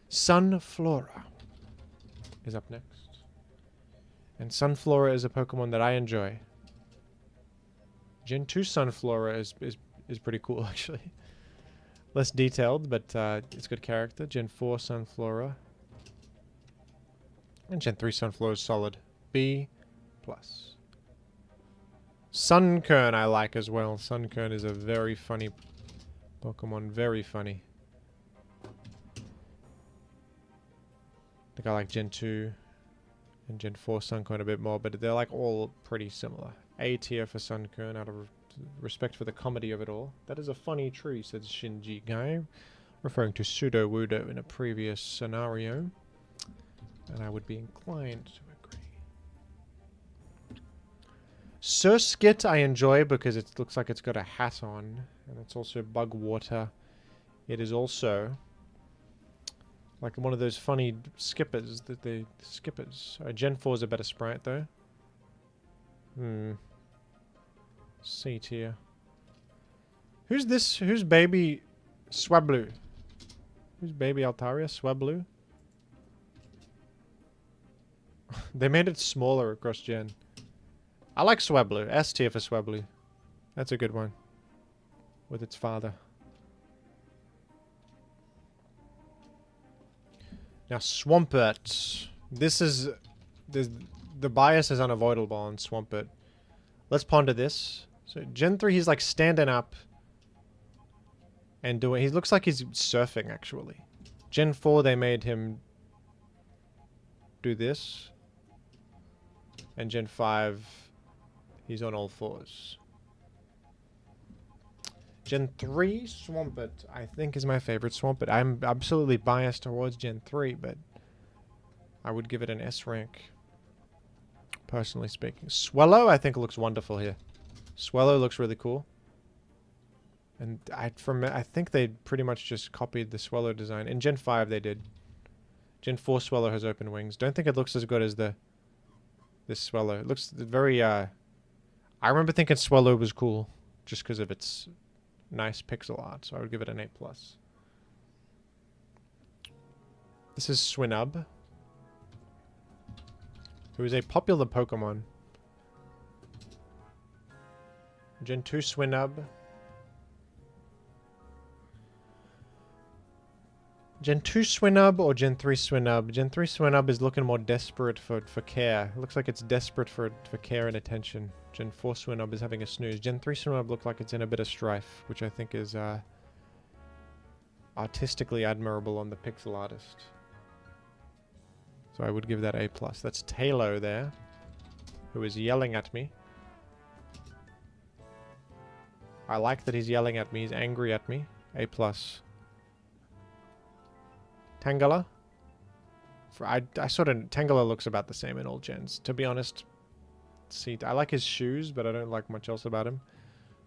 Sunflora is up next. And Sunflora is a Pokemon that I enjoy. Gen 2 Sunflora is pretty cool, actually. Less detailed, but it's good character. Gen 4 Sunflora. And Gen 3 Sunflora is solid. B+. Sunkern I like as well. Sunkern is a very funny Pokemon. Very funny. I think I like Gen 2 and Gen 4 Sunkern a bit more, but they're like all pretty similar. A tier for Sunkern out of respect for the comedy of it all. That is a funny tree, says Shinji Guy, referring to Sudowoodo in a previous scenario. And I would be inclined to agree. Surskit I enjoy because it looks like it's got a hat on. And it's also bug water. It is also like one of those funny skippers that the skippers. Gen 4 is a better sprite though. C tier. Who's this? Who's baby Swablu? Who's baby Altaria? Swablu? They made it smaller across gen. I like Swablu. S tier for Swablu. That's a good one. With its father. Now Swampert. This is... The bias is unavoidable on Swampert. Let's ponder this. So Gen 3 he's like standing up. And doing... He looks like he's surfing actually. Gen 4 they made him... do this. And Gen 5... He's on all fours. Gen 3 Swampert, I think, is my favorite Swampert. I'm absolutely biased towards Gen 3, but I would give it an S rank, personally speaking. Swellow, I think, looks wonderful here. Swellow looks really cool. And I think they pretty much just copied the Swellow design. In Gen 5, they did. Gen 4 Swellow has open wings. Don't think it looks as good as this Swellow. It looks very, I remember thinking Swellow was cool, just because of its nice pixel art, so I would give it an A+. This is Swinub, who is a popular Pokemon. Gen 2 Swinub. Gen 2 Swinub or Gen 3 Swinub? Gen 3 Swinub is looking more desperate for care. It looks like it's desperate for care and attention. Gen 4 Swinub is having a snooze. Gen 3 Swinub looks like it's in a bit of strife, which I think is artistically admirable on the pixel artist. So I would give that A+. That's Talo there, who is yelling at me. I like that he's yelling at me. He's angry at me. A+. Tangela. Tangela looks about the same in all gens. To be honest, see, I like his shoes, but I don't like much else about him.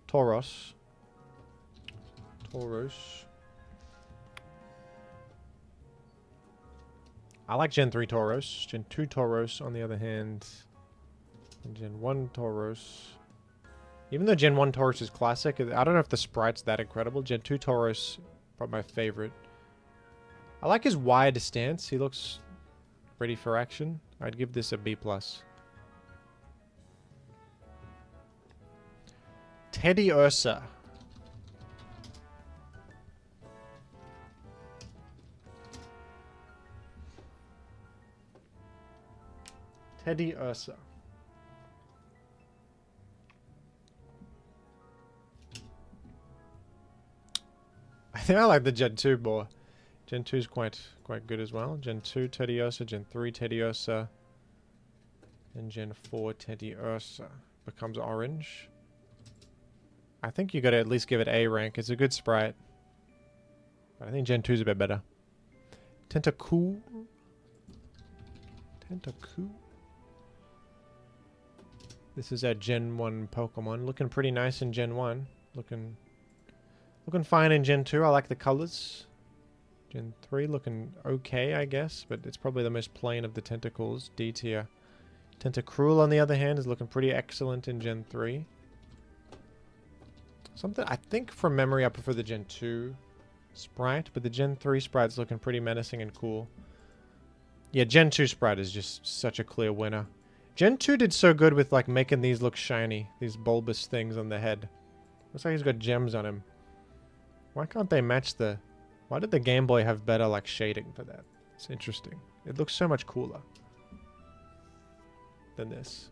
Tauros. I like Gen 3 Tauros. Gen 2 Tauros, on the other hand. And Gen 1 Tauros. Even though Gen 1 Tauros is classic, I don't know if the sprite's that incredible. Gen 2 Tauros, probably my favorite. I like his wide stance. He looks ready for action. I'd give this a B+. Teddy Ursa. Teddy Ursa. I think I like the Gen 2 more. Gen 2 is quite good as well. Gen 2 Teddy Ursa, Gen 3 Teddy Ursa, and Gen 4 Teddy Ursa becomes orange. I think you got to at least give it A rank. It's a good sprite, but I think Gen 2 is a bit better. Tentacool. This is a Gen 1 Pokemon. Looking pretty nice in Gen 1. Looking fine in Gen 2. I like the colors. Gen 3 looking okay, I guess, but it's probably the most plain of the tentacles. D tier. Tentacruel, on the other hand, is looking pretty excellent in Gen 3. I think from memory I prefer the Gen 2 sprite, but the Gen 3 sprite's looking pretty menacing and cool. Yeah, Gen 2 sprite is just such a clear winner. Gen 2 did so good with like making these look shiny, these bulbous things on the head. Looks like he's got gems on him. Why can't they match the... Why did the Game Boy have better like shading for that? It's interesting. It looks so much cooler than this.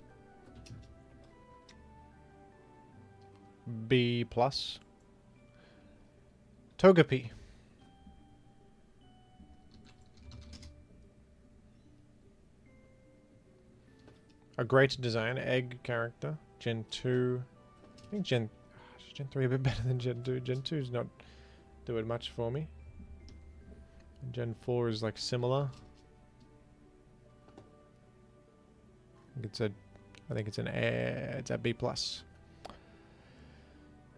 B+. Togepi. A great design. Egg character. Gen 2. I think Gen 3 a bit better than Gen 2. Gen 2 is not doing much for me. And Gen 4 is like similar. I think it's a B+.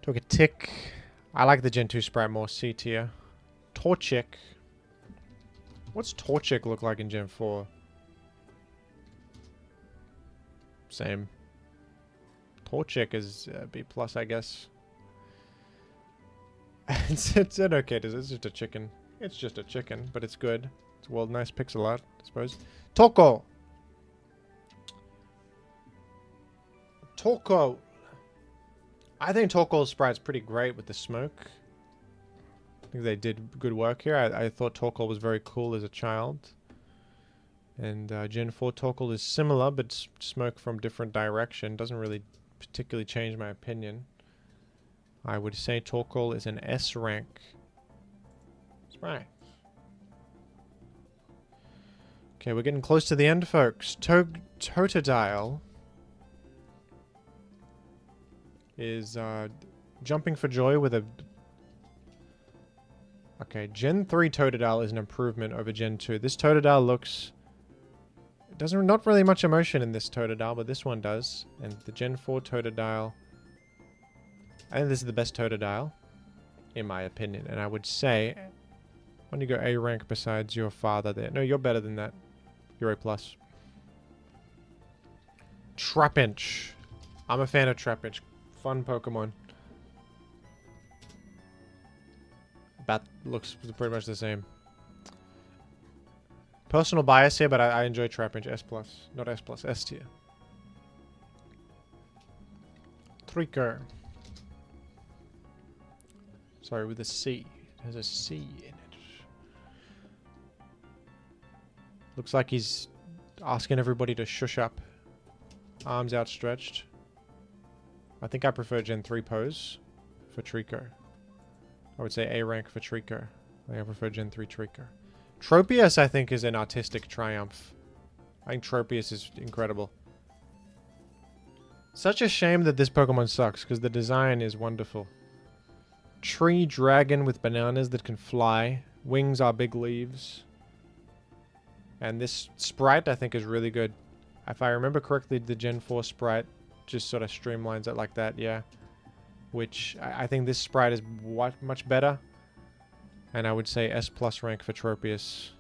Togetic. I like the Gen 2 sprite more. C tier. Torchic. What's Torchic look like in Gen 4? Same. Torchic is B+, I guess. it's an okay. It's just a chicken. It's just a chicken, but it's good. It's well, nice pixel art, I suppose. Torkoal. I think Torkoal's sprite's pretty great with the smoke. I think they did good work here. I thought Torkoal was very cool as a child. And Gen 4 Torkoal is similar, but smoke from different direction. Doesn't really particularly change my opinion. I would say Torkoal is an S rank. Sprite. Okay, we're getting close to the end, folks. Totodile. is jumping for joy with a... Okay, Gen 3 Totodile is an improvement over Gen 2. This Totodile looks... It doesn't... Not really much emotion in this Totodile, but this one does. And the Gen 4 Totodile... I think this is the best Totodile, in my opinion. And I would say... When you go A rank besides your father there. No, you're better than that. You're A+. Trapinch. I'm a fan of Trapinch. Fun Pokemon. That looks pretty much the same. Personal bias here, but I enjoy Trapinch. S+. Not S+. S tier. Trico. Sorry, with a C. It has a C in it. Looks like he's asking everybody to shush up. Arms outstretched. I think I prefer Gen 3 pose for Trico. I would say A rank for Trico. I think I prefer Gen 3 Trico. Tropius, I think, is an artistic triumph. I think Tropius is incredible. Such a shame that this Pokemon sucks, because the design is wonderful. Tree dragon with bananas that can fly. Wings are big leaves. And this Sprite, I think, is really good. If I remember correctly, the Gen 4 Sprite just sort of streamlines it like that, yeah. Which, I think this Sprite is much better. And I would say S+ rank for Tropius.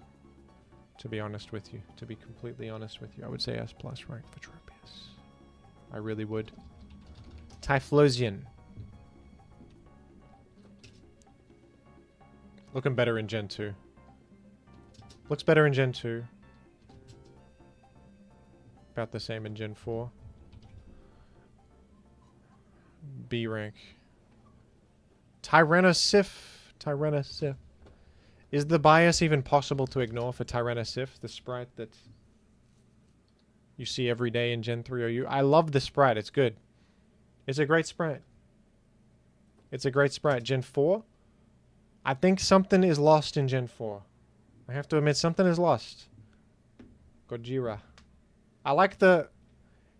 To be honest with you. To be completely honest with you. I would say S+ rank for Tropius. I really would. Typhlosion. Looking better in Gen 2. Looks better in Gen 2. About the same in Gen 4. B rank. Tyrannosif. Tyrannosif. Is the bias even possible to ignore for Tyrannosif? The Sprite that you see every day in Gen 3 OU. I love the Sprite. It's good. It's a great Sprite. It's a great Sprite. Gen 4? I think something is lost in Gen 4. I have to admit, something is lost. Gojira. I like the...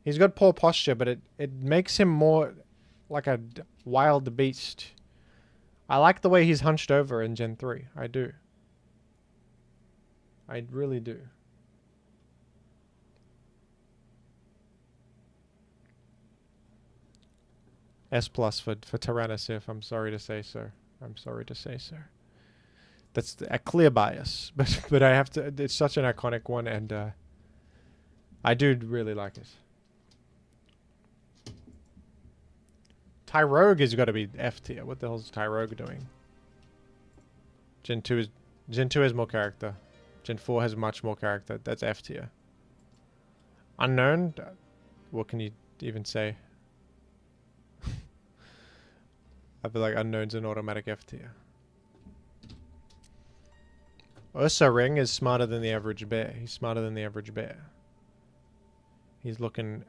He's got poor posture, but it makes him more like a wild beast. I like the way he's hunched over in Gen 3. I do. I really do. S+ for Tyrannosif. I'm sorry to say so. I'm sorry to say so. That's a clear bias, but I have to. It's such an iconic one, and I do really like it. Tyrogue has got to be F tier. What the hell is Tyrogue doing? Gen 2 has more character. Gen 4 has much more character. That's F tier. Unknown. What can you even say? I feel like Unknown's an automatic F tier. Ursaring is smarter than the average bear. He's smarter than the average bear. He's looking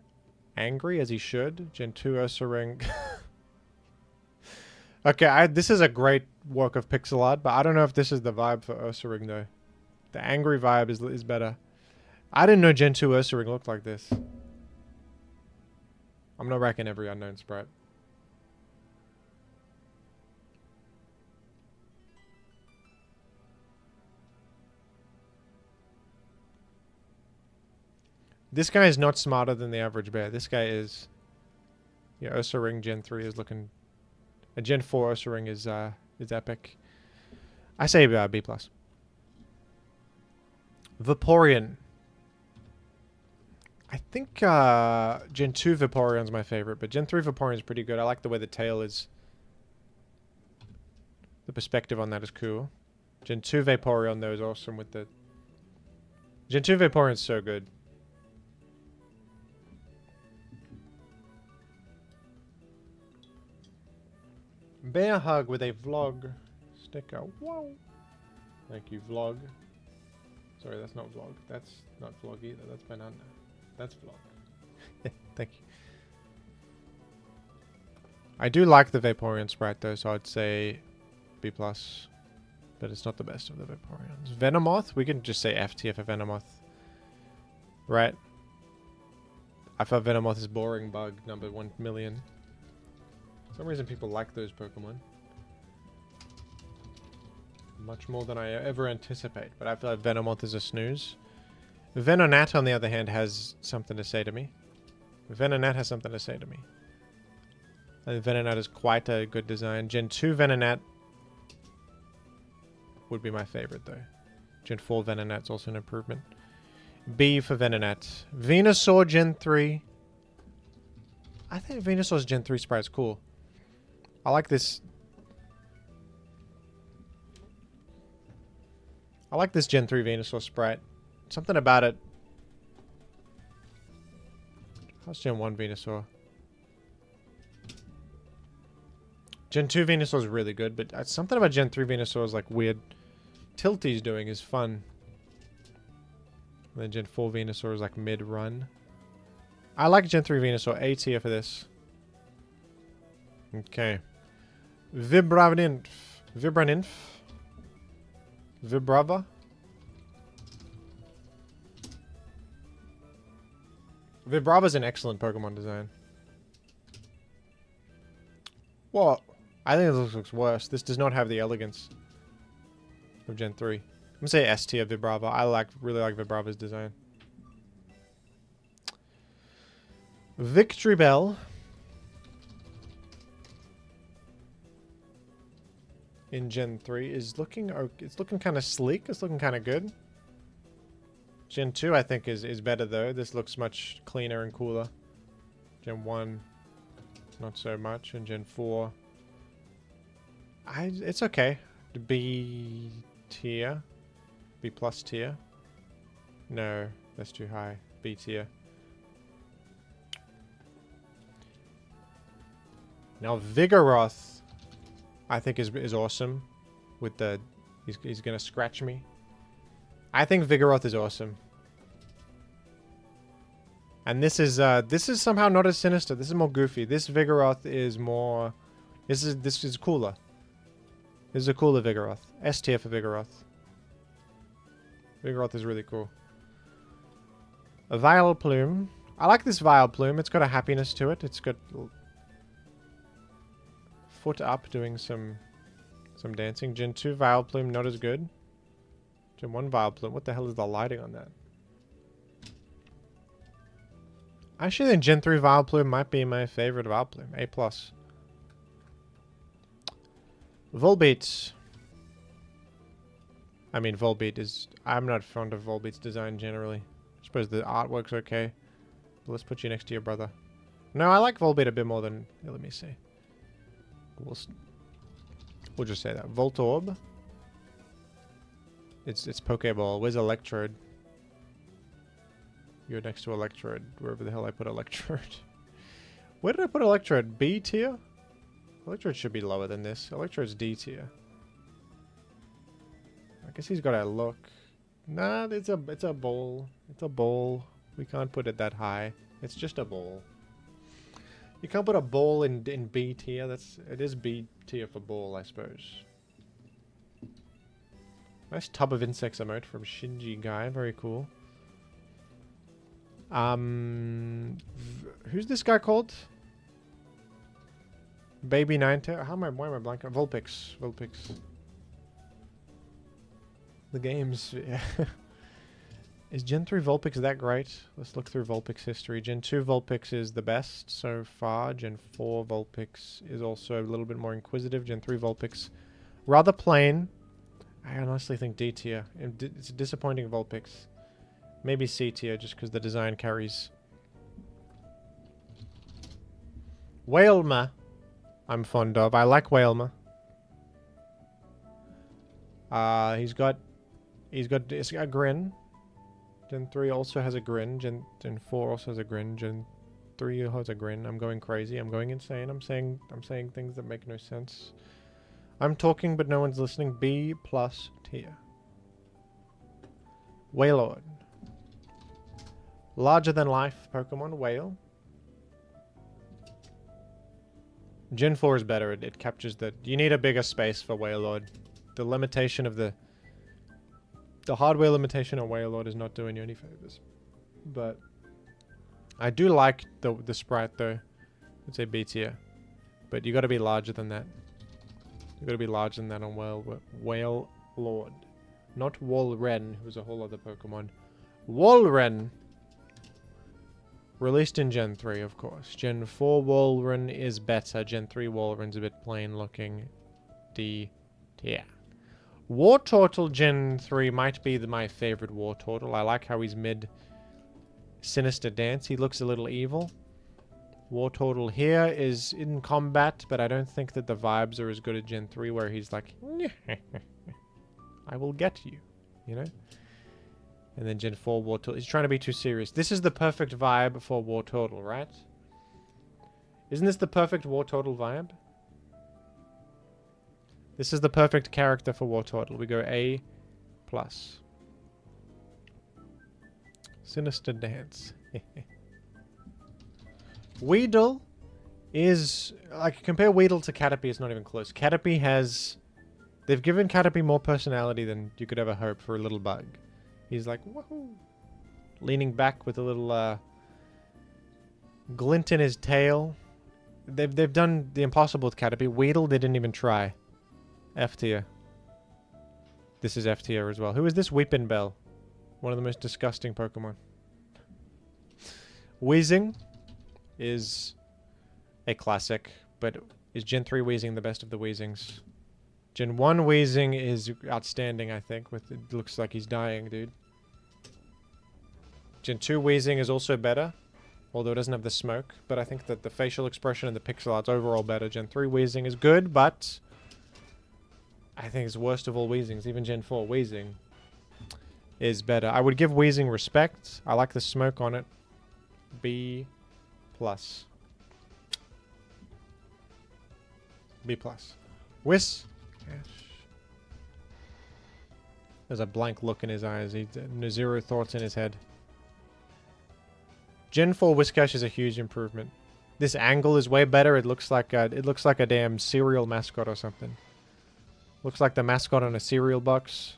angry, as he should. Gen 2 Ursaring. Okay, this is a great work of pixel art, but I don't know if this is the vibe for Ursaring, though. The angry vibe is better. I didn't know Gen 2 Ursaring looked like this. I'm not racking every Unknown Sprite. This guy is not smarter than the average bear. This guy is... Yeah, Ursaring Gen 3 is looking... Gen 4 Ursaring is epic. I say B+. Vaporeon. I think Gen 2 Vaporeon's my favorite, but Gen 3 Vaporeon's pretty good. I like the way the tail is... The perspective on that is cool. Gen 2 Vaporeon, though, is awesome with the... Gen 2 Vaporeon's so good. Bear hug with a vlog sticker. Whoa. Thank you, vlog. Sorry, that's not vlog. That's not vlog either. That's banana. That's vlog. Thank you. I do like the Vaporeon Sprite though, so I'd say B+. But it's not the best of the Vaporeons. Venomoth? We can just say F tier for Venomoth. Right? I thought Venomoth is boring bug number 1 million. For some reason people like those Pokemon. Much more than I ever anticipate, but I feel like Venomoth is a snooze. Venonat, on the other hand, has something to say to me. Venonat has something to say to me. I think Venonat is quite a good design. Gen 2 Venonat would be my favorite, though. Gen 4 Venonat's also an improvement. B for Venonat. Venusaur Gen 3. I think Venusaur's Gen 3 sprite's cool. I like this. I like this Gen 3 Venusaur sprite. Something about it. How's Gen 1 Venusaur? Gen 2 Venusaur is really good, but something about Gen 3 Venusaur is like weird. Tilty's doing is fun. And then Gen 4 Venusaur is like mid-run. I like Gen 3 Venusaur. A tier for this. Okay. Vibraninf. Vibraninf. Vibrava. Vibrava's an excellent Pokemon design. What? I think this looks worse. This does not have the elegance of Gen 3. I'm gonna say S tier Vibrava. I really like Vibrava's design. Victory Bell. In Gen 3 is looking, it's looking kind of sleek. It's looking kind of good. Gen 2 I think is better though. This looks much cleaner and cooler. Gen 1 not so much, and Gen 4 it's okay. B tier. B plus tier. No, that's too high. B tier. Now Vigoroth I think is awesome with the he's gonna scratch me. I think Vigoroth is awesome. And this is somehow not as sinister. This is more goofy. This Vigoroth is more this is cooler. This is a cooler Vigoroth. S tier for Vigoroth. Vigoroth is really cool. A Vileplume. I like this Vileplume. It's got a happiness to it. It's got foot up doing some dancing. Gen 2 Vileplume, not as good. Gen 1 Vileplume. What the hell is the lighting on that? I actually think Gen 3 Vileplume might be my favorite Vileplume. A+. Volbeat. I mean, Volbeat is... I'm not fond of Volbeat's design generally. I suppose the artwork's okay. But let's put you next to your brother. No, I like Volbeat a bit more than... Here, let me see. We'll just say that. Voltorb. It's Pokeball. Where's Electrode? You're next to Electrode. Wherever the hell I put Electrode. Where did I put Electrode? B tier? Electrode should be lower than this. Electrode's D tier. I guess he's got a look. Nah, it's a ball. It's a ball. We can't put it that high. It's just a ball. You can't put a ball in B tier. It is B tier for ball, I suppose. Nice tub of insects emote from Shinji Guy. Very cool. Who's this guy called? Baby Ninetale. Why am I blanking? Vulpix. Vulpix. The games. Yeah. Is Gen 3 Vulpix that great? Let's look through Vulpix history. Gen 2 Vulpix is the best so far. Gen 4 Vulpix is also a little bit more inquisitive. Gen 3 Vulpix, rather plain. I honestly think D tier. It's a disappointing Vulpix. Maybe C tier just because the design carries. Wailmer, I'm fond of. I like Wailmer. He's got a grin. Gen 3 also has a grin. Gen 4 also has a grin. Gen 3 has a grin. I'm going crazy. I'm going insane. I'm saying things that make no sense. I'm talking, but no one's listening. B plus tier. Wailord. Larger than life Pokemon. Whale. Gen 4 is better. It captures the... You need a bigger space for Wailord. The limitation of the hardware limitation on Wailord is not doing you any favors. But I do like the sprite though. I'd say B tier. but you got to be larger than that. You got to be larger than that on Whale Lord. Not Walren, who's a whole other Pokemon. Walren! Released in Gen 3, of course. Gen 4 Walren is better. Gen 3 Walren's a bit plain looking. D tier. Wartortle Gen 3 might be my favorite Wartortle. I like how he's mid Sinister Dance. He looks a little evil. Wartortle here is in combat, but I don't think that the vibes are as good as Gen 3, where he's like, I will get you, you know? And then Gen 4 Wartortle, he's trying to be too serious. This is the perfect vibe for Wartortle, right? Isn't this the perfect Wartortle vibe? This is the perfect character for Wartortle. We go A+. Sinister Dance. Weedle is... like, compare Weedle to Caterpie, it's not even close. Caterpie has... they've given Caterpie more personality than you could ever hope for a little bug. He's like, woohoo! Leaning back with a little, glint in his tail. They've done the impossible with Caterpie. Weedle, they didn't even try. F tier. This is F tier as well. Who is this Weepin' Bell? One of the most disgusting Pokemon. Weezing is a classic, but is Gen 3 Weezing the best of the Weezings? Gen 1 Weezing is outstanding, I think. With it looks like he's dying, dude. Gen 2 Weezing is also better, although it doesn't have the smoke. But I think that the facial expression and the pixel art's overall better. Gen 3 Weezing is good, but I think it's worst of all Weezings. Even Gen 4 Weezing is better. I would give Weezing respect. I like the smoke on it. B+. B+. Whis. There's a blank look in his eyes. Zero thoughts in his head. Gen 4 Whiscash is a huge improvement. This angle is way better. It looks like a damn cereal mascot or something. Looks like the mascot on a cereal box.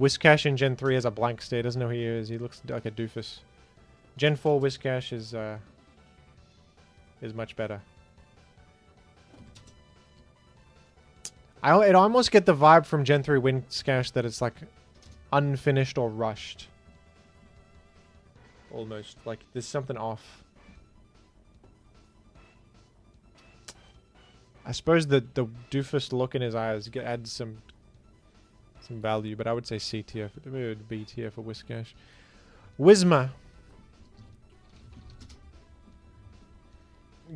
Whiscash in Gen 3 has a blank stare. Doesn't know who he is. He looks like a doofus. Gen 4 Whiscash is much better. I almost get the vibe from Gen 3 Whiscash that it's like unfinished or rushed. Almost. Like there's something off. I suppose the doofus look in his eyes adds some value, but I would say C tier, B tier for Whiscash. Whisma.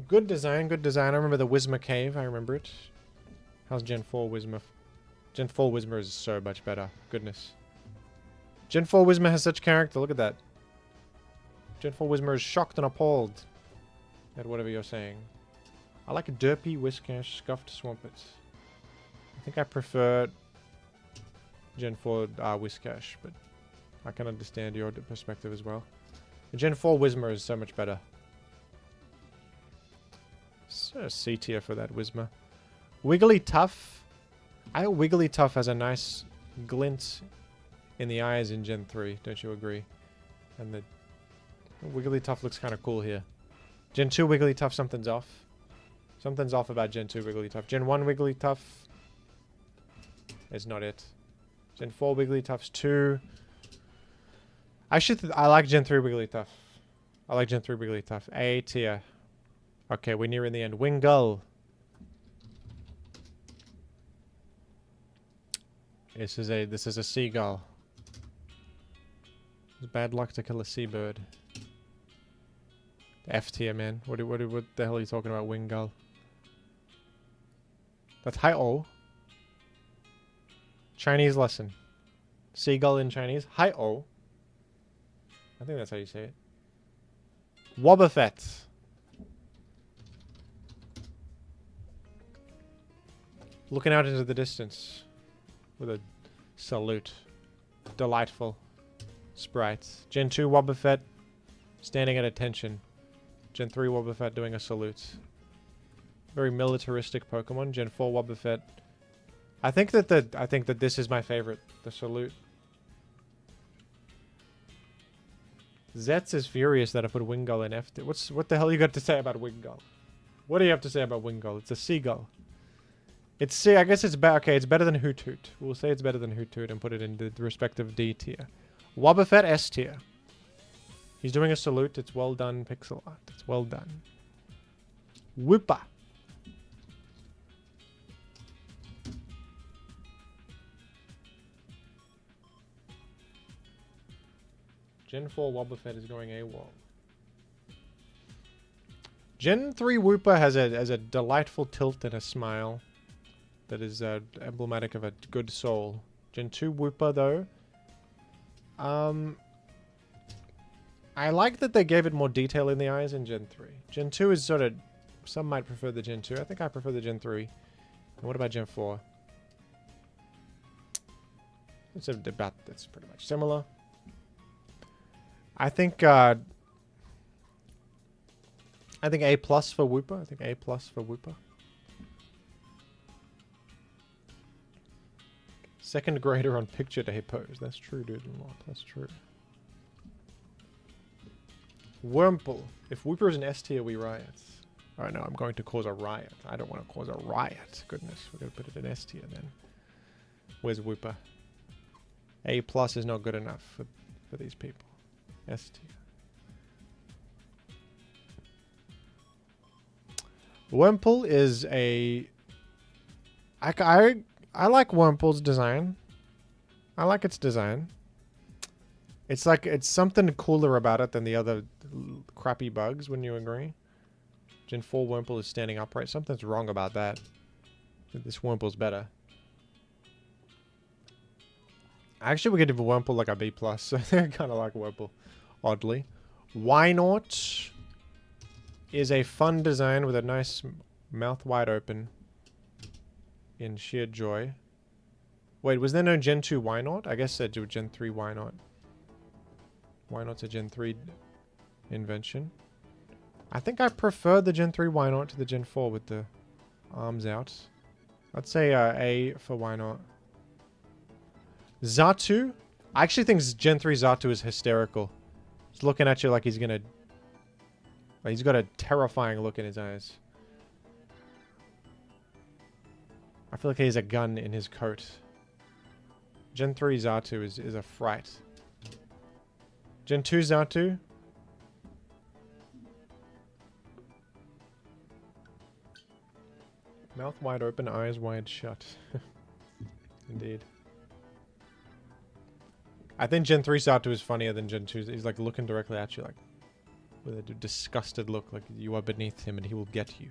Good design, good design. I remember the Whisma Cave, I remember it. How's Gen 4 Whisma? Gen 4 Whisma is so much better. Goodness. Gen 4 Whisma has such character, look at that. Gen 4 Whisma is shocked and appalled at whatever you're saying. I like a Derpy, Whiscash, Scuffed Swampert. I think I prefer Gen 4 Whiscash, but I can understand your perspective as well. The Gen 4 Whisma is so much better. So C tier for that Whisma. Wigglytuff. I think Wigglytuff has a nice glint in the eyes in Gen 3, don't you agree? And the Wigglytuff looks kind of cool here. Gen 2 Wigglytuff, something's off. Something's off about Gen 2 Wigglytuff. Gen 1 Wigglytuff is not it. Gen 4 Wigglytuff's 2. I like Gen 3 Wigglytuff. I like Gen 3 Wigglytuff. A tier. Okay, we're nearing the end. Wingull. This is a seagull. It's bad luck to kill a seabird. F tier, man. What the hell are you talking about, Wingull? That's hi-oh. Chinese lesson. Seagull in Chinese. Hi-oh. I think that's how you say it. Wobbuffet. Looking out into the distance with a salute. Delightful. Sprite. Gen 2 Wobbuffet standing at attention. Gen 3 Wobbuffet doing a salute. Very militaristic Pokemon. Gen 4 Wobbuffet. I think that this is my favorite. The salute. Zetz is furious that I put Wingull in F. What the hell you got to say about Wingull? What do you have to say about Wingull? It's a seagull. I guess it's better. Okay, it's better than Hoot Hoot. We'll say it's better than Hoot Hoot and put it in the respective D tier. Wobbuffet S tier. He's doing a salute. It's well done, pixel art. It's well done. Whoopa. Gen 4 Wobbuffet is going AWOL. Gen 3 Whooper has a delightful tilt and a smile that is emblematic of a good soul. Gen 2 Whooper, though. I like that they gave it more detail in the eyes in Gen 3. Gen 2 is sort of... Some might prefer the Gen 2. I think I prefer the Gen 3. And what about Gen 4? It's about... That's pretty much similar. I think A+ for Whooper. I think A+ for Whooper. Second grader on picture day pose. That's true, dude. That's true. Wurmple. If Whooper is an S tier, we riot. Oh no, I'm going to cause a riot. I don't want to cause a riot. Goodness, we're going to put it in S tier then. Where's Whooper? A+ is not good enough for these people. S tier. Wurmple is a... I like Wurmple's design. I like its design. It's like, it's something cooler about it than the other crappy bugs, wouldn't you agree? Gen 4 Wurmple is standing upright. Something's wrong about that. This Wurmple's better. Actually, we could give Wurmple like a B+. So I kind of like Wurmple, oddly. Why Not is a fun design with a nice mouth wide open in sheer joy. Wait, was there no Gen 2 Why Not? I guess I do Gen 3 Why Not. Why Not's a Gen 3 invention. I think I prefer the Gen 3 Why Not to the Gen 4 with the arms out. I'd say A for Why Not. Xatu. I actually think Gen 3 Xatu is hysterical. He's looking at you like he's gonna... Like he's got a terrifying look in his eyes. I feel like he has a gun in his coat. Gen 3 Xatu is a fright. Gen 2 Xatu. Mouth wide open, eyes wide shut. Indeed. I think Gen 3 Xatu is funnier than Gen 2. He's like looking directly at you like with a disgusted look like you are beneath him and he will get you.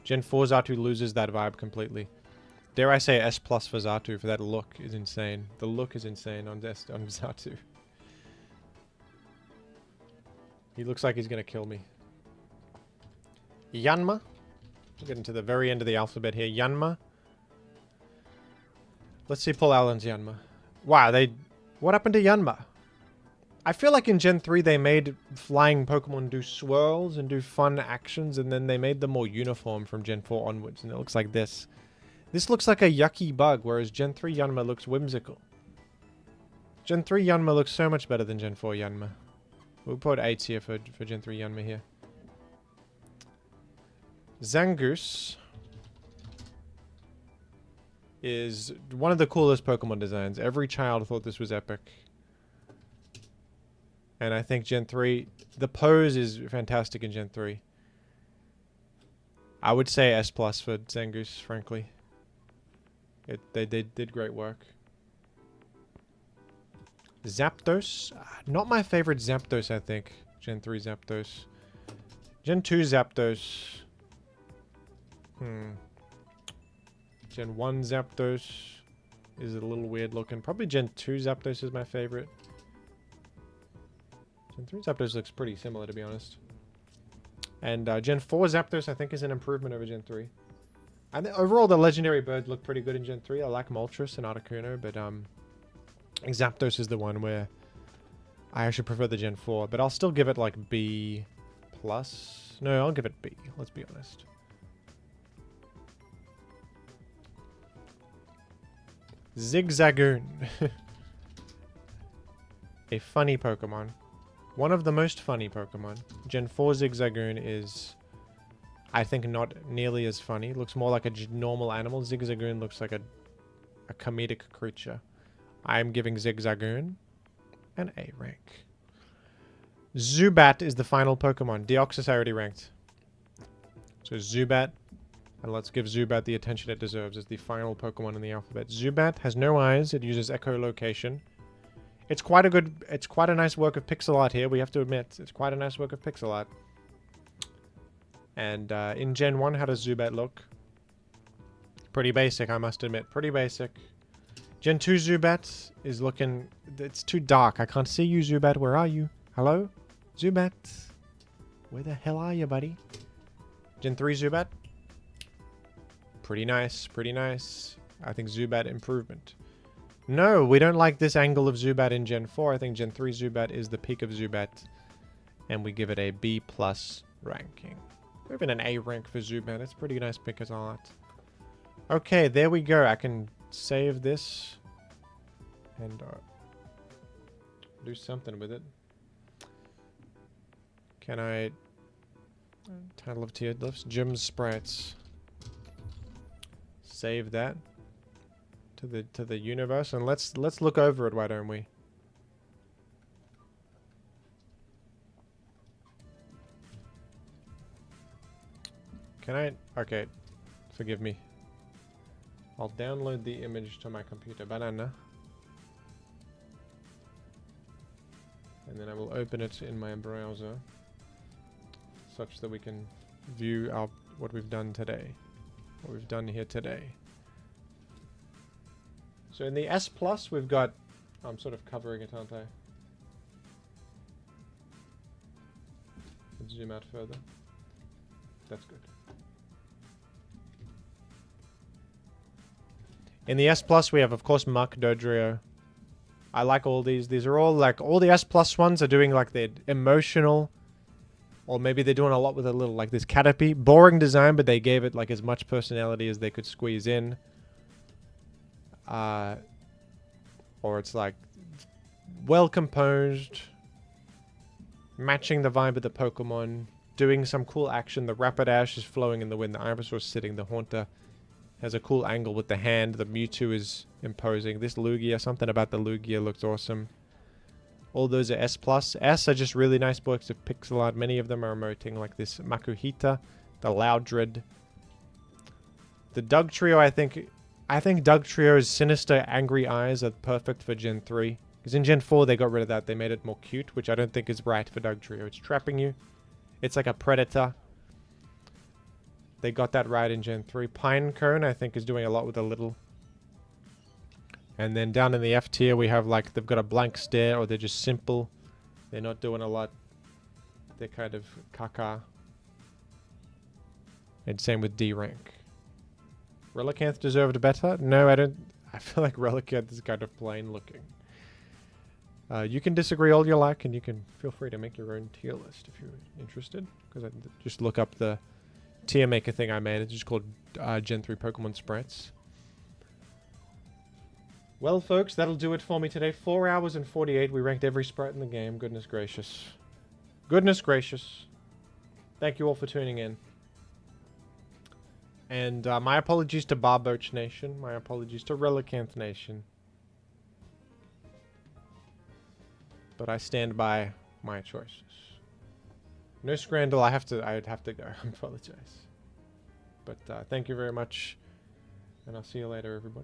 Gen 4 Xatu loses that vibe completely. Dare I say S+ for Xatu, for that look is insane. The look is insane on Xatu. He looks like he's gonna kill me. Yanma. We're getting to the very end of the alphabet here. Yanma. Let's see Paul Allen's Yanma. Wow, what happened to Yanma? I feel like in Gen 3 they made flying Pokemon do swirls and do fun actions, and then they made them more uniform from Gen 4 onwards, and it looks like this. This looks like a yucky bug, whereas Gen 3 Yanma looks whimsical. Gen 3 Yanma looks so much better than Gen 4 Yanma. We'll put 8 here for Gen 3 Yanma here. Zangoose is one of the coolest Pokemon designs. Every child thought this was epic. And I think Gen 3... The pose is fantastic in Gen 3. I would say S+ for Zangoose, frankly. They did great work. Zapdos. Not my favorite Zapdos, I think. Gen 3 Zapdos. Gen 2 Zapdos. Gen 1 Zapdos is a little weird looking. Probably Gen 2 Zapdos is my favorite. Gen 3 Zapdos looks pretty similar, to be honest. And Gen 4 Zapdos, I think, is an improvement over Gen 3. I think overall, the legendary birds look pretty good in Gen 3. I like Moltres and Articuno, but Zapdos is the one where I actually prefer the Gen 4. But I'll still give it like B+. No, I'll give it B. Let's be honest. Zigzagoon. A funny Pokemon. One of the most funny Pokemon. Gen 4 Zigzagoon is I think not nearly as funny. Looks more like a normal animal. Zigzagoon looks like a comedic creature. I'm giving Zigzagoon an A rank. Zubat is the final Pokemon. Deoxys I already ranked. So Zubat, and let's give Zubat the attention it deserves as the final Pokemon in the alphabet. Zubat has no eyes. It uses echolocation. It's quite a nice work of pixel art here, we have to admit. It's quite a nice work of pixel art. And in Gen 1, how does Zubat look? Pretty basic, I must admit. Pretty basic. Gen 2 Zubat is looking... It's too dark. I can't see you, Zubat. Where are you? Hello? Zubat? Where the hell are you, buddy? Gen 3 Zubat? Pretty nice. Pretty nice. I think Zubat improvement. No, we don't like this angle of Zubat in Gen 4. I think Gen 3 Zubat is the peak of Zubat. And we give it a B+ ranking. Even an A rank for Zubat. It's pretty nice because art. Okay, there we go. I can save this. And do something with it. Can I... Title of tiered lifts. Jim's Sprites. Save that. To the universe, and let's look over it, why don't we? Can I? Okay, forgive me. I'll download the image to my computer. Banana. And then I will open it in my browser, such that we can view what we've done today, what we've done here today. So in the S+, we've got... I'm sort of covering it, aren't I? Let's zoom out further. That's good. In the S+, we have, of course, Muck, Dodrio. I like all these. These are all, like, all the S+ ones are doing, like, their emotional... Or maybe they're doing a lot with a little, like this Caterpie. Boring design, but they gave it, like, as much personality as they could squeeze in. Or it's like well composed, matching the vibe of the Pokemon, doing some cool action. The Rapidash is flowing in the wind. The Ivysaur is the Haunter has a cool angle with the hand. The Mewtwo is imposing. This Lugia, something about the Lugia looks awesome. All those are S+. S are just really nice works of pixel art. Many of them are emoting, like this Makuhita, the Loudred. The Dugtrio, I think Dugtrio's sinister, angry eyes are perfect for Gen 3. Because in Gen 4, they got rid of that. They made it more cute, which I don't think is right for Dugtrio. It's trapping you. It's like a predator. They got that right in Gen 3. Pinecone, I think, is doing a lot with a little. And then down in the F tier, we have, like, they've got a blank stare, or they're just simple. They're not doing a lot. They're kind of caca. And same with D rank. Relicanth deserved better? No, I don't. I feel like Relicanth is kind of plain looking. You can disagree all you like, and you can feel free to make your own tier list if you're interested. Because I just look up the tier maker thing I made. It's just called Gen 3 Pokemon Sprites. Well, folks, that'll do it for me today. 4 hours and 48. We ranked every sprite in the game. Goodness gracious. Goodness gracious. Thank you all for tuning in. And my apologies to Barboach Nation. My apologies to Relicanth Nation. But I stand by my choices. No Scrandle, I'd have to go. I apologize. But thank you very much. And I'll see you later, everybody.